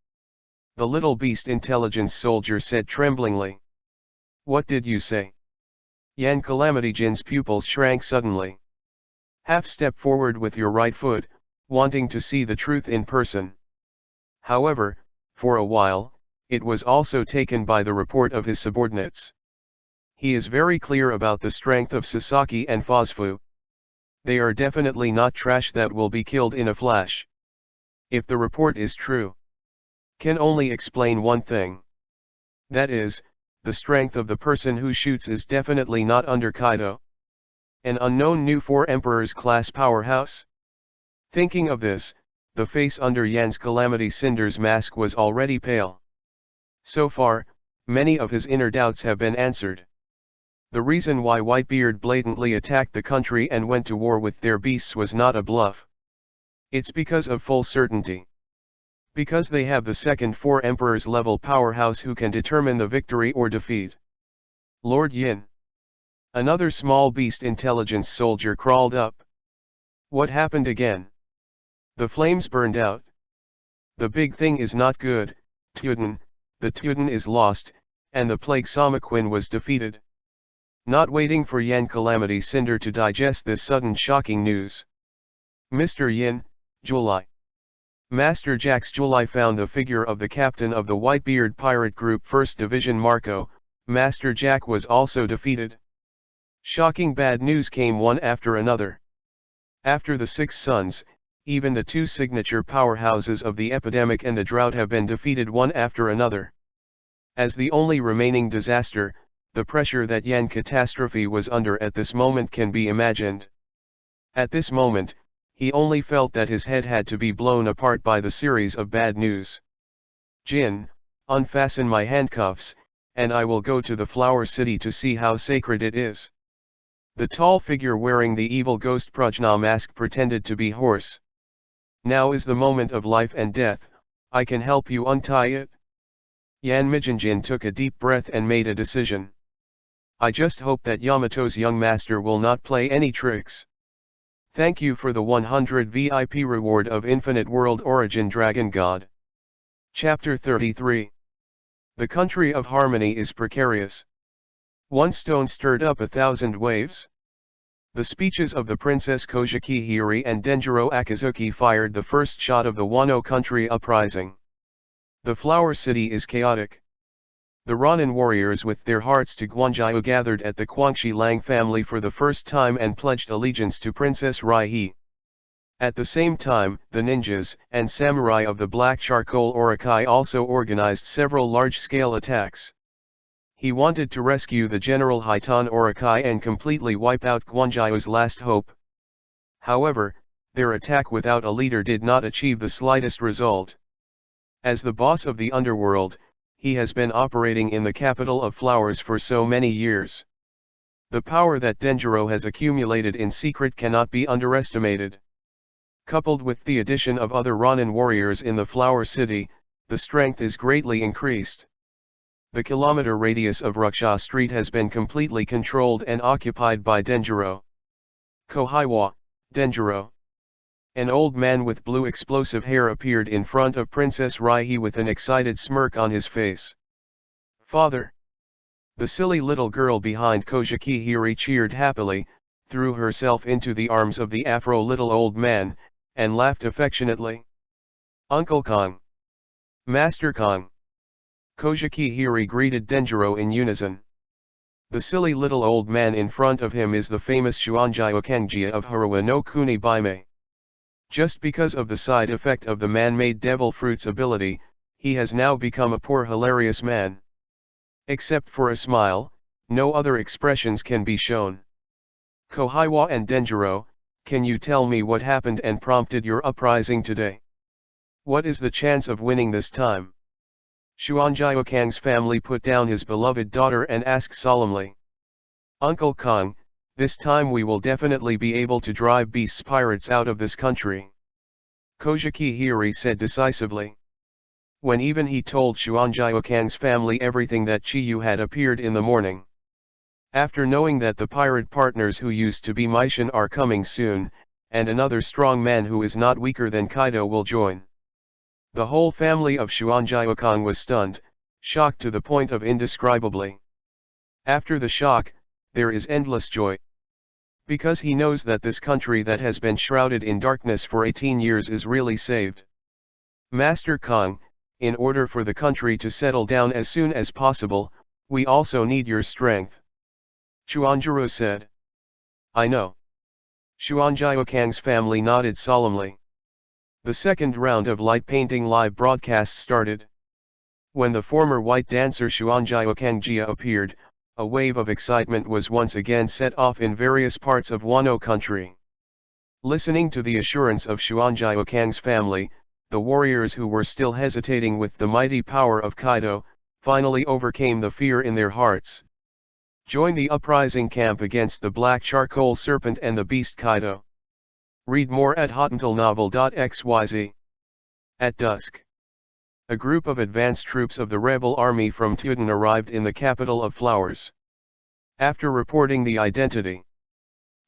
The little beast intelligence soldier said tremblingly. What did you say? Yan Calamity Jin's pupils shrank suddenly. Half step forward with your right foot, wanting to see the truth in person. However, for a while, it was also taken by the report of his subordinates. He is very clear about the strength of Sasaki and Phosphor. They are definitely not trash that will be killed in a flash. If the report is true, can only explain one thing. That is, the strength of the person who shoots is definitely not under Kaido. An unknown new Four Emperors class powerhouse? Thinking of this, the face under Yan's Calamity Cinder's mask was already pale. So far, many of his inner doubts have been answered. The reason why Whitebeard blatantly attacked the country and went to war with their beasts was not a bluff. It's because of full certainty. Because they have the second Four Emperors level powerhouse who can determine the victory or defeat. Lord Yin. Another small beast intelligence soldier crawled up. What happened again? The flames burned out. The big thing is not good, Tuden, the Tuden is lost, and the Plague Samaquin was defeated. Not waiting for Yan Calamity Cinder to digest this sudden shocking news. Mr. Yin, July. Master Jack's July found the figure of the captain of the Whitebeard Pirate Group 1st Division Marco. Master Jack was also defeated. Shocking bad news came one after another. After the Six Sons, even the two signature powerhouses of the epidemic and the drought have been defeated one after another. As the only remaining disaster, the pressure that Yan Catastrophe was under at this moment can be imagined. At this moment, he only felt that his head had to be blown apart by the series of bad news. Jin, unfasten my handcuffs, and I will go to the Flower City to see how sacred it is. The tall figure wearing the evil ghost Prajna mask pretended to be hoarse. Now is the moment of life and death, I can help you untie it. Yan Mijinjin took a deep breath and made a decision. I just hope that Yamato's young master will not play any tricks. Thank you for the 100 VIP reward of Infinite World Origin Dragon God. Chapter 33. The country of harmony is precarious. One stone stirred up 1,000 waves. The speeches of the Princess Kojiki Hiri and Denjiro Akazuki fired the first shot of the Wano country uprising. The Flower City is chaotic. The Ronin warriors with their hearts to Guanjiu gathered at the Guangxi Lang family for the first time and pledged allegiance to Princess Rai. At the same time, the ninjas and samurai of the Black Charcoal Orokai also organized several large-scale attacks. He wanted to rescue the General Hitan Orokai and completely wipe out Guanjiu's last hope. However, their attack without a leader did not achieve the slightest result. As the boss of the underworld, he has been operating in the capital of flowers for so many years. The power that Denjiro has accumulated in secret cannot be underestimated. Coupled with the addition of other Ronin warriors in the Flower City, the strength is greatly increased. The kilometer radius of Ruksha Street has been completely controlled and occupied by Denjiro. Kohaiwa, Denjiro. An old man with blue explosive hair appeared in front of Princess Rai with an excited smirk on his face. Father! The silly little girl behind Kojiki Hiri cheered happily, threw herself into the arms of the afro little old man, and laughed affectionately. Uncle Kong! Master Kong! Kojiki Hiri greeted Denjiro in unison. The silly little old man in front of him is the famous Shuanjiu Kangjia of Harawa no Kuni Baime. Just because of the side effect of the man-made devil fruit's ability, he has now become a poor hilarious man. Except for a smile, no other expressions can be shown. Kohaiwa and Denjiro, can you tell me what happened and prompted your uprising today? What is the chance of winning this time? Xuanjiu Kang's family put down his beloved daughter and asked solemnly. Uncle Kong, this time we will definitely be able to drive beasts pirates out of this country. Kojiki Hiri said decisively. When even he told Xuanjiu Kang's family everything that Chiyu had appeared in the morning. After knowing that the pirate partners who used to be Meishin are coming soon, and another strong man who is not weaker than Kaido will join. The whole family of Xuanjiu Kang was stunned, shocked to the point of indescribably. After the shock, there is endless joy. Because he knows that this country that has been shrouded in darkness for 18 years is really saved. Master Kong, in order for the country to settle down as soon as possible, we also need your strength. Chuanjiro said. I know. Xuanjiu Kang's family nodded solemnly. The second round of light painting live broadcast started. When the former white dancer Xuanjia Kangjia appeared, a wave of excitement was once again set off in various parts of Wano country. Listening to the assurance of Xuanjia Kang's family, the warriors who were still hesitating with the mighty power of Kaido, finally overcame the fear in their hearts. Join the uprising camp against the Black Charcoal Serpent and the Beast Kaido. Read more at hottentalnovel.xyz. At dusk, a group of advanced troops of the rebel army from Tuden arrived in the capital of Flowers. After reporting the identity,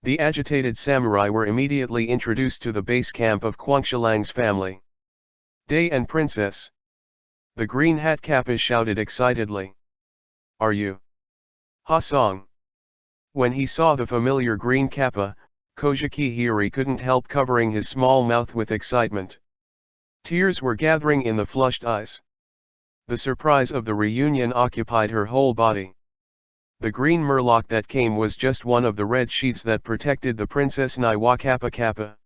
the agitated samurai were immediately introduced to the base camp of Quangshalang's family. Day and Princess. The Green Hat Kappa shouted excitedly. Are you? Ha Song. When he saw the familiar green kappa, Kojiki Hiri couldn't help covering his small mouth with excitement. Tears were gathering in the flushed eyes. The surprise of the reunion occupied her whole body. The green murloc that came was just one of the red sheaths that protected the Princess Naiwa Kappa Kappa.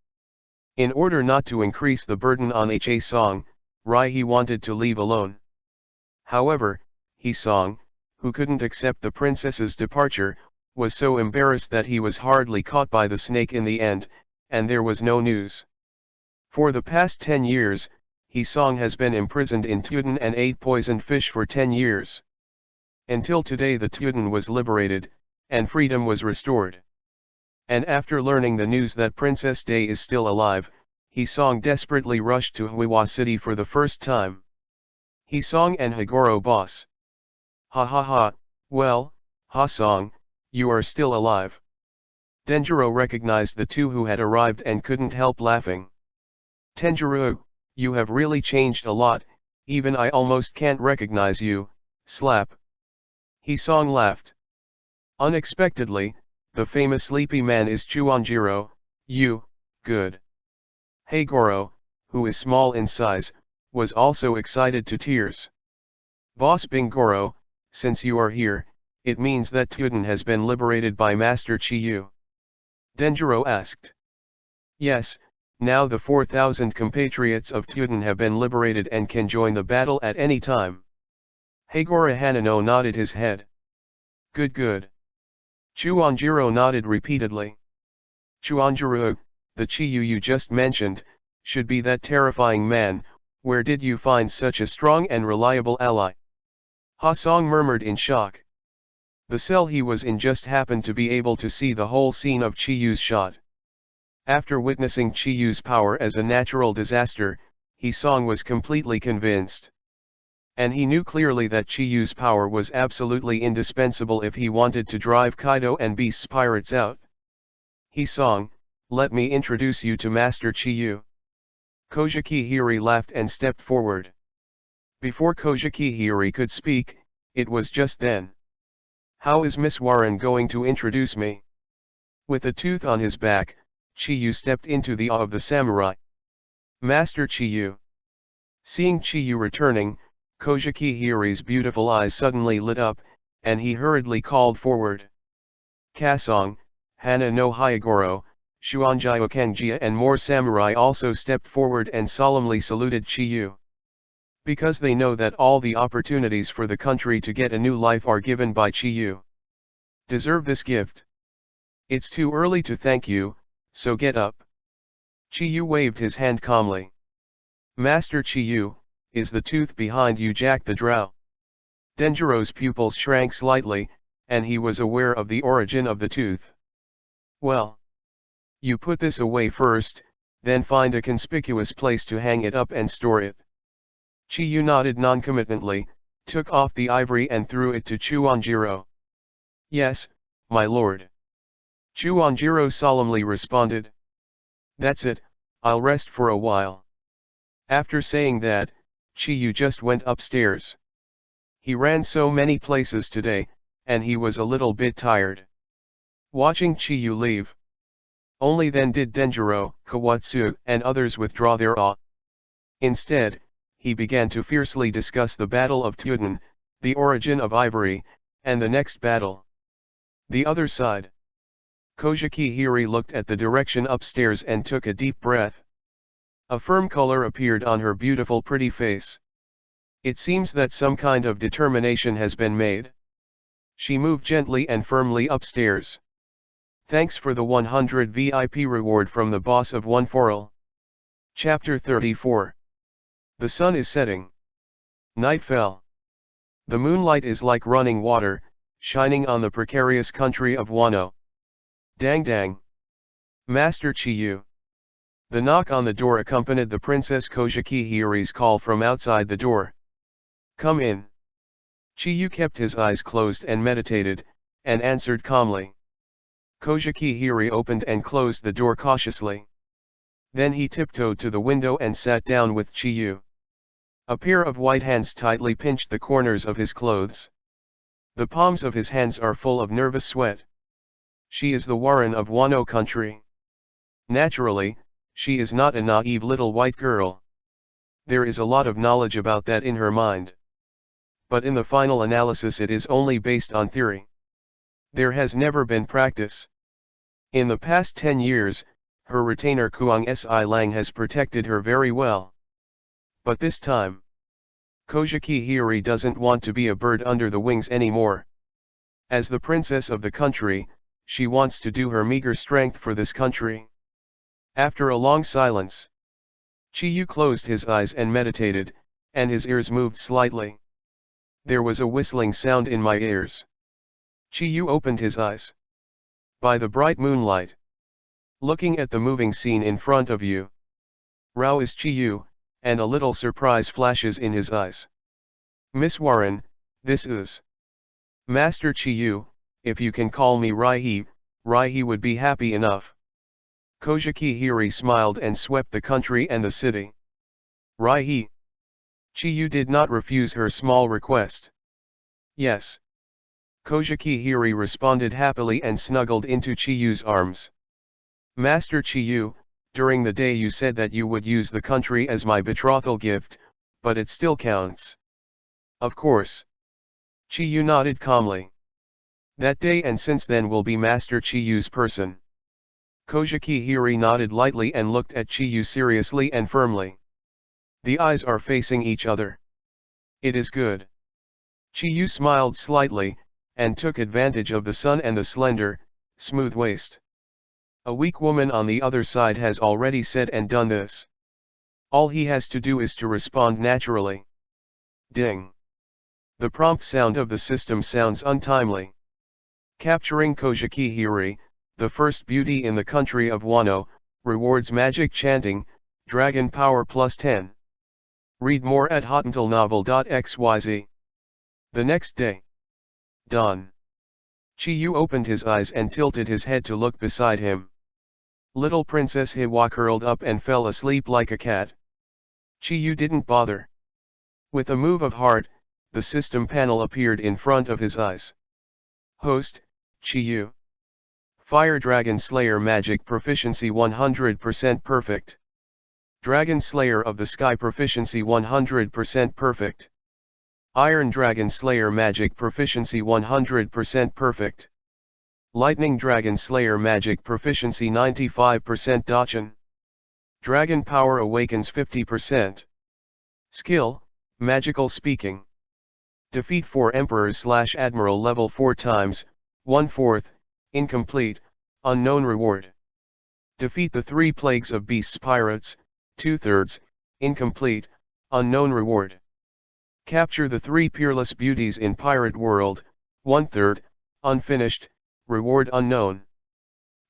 In order not to increase the burden on Ha Song, he wanted to leave alone. However, He Song, who couldn't accept the princess's departure, was so embarrassed that he was hardly caught by the snake in the end, and there was no news. For the past 10 years, He Song has been imprisoned in Tuden and ate poisoned fish for 10 years. Until today the Tuden was liberated, and freedom was restored. And after learning the news that Princess Day is still alive, He Song desperately rushed to Huiwa City for the first time. He Song and Hagoro boss. Ha ha ha, well, Ha Song, you are still alive. Denjiro recognized the two who had arrived and couldn't help laughing. Tenjiro, you have really changed a lot, even I almost can't recognize you, slap. He Song laughed. Unexpectedly, the famous sleepy man is Chuanjiro, you, good. Hagoro, who is small in size, was also excited to tears. Boss Bingoro, since you are here, it means that Tuden has been liberated by Master Chiyu. Denjiro asked. Yes, now the 4,000 compatriots of Tuden have been liberated and can join the battle at any time. Hagoro Hanano nodded his head. Good good. Chuanjiro nodded repeatedly. Chuanjiro, the Chiyu you just mentioned, should be that terrifying man. Where did you find such a strong and reliable ally? Ha Song murmured in shock. The cell he was in just happened to be able to see the whole scene of Chiyu's shot. After witnessing Chiyu's power as a natural disaster, He Song was completely convinced. And he knew clearly that Chiyu's power was absolutely indispensable if he wanted to drive Kaido and Beast's pirates out. He Song, let me introduce you to Master Chiyu. Kojiki Hiri laughed and stepped forward. Before Kojiki Hiri could speak, it was just then. How is Miss Warren going to introduce me? With a tooth on his back, Chiyu stepped into the awe of the samurai. Master Chiyu. Seeing Chiyu returning, Kojiki Hiri's beautiful eyes suddenly lit up, and he hurriedly called forward. Kasong, Hana no Hyagoro, Xuanjio Kangjia and more samurai also stepped forward and solemnly saluted Chiyu. Because they know that all the opportunities for the country to get a new life are given by Chiyu. Deserve this gift. It's too early to thank you, so get up. Chiyu waved his hand calmly. Master Chiyu, is the tooth behind you Jack the Drow? Denjiro's pupils shrank slightly, and he was aware of the origin of the tooth. Well. You put this away first, then find a conspicuous place to hang it up and store it. Chiyu nodded noncommittently, took off the ivory and threw it to Chuanjiro. Yes, my lord. Chuanjiro solemnly responded. That's it, I'll rest for a while. After saying that, Chiyu just went upstairs. He ran so many places today, and he was a little bit tired. Watching Chiyu leave. Only then did Denjiro, Kawatsu, and others withdraw their awe. Instead, he began to fiercely discuss the Battle of Tuden, the origin of ivory, and the next battle. The other side. Kojiki Hiri looked at the direction upstairs and took a deep breath. A firm color appeared on her beautiful pretty face. It seems that some kind of determination has been made. She moved gently and firmly upstairs. Thanks for the 100 VIP reward from the boss of one forel. Chapter 34. The sun is setting. Night fell. The moonlight is like running water, shining on the precarious country of Wano. Dang dang. Master Chiyu. The knock on the door accompanied the Princess Kojiki Hiri's call from outside the door. Come in. Chiyu kept his eyes closed and meditated, and answered calmly. Kojiki Hiri opened and closed the door cautiously. Then he tiptoed to the window and sat down with Chiyu. A pair of white hands tightly pinched the corners of his clothes. The palms of his hands are full of nervous sweat. She is the Warren of Wano country. Naturally, she is not a naive little white girl. There is a lot of knowledge about that in her mind. But in the final analysis it is only based on theory. There has never been practice. In the past 10 years, her retainer Kuang Si Lang has protected her very well. But this time, Kojiki Hiri doesn't want to be a bird under the wings anymore. As the princess of the country, she wants to do her meager strength for this country. After a long silence, Chiyu closed his eyes and meditated, and his ears moved slightly. There was a whistling sound in my ears. Chiyu opened his eyes. By the bright moonlight. Looking at the moving scene in front of you. Rao is Chiyu, and a little surprise flashes in his eyes. Miss Warren, this is Master Chiyu. If you can call me Raihi would be happy enough. Kojiki Hiri smiled and swept the country and the city. Raihi. Chiyu did not refuse her small request. Yes. Kojiki Hiri responded happily and snuggled into Chiyu's arms. Master Chiyu, during the day you said that you would use the country as my betrothal gift, but it still counts. Of course. Chiyu nodded calmly. That day and since then will be Master Chiyu's person. Kojiki Hiri nodded lightly and looked at Chiyu seriously and firmly. The eyes are facing each other. It is good. Chiyu smiled slightly, and took advantage of the sun and the slender, smooth waist. A weak woman on the other side has already said and done this. All he has to do is to respond naturally. Ding. The prompt sound of the system sounds untimely. Capturing Kojiki Hiri, the first beauty in the country of Wano, rewards magic chanting, dragon power plus 10. Read more at hotuntilnovel.xyz. The next day. Dawn. Chiyu opened his eyes and tilted his head to look beside him. Little Princess Hiwa curled up and fell asleep like a cat. Chiyu didn't bother. With a move of heart, the system panel appeared in front of his eyes. Host, Chiyu. Fire Dragon Slayer Magic Proficiency 100% Perfect. Dragon Slayer of the Sky Proficiency 100% Perfect. Iron Dragon Slayer Magic Proficiency 100% Perfect. Lightning Dragon Slayer Magic Proficiency 95% Dachan. Dragon Power Awakens 50%. Skill, Magical Speaking. Defeat 4 Emperors/Admiral level 4 times, 1/4, incomplete, unknown reward. Defeat the 3 Plagues of Beasts Pirates, 2/3, incomplete, unknown reward. Capture the 3 Peerless Beauties in Pirate World, 1/3, unfinished, reward unknown.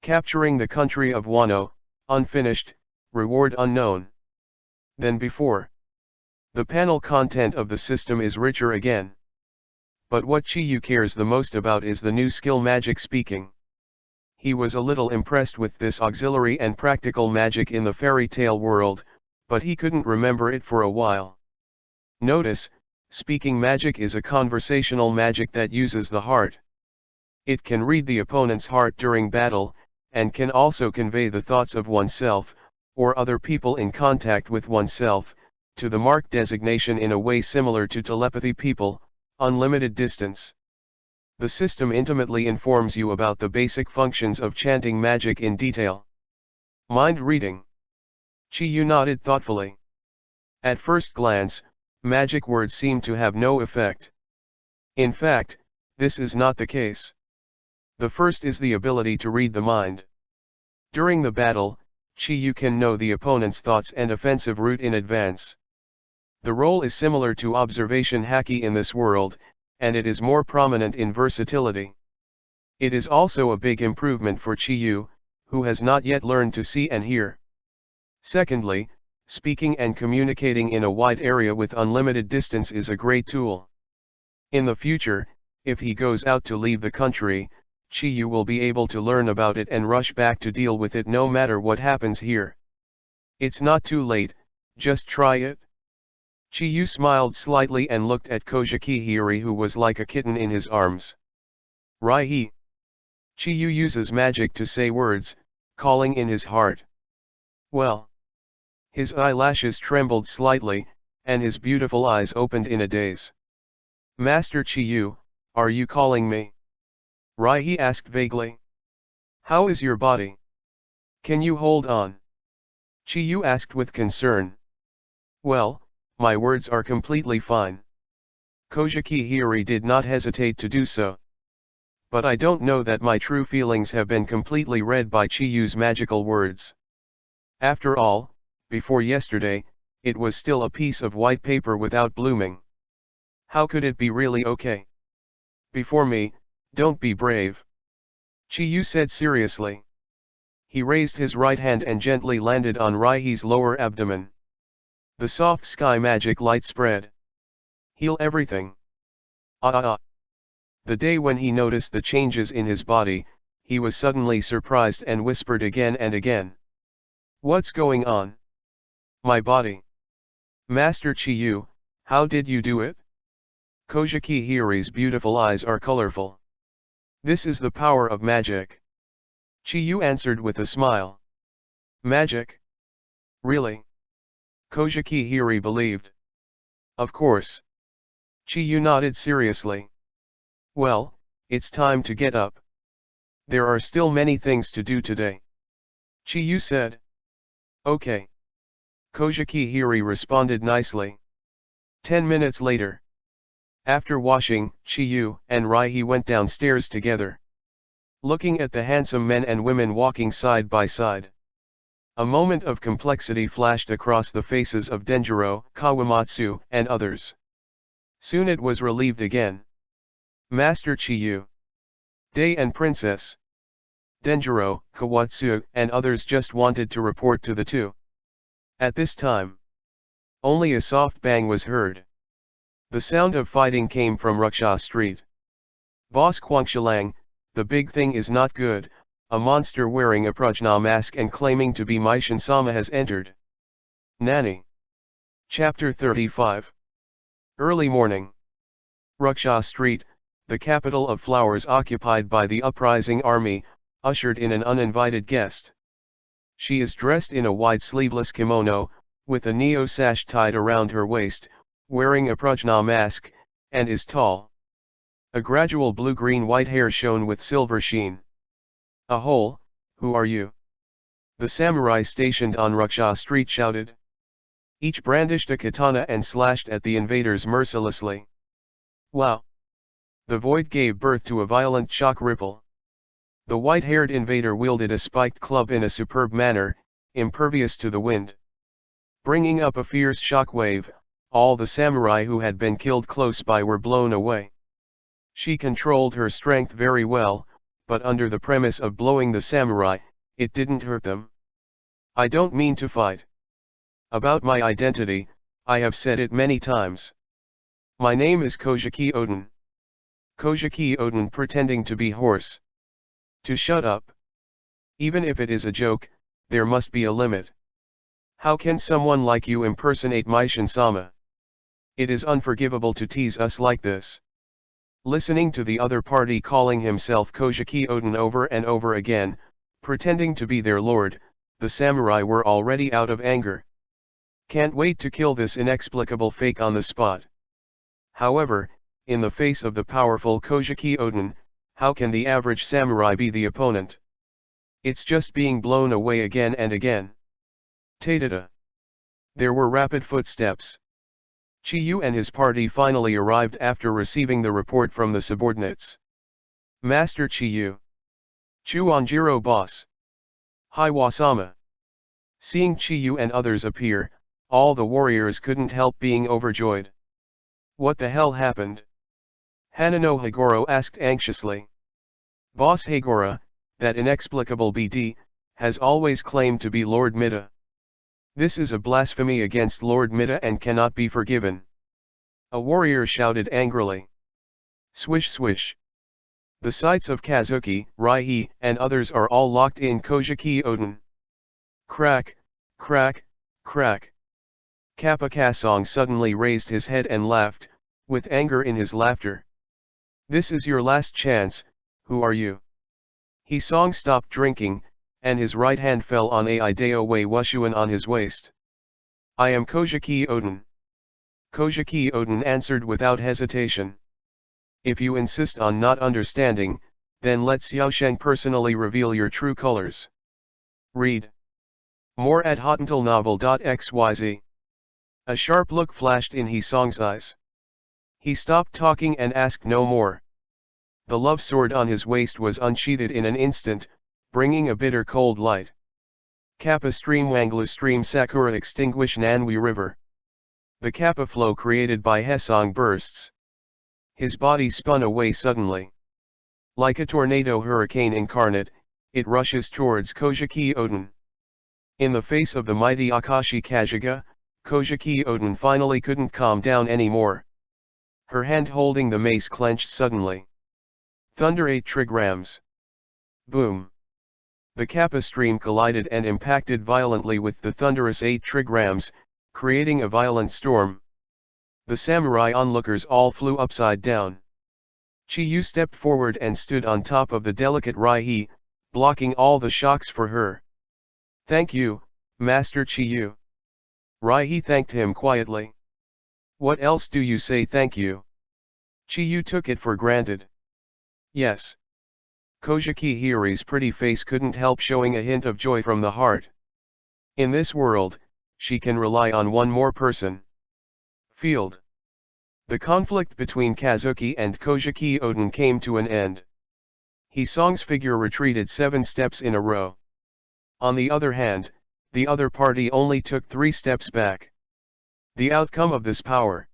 Capturing the country of Wano, unfinished, reward unknown. Than before. The panel content of the system is richer again. But what Chiyu cares the most about is the new skill Magic Speaking. He was a little impressed with this auxiliary and practical magic in the fairy tale world, but he couldn't remember it for a while. Notice, speaking magic is a conversational magic that uses the heart. It can read the opponent's heart during battle, and can also convey the thoughts of oneself, or other people in contact with oneself, to the mark designation in a way similar to telepathy people, unlimited distance. The system intimately informs you about the basic functions of chanting magic in detail. Mind reading. Chiyu nodded thoughtfully. At first glance, magic words seem to have no effect. In fact, this is not the case. The first is the ability to read the mind. During the battle, Chi-Yu can know the opponent's thoughts and offensive route in advance. The role is similar to observation haki in this world, and it is more prominent in versatility. It is also a big improvement for Chi-Yu, who has not yet learned to see and hear. Secondly, speaking and communicating in a wide area with unlimited distance is a great tool. In the future, if he goes out to leave the country, Chi-Yu will be able to learn about it and rush back to deal with it no matter what happens here. It's not too late, just try it. Chi-Yu smiled slightly and looked at Kojiki Hiri, who was like a kitten in his arms. Rai-he. Chi-Yu uses magic to say words, calling in his heart. Well. His eyelashes trembled slightly, and his beautiful eyes opened in a daze. Master Chi-Yu, are you calling me? Rai-he asked vaguely. How is your body? Can you hold on? Chi-Yu asked with concern. Well, my words are completely fine. Kojiki Hiri did not hesitate to do so. But I don't know that my true feelings have been completely read by Chi-Yu's magical words. After all, before yesterday, it was still a piece of white paper without blooming. How could it be really okay? Before me, don't be brave. Chi-Yu said seriously. He raised his right hand and gently landed on Rai-he's lower abdomen. The soft sky magic light spread. Heal everything. The day when he noticed the changes in his body, he was suddenly surprised and whispered again and again. What's going on? My body. Master Chi-Yu, how did you do it? Kojiki Hiri's beautiful eyes are colorful. This is the power of magic. Chi-Yu answered with a smile. Magic? Really? Kojiki Hiri believed. Of course. Chi-Yu nodded seriously. Well, it's time to get up. There are still many things to do today. Chi-Yu said. Okay. Kojiki Hiri responded nicely. 10 minutes later. After washing, Chi-Yu and Rai-he went downstairs together. Looking at the handsome men and women walking side by side. A moment of complexity flashed across the faces of Denjiro, Kawamatsu, and others. Soon it was relieved again. Master Chi-Yu. Day and Princess. Denjiro, Kawamatsu, and others just wanted to report to the two. At this time, only a soft bang was heard. The sound of fighting came from Ruksha Street. Boss Kwangshalang, the big thing is not good. A monster wearing a Prajna mask and claiming to be Maishin-sama has entered. Nani. Chapter 35. Early morning. Ruksha Street, the capital of flowers occupied by the uprising army, ushered in an uninvited guest. She is dressed in a wide sleeveless kimono, with a neo sash tied around her waist, wearing a Prajna mask, and is tall. A gradual blue-green-white hair shone with silver sheen. Ahole, who are you? The samurai stationed on Ruksha Street shouted. Each brandished a katana and slashed at the invaders mercilessly. Wow! The void gave birth to a violent shock ripple. The white-haired invader wielded a spiked club in a superb manner, impervious to the wind. Bringing up a fierce shock wave, all the samurai who had been killed close by were blown away. She controlled her strength very well, but under the premise of blowing the samurai, it didn't hurt them. I don't mean to fight. About my identity, I have said it many times. My name is Kojiki Odin. Kojiki Odin pretending to be hoarse. To shut up. Even if it is a joke, there must be a limit. How can someone like you impersonate Maishin-sama? It is unforgivable to tease us like this. Listening to the other party calling himself Kojiki Odin over and over again, pretending to be their lord, the samurai were already out of anger. Can't wait to kill this inexplicable fake on the spot. However, in the face of the powerful Kojiki Odin, how can the average samurai be the opponent? It's just being blown away again and again. Ta-da-da. There were rapid footsteps. Chiyu and his party finally arrived after receiving the report from the subordinates. Master Chiyu. Chuanjiro boss. Hi Wasama. Seeing Chiyu and others appear, all the warriors couldn't help being overjoyed. What the hell happened? Hanano Hagoro asked anxiously. Boss Hagora, that inexplicable BD, has always claimed to be Lord Mida. This is a blasphemy against Lord Mida and cannot be forgiven. A warrior shouted angrily. Swish swish. The sights of Kazuki, Raihi, and others are all locked in Kojiki Oden. Crack, crack, crack. Kappa Kasong suddenly raised his head and laughed, with anger in his laughter. This is your last chance, who are you? Hisong stopped drinking, and his right hand fell on Aideo Wei Wushuan on his waist. I am Kojiki Oden. Kojiki Oden answered without hesitation. If you insist on not understanding, then let Xiaosheng personally reveal your true colors. Read more at hotentalnovel.xyz. A sharp look flashed in Hisong's eyes. He stopped talking and asked no more. The love sword on his waist was unsheathed in an instant, bringing a bitter cold light. Kappa stream Wanglu stream Sakura extinguish Nanhui River. The Kappa flow created by Hesong bursts. His body spun away suddenly. Like a tornado hurricane incarnate, it rushes towards Kojiki Oden. In the face of the mighty Akashi Kajiga, Kojiki Oden finally couldn't calm down anymore. Her hand holding the mace clenched suddenly. Thunder 8 trigrams. Boom. The Kappa stream collided and impacted violently with the thunderous 8 trigrams, creating a violent storm. The samurai onlookers all flew upside down. Chiyu stepped forward and stood on top of the delicate Raihi, blocking all the shocks for her. Thank you, Master Chiyu. Raihi thanked him quietly. What else do you say thank you? Chiyu took it for granted. Yes. Kojiki Hiri's pretty face couldn't help showing a hint of joy from the heart. In this world, she can rely on one more person. Field. The conflict between Kazuki and Kojiki Oden came to an end. Hisong's figure retreated 7 steps in a row. On the other hand, the other party only took 3 steps back. The outcome of this power.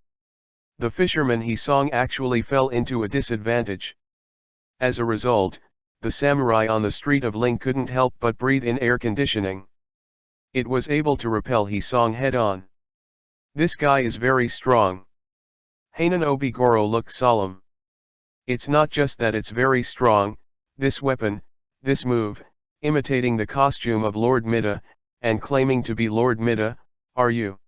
The fisherman Hisong actually fell into a disadvantage. As a result, the samurai on the street of Ling couldn't help but breathe in air conditioning. It was able to repel Hisong head-on. This guy is very strong. Hananobi Goro looked solemn. It's not just that it's very strong, this weapon, this move, imitating the costume of Lord Mida, and claiming to be Lord Mida, are you?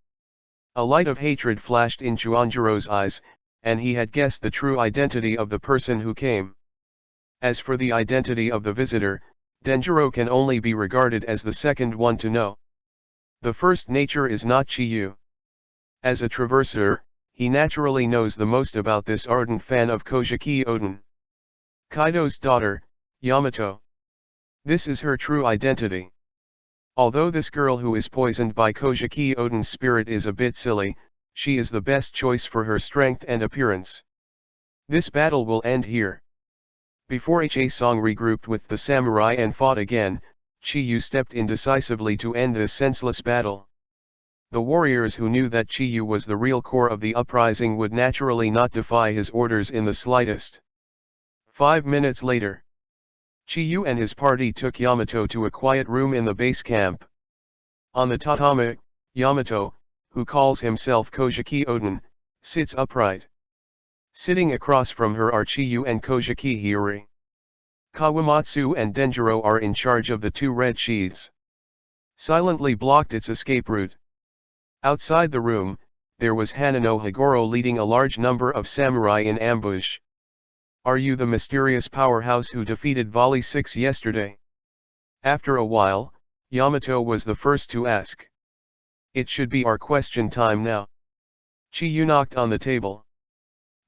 A light of hatred flashed in Chuanjiro's eyes, and he had guessed the true identity of the person who came. As for the identity of the visitor, Denjiro can only be regarded as the second one to know. The first nature is not Chiyu. As a traverser, he naturally knows the most about this ardent fan of Kojiki Oden. Kaido's daughter, Yamato. This is her true identity. Although this girl who is poisoned by Kojiki Oden's spirit is a bit silly, she is the best choice for her strength and appearance. This battle will end here. Before Song regrouped with the samurai and fought again, Chiyu stepped in decisively to end this senseless battle. The warriors who knew that Chiyu was the real core of the uprising would naturally not defy his orders in the slightest. 5 minutes later, Chiyu and his party took Yamato to a quiet room in the base camp. On the tatami, Yamato, who calls himself Kojiki Oden, sits upright. Sitting across from her are Chiyu and Kojiki Hiri. Kawamatsu and Denjiro are in charge of the 2 red sheaths. Silently blocked its escape route. Outside the room, there was Hanano Hagoro leading a large number of samurai in ambush. Are you the mysterious powerhouse who defeated Volley 6 yesterday? After a while, Yamato was the first to ask. It should be our question time now. Chiyu knocked on the table.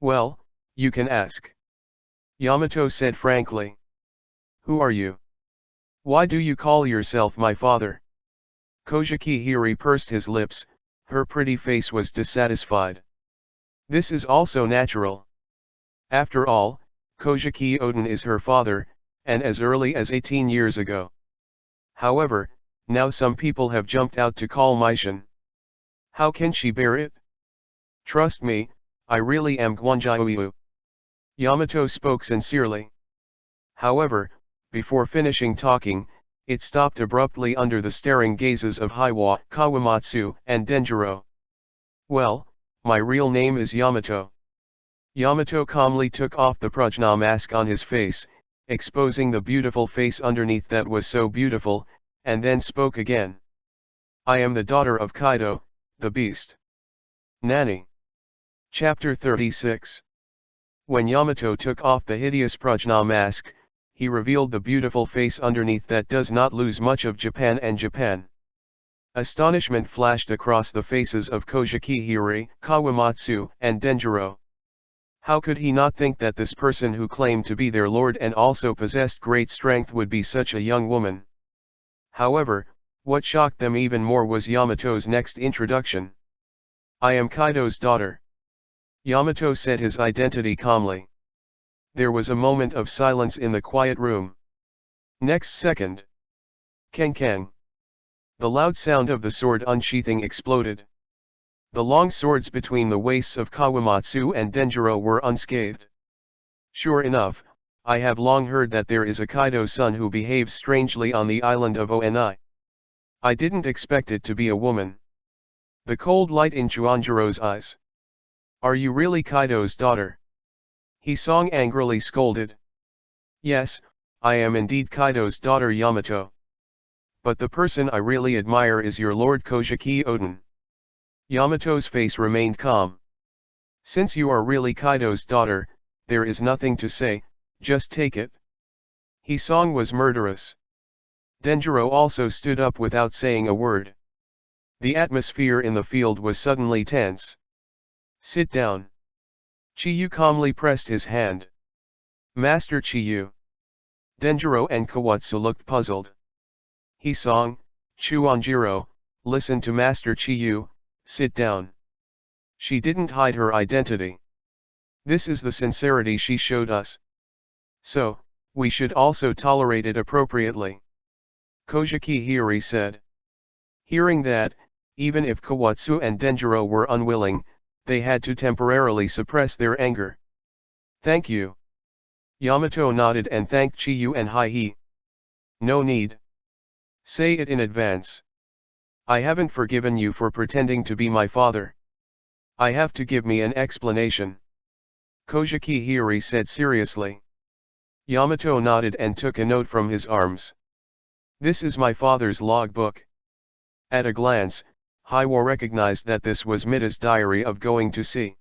Well, you can ask. Yamato said frankly. Who are you? Why do you call yourself my father? Kojiki Hiri pursed his lips, her pretty face was dissatisfied. This is also natural. After all, Kojiki Oden is her father, and as early as 18 years ago. However, now some people have jumped out to call Maishin. How can she bear it? Trust me, I really am Gwanjiuyu. Yamato spoke sincerely. However, before finishing talking, it stopped abruptly under the staring gazes of Hiwa, Kawamatsu, and Denjiro. Well, my real name is Yamato. Yamato calmly took off the prajna mask on his face, exposing the beautiful face underneath that was so beautiful, and then spoke again. I am the daughter of Kaido, the beast. Nani? Chapter 36. When Yamato took off the hideous prajna mask, he revealed the beautiful face underneath that does not lose much of Japan and Japan. Astonishment flashed across the faces of Kojiki Hiri, Kawamatsu, and Denjiro. How could he not think that this person who claimed to be their lord and also possessed great strength would be such a young woman? However, what shocked them even more was Yamato's next introduction. I am Kaido's daughter. Yamato said his identity calmly. There was a moment of silence in the quiet room. Next second. Keng keng. The loud sound of the sword unsheathing exploded. The long swords between the waists of Kawamatsu and Denjiro were unscathed. Sure enough, I have long heard that there is a Kaido-san who behaves strangely on the island of Oni. I didn't expect it to be a woman. The cold light in Chuanjiro's eyes. Are you really Kaido's daughter? Hisong angrily scolded. Yes, I am indeed Kaido's daughter Yamato. But the person I really admire is your Lord Kojiki Oden. Yamato's face remained calm. Since you are really Kaido's daughter, there is nothing to say, just take it. Hisong was murderous. Denjiro also stood up without saying a word. The atmosphere in the field was suddenly tense. Sit down. Chiyu calmly pressed his hand. Master Chiyu. Denjiro and Kawatsu looked puzzled. Hisong, Chuanjiro, listen to Master Chiyu, sit down. She didn't hide her identity. This is the sincerity she showed us. So, we should also tolerate it appropriately. Kojiki Hiri said. Hearing that, even if Kawatsu and Denjiro were unwilling, they had to temporarily suppress their anger. Thank you. Yamato nodded and thanked Chiyu and Hiei. No need. Say it in advance. I haven't forgiven you for pretending to be my father. I have to give me an explanation. Kojiki Hiri said seriously. Yamato nodded and took a note from his arms. This is my father's logbook. At a glance, Hiwa recognized that this was Mida's diary of going to sea.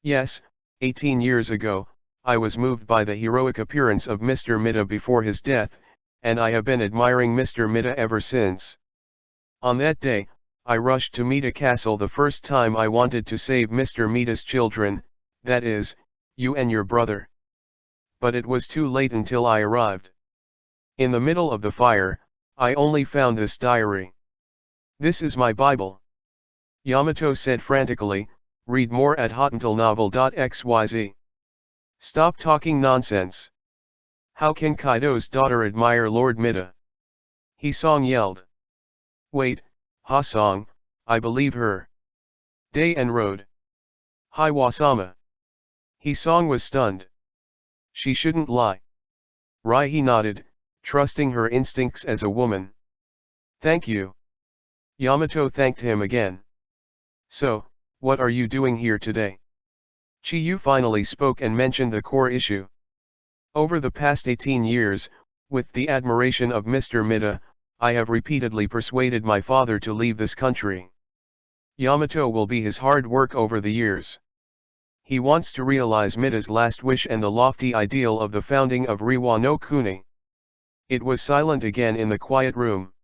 Yes, 18 years ago, I was moved by the heroic appearance of Mr. Mida before his death, and I have been admiring Mr. Mida ever since. On that day, I rushed to Mida Castle the first time I wanted to save Mr. Mida's children, that is, you and your brother. But it was too late until I arrived. In the middle of the fire, I only found this diary. This is my Bible. Yamato said frantically, read more at hotuntilnovel.xyz. Stop talking nonsense. How can Kaido's daughter admire Lord Mida? Hisong yelled. Wait, Ha-song, I believe her. Day and Road. Hiwa-sama. Hisong was stunned. She shouldn't lie. Raihi nodded, trusting her instincts as a woman. Thank you. Yamato thanked him again. So, what are you doing here today? Chiyu finally spoke and mentioned the core issue. Over the past 18 years, with the admiration of Mr. Mida, I have repeatedly persuaded my father to leave this country. Yamato will be his hard work over the years. He wants to realize Mida's last wish and the lofty ideal of the founding of Reiwa no Kuni. It was silent again in the quiet room.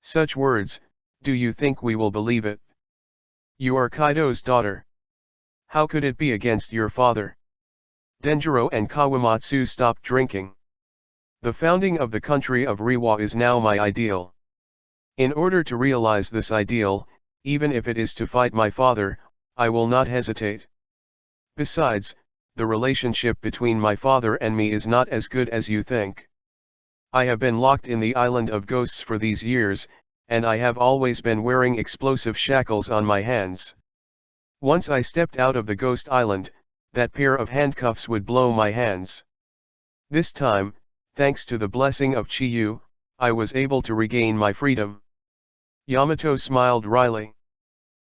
Such words, do you think we will believe it? You are Kaido's daughter. How could it be against your father? Denjiro and Kawamatsu stopped drinking. The founding of the country of Reiwa is now my ideal. In order to realize this ideal, even if it is to fight my father, I will not hesitate. Besides, the relationship between my father and me is not as good as you think. I have been locked in the island of ghosts for these years, and I have always been wearing explosive shackles on my hands. Once I stepped out of the ghost island, that pair of handcuffs would blow my hands. This time, thanks to the blessing of Chiyu, I was able to regain my freedom. Yamato smiled wryly.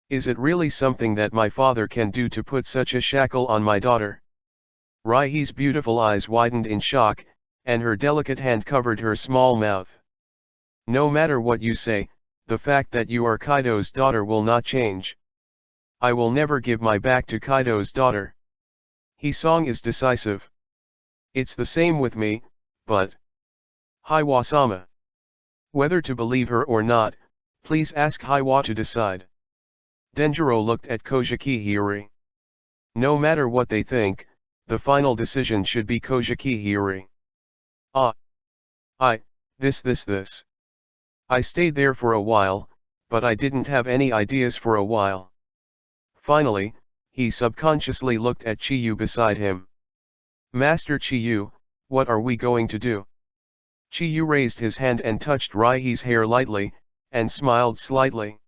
Is it really something that my father can do to put such a shackle on my daughter? Raihi's beautiful eyes widened in shock, and her delicate hand covered her small mouth. No matter what you say, the fact that you are Kaido's daughter will not change. I will never give my back to Kaido's daughter. Hisong is decisive. It's the same with me, but... Hiwa-sama. Whether to believe her or not, please ask Hiwa to decide. Denjiro looked at Kojiki Hiyori. No matter what they think, the final decision should be Kojiki Hiyori. This. I stayed there for a while, but I didn't have any ideas for a while. Finally, he subconsciously looked at Chiyu beside him. Master Chiyu, what are we going to do? Chiyu raised his hand and touched Raihi's hair lightly, and smiled slightly.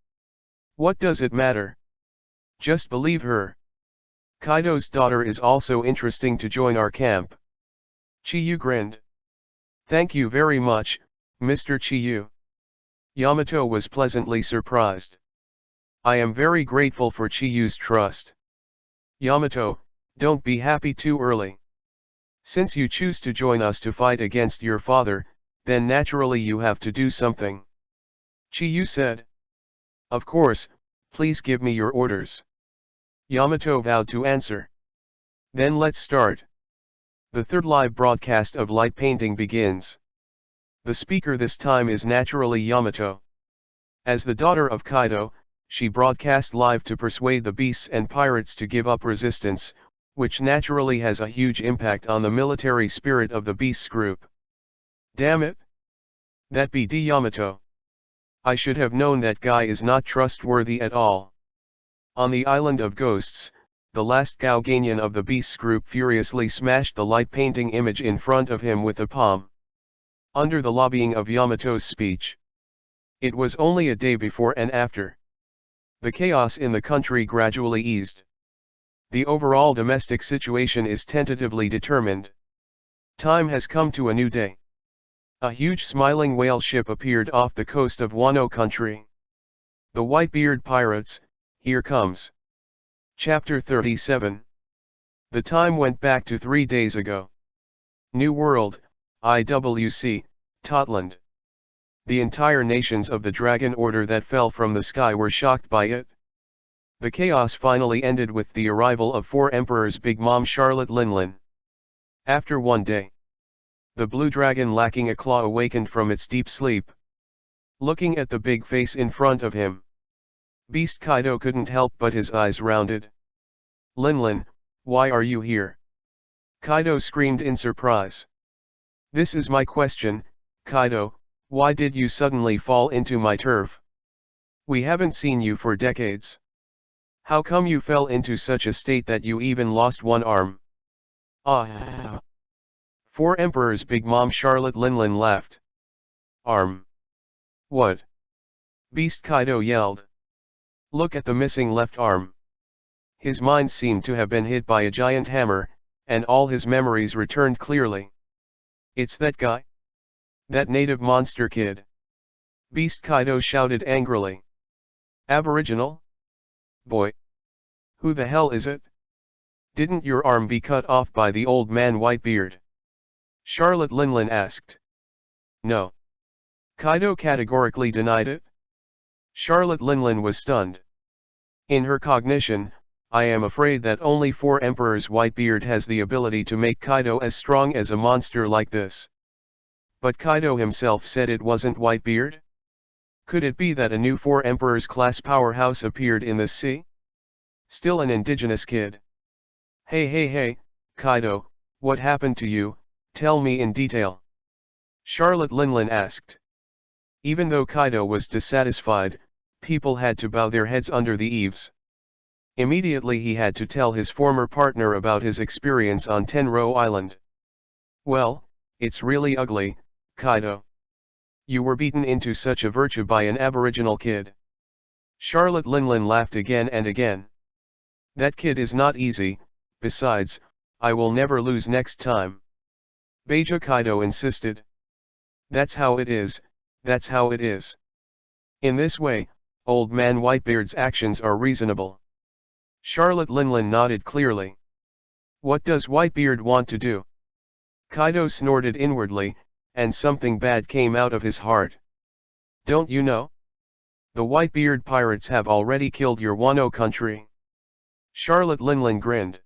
What does it matter? Just believe her. Kaido's daughter is also interesting to join our camp. Chiyu grinned. Thank you very much, Mr. Chiyu. Yamato was pleasantly surprised. I am very grateful for Chiyu's trust. Yamato, don't be happy too early. Since you choose to join us to fight against your father, then naturally you have to do something. Chiyu said. Of course, please give me your orders. Yamato vowed to answer. Then let's start. The third live broadcast of light painting begins. The speaker this time is naturally Yamato. As the daughter of Kaido, she broadcast live to persuade the beasts and pirates to give up resistance, which naturally has a huge impact on the military spirit of the beasts group. Damn it! That BD Yamato. I should have known that guy is not trustworthy at all. On the island of ghosts, the last Gauganian of the beasts group furiously smashed the light painting image in front of him with a palm. Under the lobbying of Yamato's speech. It was only a day before and after. The chaos in the country gradually eased. The overall domestic situation is tentatively determined. Time has come to a new day. A huge smiling whale ship appeared off the coast of Wano country. The Whitebeard Pirates, here comes. Chapter 37. The time went back to 3 days ago. New World, IWC, Totland. The entire nations of the Dragon Order that fell from the sky were shocked by it. The chaos finally ended with the arrival of 4 Emperors Big Mom Charlotte Linlin. After 1 day. The blue dragon lacking a claw awakened from its deep sleep. Looking at the big face in front of him. Beast Kaido couldn't help but his eyes rounded. Linlin, why are you here? Kaido screamed in surprise. This is my question, Kaido, why did you suddenly fall into my turf? We haven't seen you for decades. How come you fell into such a state that you even lost 1 arm? 4 Emperors Big Mom Charlotte Linlin laughed. Arm? What? Beast Kaido yelled. Look at the missing left arm. His mind seemed to have been hit by a giant hammer, and all his memories returned clearly. It's that guy? That native monster kid. Beast Kaido shouted angrily. Aboriginal? Boy. Who the hell is it? Didn't your arm be cut off by the old man Whitebeard? Charlotte Linlin asked. No. Kaido categorically denied it. Charlotte Linlin was stunned. In her cognition, I am afraid that only 4 Emperors Whitebeard has the ability to make Kaido as strong as a monster like this. But Kaido himself said it wasn't Whitebeard? Could it be that a new 4 Emperors class powerhouse appeared in the sea? Still an indigenous kid. Hey, Kaido, what happened to you, tell me in detail. Charlotte Linlin asked. Even though Kaido was dissatisfied, people had to bow their heads under the eaves. Immediately he had to tell his former partner about his experience on Tenro Island. Well, it's really ugly, Kaido. You were beaten into such a virtue by an aboriginal kid. Charlotte Linlin laughed again and again. That kid is not easy, besides, I will never lose next time. Beija Kaido insisted. That's how it is, that's how it is. In this way, Old Man Whitebeard's actions are reasonable. Charlotte Linlin nodded clearly. What does Whitebeard want to do? Kaido snorted inwardly, and something bad came out of his heart. Don't you know? The Whitebeard pirates have already killed your Wano country. Charlotte Linlin grinned.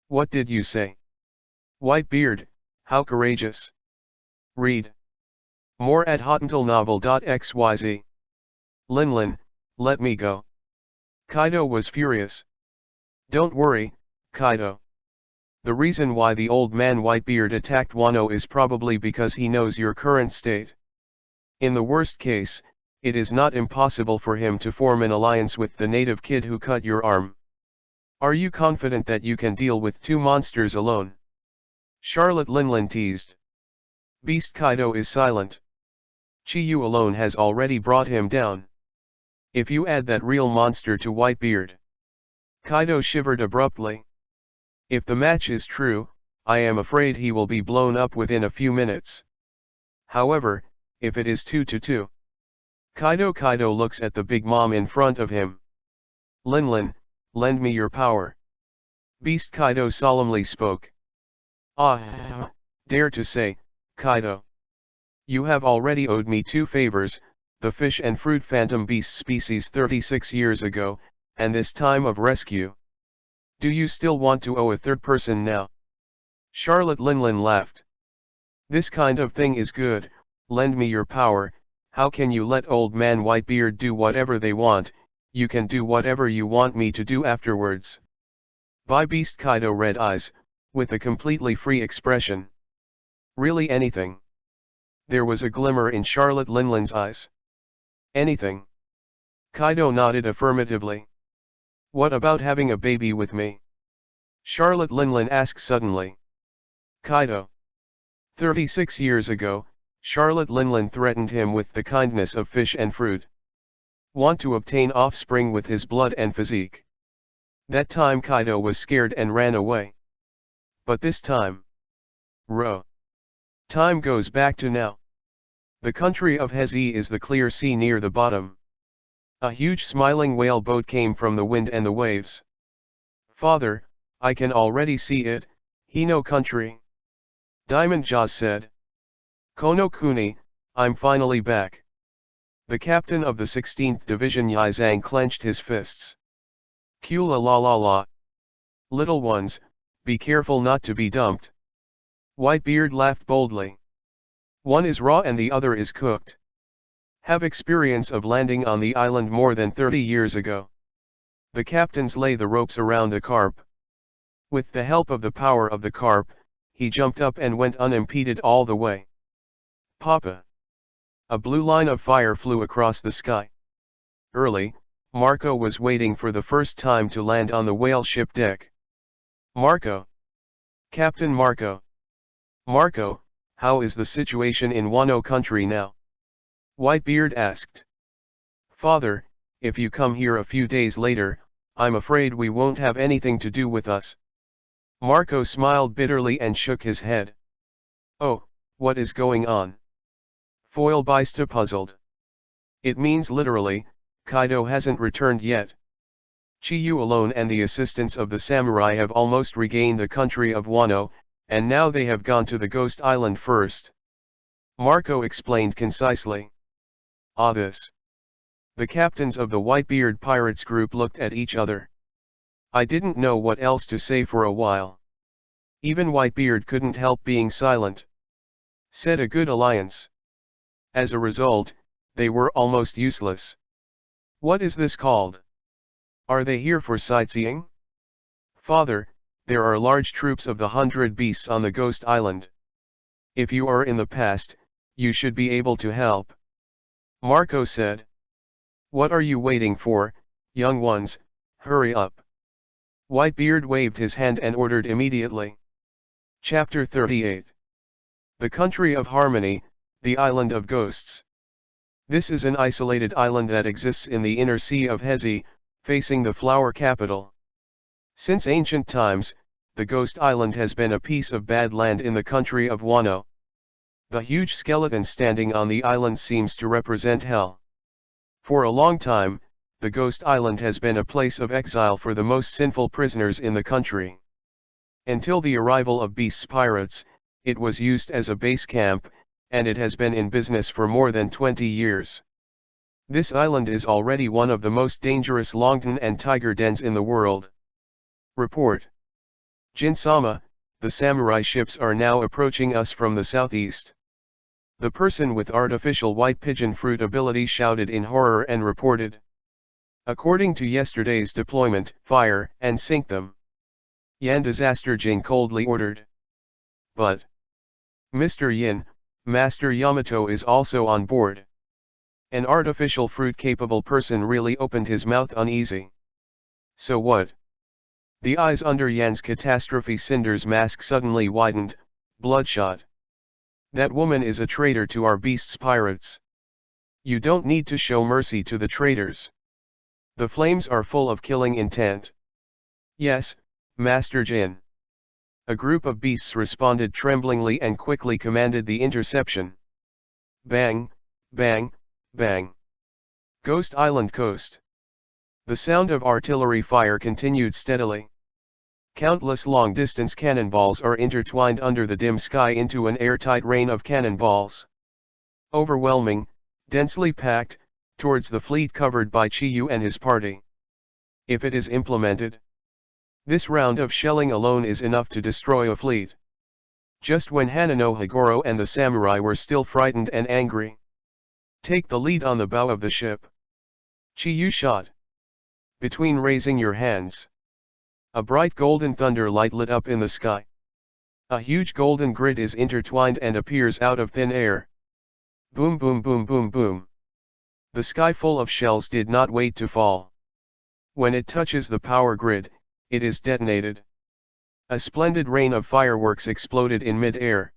What did you say? Whitebeard, how courageous. Read more at hottentalnovel.xyz. Linlin, let me go. Kaido was furious. Don't worry, Kaido. The reason why the Old Man Whitebeard attacked Wano is probably because he knows your current state. In the worst case, it is not impossible for him to form an alliance with the native kid who cut your arm. Are you confident that you can deal with two monsters alone? Charlotte Linlin teased. Beast Kaido is silent. Chiyu alone has already brought him down. If you add that real monster to Whitebeard. Kaido shivered abruptly. If the match is true, I am afraid he will be blown up within a few minutes. However, if it is 2-2. Kaido looks at the big mom in front of him. Linlin, lend me your power. Beast Kaido solemnly spoke. Ah, dare to say, Kaido. You have already owed me two favors, the fish and fruit phantom beast species 36 years ago, and this time of rescue. Do you still want to owe a third person now? Charlotte Linlin laughed. This kind of thing is good, lend me your power. How can you let Old Man Whitebeard do whatever they want? You can do whatever you want me to do afterwards. By Beast Kaido red eyes, with a completely free expression. Really anything. There was a glimmer in Charlotte Linlin's eyes. Anything. Kaido nodded affirmatively. What about having a baby with me? Charlotte Linlin asked suddenly. Kaido. 36 years ago, Charlotte Linlin threatened him with the kindness of fish and fruit. Want to obtain offspring with his blood and physique. That time Kaido was scared and ran away. But this time. Time goes back to now. The country of Hezi is the clear sea near the bottom. A huge smiling whale boat came from the wind and the waves. Father, I can already see it, Hino country. Diamond Jaws said. Kono Kuni, I'm finally back. The captain of the 16th Division Yizang clenched his fists. Kula la la la. Little ones, be careful not to be dumped. Whitebeard laughed boldly. One is raw and the other is cooked. Have experience of landing on the island more than 30 years ago. The captains lay the ropes around the carp. With the help of the power of the carp, he jumped up and went unimpeded all the way. Papa! A blue line of fire flew across the sky. Early, Marco was waiting for the first time to land on the whale ship deck. Marco! Captain Marco! Marco, how is the situation in Wano country now? Whitebeard asked. Father, if you come here a few days later, I'm afraid we won't have anything to do with us. Marco smiled bitterly and shook his head. Oh, what is going on? Foil Bista puzzled. It means literally, Kaido hasn't returned yet. Chiyu alone and the assistance of the samurai have almost regained the country of Wano, and now they have gone to the Ghost Island first. Marco explained concisely. Ah, this. The captains of the Whitebeard Pirates group looked at each other. I didn't know what else to say for a while. Even Whitebeard couldn't help being silent. Said a good alliance. As a result, they were almost useless. What is this called? Are they here for sightseeing? Father, there are large troops of the 100 beasts on the Ghost Island. If you are in the past, you should be able to help. Marco said. What are you waiting for, young ones, hurry up. Whitebeard waved his hand and ordered immediately. Chapter 38. The Country of Harmony, the Island of Ghosts. This is an isolated island that exists in the inner sea of Hezi, facing the flower capital. Since ancient times, the Ghost Island has been a piece of bad land in the country of Wano. The huge skeleton standing on the island seems to represent hell. For a long time, the Ghost Island has been a place of exile for the most sinful prisoners in the country. Until the arrival of Beast's pirates, it was used as a base camp, and it has been in business for more than 20 years. This island is already one of the most dangerous Longtan and tiger dens in the world. Report. Jin-sama, the samurai ships are now approaching us from the southeast. The person with artificial white pigeon fruit ability shouted in horror and reported. According to yesterday's deployment, fire and sink them. Yan Disaster Jin coldly ordered. But Mr. Yin, Master Yamato is also on board. An artificial fruit-capable person really opened his mouth uneasy. So what? The eyes under Yan's catastrophe cinder's mask suddenly widened, bloodshot. That woman is a traitor to our Beast's pirates. You don't need to show mercy to the traitors. The flames are full of killing intent. Yes, Master Jin. A group of beasts responded tremblingly and quickly commanded the interception. Bang, bang, bang. Ghost Island coast. The sound of artillery fire continued steadily. Countless long-distance cannonballs are intertwined under the dim sky into an airtight rain of cannonballs. Overwhelming, densely packed, towards the fleet covered by Chiyu and his party. If it is implemented, this round of shelling alone is enough to destroy a fleet. Just when Hanano Hagoro and the samurai were still frightened and angry. Take the lead on the bow of the ship. Chiyu shot. Between raising your hands. A bright golden thunder light lit up in the sky. A huge golden grid is intertwined and appears out of thin air. Boom boom boom boom boom. The sky full of shells did not wait to fall. When it touches the power grid, it is detonated. A splendid rain of fireworks exploded in mid-air.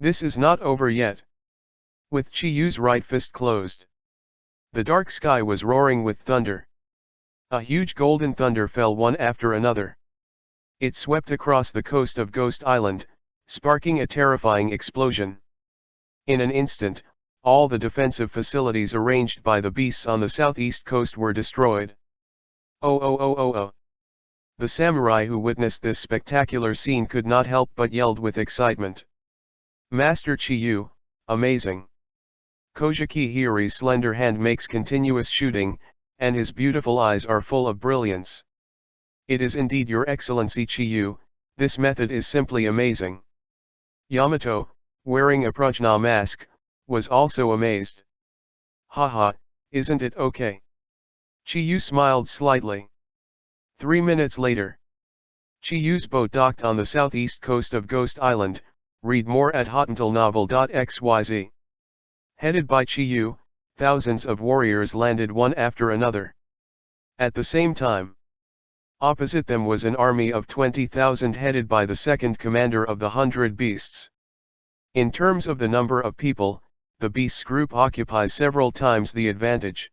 This is not over yet. With Chiyu's right fist closed. The dark sky was roaring with thunder. A huge golden thunder fell one after another. It swept across the coast of Ghost Island, sparking a terrifying explosion. In an instant, all the defensive facilities arranged by the beasts on the southeast coast were destroyed. Oh oh oh oh oh. The samurai who witnessed this spectacular scene could not help but yelled with excitement. Master Chiyu, amazing. Kojiki Hiri's slender hand makes continuous shooting, and his beautiful eyes are full of brilliance. It is indeed your excellency Chiyu, this method is simply amazing. Yamato, wearing a prajna mask, was also amazed. Haha, isn't it okay? Chiyu smiled slightly. 3 minutes later. Chiyu's boat docked on the southeast coast of Ghost Island. Read more at hotandlenovel.xyz. Headed by Chiyu, thousands of warriors landed one after another. At the same time, opposite them was an army of 20,000 headed by the second commander of the 100 Beasts. In terms of the number of people, the Beasts group occupies several times the advantage.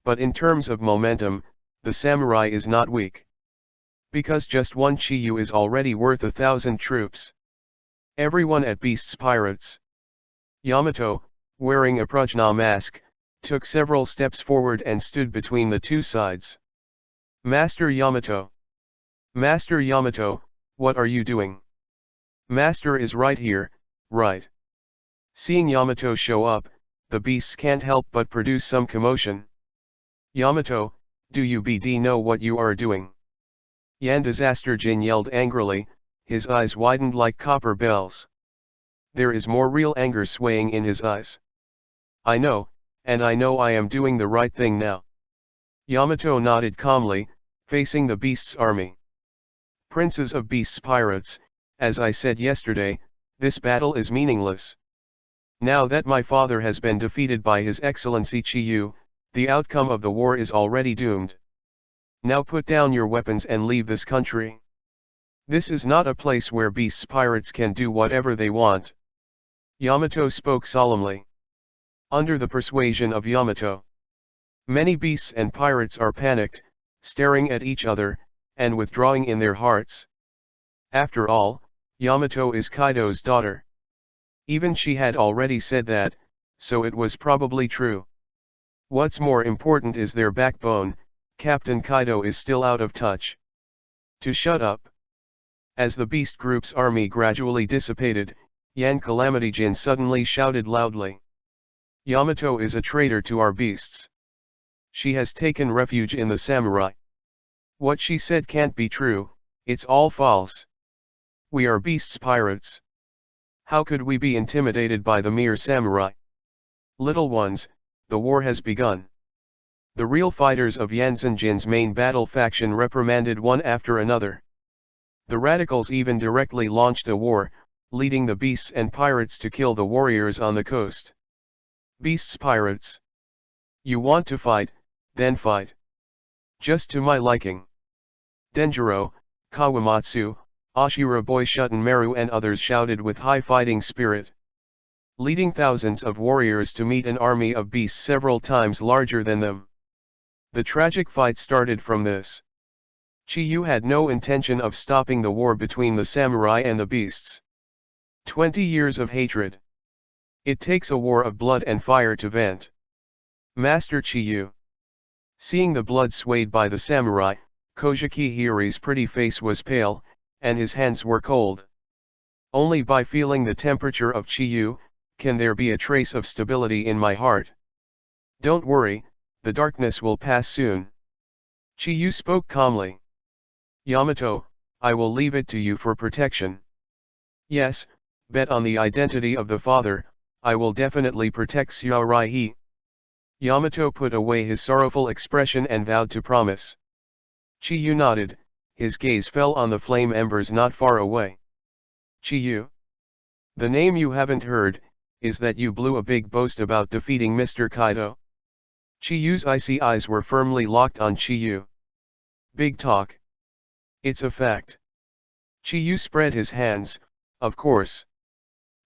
But in terms of momentum, the samurai is not weak. Because just one Chiyu is already worth 1,000 troops. Everyone at Beast's Pirates. Yamato, wearing a prajna mask, took several steps forward and stood between the two sides. Master Yamato. Master Yamato, what are you doing? Master is right here, right. Seeing Yamato show up, the beasts can't help but produce some commotion. Yamato, do you BD know what you are doing? Yan Disaster Jin yelled angrily, his eyes widened like copper bells. There is more real anger swaying in his eyes. I know, and I know I am doing the right thing now. Yamato nodded calmly, facing the beast's army. Princes of Beasts Pirates, as I said yesterday, this battle is meaningless. Now that my father has been defeated by His Excellency Chiyu, the outcome of the war is already doomed. Now put down your weapons and leave this country. This is not a place where beasts pirates can do whatever they want. Yamato spoke solemnly. Under the persuasion of Yamato, many beasts and pirates are panicked, staring at each other, and withdrawing in their hearts. After all, Yamato is Kaido's daughter. Even she had already said that, so it was probably true. What's more important is their backbone. Captain Kaido is still out of touch. To shut up. As the beast group's army gradually dissipated, Yan Calamity Jin suddenly shouted loudly. Yamato is a traitor to our beasts. She has taken refuge in the samurai. What she said can't be true, it's all false. We are beasts pirates. How could we be intimidated by the mere samurai? Little ones, the war has begun. The real fighters of Yan Zinjin's main battle faction reprimanded one after another. The radicals even directly launched a war, leading the beasts and pirates to kill the warriors on the coast. Beasts pirates. You want to fight, then fight. Just to my liking. Denjiro, Kawamatsu, Ashura Boishutten Meru and others shouted with high fighting spirit. Leading thousands of warriors to meet an army of beasts several times larger than them. The tragic fight started from this. Chiyu had no intention of stopping the war between the samurai and the beasts. 20 years of hatred. It takes a war of blood and fire to vent. Master Chiyu. Seeing the blood swayed by the samurai, Kojiki Hiri's pretty face was pale, and his hands were cold. Only by feeling the temperature of Chiyu, can there be a trace of stability in my heart. Don't worry, the darkness will pass soon. Chiyu spoke calmly. Yamato, I will leave it to you for protection. Yes, bet on the identity of the father, I will definitely protect Xiaoraihe. Yamato put away his sorrowful expression and vowed to promise. Chiyu nodded, his gaze fell on the flame embers not far away. Chiyu. The name you haven't heard, is that you blew a big boast about defeating Mr. Kaido? Chiyu's icy eyes were firmly locked on Chiyu. Big talk. It's a fact. Chiyu spread his hands, of course.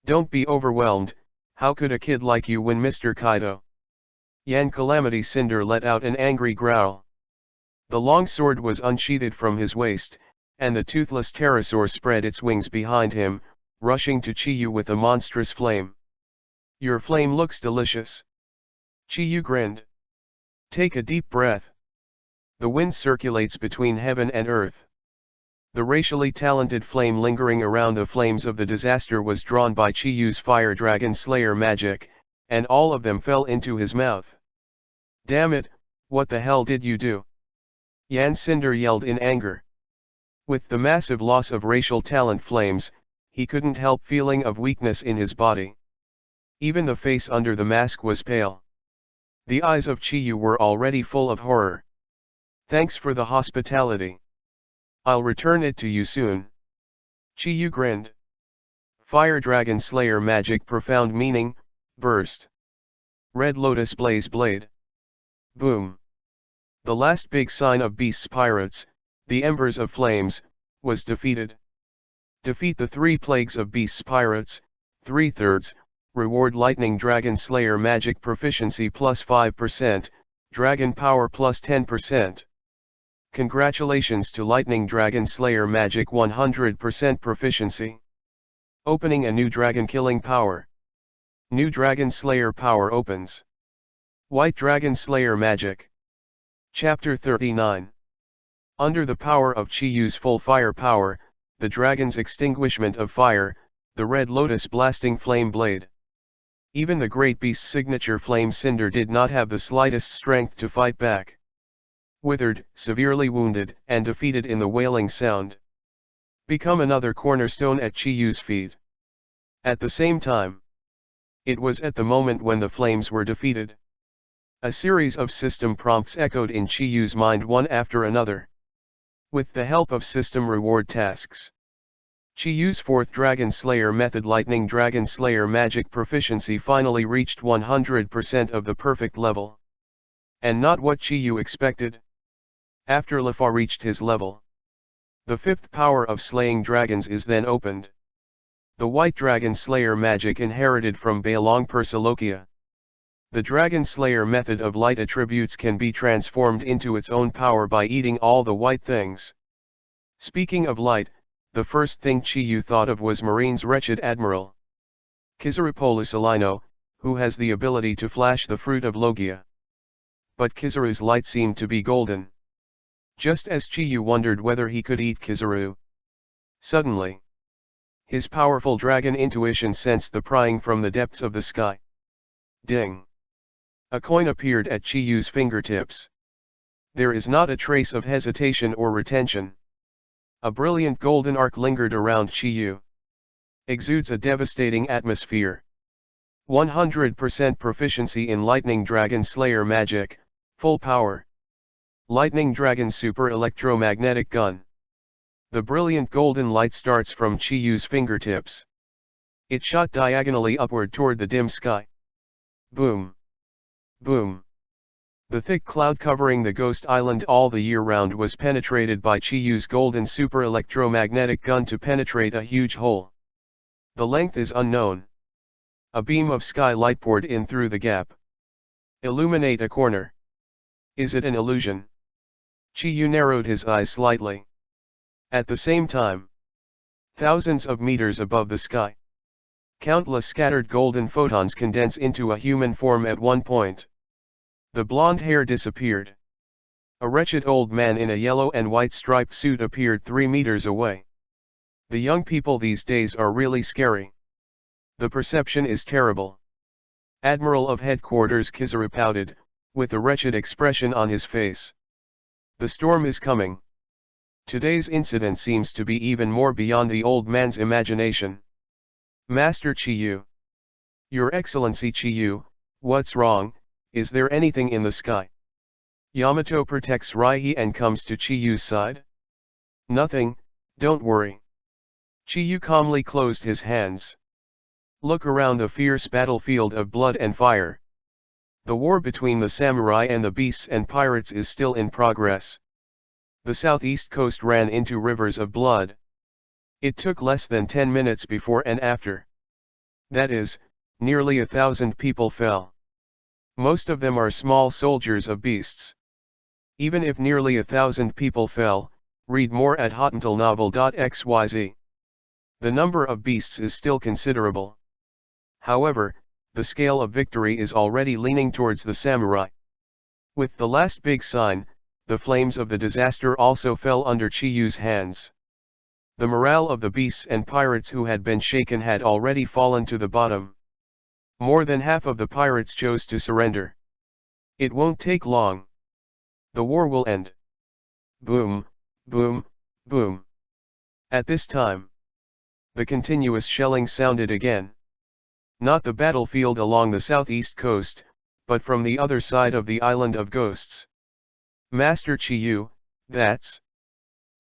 Don't be overwhelmed, how could a kid like you win Mr. Kaido? Yan Calamity Cinder let out an angry growl. The long sword was unsheathed from his waist, and the toothless pterosaur spread its wings behind him, rushing to Chiyu with a monstrous flame. Your flame looks delicious. Chiyu grinned. Take a deep breath. The wind circulates between heaven and earth. The racially talented flame lingering around the flames of the disaster was drawn by Chiyu's fire dragon slayer magic, and all of them fell into his mouth. Damn it, what the hell did you do? Yan Cinder yelled in anger. With the massive loss of racial talent flames, he couldn't help feeling of weakness in his body. Even the face under the mask was pale. The eyes of Chiyu were already full of horror. Thanks for the hospitality. I'll return it to you soon. Chiyu grinned. Fire Dragon Slayer magic profound meaning, burst. Red Lotus Blaze Blade. Boom. The last big sign of beasts pirates, the Embers of Flames, was defeated. Defeat the 3 plagues of beasts pirates, 3/3, reward Lightning Dragon Slayer magic proficiency plus 5%, Dragon power plus 10%. Congratulations to Lightning Dragon Slayer magic 100% proficiency. Opening a new dragon killing power. New Dragon Slayer power opens. White Dragon Slayer magic. Chapter 39. Under the power of Chiyu's full fire power, the dragon's extinguishment of fire, the Red Lotus blasting flame blade. Even the great beast's signature flame cinder did not have the slightest strength to fight back. Withered, severely wounded, and defeated in the wailing sound. Become another cornerstone at Chiyu's feet. At the same time, it was at the moment when the flames were defeated. A series of system prompts echoed in Chiyu's mind one after another. With the help of system reward tasks, Chiyu's 4th Dragon Slayer method Lightning Dragon Slayer magic proficiency finally reached 100% of the perfect level. And not what Chiyu expected. After Lafa reached his level, the fifth power of slaying dragons is then opened. The White Dragon Slayer magic inherited from Baelong Persolokia. The Dragon Slayer method of light attributes can be transformed into its own power by eating all the white things. Speaking of light, the first thing Chiyu thought of was Marine's wretched admiral, Kizaru Polusalino, who has the ability to flash the fruit of Logia. But Kizaru's light seemed to be golden. Just as Chiyu wondered whether he could eat Kizaru, suddenly, his powerful dragon intuition sensed the prying from the depths of the sky. Ding! A coin appeared at Chiyu's fingertips. There is not a trace of hesitation or retention. A brilliant golden arc lingered around Chiyu. Exudes a devastating atmosphere. 100% proficiency in Lightning Dragon Slayer magic, full power. Lightning Dragon Super Electromagnetic Gun. The brilliant golden light starts from Chiyu's fingertips. It shot diagonally upward toward the dim sky. Boom! Boom! The thick cloud covering the ghost island all the year round was penetrated by Chiyu's golden super electromagnetic gun to penetrate a huge hole. The length is unknown. A beam of sky light poured in through the gap. Illuminate a corner. Is it an illusion? Chiyu narrowed his eyes slightly. At the same time, thousands of meters above the sky, countless scattered golden photons condense into a human form at one point. The blonde hair disappeared. A wretched old man in a yellow and white striped suit appeared 3 meters away. The young people these days are really scary. The perception is terrible. Admiral of Headquarters Kizaru pouted, with a wretched expression on his face. The storm is coming. Today's incident seems to be even more beyond the old man's imagination. Master Chiyu. Your Excellency Chiyu, what's wrong? Is there anything in the sky? Yamato protects Raihi and comes to Chiyu's side. Nothing, don't worry. Chiyu calmly closed his hands. Look around the fierce battlefield of blood and fire. The war between the samurai and the beasts and pirates is still in progress. The southeast coast ran into rivers of blood. It took less than 10 minutes before and after. That is, nearly 1,000 people fell. Most of them are small soldiers of beasts. Even if nearly 1,000 people fell, read more at hottentalnovel.xyz. The number of beasts is still considerable. However, the scale of victory is already leaning towards the samurai. With the last big sign, the flames of the disaster also fell under Chiyu's hands. The morale of the beasts and pirates who had been shaken had already fallen to the bottom. More than half of the pirates chose to surrender. It won't take long. The war will end. Boom, boom, boom. At this time, the continuous shelling sounded again. Not the battlefield along the southeast coast, but from the other side of the island of ghosts. Master Chiyu, that's...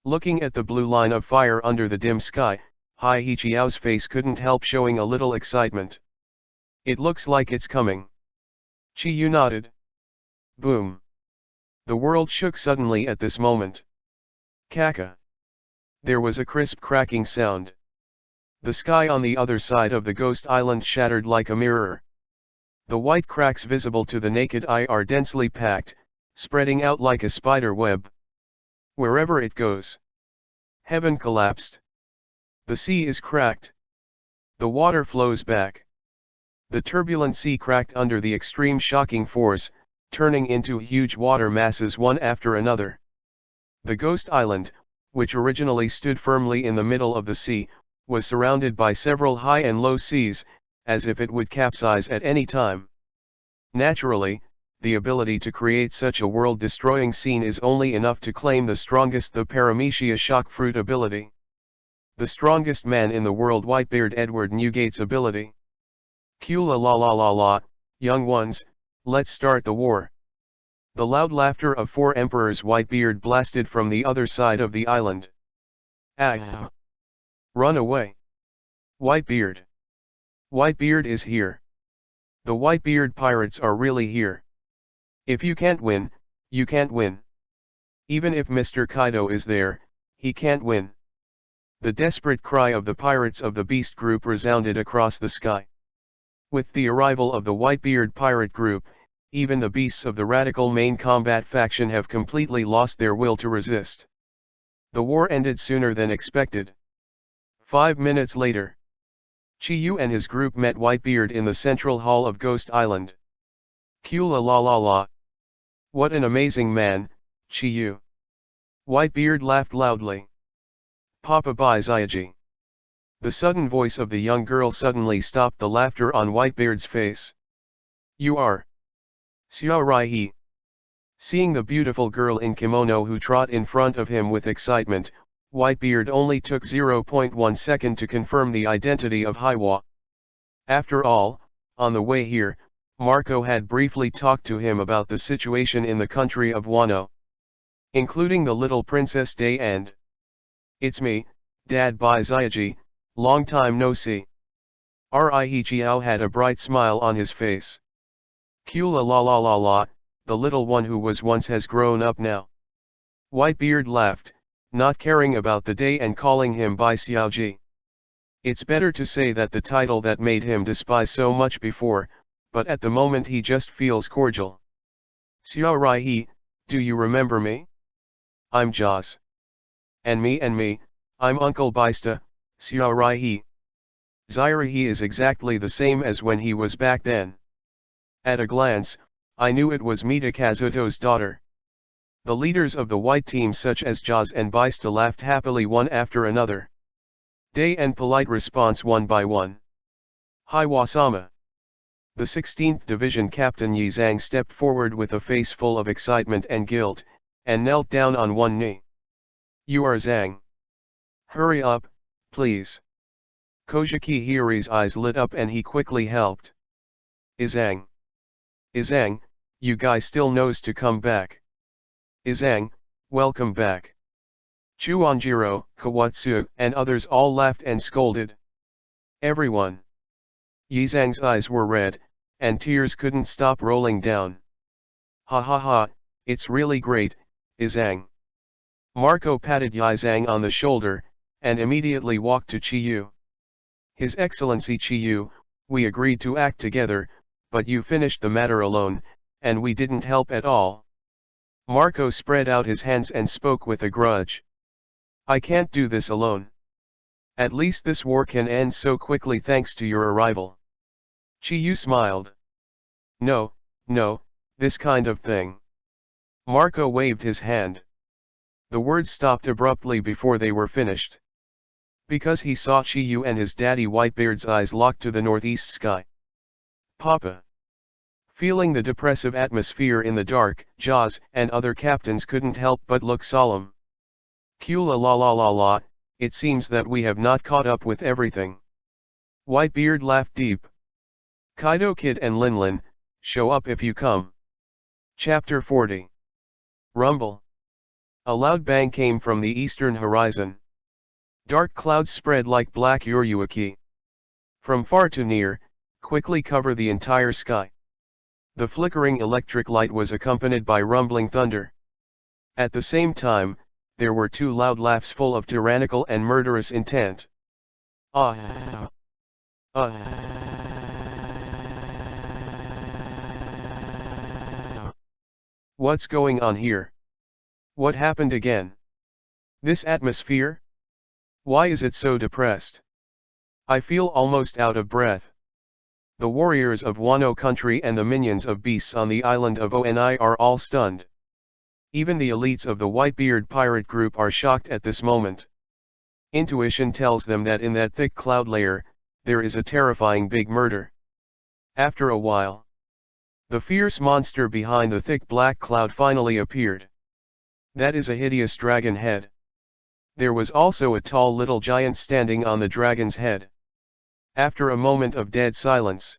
Looking at the blue line of fire under the dim sky, Hai Chiao's face couldn't help showing a little excitement. It looks like it's coming. Chiyu nodded. Boom. The world shook suddenly at this moment. Kaka. There was a crisp cracking sound. The sky on the other side of the ghost island shattered like a mirror. The white cracks visible to the naked eye are densely packed, spreading out like a spider web. Wherever it goes, heaven collapsed. The sea is cracked. The water flows back. The turbulent sea cracked under the extreme shocking force, turning into huge water masses one after another. The ghost island, which originally stood firmly in the middle of the sea, was surrounded by several high and low seas, as if it would capsize at any time. Naturally, the ability to create such a world-destroying scene is only enough to claim the strongest the Paramecia shock fruit ability. The strongest man in the world Whitebeard Edward Newgate's ability. Kula la la la la, young ones, let's start the war. The loud laughter of 4 emperors Whitebeard blasted from the other side of the island. Ah! Run away! Whitebeard! Whitebeard is here! The Whitebeard pirates are really here! If you can't win, you can't win! Even if Mr. Kaido is there, he can't win. The desperate cry of the pirates of the Beast Group resounded across the sky. With the arrival of the Whitebeard pirate group, even the beasts of the radical main combat faction have completely lost their will to resist. The war ended sooner than expected. 5 minutes later, Chiyu and his group met Whitebeard in the central hall of Ghost Island. Kula la la la. What an amazing man, Chiyu. Whitebeard laughed loudly. Papa by Zyuji. The sudden voice of the young girl suddenly stopped the laughter on Whitebeard's face. You are Xiao Raihe. Seeing the beautiful girl in kimono who trot in front of him with excitement, Whitebeard only took 0.1 second to confirm the identity of Haiwa. After all, on the way here, Marco had briefly talked to him about the situation in the country of Wano, including the little Princess Day and "It's me, Dad by Zyuji, long time no see." Raihe Chiao had a bright smile on his face. Kula la la la la, the little one who was once has grown up now. Whitebeard laughed, not caring about the day and calling him by Xiaoji. It's better to say that the title that made him despise so much before, but at the moment he just feels cordial. Xiao Raihe, do you remember me? I'm Jaws. And me, I'm Uncle Baista, Xiao Raihe. Zyuji is exactly the same as when he was back then. At a glance, I knew it was Mita Kazuto's daughter. The leaders of the white team such as Jaws and Baista laughed happily one after another. Day and polite response one by one. Haiwa-sama. The 16th Division Captain Yi Zhang stepped forward with a face full of excitement and guilt, and knelt down on one knee. You are Zhang. Hurry up, please. Kojiki Hiri's eyes lit up and he quickly helped. Izang. Izang, you guy still knows to come back. Izang, welcome back. Chuanjiro, Kawatsu, and others all laughed and scolded. Everyone. Yizhang's eyes were red, and tears couldn't stop rolling down. Ha ha ha, it's really great, Izang. Marco patted Yizhang on the shoulder, and immediately walked to Chiyu. His Excellency Chiyu, we agreed to act together, but you finished the matter alone, and we didn't help at all. Marco spread out his hands and spoke with a grudge. I can't do this alone. At least this war can end so quickly thanks to your arrival. Chiyu smiled. No, this kind of thing. Marco waved his hand. The words stopped abruptly before they were finished. Because he saw Chiyu and his daddy Whitebeard's eyes locked to the northeast sky. Papa. Feeling the depressive atmosphere in the dark, Jaws and other captains couldn't help but look solemn. Kula la la la la, it seems that we have not caught up with everything. Whitebeard laughed deep. Kaido Kid and Linlin, show up if you come. Chapter 40. Rumble. A loud bang came from the eastern horizon. Dark clouds spread like black Uruaki. From far to near, quickly cover the entire sky. The flickering electric light was accompanied by rumbling thunder. At the same time, there were two loud laughs full of tyrannical and murderous intent. Ah! What's going on here? What happened again? This atmosphere? Why is it so depressed? I feel almost out of breath. The warriors of Wano country and the minions of beasts on the island of Oni are all stunned. Even the elites of the Whitebeard pirate group are shocked at this moment. Intuition tells them that in that thick cloud layer, there is a terrifying big murder. After a while, the fierce monster behind the thick black cloud finally appeared. That is a hideous dragon head. There was also a tall little giant standing on the dragon's head. After a moment of dead silence,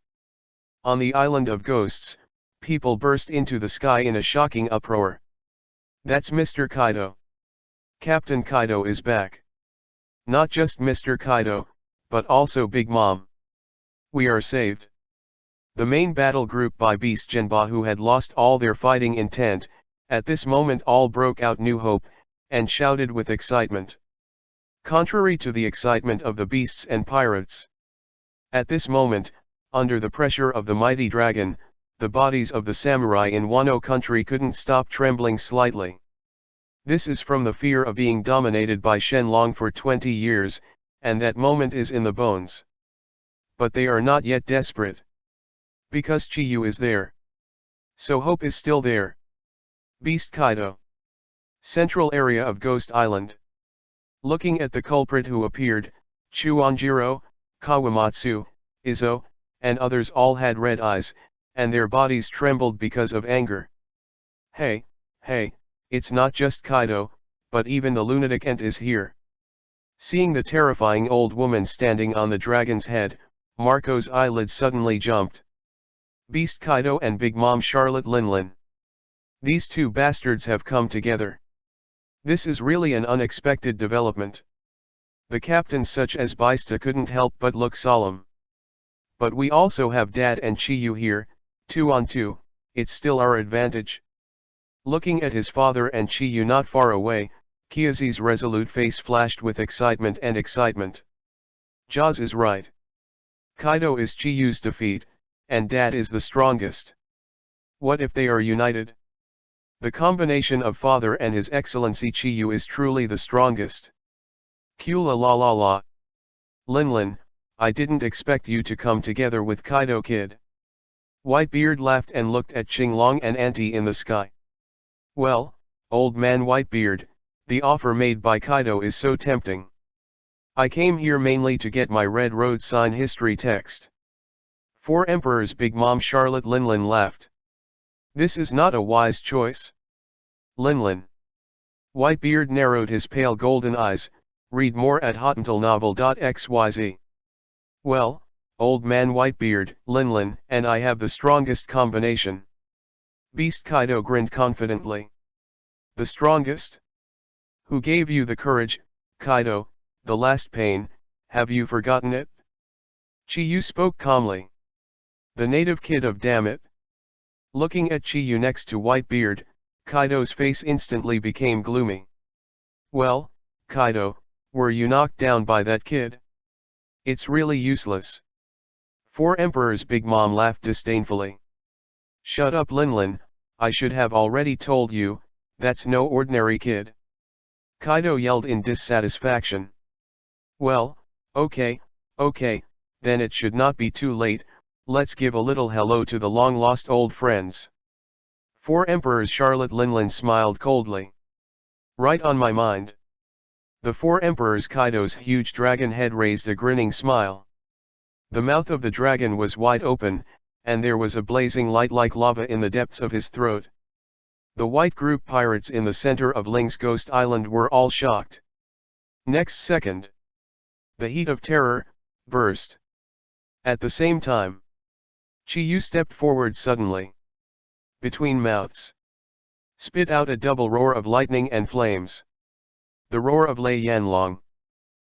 on the island of ghosts, people burst into the sky in a shocking uproar. That's Mr. Kaido. Captain Kaido is back. Not just Mr. Kaido, but also Big Mom. We are saved. The main battle group by Beast Genba who had lost all their fighting intent, At this moment all broke out new hope, and shouted with excitement. Contrary to the excitement of the beasts and pirates. At this moment, under the pressure of the mighty dragon, the bodies of the samurai in Wano country couldn't stop trembling slightly. This is from the fear of being dominated by Shenlong for 20 years, and that moment is in the bones. But they are not yet desperate. Because Chiyu is there. So hope is still there. Beast Kaido. Central area of Ghost Island. Looking at the culprit who appeared, Chuanjiro, Kawamatsu, Izzo, and others all had red eyes, and their bodies trembled because of anger. Hey, it's not just Kaido, but even the lunatic ant is here. Seeing the terrifying old woman standing on the dragon's head, Marco's eyelids suddenly jumped. Beast Kaido and Big Mom Charlotte Linlin. These two bastards have come together. This is really an unexpected development. The captains such as Baista couldn't help but look solemn. But we also have Dad and Chiyu here, 2 on 2, it's still our advantage. Looking at his father and Chiyu not far away, Kyozi's resolute face flashed with excitement and excitement. Jaws is right. Kaido is Chiyu's defeat, and Dad is the strongest. What if they are united? The combination of father and his excellency Chiyu is truly the strongest. Kula la la la. Linlin, I didn't expect you to come together with Kaido kid. Whitebeard laughed and looked at Qinglong and Auntie in the sky. Well, old man Whitebeard, the offer made by Kaido is so tempting. I came here mainly to get my Red Road sign history text. 4 Emperors Big Mom Charlotte Linlin laughed. This is not a wise choice. Linlin. Whitebeard narrowed his pale golden eyes, read more at hottentalnovel.xyz. Well, old man Whitebeard, Linlin, and I have the strongest combination. Beast Kaido grinned confidently. The strongest? Who gave you the courage, Kaido, the last pain, have you forgotten it? Chiyu spoke calmly. The native kid of damn it. Looking at Chiyu next to Whitebeard, Kaido's face instantly became gloomy. Well, Kaido, were you knocked down by that kid? It's really useless. 4 Emperors Big Mom laughed disdainfully. Shut up Linlin, I should have already told you, that's no ordinary kid. Kaido yelled in dissatisfaction. Well, okay, then it should not be too late, let's give a little hello to the long-lost old friends. 4 Emperors Charlotte Linlin smiled coldly. Right on my mind. The 4 Emperors Kaido's huge dragon head raised a grinning smile. The mouth of the dragon was wide open, and there was a blazing light like lava in the depths of his throat. The white group pirates in the center of Ling's Ghost Island were all shocked. Next second, the heat of terror burst. At the same time, Chiyu stepped forward suddenly. Between mouths, spit out a double roar of lightning and flames. The roar of Lei Yanlong.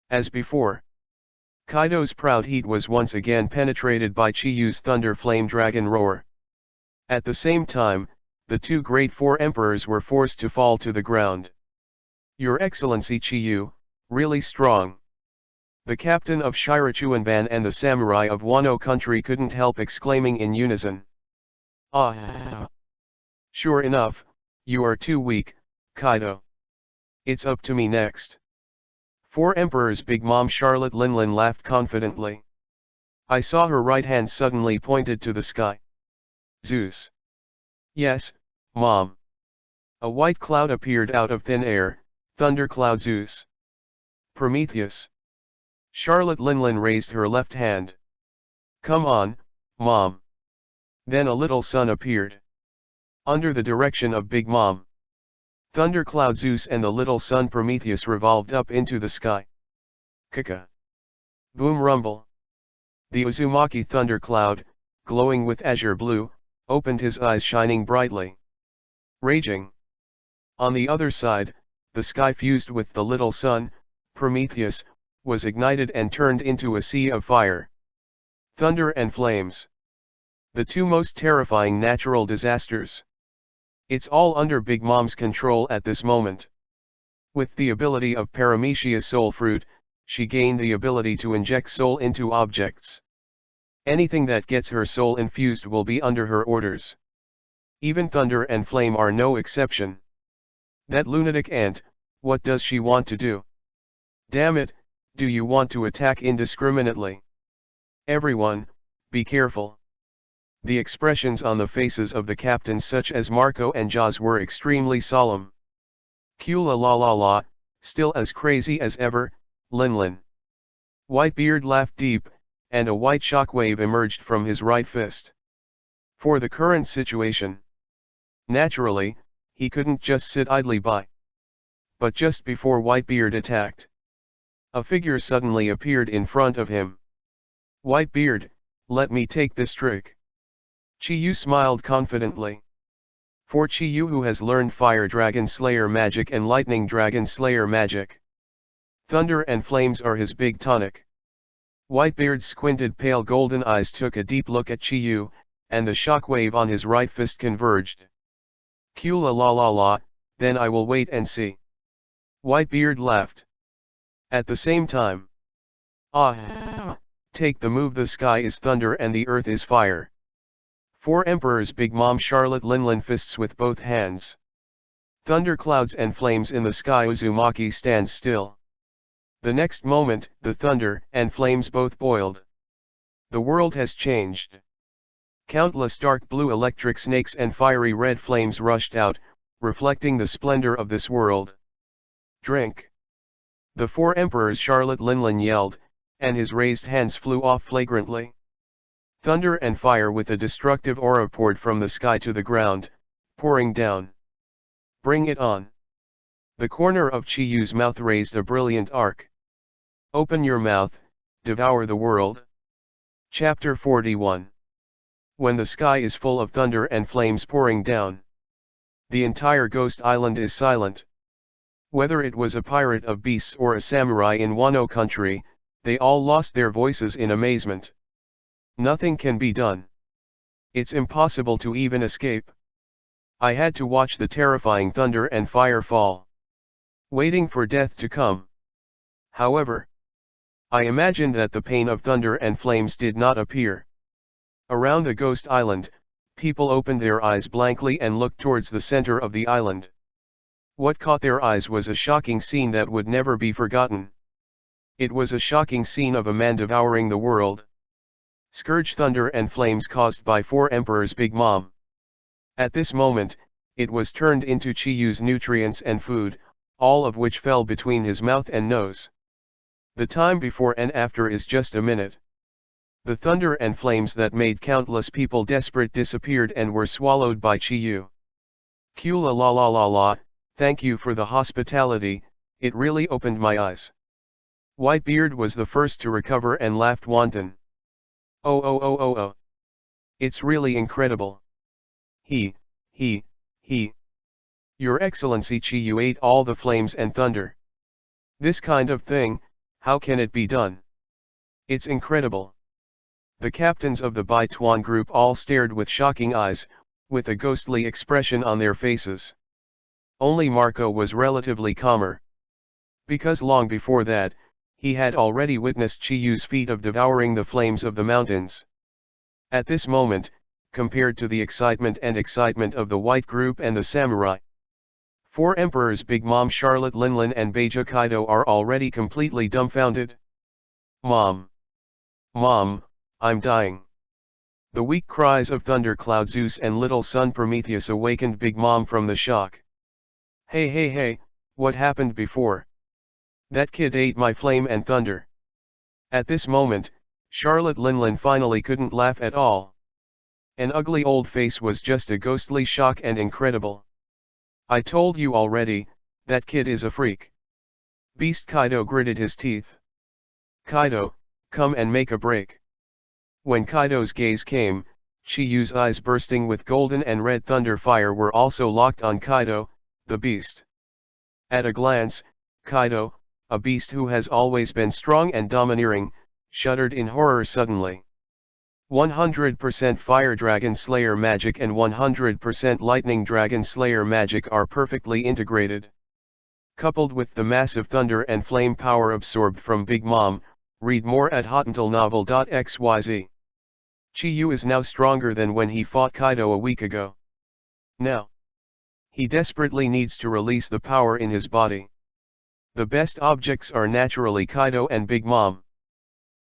As before, Kaido's proud heat was once again penetrated by Chiyu's thunder flame dragon roar. At the same time, the 2 great 4 emperors were forced to fall to the ground. Your Excellency Chiyu, really strong. The captain of Shirachuanban and the samurai of Wano country couldn't help exclaiming in unison. Ah! Sure enough, you are too weak, Kaido. It's up to me next. 4 Emperors Big Mom Charlotte Linlin laughed confidently. I saw her right hand suddenly pointed to the sky. Zeus. Yes, Mom. A white cloud appeared out of thin air, Thundercloud Zeus. Prometheus. Charlotte Linlin raised her left hand. Come on, Mom. Then a little sun appeared. Under the direction of Big Mom. Thundercloud Zeus and the little sun Prometheus revolved up into the sky. Kaka. Boom rumble. The Uzumaki thundercloud, glowing with azure blue, opened his eyes shining brightly. Raging. On the other side, the sky fused with the little sun, Prometheus, was ignited and turned into a sea of fire. Thunder and flames. The 2 most terrifying natural disasters. It's all under Big Mom's control at this moment. With the ability of Paramecia's soul fruit, she gained the ability to inject soul into objects. Anything that gets her soul infused will be under her orders. Even thunder and flame are no exception. That lunatic ant, what does she want to do? Damn it, do you want to attack indiscriminately? Everyone, be careful. The expressions on the faces of the captains such as Marco and Jaws were extremely solemn. Kula la la la, still as crazy as ever, Linlin. Whitebeard laughed deep, and a white shockwave emerged from his right fist. For the current situation. Naturally, he couldn't just sit idly by. But just before Whitebeard attacked, a figure suddenly appeared in front of him. Whitebeard, let me take this trick. Chiyu smiled confidently. For Chiyu, who has learned Fire Dragon Slayer magic and Lightning Dragon Slayer magic, thunder and flames are his big tonic. Whitebeard's squinted pale golden eyes took a deep look at Chiyu, and the shockwave on his right fist converged. Kula la la la, then I will wait and see. Whitebeard laughed. At the same time, ah, take the move. The sky is thunder and the earth is fire. Four Emperors Big Mom Charlotte Linlin fists with both hands. Thunder clouds and flames in the sky. Uzumaki stands still. The next moment, the thunder and flames both boiled. The world has changed. Countless dark blue electric snakes and fiery red flames rushed out, reflecting the splendor of this world. Drink! The four Emperors Charlotte Linlin yelled, and his raised hands flew off flagrantly. Thunder and fire with a destructive aura poured from the sky to the ground, pouring down. Bring it on. The corner of Chiyu's mouth raised a brilliant arc. Open your mouth, devour the world. Chapter 41. When the sky is full of thunder and flames pouring down, the entire ghost island is silent. Whether it was a pirate of beasts or a samurai in Wano country, they all lost their voices in amazement. Nothing can be done. It's impossible to even escape. I had to watch the terrifying thunder and fire fall, waiting for death to come. However, I imagined that the pain of thunder and flames did not appear. Around the ghost island, people opened their eyes blankly and looked towards the center of the island. What caught their eyes was a shocking scene that would never be forgotten. It was a shocking scene of a man devouring the world. Scourge thunder and flames caused by four Emperors Big Mom. At this moment, it was turned into Chiyu's nutrients and food, all of which fell between his mouth and nose. The time before and after is just a minute. The thunder and flames that made countless people desperate disappeared and were swallowed by Chiyu. Kula la la la la, thank you for the hospitality, it really opened my eyes. Whitebeard was the first to recover and laughed wanton. Oh. It's really incredible. He. Your Excellency Chiyu ate all the flames and thunder. This kind of thing, how can it be done? It's incredible. The captains of the Baituan group all stared with shocking eyes, with a ghostly expression on their faces. Only Marco was relatively calmer. Because long before that, he had already witnessed Chiyu's feat of devouring the flames of the mountains. At this moment, compared to the excitement of the white group and the samurai, four Emperors Big Mom Charlotte Linlin and Beija Kaido are already completely dumbfounded. Mom, I'm dying. The weak cries of Thundercloud Zeus and Little Sun Prometheus awakened Big Mom from the shock. Hey, what happened before? That kid ate my flame and thunder. At this moment, Charlotte Linlin finally couldn't laugh at all. An ugly old face was just a ghostly shock and incredible. I told you already, that kid is a freak. Beast Kaido gritted his teeth. Kaido, come and make a break. When Kaido's gaze came, Chiyu's eyes bursting with golden and red thunder fire were also locked on Kaido, the beast. At a glance, Kaido, a beast who has always been strong and domineering, shuddered in horror suddenly. 100% Fire Dragon Slayer magic and 100% Lightning Dragon Slayer magic are perfectly integrated. Coupled with the massive thunder and flame power absorbed from Big Mom, read more at hotuntilnovel.xyz. Chi-Yu is now stronger than when he fought Kaido a week ago. Now, he desperately needs to release the power in his body. The best objects are naturally Kaido and Big Mom.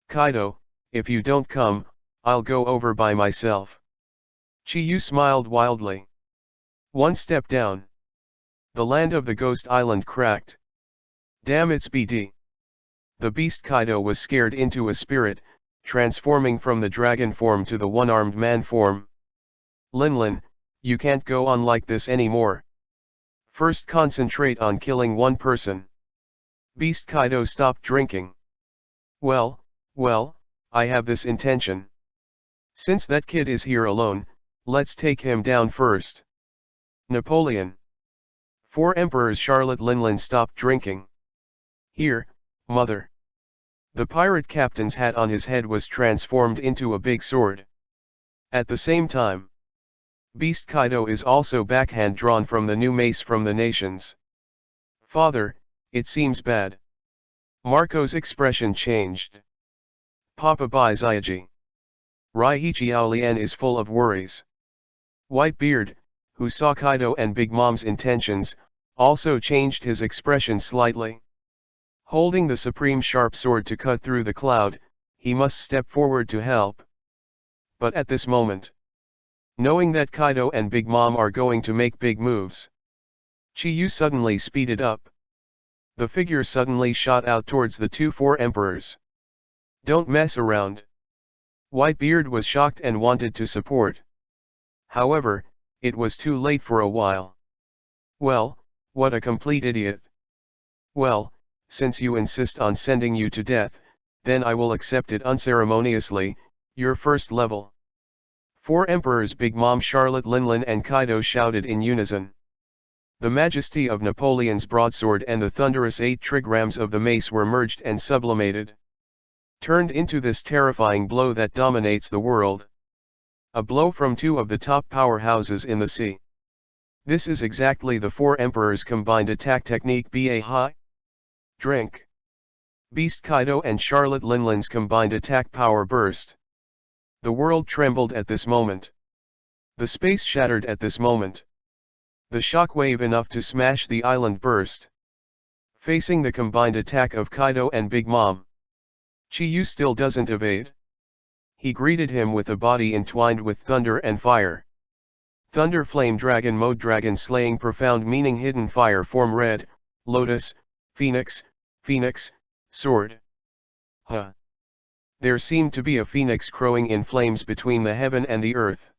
Kaido, if you don't come, I'll go over by myself. Chi-Yu smiled wildly. One step down. The land of the Ghost Island cracked. Damn it's BD. The beast Kaido was scared into a spirit, transforming from the dragon form to the one-armed man form. Linlin, you can't go on like this anymore. First concentrate on killing one person. Beast Kaido stopped drinking. Well, I have this intention. Since that kid is here alone, let's take him down first. Napoleon. 4 Emperors Charlotte Linlin stopped drinking. Here, mother. The pirate captain's hat on his head was transformed into a big sword. At the same time, Beast Kaido is also backhand drawn from the new mace from the nations. Father, it seems bad. Marco's expression changed. Papa Bai Zyuji. Raiichi Aolian is full of worries. Whitebeard, who saw Kaido and Big Mom's intentions, also changed his expression slightly. Holding the supreme sharp sword to cut through the cloud, he must step forward to help. But at this moment, knowing that Kaido and Big Mom are going to make big moves, Chi-Yu suddenly speeded up. The figure suddenly shot out towards the 4 emperors. Don't mess around. Whitebeard was shocked and wanted to support. However, it was too late for a while. Well, what a complete idiot. Well, since you insist on sending you to death, then I will accept it unceremoniously, your first level. 4 emperors Big Mom Charlotte Linlin and Kaido shouted in unison. The majesty of Napoleon's broadsword and the thunderous 8 trigrams of the mace were merged and sublimated. Turned into this terrifying blow that dominates the world. A blow from 2 of the top powerhouses in the sea. This is exactly the 4 emperors' combined attack technique. Ba High. Drink. Beast Kaido and Charlotte Linlin's combined attack power burst. The world trembled at this moment. The space shattered at this moment. The shock wave enough to smash the island burst. Facing the combined attack of Kaido and Big Mom, Chi-Yu still doesn't evade. He greeted him with a body entwined with thunder and fire. Thunder Flame Dragon Mode Dragon Slaying Profound Meaning Hidden Fire Form Red, Lotus, Phoenix, Sword. There seemed to be a phoenix crowing in flames between the heaven and the earth.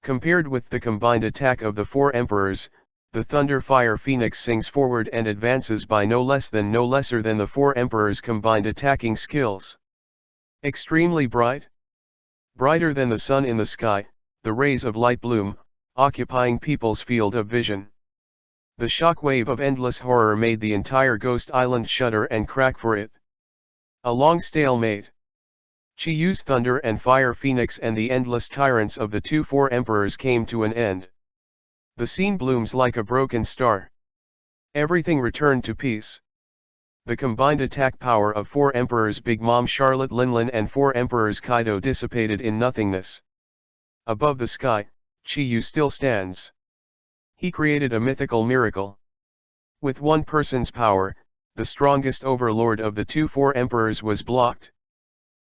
Compared with the combined attack of the 4 emperors, the Thunder Fire Phoenix sings forward and advances by no lesser than the 4 emperors' combined attacking skills. Extremely bright. Brighter than the sun in the sky, the rays of light bloom, occupying people's field of vision. The shockwave of endless horror made the entire Ghost Island shudder and crack for it. A long stalemate. Chi-Yu's Thunder and Fire Phoenix and the endless tyrants of the 4 emperors came to an end. The scene blooms like a broken star. Everything returned to peace. The combined attack power of 4 emperors Big Mom Charlotte Linlin and 4 emperors Kaido dissipated in nothingness. Above the sky, Chi-Yu still stands. He created a mythical miracle. With one person's power, the strongest overlord of the 4 emperors was blocked.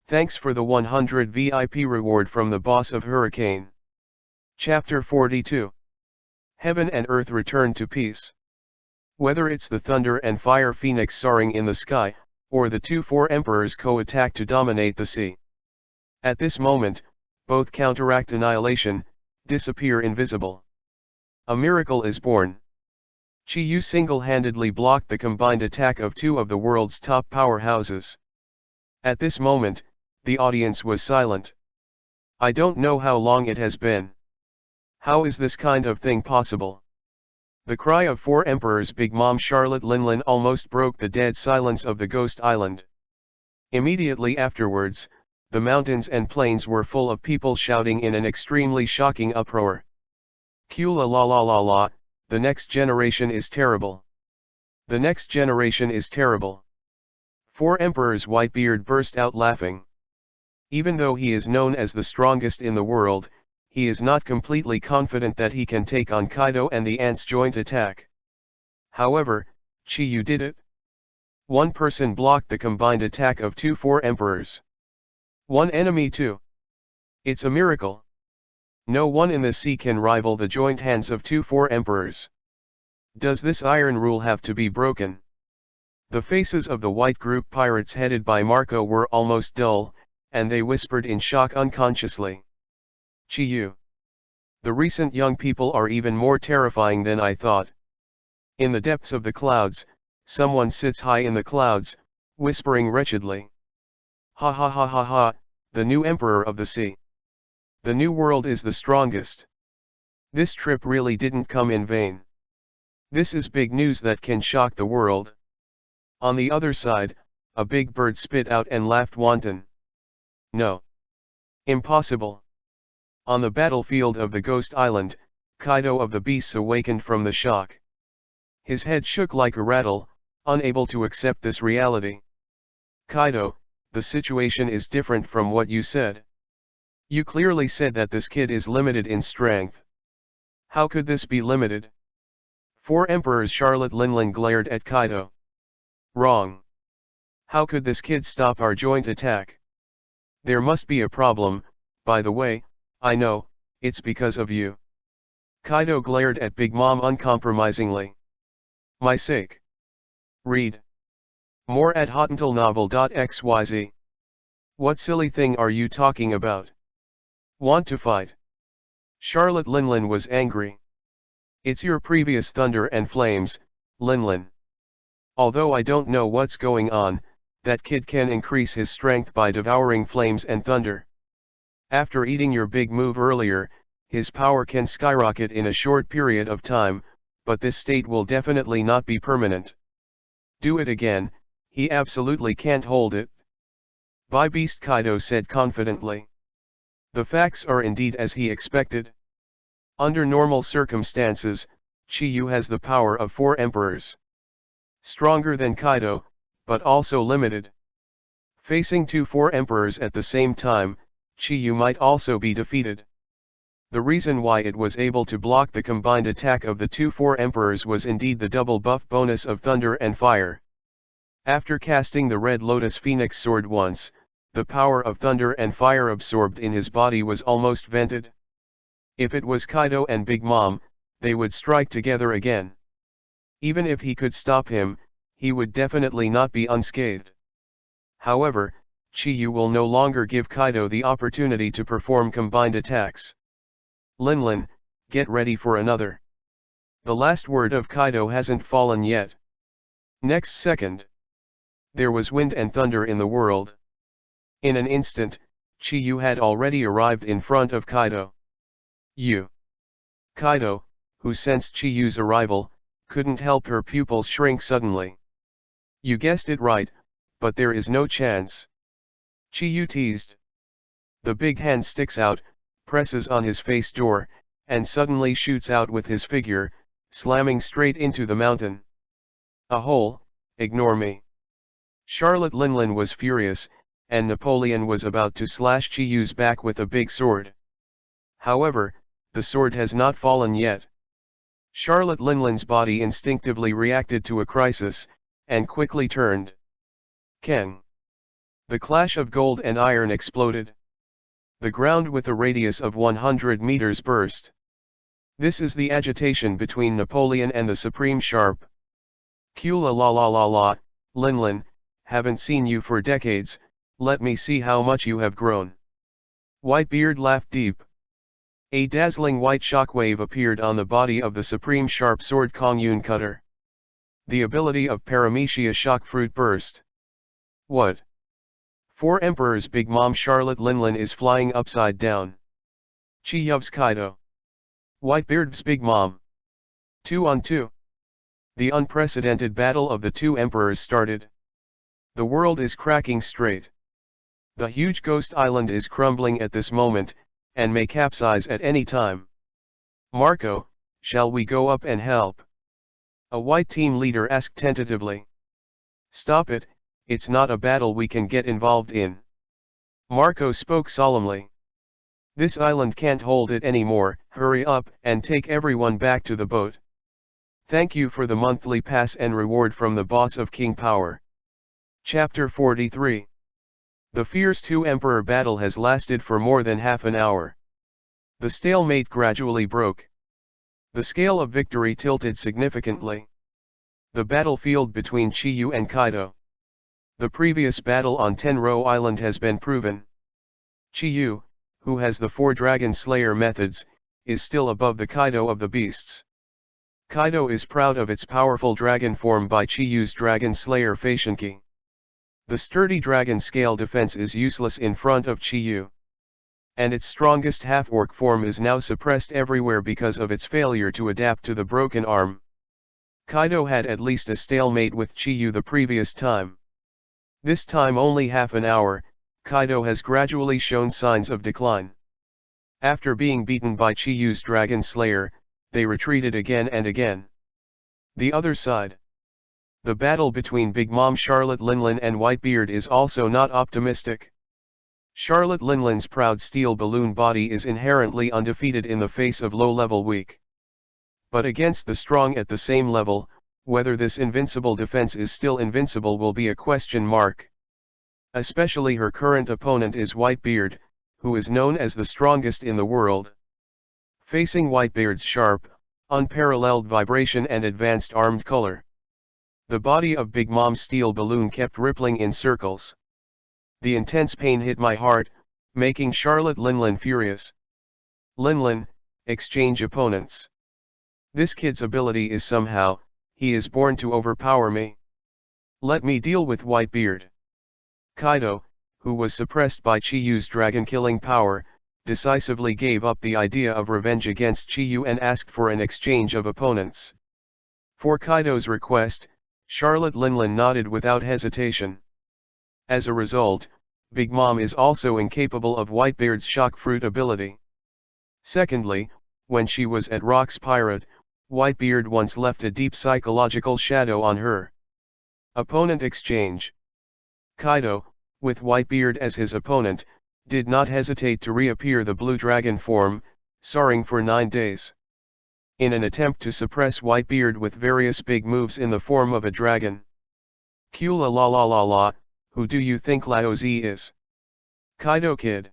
Thanks for the 100 VIP reward from the boss of Hurricane. Chapter 42. Heaven and Earth return to peace. Whether it's the Thunder and Fire Phoenix soaring in the sky, or the 4 emperors co-attack to dominate the sea. At this moment, both counteract annihilation, disappear invisible. A miracle is born. Chi-Yu single-handedly blocked the combined attack of 2 of the world's top powerhouses. At this moment, the audience was silent. I don't know how long it has been. How is this kind of thing possible? The cry of 4 emperors Big Mom Charlotte Linlin almost broke the dead silence of the Ghost Island. Immediately afterwards, the mountains and plains were full of people shouting in an extremely shocking uproar. Kula la la la la, the next generation is terrible. The next generation is terrible. 4 Emperors Whitebeard burst out laughing. Even though he is known as the strongest in the world, he is not completely confident that he can take on Kaido and the ants' joint attack. However, Chiyu did it. One person blocked the combined attack of 4 Emperors. One enemy too. It's a miracle. No one in the sea can rival the joint hands of 4 Emperors. Does this iron rule have to be broken? The faces of the white group pirates headed by Marco were almost dull, and they whispered in shock unconsciously. Chiyu. The recent young people are even more terrifying than I thought. In the depths of the clouds, someone sits high in the clouds, whispering wretchedly. Ha ha ha ha ha, the new emperor of the sea. The new world is the strongest. This trip really didn't come in vain. This is big news that can shock the world. On the other side, a big bird spit out and laughed wanton. No. Impossible. On the battlefield of the Ghost Island, Kaido of the Beasts awakened from the shock. His head shook like a rattle, unable to accept this reality. Kaido, the situation is different from what you said. You clearly said that this kid is limited in strength. How could this be limited? 4 Emperors Charlotte Linlin glared at Kaido. Wrong. How could this kid stop our joint attack? There must be a problem, by the way, I know, it's because of you. Kaido glared at Big Mom uncompromisingly. My sake. Read. More at hotuntilnovel.xyz. What silly thing are you talking about? Want to fight? Charlotte Linlin was angry. It's your previous thunder and flames, Linlin. Although I don't know what's going on, that kid can increase his strength by devouring flames and thunder. After eating your big move earlier, his power can skyrocket in a short period of time, but this state will definitely not be permanent. Do it again, he absolutely can't hold it. By beast, Kaido said confidently. The facts are indeed as he expected. Under normal circumstances, Chiyu has the power of 4 emperors. Stronger than Kaido, but also limited. Facing 4 emperors at the same time, Chiyu might also be defeated. The reason why it was able to block the combined attack of the 4 emperors was indeed the double buff bonus of thunder and fire. After casting the Red Lotus Phoenix Sword once, the power of thunder and fire absorbed in his body was almost vented. If it was Kaido and Big Mom, they would strike together again. Even if he could stop him, he would definitely not be unscathed. However, Chiyu will no longer give Kaido the opportunity to perform combined attacks. Linlin, get ready for another. The last word of Kaido hasn't fallen yet. Next second. There was wind and thunder in the world. In an instant, Chiyu had already arrived in front of Kaido. Kaido, who sensed Chiyu's arrival, couldn't help her pupils shrink suddenly. You guessed it right, but there is no chance. Chiyu teased. The big hand sticks out, presses on his face door, and suddenly shoots out with his figure, slamming straight into the mountain. A hole, ignore me. Charlotte Linlin was furious, and Napoleon was about to slash Chiyu's back with a big sword. However, the sword has not fallen yet. Charlotte Linlin's body instinctively reacted to a crisis, and quickly turned. Keng. The clash of gold and iron exploded. The ground with a radius of 100 meters burst. This is the agitation between Napoleon and the Supreme Sharp. Kula la la la la, Linlin, haven't seen you for decades, let me see how much you have grown. Whitebeard laughed deep. A dazzling white shockwave appeared on the body of the Supreme Sharp Sword Kongyun Cutter. The ability of Paramecia Shock Fruit burst. What? 4 Emperors Big Mom Charlotte Linlin is flying upside down. Chiyu's Kaido. Whitebeard's Big Mom. 2 on 2. The unprecedented battle of the 2 emperors started. The world is cracking straight. The huge ghost island is crumbling at this moment, and may capsize at any time. Marco, shall we go up and help? A white team leader asked tentatively. Stop it, it's not a battle we can get involved in. Marco spoke solemnly. This island can't hold it anymore, hurry up and take everyone back to the boat. Thank you for the monthly pass and reward from the boss of King Power. Chapter 43. The fierce two-emperor battle has lasted for more than half an hour. The stalemate gradually broke. The scale of victory tilted significantly. The battlefield between Chiyu and Kaido. The previous battle on Tenro Island has been proven. Chiyu, who has the 4 Dragon Slayer methods, is still above the Kaido of the beasts. Kaido is proud of its powerful dragon form by Chiyu's Dragon Slayer Facianki. The sturdy dragon scale defense is useless in front of Chiyu. And its strongest half-orc form is now suppressed everywhere because of its failure to adapt to the broken arm. Kaido had at least a stalemate with Chiyu the previous time. This time only half an hour, Kaido has gradually shown signs of decline. After being beaten by Chiyu's Dragon Slayer, they retreated again and again. The other side. The battle between Big Mom Charlotte Linlin and Whitebeard is also not optimistic. Charlotte Linlin's proud steel balloon body is inherently undefeated in the face of low-level weak. But against the strong at the same level, whether this invincible defense is still invincible will be a question mark. Especially her current opponent is Whitebeard, who is known as the strongest in the world. Facing Whitebeard's sharp, unparalleled vibration and advanced armed color, the body of Big Mom's steel balloon kept rippling in circles. The intense pain hit my heart, making Charlotte Linlin furious. Linlin, exchange opponents. This kid's ability is somehow, he is born to overpower me. Let me deal with Whitebeard. Kaido, who was suppressed by Chiyu's dragon-killing power, decisively gave up the idea of revenge against Chiyu and asked for an exchange of opponents. For Kaido's request, Charlotte Linlin nodded without hesitation. As a result, Big Mom is also incapable of Whitebeard's shock fruit ability. Secondly, when she was at Rock's Pirate, Whitebeard once left a deep psychological shadow on her. Opponent exchange. Kaido, with Whitebeard as his opponent, did not hesitate to reappear the blue dragon form, soaring for 9 days. In an attempt to suppress Whitebeard with various big moves in the form of a dragon. Kula la la la la, who do you think Lao Z is? Kaido kid.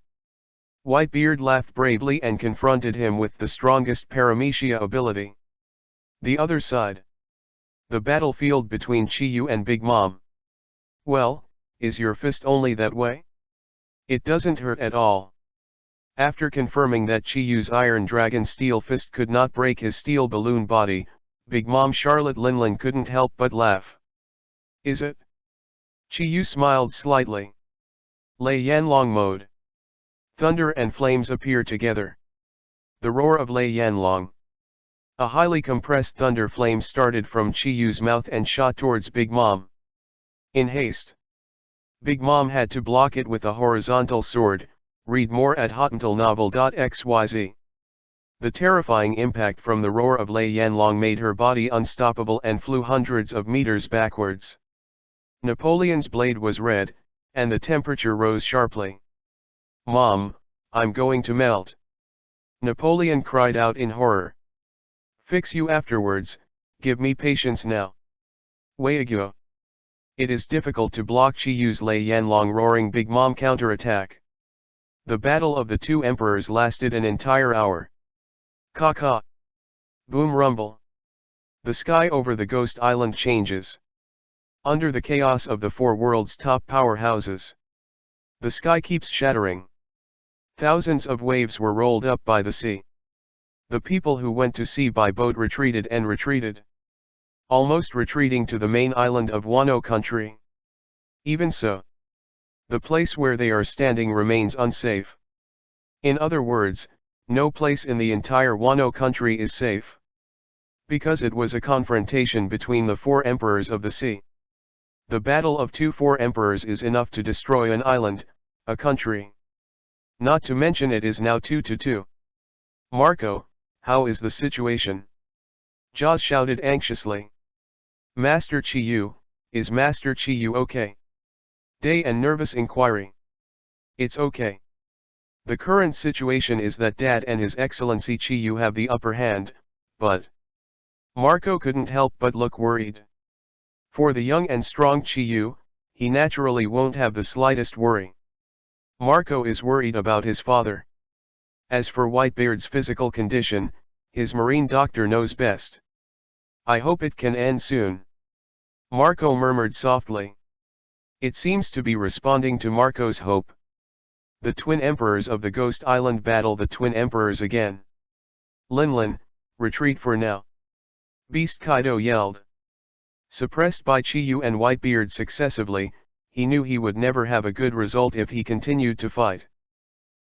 Whitebeard laughed bravely and confronted him with the strongest paramecia ability. The other side. The battlefield between Chiyu and Big Mom. Well, is your fist only that way? It doesn't hurt at all. After confirming that Chiyu's Iron Dragon Steel Fist could not break his steel balloon body, Big Mom Charlotte Linlin couldn't help but laugh. Is it? Chiyu smiled slightly. Lei Yanlong mode. Thunder and flames appear together. The roar of Lei Yanlong. A highly compressed thunder flame started from Chiyu's mouth and shot towards Big Mom. In haste. Big Mom had to block it with a horizontal sword. Read more at hotnovelnovel.xyz. The terrifying impact from the roar of Lei Yanlong made her body unstoppable and flew hundreds of meters backwards. Napoleon's blade was red, and the temperature rose sharply. Mom, I'm going to melt. Napoleon cried out in horror. Fix you afterwards, give me patience now. Weiguo. It is difficult to block Chiyu's Lei Yanlong roaring Big Mom counterattack. The battle of the two emperors lasted an entire hour. Ka-ka. Boom rumble. The sky over the ghost island changes. Under the chaos of the 4 world's top powerhouses, the sky keeps shattering. Thousands of waves were rolled up by the sea. The people who went to sea by boat retreated and retreated. Almost retreating to the main island of Wano country. Even so, the place where they are standing remains unsafe. In other words, no place in the entire Wano country is safe. Because it was a confrontation between the 4 emperors of the sea. The battle of 4 emperors is enough to destroy an island, a country. Not to mention it is now 2-2. Marco, how is the situation? Jaws shouted anxiously. Master Chiyu, is Master Chiyu okay? Day and nervous inquiry. It's okay. The current situation is that Dad and His Excellency Chiyu have the upper hand, but... Marco couldn't help but look worried. For the young and strong Chiyu, he naturally won't have the slightest worry. Marco is worried about his father. As for Whitebeard's physical condition, his marine doctor knows best. I hope it can end soon. Marco murmured softly. It seems to be responding to Marco's hope. The twin emperors of the Ghost Island battle the twin emperors again. Linlin, retreat for now. Beast Kaido yelled. Suppressed by Chiyu and Whitebeard successively, he knew he would never have a good result if he continued to fight.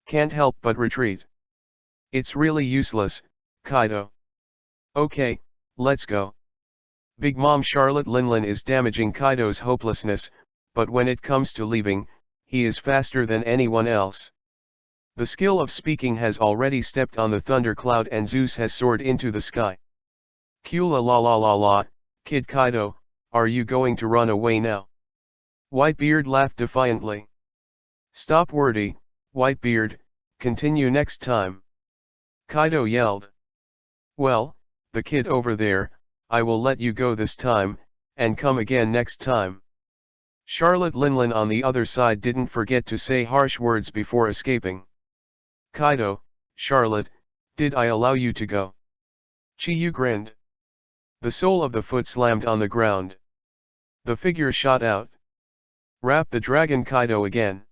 Can't help but retreat. It's really useless, Kaido. Okay, let's go. Big Mom Charlotte Linlin is damaging Kaido's hopelessness, but when it comes to leaving, he is faster than anyone else. The skill of speaking has already stepped on the thundercloud and Zeus has soared into the sky. Kula la la la la, Kid Kaido, are you going to run away now? Whitebeard laughed defiantly. Stop wordy, Whitebeard, continue next time. Kaido yelled. Well, the kid over there, I will let you go this time, and come again next time. Charlotte Linlin on the other side didn't forget to say harsh words before escaping. Kaido, Charlotte, did I allow you to go? Chiyu grinned. The sole of the foot slammed on the ground. The figure shot out. Rap the dragon Kaido again.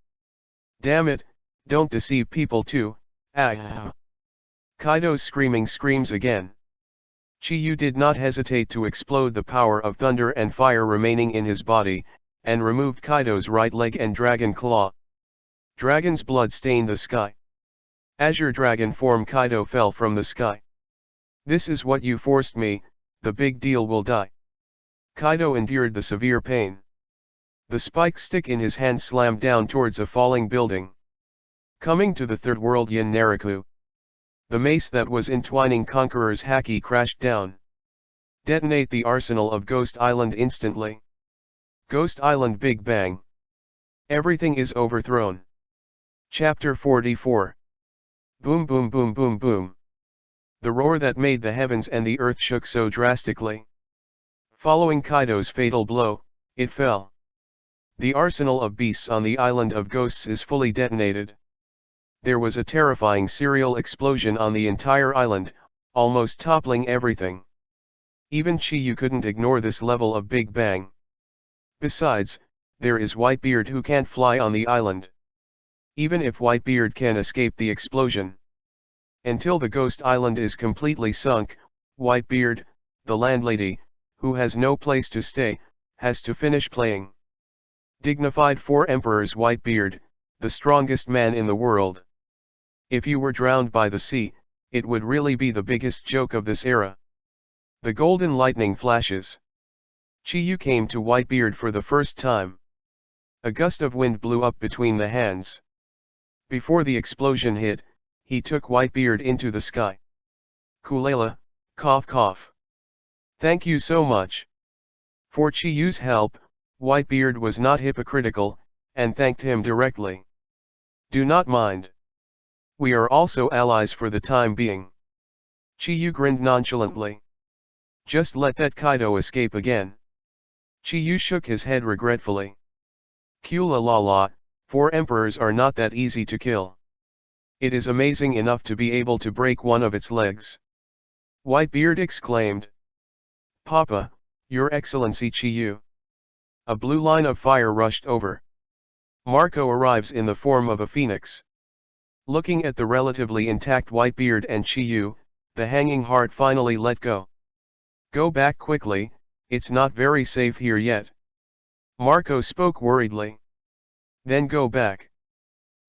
Damn it, don't deceive people too, ah. Kaido's screaming screams again. Chiyu did not hesitate to explode the power of thunder and fire remaining in his body, and removed Kaido's right leg and dragon claw. Dragon's blood stained the sky. Azure dragon form Kaido fell from the sky. This is what you forced me, the big deal will die. Kaido endured the severe pain. The spike stick in his hand slammed down towards a falling building. Coming to the third world Yin Naraku. The mace that was entwining Conqueror's haki crashed down. Detonate the arsenal of Ghost Island instantly. Ghost Island Big Bang. Everything is overthrown. Chapter 44. Boom boom boom boom boom. The roar that made the heavens and the earth shook so drastically. Following Kaido's fatal blow, it fell. The arsenal of beasts on the island of ghosts is fully detonated. There was a terrifying serial explosion on the entire island, almost toppling everything. Even Chiyu couldn't ignore this level of Big Bang. Besides, there is Whitebeard who can't fly on the island. Even if Whitebeard can escape the explosion. Until the ghost island is completely sunk, Whitebeard, the landlady, who has no place to stay, has to finish playing. Dignified Four Emperors Whitebeard, the strongest man in the world. If you were drowned by the sea, it would really be the biggest joke of this era. The golden lightning flashes. Chiyu came to Whitebeard for the first time. A gust of wind blew up between the hands. Before the explosion hit, he took Whitebeard into the sky. Kulela, cough cough. Thank you so much. For Chiyu's help, Whitebeard was not hypocritical, and thanked him directly. Do not mind. We are also allies for the time being. Chiyu grinned nonchalantly. Just let that Kaido escape again. Chiyu shook his head regretfully. Kula la la, Four Emperors are not that easy to kill. It is amazing enough to be able to break one of its legs. Whitebeard exclaimed. Papa, Your Excellency Chiyu. A blue line of fire rushed over. Marco arrives in the form of a phoenix. Looking at the relatively intact Whitebeard and Chiyu, the hanging heart finally let go. Go back quickly, it's not very safe here yet. Marco spoke worriedly. Then go back.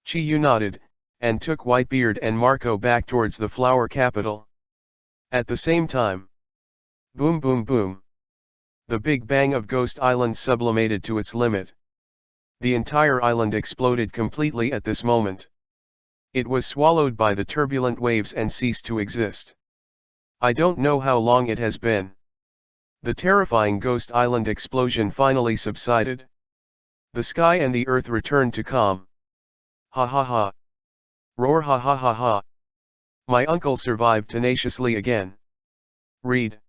Chiyu nodded, and took Whitebeard and Marco back towards the flower capital. At the same time. Boom boom boom. The Big Bang of Ghost Island sublimated to its limit. The entire island exploded completely at this moment. It was swallowed by the turbulent waves and ceased to exist. I don't know how long it has been. The terrifying Ghost Island explosion finally subsided. The sky and the earth returned to calm. Ha ha ha. Roar ha ha ha ha. My uncle survived tenaciously again. Read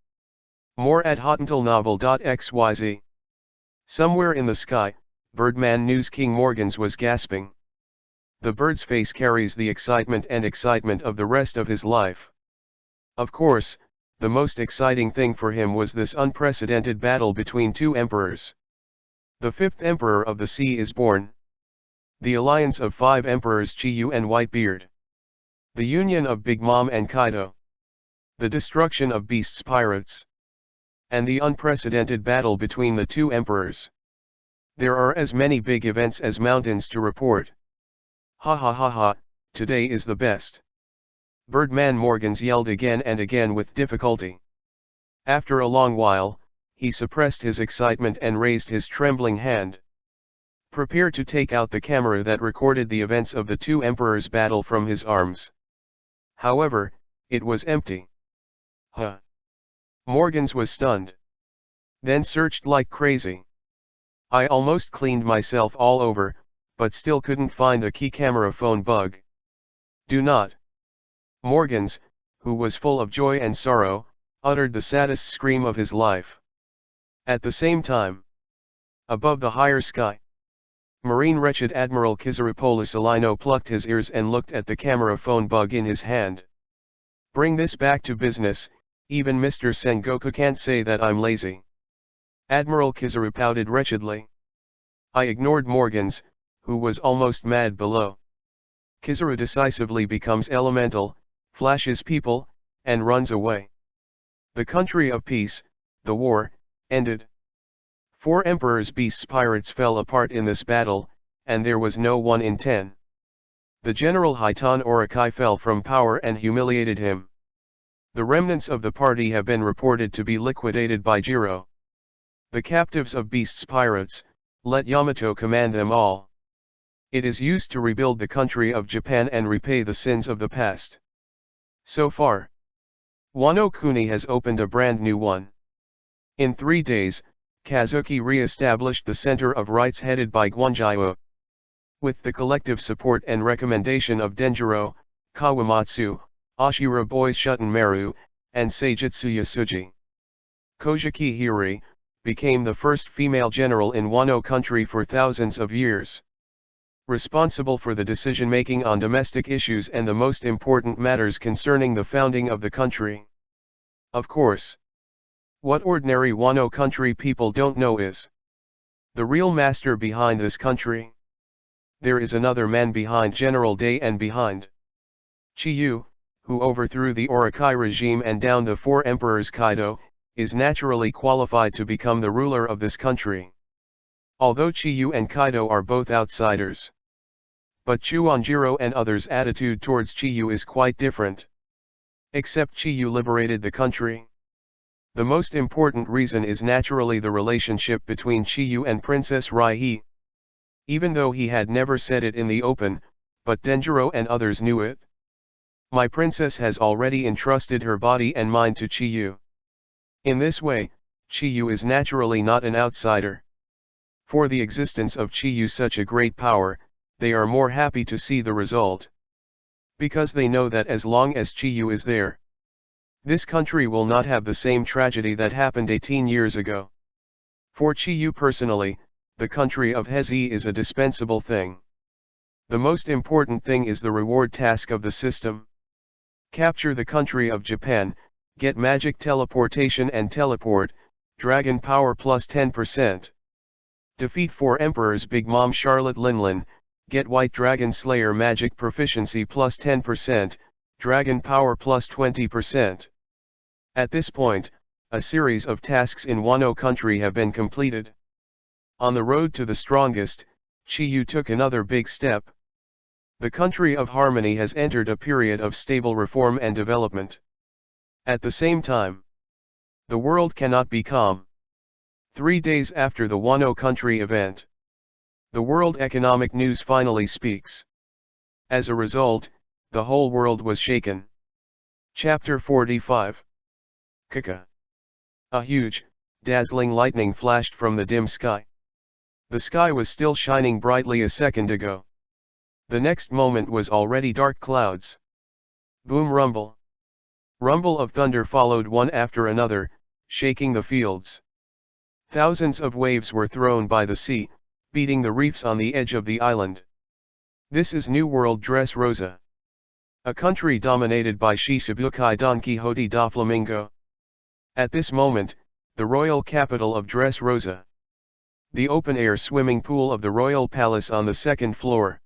more at hotuntilnovel.xyz. Somewhere in the sky, Birdman News King Morgans was gasping. The bird's face carries the excitement of the rest of his life. Of course, the most exciting thing for him was this unprecedented battle between two emperors. The fifth emperor of the sea is born. The alliance of 5 emperors, Chiyu and Whitebeard. The union of Big Mom and Kaido. The destruction of Beast's pirates. And the unprecedented battle between the two emperors. There are as many big events as mountains to report. Ha ha ha ha, today is the best. Birdman Morgans yelled again and again with difficulty. After a long while, he suppressed his excitement and raised his trembling hand. Prepared to take out the camera that recorded the events of the two emperors' battle from his arms. However, it was empty. Huh. Morgans was stunned. Then searched like crazy. I almost cleaned myself all over, but still couldn't find the key camera phone bug. Do not. Morgans, who was full of joy and sorrow, uttered the saddest scream of his life. At the same time, above the higher sky, Marine wretched Admiral Kizaropoulos Alino plucked his ears and looked at the camera phone bug in his hand. Bring this back to business, even Mr. Sengoku can't say that I'm lazy. Admiral Kizaru pouted wretchedly. I ignored Morgans, who was almost mad below. Kizaru decisively becomes elemental, flashes people, and runs away. The country of peace, the war, ended. 4 emperors' beasts pirates fell apart in this battle, and there was no 1 in 10. The general Hitan Orokai fell from power and humiliated him. The remnants of the party have been reported to be liquidated by Jiro. The captives of beasts pirates, let Yamato command them all. It is used to rebuild the country of Japan and repay the sins of the past. So far, Wano Kuni has opened a brand new one. In 3 days, Kazuki re-established the Center of Rights headed by Guanjiro. With the collective support and recommendation of Denjiro, Kawamatsu, Ashira Boys Shunmaru, and Seijutsu Yasuji. Kojiki Hiri became the first female general in Wano country for thousands of years. Responsible for the decision-making on domestic issues and the most important matters concerning the founding of the country. Of course. What ordinary Wano country people don't know is the real master behind this country. There is another man behind General Day and behind Chiyu, who overthrew the Orokai regime and downed the 4 emperors. Kaido is naturally qualified to become the ruler of this country. Although Chiyu and Kaido are both outsiders. But Chuanjiro and others' attitude towards Chiyu is quite different. Except Chiyu liberated the country. The most important reason is naturally the relationship between Chiyu and Princess Raihi. Even though he had never said it in the open, but Denjiro and others knew it. My princess has already entrusted her body and mind to Chiyu. In this way, Chiyu is naturally not an outsider. For the existence of Chiyu such a great power, they are more happy to see the result. Because they know that as long as Chiyu is there, this country will not have the same tragedy that happened 18 years ago. For Chiyu personally, the country of Hezi is a dispensable thing. The most important thing is the reward task of the system. Capture the country of Japan, get magic teleportation and teleport, dragon power plus 10%. Defeat 4 emperors Big Mom Charlotte Linlin, get white dragon slayer magic proficiency plus 10%, dragon power plus 20%. At this point, a series of tasks in Wano country have been completed. On the road to the strongest, Chiyu took another big step. The country of harmony has entered a period of stable reform and development. At the same time, the world cannot be calm. 3 days after the Wano country event, The World Economic News finally speaks. As a result, the whole world was shaken. Chapter 45. Kaka. A huge, dazzling lightning flashed from the dim sky. The sky was still shining brightly a second ago. The next moment was already dark clouds. Boom rumble. Rumble of thunder followed one after another, shaking the fields. Thousands of waves were thrown by the sea, beating the reefs on the edge of the island. This is New World Dressrosa. A country dominated by Shichibukai Don Quixote da Flamingo. At this moment, the royal capital of Dressrosa. The open-air swimming pool of the royal palace on the second floor.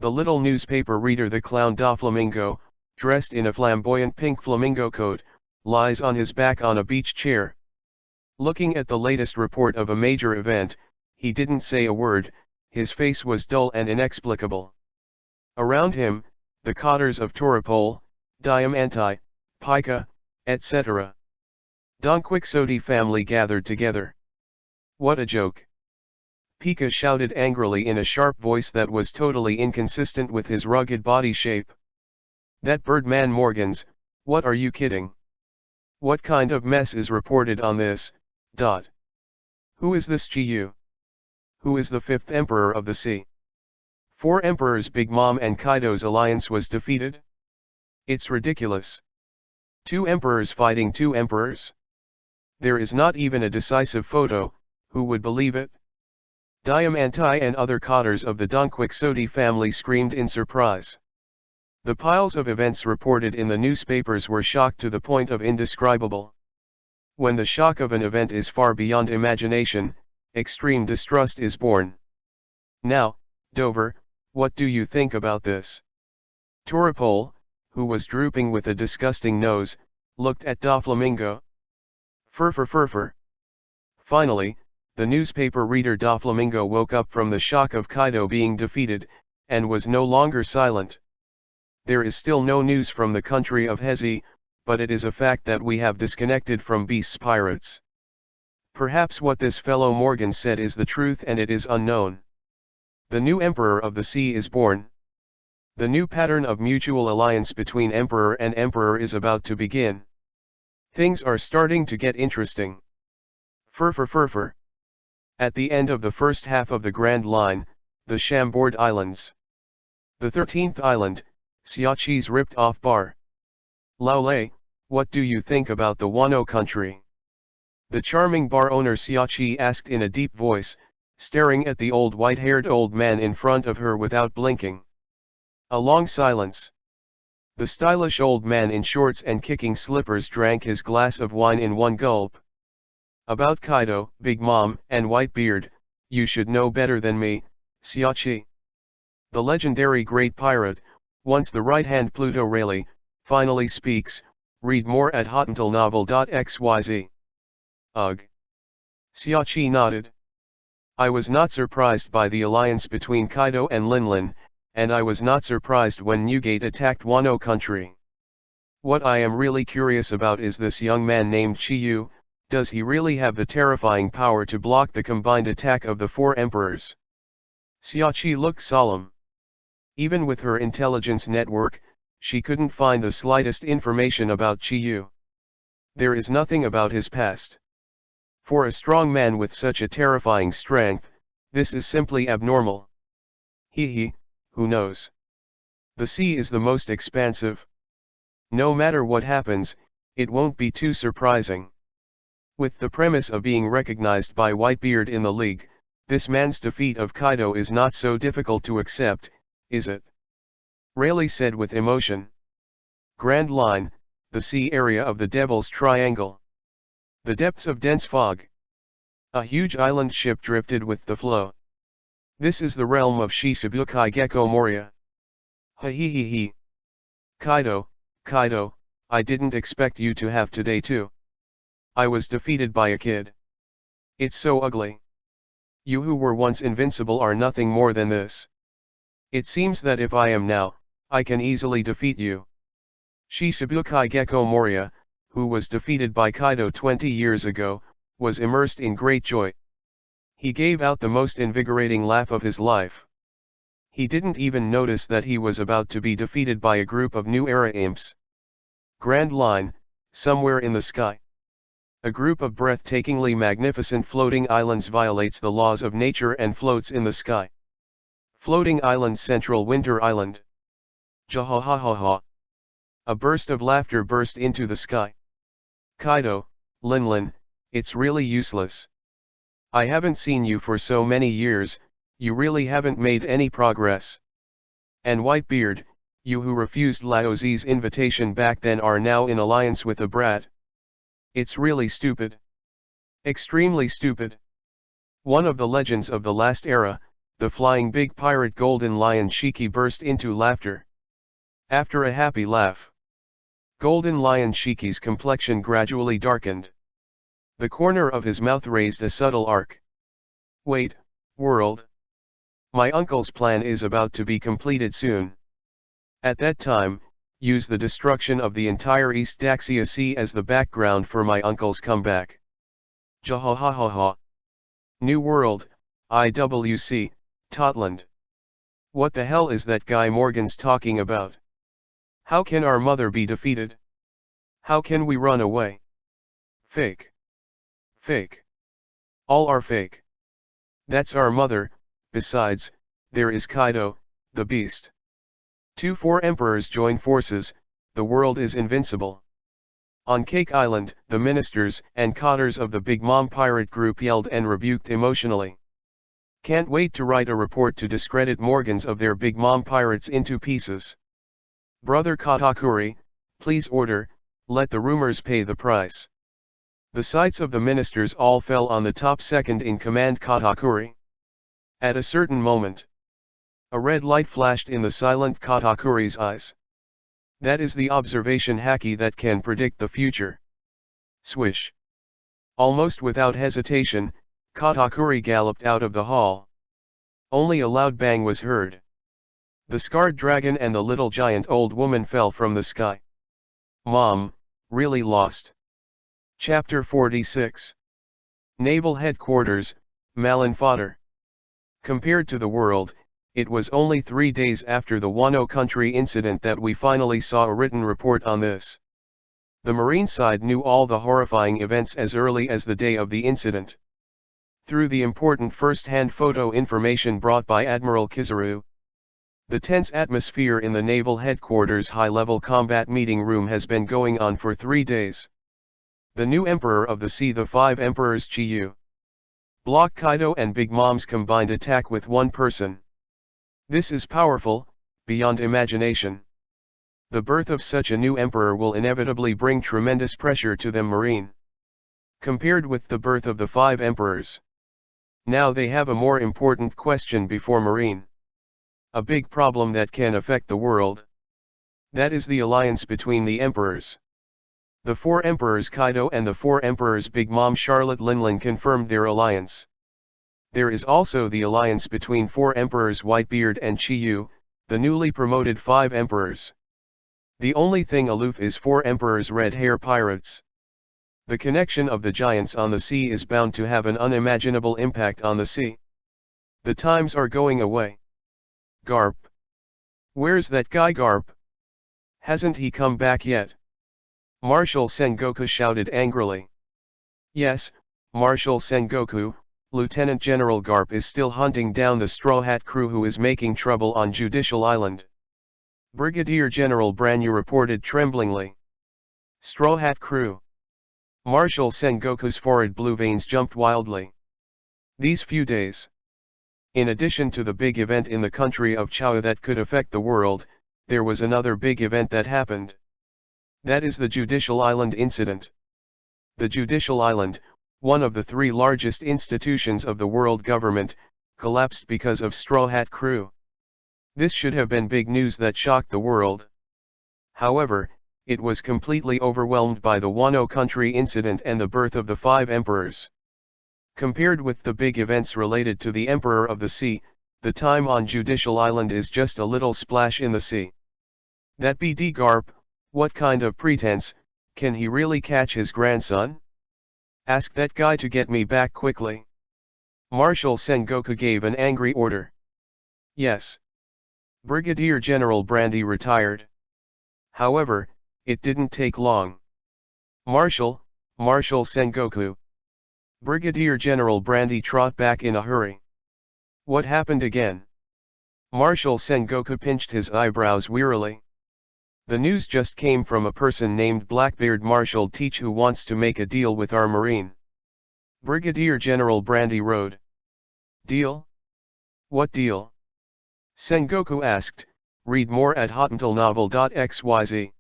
The little newspaper reader the clown da Flamingo, dressed in a flamboyant pink flamingo coat, lies on his back on a beach chair. Looking at the latest report of a major event, he didn't say a word, his face was dull and inexplicable. Around him, the cotters of Toripole, Diamanti, Pica, etc. Don Quixote family gathered together. What a joke! Pica shouted angrily in a sharp voice that was totally inconsistent with his rugged body shape. That Birdman Morgans, what are you kidding? What kind of mess is reported on this, dot? Who is this Chiyu? Who is the fifth emperor of the sea? 4 emperors Big Mom and Kaido's alliance was defeated? It's ridiculous. 2 emperors fighting 2 emperors? There is not even a decisive photo, who would believe it? Diamanti and other cotters of the Don Quixote family screamed in surprise. The piles of events reported in the newspapers were shocked to the point of indescribable. When the shock of an event is far beyond imagination, extreme distrust is born. Now, Dover, what do you think about this? Toripole, who was drooping with a disgusting nose, looked at Da Flamingo. Fur. Finally, the newspaper reader Da Flamingo woke up from the shock of Kaido being defeated, and was no longer silent. There is still no news from the country of Hezi, but it is a fact that we have disconnected from Beast's pirates. Perhaps what this fellow Morgan said is the truth and it is unknown. The new emperor of the sea is born. The new pattern of mutual alliance between emperor and emperor is about to begin. Things are starting to get interesting. Fur. At the end of the first half of the Grand Line, the Chambord Islands. The 13th island, Siachi's ripped-off bar. Laole, what do you think about the Wano country? The charming bar owner Siachi asked in a deep voice, staring at the old white-haired old man in front of her without blinking. A long silence. The stylish old man in shorts and kicking slippers drank his glass of wine in one gulp. About Kaido, Big Mom, and Whitebeard, you should know better than me, Siachi. The legendary great pirate, once the right-hand Pluto Rayleigh, finally speaks. Read more at hotmailnovel.xyz. Ugh. Siachi nodded. I was not surprised by the alliance between Kaido and Linlin, and I was not surprised when Newgate attacked Wano country. What I am really curious about is this young man named Chiyu. Does he really have the terrifying power to block the combined attack of the 4 emperors? Siachi looked solemn. Even with her intelligence network, she couldn't find the slightest information about Chiyu. There is nothing about his past. For a strong man with such a terrifying strength, this is simply abnormal. Who knows? The sea is the most expansive. No matter what happens, it won't be too surprising. With the premise of being recognized by Whitebeard in the league, this man's defeat of Kaido is not so difficult to accept, is it? Rayleigh said with emotion. Grand Line, the sea area of the Devil's Triangle. The depths of dense fog. A huge island ship drifted with the flow. This is the realm of Shichibukai Gecko Moria. Kaido, I didn't expect you to have today too. I was defeated by a kid. It's so ugly. You who were once invincible are nothing more than this. It seems that if I am now, I can easily defeat you. Shichibukai Gecko Moria, who was defeated by Kaido 20 years ago, was immersed in great joy. He gave out the most invigorating laugh of his life. He didn't even notice that he was about to be defeated by a group of New Era imps. Grand line, somewhere in the sky. A group of breathtakingly magnificent floating islands violates the laws of nature and floats in the sky. Floating Island Central Winter Island. Jahahaha. A burst of laughter burst into the sky. Kaido, Linlin, it's really useless. I haven't seen you for so many years, you really haven't made any progress. And Whitebeard, you who refused Laozi's invitation back then are now in alliance with a brat. It's really stupid. Extremely stupid. One of the legends of the last era, the flying big pirate Golden Lion Shiki burst into laughter. After a happy laugh, Golden Lion Shiki's complexion gradually darkened. The corner of his mouth raised a subtle arc. Wait, world. My uncle's plan is about to be completed soon. At that time, use the destruction of the entire East Daxia Sea as the background for my uncle's comeback. Jahahaha. New World, IWC, Totland. What the hell is that guy Morgan's talking about? How can our mother be defeated? How can we run away? Fake. Fake. All are fake. That's our mother. Besides, there is Kaido, the beast. 4 emperors join forces, the world is invincible. On Cake Island, the ministers and cotters of the Big Mom pirate group yelled and rebuked emotionally. Can't wait to write a report to discredit Morgans of their Big Mom pirates into pieces. Brother Katakuri, please order, let the rumors pay the price. The sights of the ministers all fell on the top second in command Katakuri. At a certain moment, a red light flashed in the silent Katakuri's eyes. That is the observation haki that can predict the future. Swish. Almost without hesitation, Katakuri galloped out of the hall. Only a loud bang was heard. The scarred dragon and the little giant old woman fell from the sky. Mom, really lost. Chapter 46. Naval Headquarters, Malin Fodder. Compared to the world, it was only 3 days after the Wano country incident that we finally saw a written report on this. The Marine side knew all the horrifying events as early as the day of the incident. Through the important first-hand photo information brought by Admiral Kizaru, the tense atmosphere in the Naval Headquarters high-level combat meeting room has been going on for 3 days. The new Emperor of the Sea, the 5 Emperors Chiyu, block Kaido and Big Mom's combined attack with one person. This is powerful, beyond imagination. The birth of such a new emperor will inevitably bring tremendous pressure to them Marine. Compared with the birth of the 5 emperors, now they have a more important question before Marine. A big problem that can affect the world. That is the alliance between the emperors. The 4 emperors Kaido and the 4 emperors Big Mom Charlotte Linlin confirmed their alliance. There is also the alliance between 4 emperors Whitebeard and Chiyu, the newly promoted 5 emperors. The only thing aloof is 4 emperors Red Hair Pirates. The connection of the giants on the sea is bound to have an unimaginable impact on the sea. The times are going away. Garp. Where's that guy Garp? Hasn't he come back yet? Marshal Sengoku shouted angrily. Yes, Marshal Sengoku, Lieutenant General Garp is still hunting down the Straw Hat crew who is making trouble on Judicial Island. Brigadier General Branyu reported tremblingly. Straw Hat crew. Marshal Sengoku's forehead blue veins jumped wildly. These few days. In addition to the big event in the country of Chao that could affect the world, there was another big event that happened. That is the Judicial Island incident. The Judicial Island, one of the 3 largest institutions of the world government, collapsed because of Straw Hat crew. This should have been big news that shocked the world. However, it was completely overwhelmed by the Wano country incident and the birth of the 5 emperors. Compared with the big events related to the Emperor of the Sea, the time on Judicial Island is just a little splash in the sea. That BD Garp, what kind of pretense, can he really catch his grandson? Ask that guy to get me back quickly. Marshal Sengoku gave an angry order. Yes. Brigadier General Brandy retired. However, it didn't take long. Marshal Sengoku. Brigadier General Brandy trot back in a hurry. What happened again? Marshal Sengoku pinched his eyebrows wearily. The news just came from a person named Blackbeard Marshal Teach who wants to make a deal with our marine. Brigadier General Brandy rode. Deal? What deal? Sengoku asked. Read more at hotmailnovel.xyz.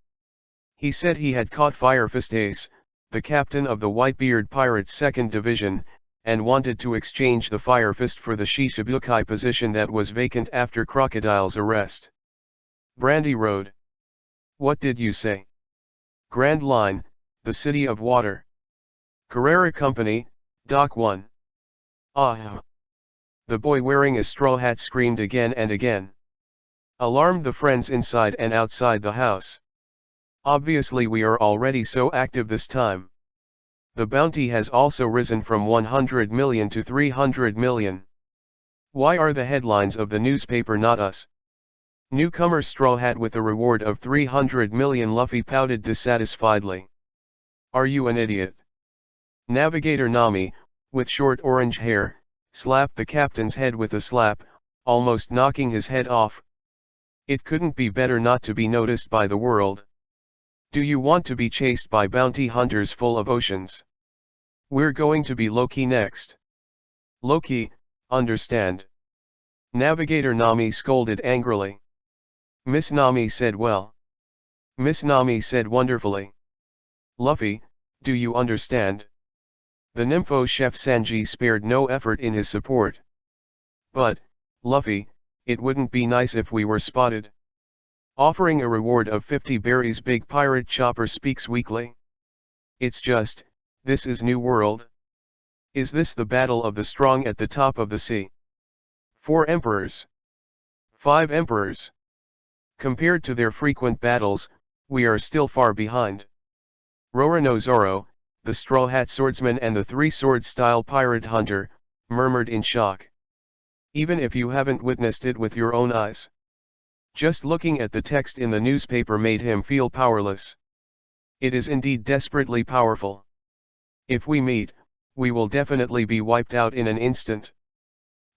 He said he had caught Firefist Ace, the captain of the Whitebeard Pirates 2nd Division, and wanted to exchange the Firefist for the Shichibukai position that was vacant after Crocodile's arrest. Brandy rode. What did you say? Grand Line, the City of Water. Carrera Company, Dock 1. Ah! The boy wearing a straw hat screamed again and again. Alarmed the friends inside and outside the house. Obviously we are already so active this time. The bounty has also risen from 100 million to 300 million. Why are the headlines of the newspaper not us? Newcomer Straw Hat with a reward of 300 million. Luffy pouted dissatisfiedly. Are you an idiot? Navigator Nami, with short orange hair, slapped the captain's head with a slap, almost knocking his head off. It couldn't be better not to be noticed by the world. Do you want to be chased by bounty hunters full of oceans? We're going to be Loki next. Loki, understand? Navigator Nami scolded angrily. Miss Nami said well. Miss Nami said wonderfully. Luffy, do you understand? The Nympho chef Sanji spared no effort in his support. But, Luffy, it wouldn't be nice if we were spotted. Offering a reward of 50 berries. Big Pirate Chopper speaks weakly. It's just, this is New World. Is this the battle of the strong at the top of the sea? 4 emperors. 5 emperors. Compared to their frequent battles, we are still far behind. Roronoa Zoro, the Straw Hat Swordsman and the 3-sword-style pirate hunter, murmured in shock. Even if you haven't witnessed it with your own eyes. Just looking at the text in the newspaper made him feel powerless. It is indeed desperately powerful. If we meet, we will definitely be wiped out in an instant.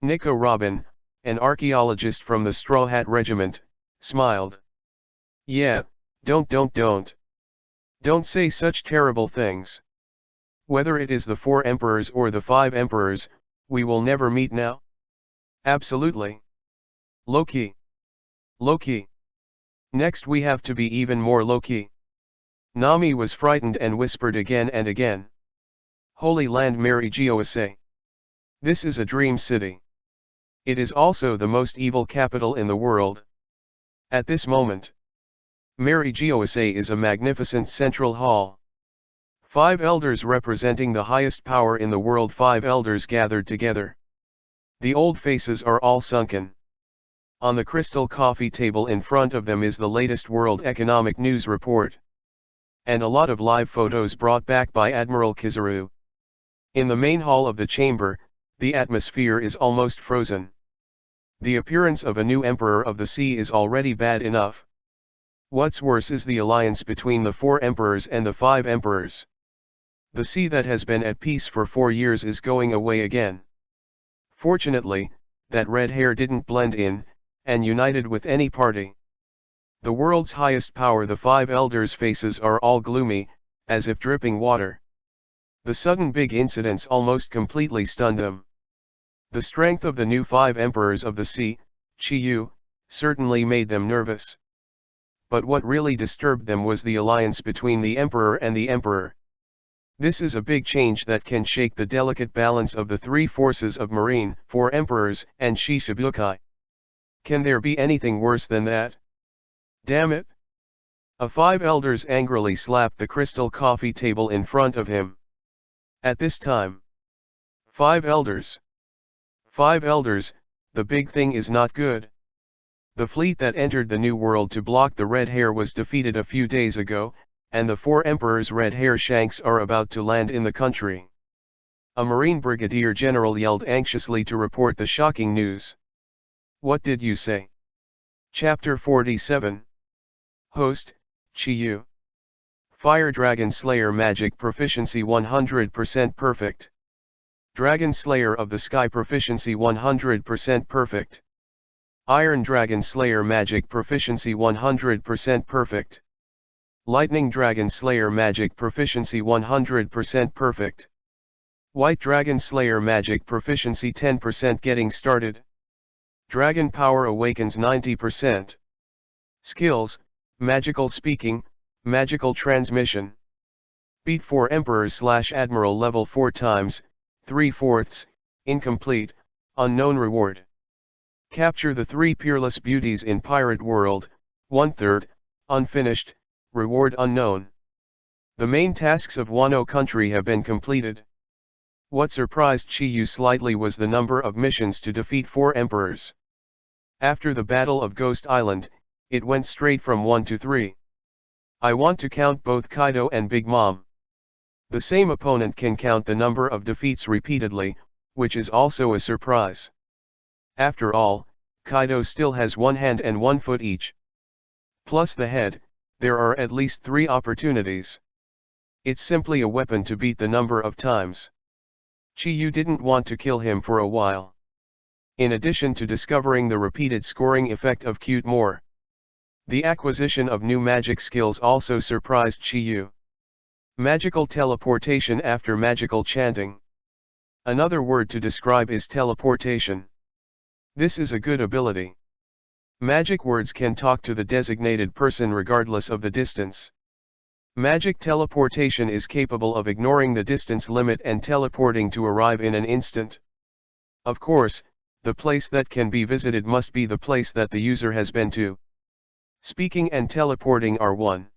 Nico Robin, an archaeologist from the Straw Hat Regiment, smiled. Yeah, don't. Don't say such terrible things. Whether it is the 4 emperors or the 5 emperors, we will never meet now. Absolutely. Loki. Loki. Next we have to be even more Loki. Nami was frightened and whispered again and again. Holy Land Mary Geoise. This is a dream city. It is also the most evil capital in the world. At this moment, Mary Geoise is a magnificent central hall. 5 elders representing the highest power in the world. 5 elders gathered together. The old faces are all sunken. On the crystal coffee table in front of them is the latest World Economic News report. And a lot of live photos brought back by Admiral Kizaru. In the main hall of the chamber, the atmosphere is almost frozen. The appearance of a new Emperor of the Sea is already bad enough. What's worse is the alliance between the 4 emperors and the 5 emperors. The sea that has been at peace for 4 years is going away again. Fortunately, that red hair didn't blend in, and united with any party. The world's highest power, the 5 elders' faces are all gloomy, as if dripping water. The sudden big incidents almost completely stunned them. The strength of the new 5 emperors of the sea, Chiyu, certainly made them nervous. But what really disturbed them was the alliance between the emperor and the emperor. This is a big change that can shake the delicate balance of the 3 forces of Marine, 4 emperors, and Shichibukai. Can there be anything worse than that? Damn it! A 5 elders angrily slapped the crystal coffee table in front of him. At this time, 5 elders. 5 elders, the big thing is not good. The fleet that entered the New World to block the Red Hair was defeated a few days ago, and the 4 emperors' Red Hair shanks are about to land in the country. A Marine brigadier general yelled anxiously to report the shocking news. What did you say? Chapter 47. Host, Chi-Yu. Fire Dragon Slayer Magic Proficiency 100% Perfect. Dragon Slayer of the Sky Proficiency 100% Perfect. Iron Dragon Slayer Magic Proficiency 100% Perfect. Lightning Dragon Slayer Magic Proficiency 100% Perfect. White Dragon Slayer Magic Proficiency 10% Getting Started. Dragon Power Awakens 90%. Skills, Magical Speaking, Magical Transmission. Beat 4 Emperors/Admiral level 4 times, 3/4, incomplete, unknown reward. Capture the 3 Peerless Beauties in Pirate World, 1/3, unfinished, reward unknown. The main tasks of Wano Country have been completed. What surprised Chi-Yu slightly was the number of missions to defeat 4 Emperors. After the Battle of Ghost Island, it went straight from 1 to 3. I want to count both Kaido and Big Mom. The same opponent can count the number of defeats repeatedly, which is also a surprise. After all, Kaido still has 1 hand and 1 foot each. Plus the head, there are at least 3 opportunities. It's simply a weapon to beat the number of times. Chi-Yu didn't want to kill him for a while. In addition to discovering the repeated scoring effect of Cute More, the acquisition of new magic skills also surprised Chi-Yu. Magical teleportation after magical chanting. Another word to describe is teleportation. This is a good ability. Magic words can talk to the designated person regardless of the distance. Magic teleportation is capable of ignoring the distance limit and teleporting to arrive in an instant. Of course, the place that can be visited must be the place that the user has been to. Speaking and teleporting are one.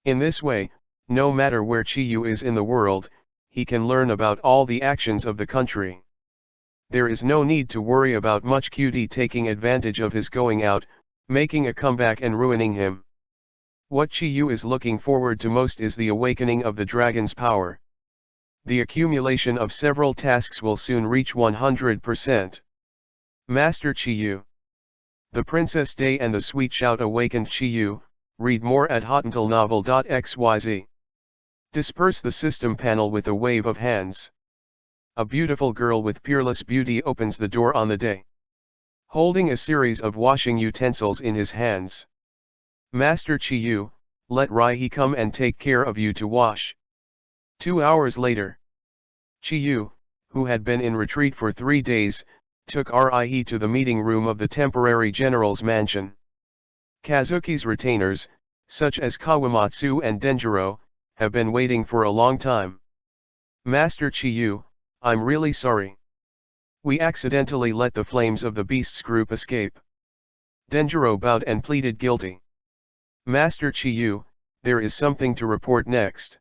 In this way, no matter where Chi-Yu is in the world, he can learn about all the actions of the country. There is no need to worry about much cutie taking advantage of his going out, making a comeback and ruining him. What Chi-Yu is looking forward to most is the awakening of the dragon's power. The accumulation of several tasks will soon reach 100%. Master Chi-Yu. The Princess Day and the Sweet Shout awakened Chi-Yu. Read more at hotuntilnovel.xyz. Disperse the system panel with a wave of hands. A beautiful girl with peerless beauty opens the door on the day, holding a series of washing utensils in his hands. Master Chi-Yu, let Rai come and take care of you to wash. 2 hours later. Chi-Yu, who had been in retreat for 3 days, took Rai to the meeting room of the temporary general's mansion. Kazuki's retainers, such as Kawamatsu and Denjiro, have been waiting for a long time. Master Chi-Yu, I'm really sorry. We accidentally let the flames of the Beasts group escape. Denjiro bowed and pleaded guilty. Master Chi-Yu, there is something to report next.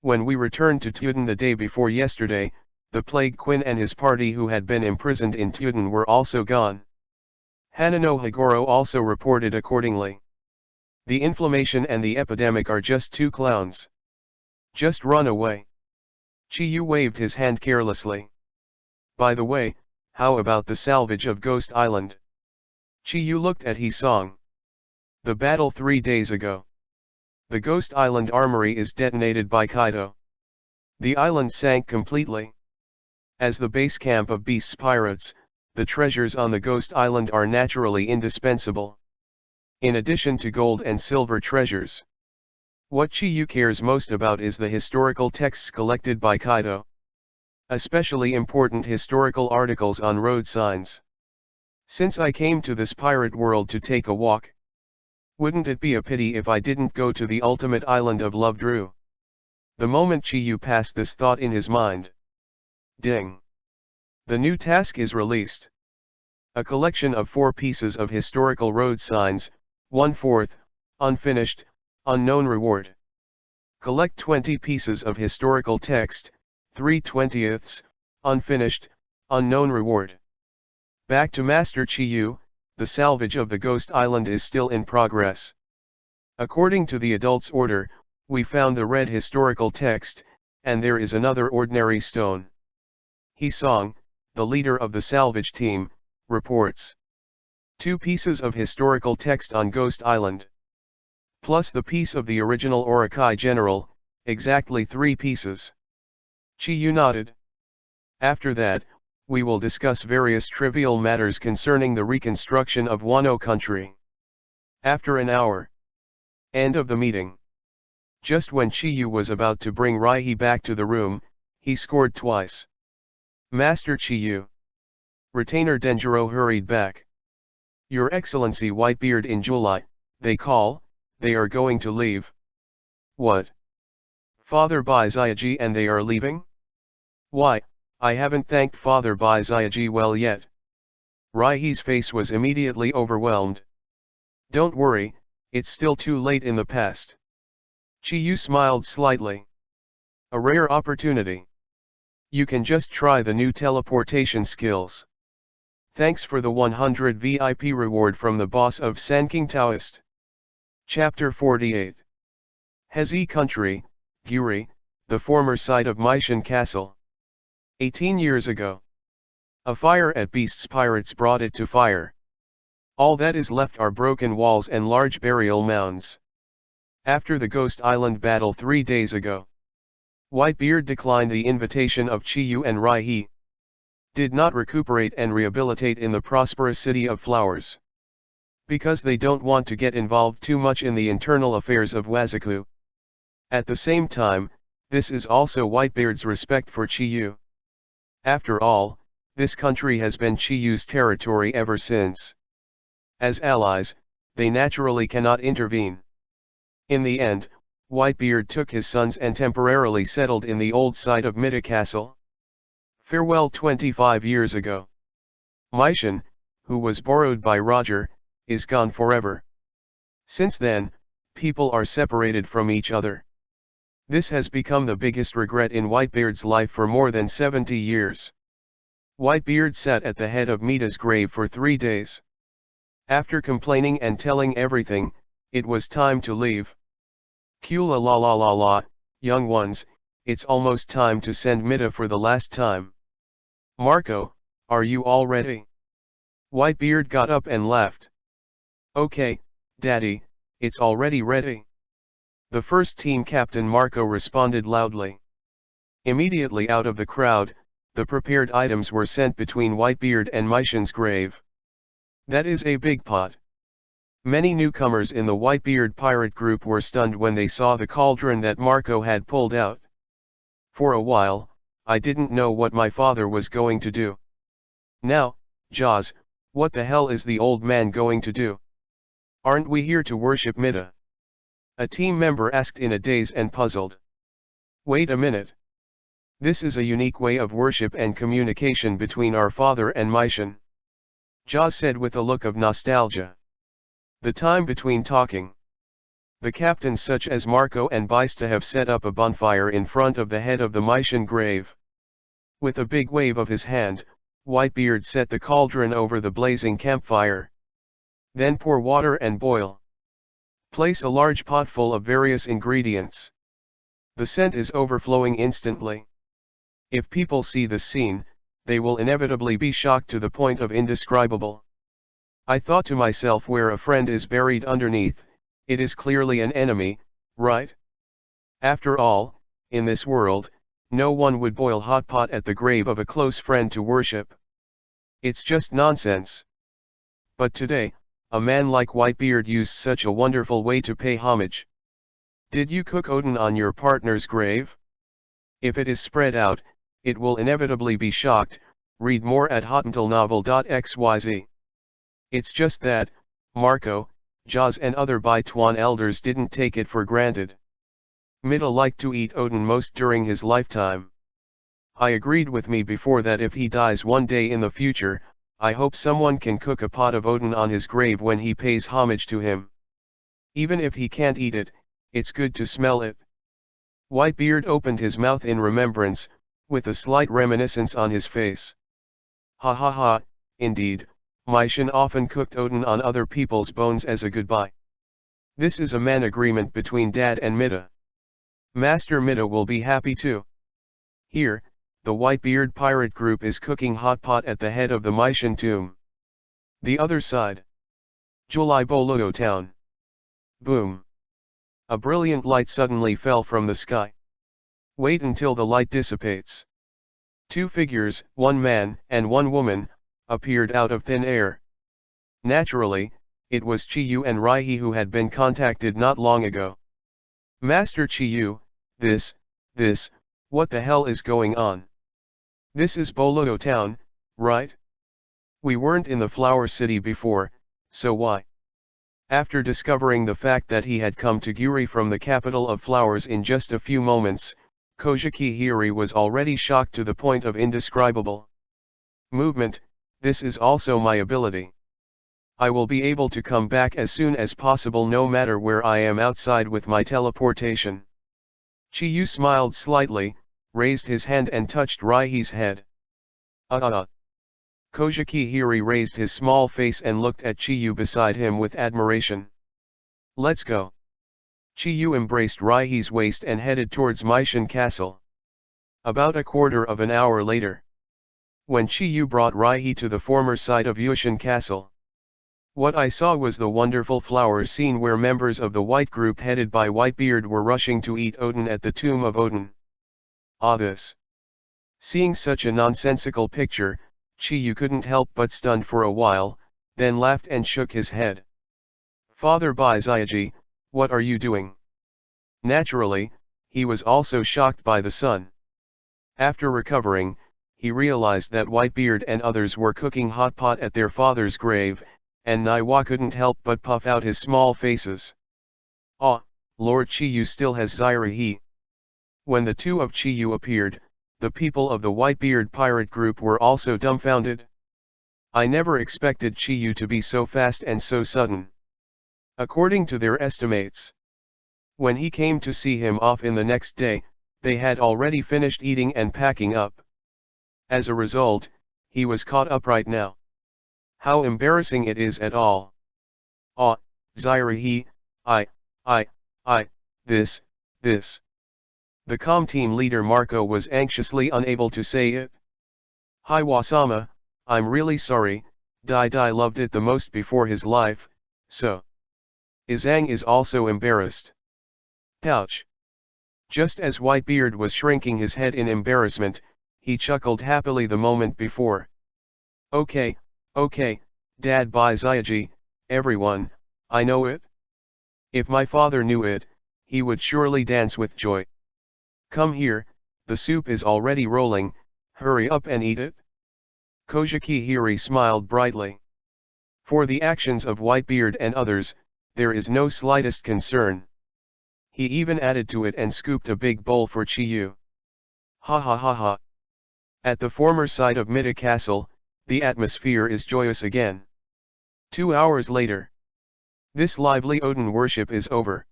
When we returned to Tuden the day before yesterday, the Plague Queen and his party who had been imprisoned in Tuden were also gone. Hanano Hagoro also reported accordingly. The inflammation and the epidemic are just 2 clowns. Just run away. Chi-Yu waved his hand carelessly. By the way, how about the salvage of Ghost Island? Chi-Yu looked at Hisong. The battle 3 days ago. The Ghost Island armory is detonated by Kaido. The island sank completely. As the base camp of Beast's pirates, the treasures on the Ghost Island are naturally indispensable. In addition to gold and silver treasures. What Chi-Yu cares most about is the historical texts collected by Kaido. Especially important historical articles on road signs. Since I came to this pirate world to take a walk, wouldn't it be a pity if I didn't go to the ultimate island of Lovedrew? The moment Chi-Yu passed this thought in his mind. Ding! The new task is released. A collection of 4 pieces of historical road signs, 1/4, unfinished, unknown reward. Collect 20 pieces of historical text, 3/20, unfinished, unknown reward. Back to Master Chi-Yu, the salvage of the Ghost Island is still in progress. According to the adult's order, we found the red historical text, and there is another ordinary stone. Song, the leader of the salvage team, reports. 2 pieces of historical text on Ghost Island. Plus the piece of the original Orakai General, exactly 3 pieces. Chi-Yu nodded. After that, we will discuss various trivial matters concerning the reconstruction of Wano country. After an hour. End of the meeting. Just when Chi-Yu was about to bring Rai back to the room, he scored twice. Master Chi-Yu. Retainer Denjiro hurried back. Your Excellency Whitebeard in July, they are going to leave. What? Father Baizayaji and they are leaving? Why, I haven't thanked Father Baizayaji well yet. Raihi's face was immediately overwhelmed. Don't worry, it's still too late in the past. Chi-Yu smiled slightly. A rare opportunity. You can just try the new teleportation skills. Thanks for the 100 VIP reward from the boss of Sanking Taoist. Chapter 48. Hezi Country, Guri, the former site of Meishan Castle. 18 years ago. A fire at Beast's Pirates brought it to fire. All that is left are broken walls and large burial mounds. After the Ghost Island battle 3 days ago, Whitebeard declined the invitation of Chi-Yu and Rai-He. Did not recuperate and rehabilitate in the prosperous city of flowers. Because they don't want to get involved too much in the internal affairs of Wazaku. At the same time, this is also Whitebeard's respect for Chi-Yu. After all, this country has been Chi-Yu's territory ever since. As allies, they naturally cannot intervene. In the end, Whitebeard took his sons and temporarily settled in the old site of Mida Castle. Farewell 25 years ago. Meishan, who was borrowed by Roger, is gone forever. Since then, people are separated from each other. This has become the biggest regret in Whitebeard's life for more than 70 years. Whitebeard sat at the head of Mida's grave for 3 days. After complaining and telling everything, it was time to leave. Kula la la la la, young ones, it's almost time to send Mida for the last time. Marco, are you all ready? Whitebeard got up and left. Okay, Daddy, it's already ready. The first team captain Marco responded loudly. Immediately out of the crowd, the prepared items were sent between Whitebeard and Meishan's grave. That is a big pot. Many newcomers in the Whitebeard pirate group were stunned when they saw the cauldron that Marco had pulled out. For a while, I didn't know what my father was going to do. Now, Jaws, what the hell is the old man going to do? Aren't we here to worship Mida? A team member asked in a daze and puzzled. Wait a minute. This is a unique way of worship and communication between our father and Meishan. Jaws said with a look of nostalgia. The time between talking. The captains such as Marco and Baista have set up a bonfire in front of the head of the Meishan grave. With a big wave of his hand, Whitebeard set the cauldron over the blazing campfire. Then pour water and boil. Place a large pot full of various ingredients. The scent is overflowing instantly. If people see this scene, they will inevitably be shocked to the point of indescribable. I thought to myself, where a friend is buried underneath, it is clearly an enemy, right? After all, in this world, no one would boil hot pot at the grave of a close friend to worship. It's just nonsense. But today, a man like Whitebeard used such a wonderful way to pay homage. Did you cook Odin on your partner's grave? If it is spread out, it will inevitably be shocked. Read more at hotmailnovel.xyz. It's just that, Marco, Jaws and other Baituan elders didn't take it for granted. Mida liked to eat Odin most during his lifetime. I agreed with me before that if he dies one day in the future, I hope someone can cook a pot of Odin on his grave when he pays homage to him. Even if he can't eat it, it's good to smell it. Whitebeard opened his mouth in remembrance, with a slight reminiscence on his face. Ha ha ha, indeed, Meishan often cooked Odin on other people's bones as a goodbye. This is a man agreement between Dad and Mida. Master Mida will be happy too. Here, the Whitebeard pirate group is cooking hot pot at the head of the Mysian tomb. The other side. July Bologo town. Boom. A brilliant light suddenly fell from the sky. Wait until the light dissipates. Two figures, one man and one woman, appeared out of thin air. Naturally, it was Chiyu and Raihi who had been contacted not long ago. Master Chiyu, this, what the hell is going on? This is Bologo town, right? We weren't in the Flower City before, so why? After discovering the fact that he had come to Guri from the capital of flowers in just a few moments, Kojiki Hiri was already shocked to the point of indescribable movement. This is also my ability. I will be able to come back as soon as possible no matter where I am outside with my teleportation. Chiyu smiled slightly, raised his hand and touched Raihi's head. Kojiki Hiri raised his small face and looked at Chiyu beside him with admiration. Let's go. Chiyu embraced Raihi's waist and headed towards Mysian Castle. About a quarter of an hour later, when Chiyu brought Raihi to the former site of Yushin Castle, what I saw was the wonderful flower scene where members of the White group headed by Whitebeard were rushing to eat Odin at the tomb of Odin. This. Seeing such a nonsensical picture, Chiyu couldn't help but stunned for a while, then laughed and shook his head. Father Baizayaji, what are you doing? Naturally, he was also shocked by the sun. After recovering, he realized that Whitebeard and others were cooking hot pot at their father's grave, and Naiwa couldn't help but puff out his small faces. Lord Chiyu still has Zairahi. When the two of Chiyu appeared, the people of the Whitebeard pirate group were also dumbfounded. I never expected Chiyu to be so fast and so sudden. According to their estimates, when he came to see him off in the next day, they had already finished eating and packing up. As a result, he was caught up right now. How embarrassing it is at all. Zairahi, this. The comm team leader Marco was anxiously unable to say it. Hi Wasama, I'm really sorry, Dai loved it the most before his life, so. Izang is also embarrassed. Pouch. Just as Whitebeard was shrinking his head in embarrassment, he chuckled happily the moment before. Okay, Dad Baizayaji, everyone, I know it. If my father knew it, he would surely dance with joy. Come here, the soup is already rolling, hurry up and eat it. Kojiki Hiri smiled brightly. For the actions of Whitebeard and others, there is no slightest concern. He even added to it and scooped a big bowl for Chiyu. Ha. At the former site of Mida Castle, the atmosphere is joyous again. 2 hours later. This lively Odin worship is over.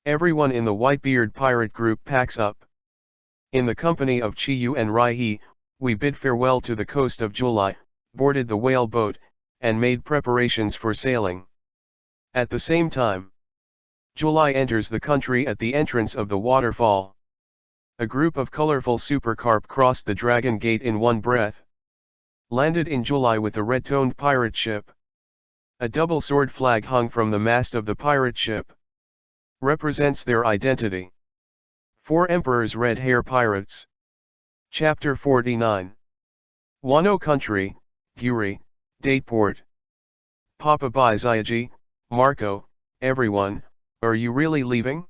Everyone in the Whitebeard pirate group packs up. In the company of Chiyu and Raihi, we bid farewell to the coast of July, boarded the whale boat, and made preparations for sailing. At the same time, July enters the country at the entrance of the waterfall. A group of colorful supercarp crossed the Dragon Gate in one breath. Landed in July with a red-toned pirate ship. A double sword flag hung from the mast of the pirate ship. Represents their identity. 4 Emperor's Red Hair Pirates. Chapter 49. Wano Country, Guri, Dateport. Papa Baizayaji, Marco, everyone, are you really leaving?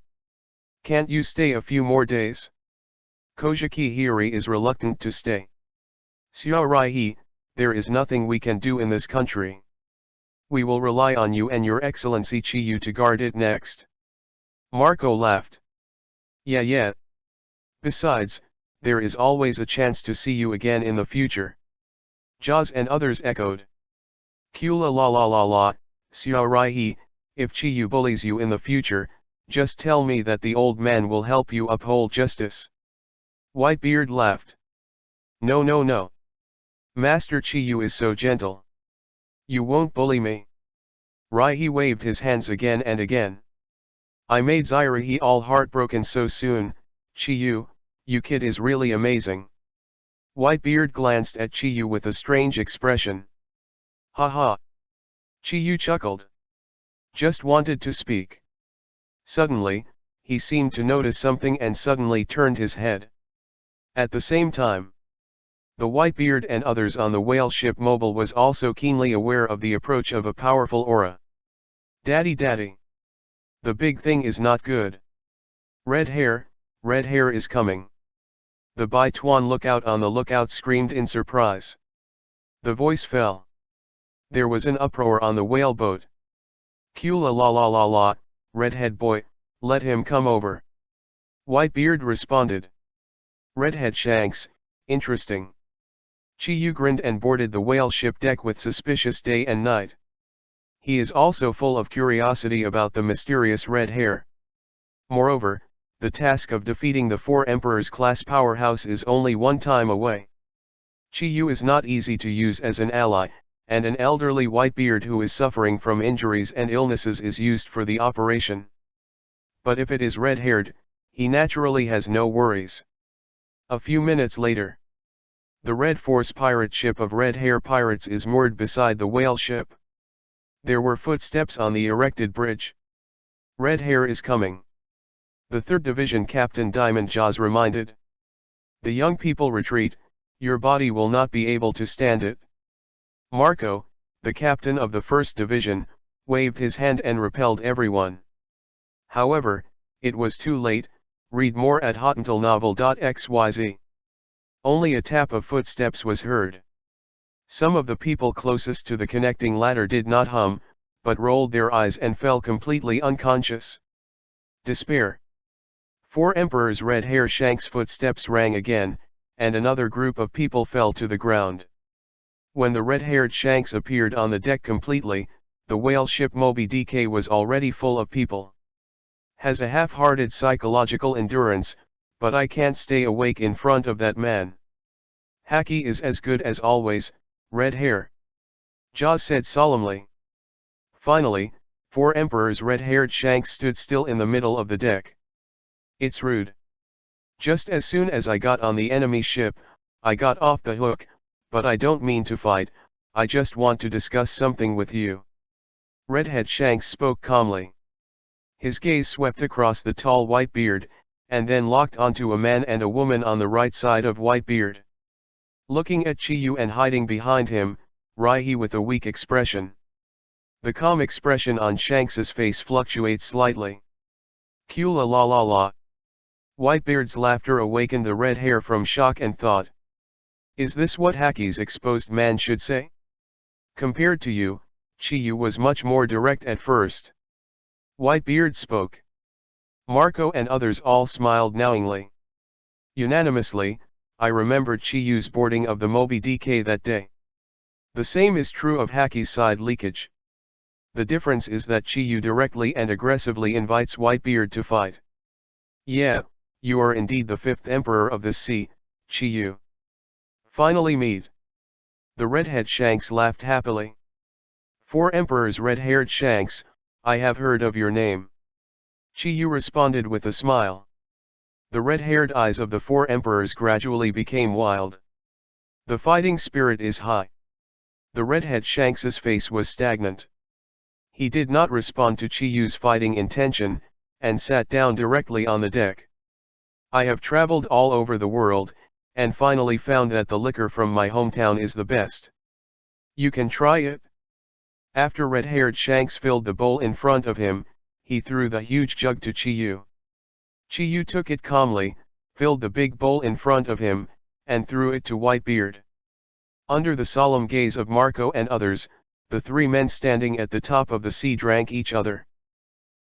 Can't you stay a few more days? Kojiki Hiri is reluctant to stay. Xiao Raihi, there is nothing we can do in this country. We will rely on you and your excellency Chiyu to guard it next. Marco laughed. Yeah. Besides, there is always a chance to see you again in the future. Jaws and others echoed. Kula la, Xiao Raihi, if Chiyu bullies you in the future, just tell me that the old man will help you uphold justice. Whitebeard laughed. No. Master Chiyu is so gentle. You won't bully me. Raihi waved his hands again and again. I made Zairahi all heartbroken so soon, Chiyu, You kid is really amazing. Whitebeard glanced at Chiyu with a strange expression. Ha ha. Chiyu chuckled. Just wanted to speak. Suddenly, he seemed to notice something and suddenly turned his head. At the same time, the Whitebeard and others on the whale ship Mobile was also keenly aware of the approach of a powerful aura. Daddy daddy. The big thing is not good. Red hair is coming. The Bai Tuan lookout on the lookout screamed in surprise. The voice fell. There was an uproar on the whale boat. Q la la la la la, redhead boy, let him come over. Whitebeard responded. Redhead Shanks, interesting. Chiyu grinned and boarded the whale ship deck with suspicious day and night. He is also full of curiosity about the mysterious red hair. Moreover, the task of defeating the four emperors class powerhouse is only one time away. Chiyu is not easy to use as an ally, and an elderly Whitebeard who is suffering from injuries and illnesses is used for the operation. But if it is red-haired, he naturally has no worries. A few minutes later, the Red Force pirate ship of Red Hair Pirates is moored beside the whale ship. There were footsteps on the erected bridge. Red Hair is coming. The 3rd Division Captain Diamond Jaws reminded. The young people retreat, your body will not be able to stand it. Marco, the captain of the 1st Division, waved his hand and repelled everyone. However, it was too late. Read more at hotuntilnovel.xyz. Only a tap of footsteps was heard. Some of the people closest to the connecting ladder did not hum, but rolled their eyes and fell completely unconscious. Despair. 4 Emperor's red hair Shank's footsteps rang again, and another group of people fell to the ground. When the red-haired Shanks appeared on the deck completely, the whale ship Moby DK was already full of people. Has a half-hearted psychological endurance, but I can't stay awake in front of that man. Haki is as good as always, red hair. Jaws said solemnly. Finally, 4 Emperor's red-haired Shanks stood still in the middle of the deck. It's rude. Just as soon as I got on the enemy ship, I got off the hook, but I don't mean to fight, I just want to discuss something with you. Redhead Shanks spoke calmly. His gaze swept across the tall Whitebeard, and then locked onto a man and a woman on the right side of Whitebeard. Looking at Chiyu and hiding behind him, Raihi with a weak expression. The calm expression on Shanks's face fluctuates slightly. Q la la la la. Whitebeard's laughter awakened the red hair from shock and thought. Is this what Haki's exposed man should say? Compared to you, Chiyu was much more direct at first. Whitebeard spoke. Marco and others all smiled knowingly. Unanimously, I remembered Chiyu's boarding of the Moby DK that day. The same is true of Haki's side leakage. The difference is that Chiyu directly and aggressively invites Whitebeard to fight. Yeah, you are indeed the 5th Emperor of the sea, Chiyu. Finally meet. The redhead Shanks laughed happily. 4 Emperors red-haired Shanks, I have heard of your name. Chiyu responded with a smile. The red-haired eyes of the 4 Emperors gradually became wild. The fighting spirit is high. The redhead Shanks's face was stagnant. He did not respond to Chiyu's fighting intention, and sat down directly on the deck. I have traveled all over the world, and finally found that the liquor from my hometown is the best. You can try it. After red-haired Shanks filled the bowl in front of him, he threw the huge jug to Chiyu. Chiyu took it calmly, filled the big bowl in front of him, and threw it to Whitebeard. Under the solemn gaze of Marco and others, the 3 men standing at the top of the sea drank each other.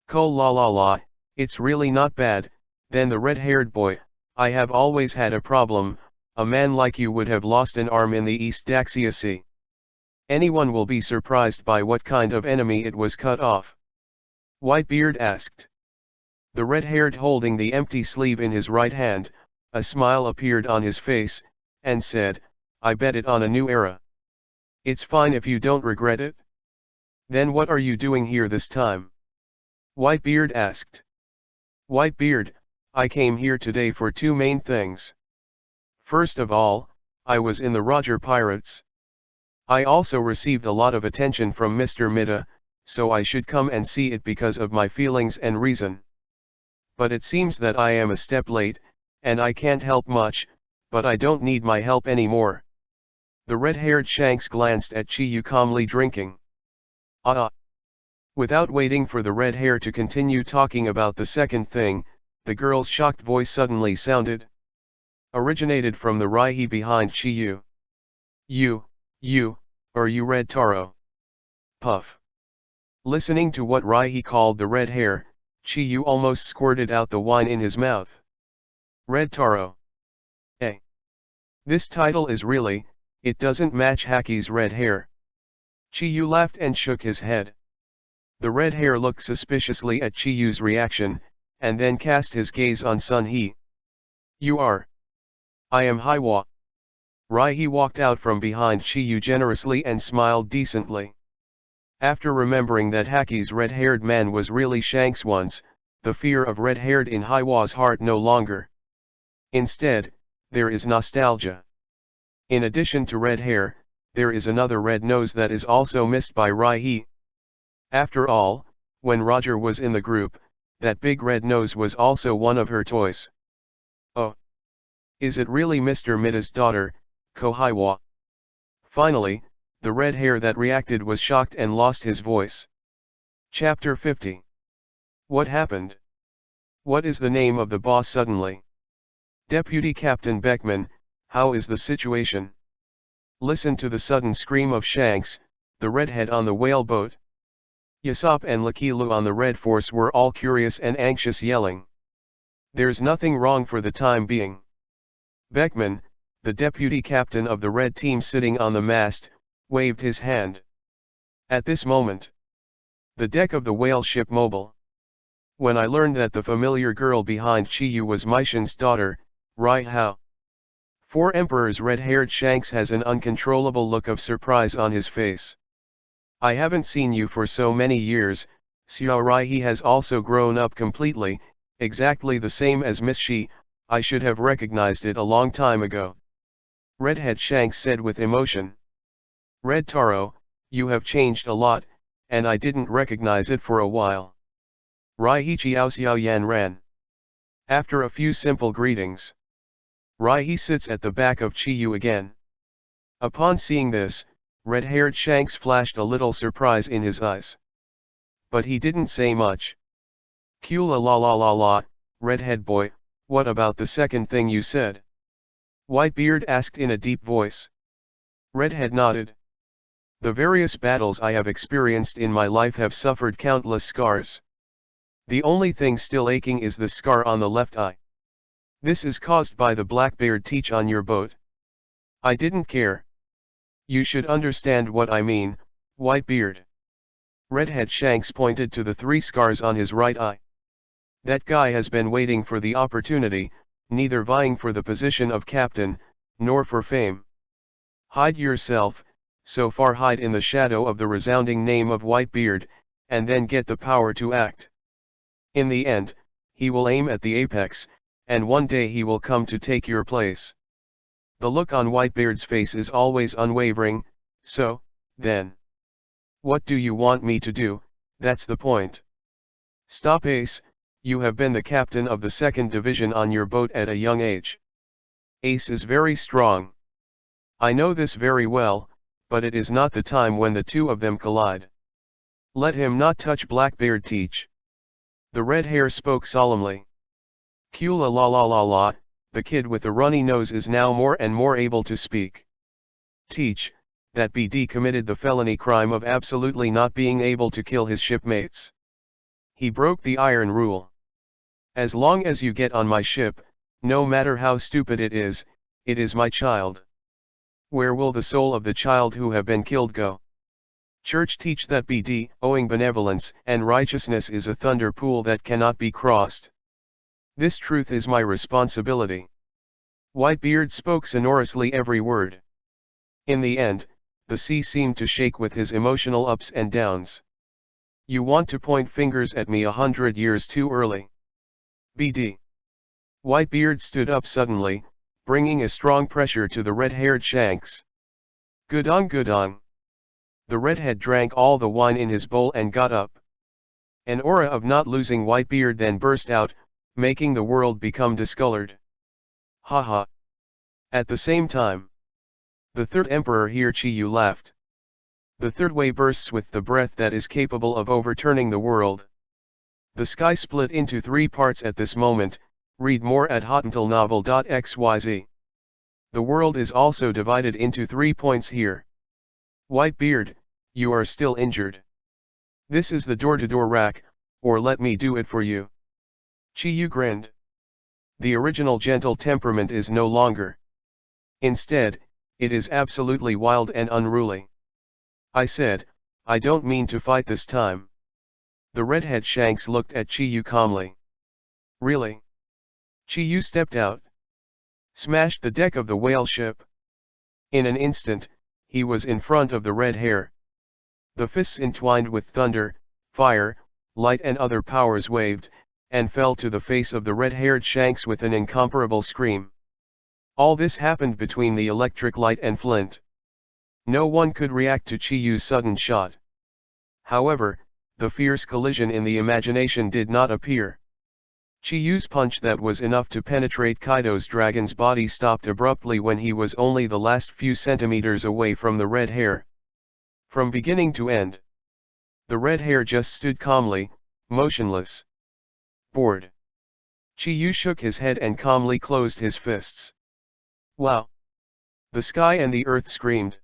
Kol la la la, it's really not bad. Then the red-haired boy, I have always had a problem, a man like you would have lost an arm in the East Daxia Sea. Anyone will be surprised by what kind of enemy it was cut off. Whitebeard asked. The red-haired holding the empty sleeve in his right hand, a smile appeared on his face, and said, I bet it on a new era. It's fine if you don't regret it. Then what are you doing here this time? Whitebeard asked. Whitebeard, I came here today for two main things. First of all, I was in the Roger Pirates. I also received a lot of attention from Mr. Mida, so I should come and see it because of my feelings and reason. But it seems that I am a step late, and I can't help much, but I don't need my help anymore. The red-haired Shanks glanced at Chiyu calmly drinking. Without waiting for the red hair to continue talking about the second thing, the girl's shocked voice suddenly sounded. Originated from the Raihi behind Chiyu. Are you Red Taro? Puff. Listening to what Raihi called the red hair, Chiyu almost squirted out the wine in his mouth. Red Taro. This title is really, it doesn't match Haki's red hair. Chiyu laughed and shook his head. The red hair looked suspiciously at Chiyu's reaction, and then cast his gaze on Sunhee. You are. I am Haiwa. Raihi walked out from behind Chiyu generously and smiled decently. After remembering that Haki's red-haired man was really Shanks once, the fear of red-haired in Haiwa's heart no longer. Instead, there is nostalgia. In addition to red hair, there is another red nose that is also missed by Raihi. After all, when Roger was in the group, that big red nose was also one of her toys. Oh. Is it really Mr. Mida's daughter, Kohaiwa? Finally, the red hair that reacted was shocked and lost his voice. Chapter 50. What happened? What is the name of the boss suddenly? Deputy Captain Beckman, how is the situation? Listen to the sudden scream of Shanks, the redhead on the whale boat. Yasop and Lakilu on the Red Force were all curious and anxious, yelling. There's nothing wrong for the time being. Beckman, the deputy captain of the red team sitting on the mast, waved his hand. At this moment, the deck of the whale ship mobile. When I learned that the familiar girl behind Chiyu was Meishin's daughter, right how? For Emperor's red-haired Shanks has an uncontrollable look of surprise on his face. I haven't seen you for so many years, Xiao Raihi has also grown up completely, exactly the same as Miss Shi, I should have recognized it a long time ago. Redhead Shanks said with emotion. Red Taro, you have changed a lot, and I didn't recognize it for a while. Raihi Chiao Xiao Yan ran. After a few simple greetings, Raihi sits at the back of Chiyu again. Upon seeing this, red-haired Shanks flashed a little surprise in his eyes. But he didn't say much. Kula la la la la, redhead boy, what about the second thing you said? Whitebeard asked in a deep voice. Redhead nodded. The various battles I have experienced in my life have suffered countless scars. The only thing still aching is the scar on the left eye. This is caused by the blackbeard teach on your boat. I didn't care. You should understand what I mean, Whitebeard. Redhead Shanks pointed to the 3 scars on his right eye. That guy has been waiting for the opportunity, neither vying for the position of captain, nor for fame. Hide yourself, so far hide in the shadow of the resounding name of Whitebeard, and then get the power to act. In the end, he will aim at the apex, and one day he will come to take your place. The look on Whitebeard's face is always unwavering, so, then. What do you want me to do? That's the point. Stop Ace, you have been the captain of the 2nd Division on your boat at a young age. Ace is very strong. I know this very well, but it is not the time when the two of them collide. Let him not touch Blackbeard teach. The red hair spoke solemnly. Kula la la la la, the kid with the runny nose is now more and more able to speak. Teach, that BD committed the felony crime of absolutely not being able to kill his shipmates. He broke the iron rule. As long as you get on my ship, no matter how stupid it is my child. Where will the soul of the child who have been killed go? Church teach that BD, owing benevolence and righteousness is a thunder pool that cannot be crossed. This truth is my responsibility. Whitebeard spoke sonorously every word. In the end, the sea seemed to shake with his emotional ups and downs. You want to point fingers at me 100 years too early. BD. Whitebeard stood up suddenly, bringing a strong pressure to the red-haired Shanks. Gudong Gudong. The redhead drank all the wine in his bowl and got up. An aura of not losing Whitebeard then burst out, making the world become discolored. Ha ha. At the same time, the third emperor here Chiyu laughed. The third way bursts with the breath that is capable of overturning the world. The sky split into 3 parts at this moment. Read more at hotuntilnovel.xyz. The world is also divided into 3 points here. Whitebeard, you are still injured. This is the door-to-door rack, or let me do it for you. Chiyu grinned. The original gentle temperament is no longer. Instead, it is absolutely wild and unruly. I said, I don't mean to fight this time. The redhead Shanks looked at Chiyu calmly. Really? Chiyu stepped out. Smashed the deck of the whale ship. In an instant, he was in front of the red hair. The fists entwined with thunder, fire, light and other powers waved, and fell to the face of the red-haired Shanks with an incomparable scream. All this happened between the electric light and flint. No one could react to Chiyu's sudden shot. However, the fierce collision in the imagination did not appear. Chiyu's punch that was enough to penetrate Kaido's dragon's body stopped abruptly when he was only the last few centimeters away from the red hair. From beginning to end, the red hair just stood calmly, motionless. Bored. Chiyu shook his head and calmly closed his fists. Wow! The sky and the earth screamed.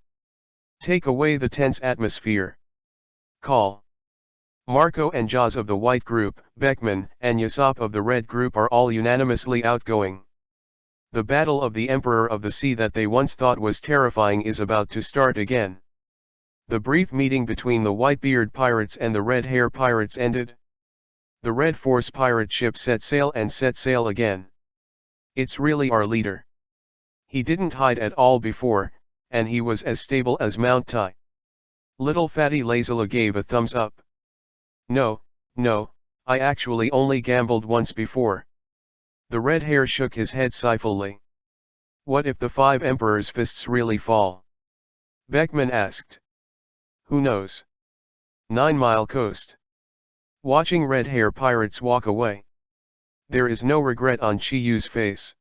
Take away the tense atmosphere. Call. Marco and Jaws of the white group, Beckman and Yasop of the red group are all unanimously outgoing. The battle of the Emperor of the Sea that they once thought was terrifying is about to start again. The brief meeting between the Whitebeard pirates and the Red Hair pirates ended. The Red Force pirate ship set sail again. It's really our leader. He didn't hide at all before, and he was as stable as Mount Tai. Little Fatty lazily gave a thumbs up. No, I actually only gambled once before. The red hair shook his head sighfully. What if the 5 emperors' fists really fall? Beckman asked. Who knows? 9 Mile Coast. Watching red hair pirates walk away. There is no regret on Chiyu's face.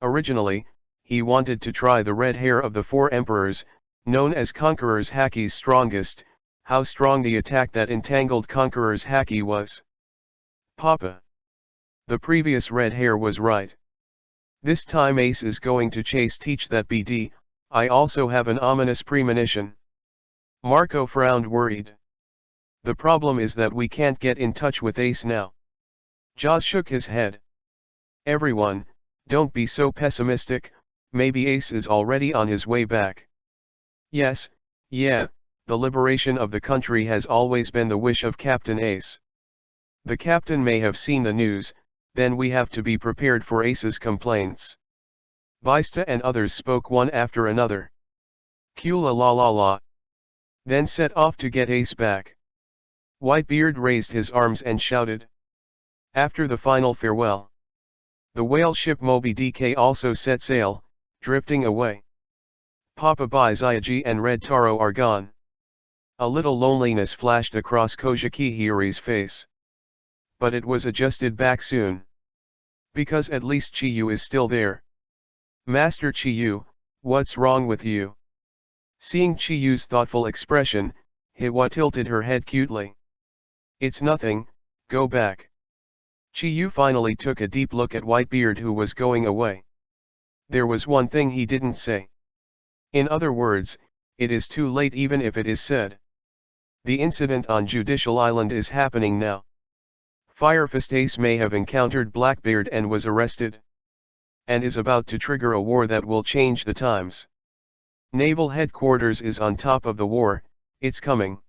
Originally, he wanted to try the red hair of the 4 emperors, known as Conqueror's Haki's strongest. How strong the attack that entangled Conqueror's Haki was. Papa. The previous red hair was right. This time Ace is going to teach that BD. I also have an ominous premonition. Marco frowned worried. The problem is that we can't get in touch with Ace now. Jaws shook his head. Everyone, don't be so pessimistic, maybe Ace is already on his way back. Yes, yeah. The liberation of the country has always been the wish of Captain Ace. The captain may have seen the news, then we have to be prepared for Ace's complaints. Baista and others spoke one after another. Kula la la la. Then set off to get Ace back. Whitebeard raised his arms and shouted. After the final farewell, the whale ship Moby DK also set sail, drifting away. Papa Bai Zyagi and Red Taro are gone. A little loneliness flashed across Kojiki Hiri's face. But it was adjusted back soon. Because at least Chiyu is still there. Master Chiyu, what's wrong with you? Seeing Chiyu's thoughtful expression, Hiwa tilted her head cutely. It's nothing, go back. Chiyu finally took a deep look at Whitebeard who was going away. There was one thing he didn't say. In other words, it is too late even if it is said. The incident on Judicial Island is happening now. Firefist Ace may have encountered Blackbeard and was arrested. And is about to trigger a war that will change the times. Naval headquarters is on top of the war, it's coming.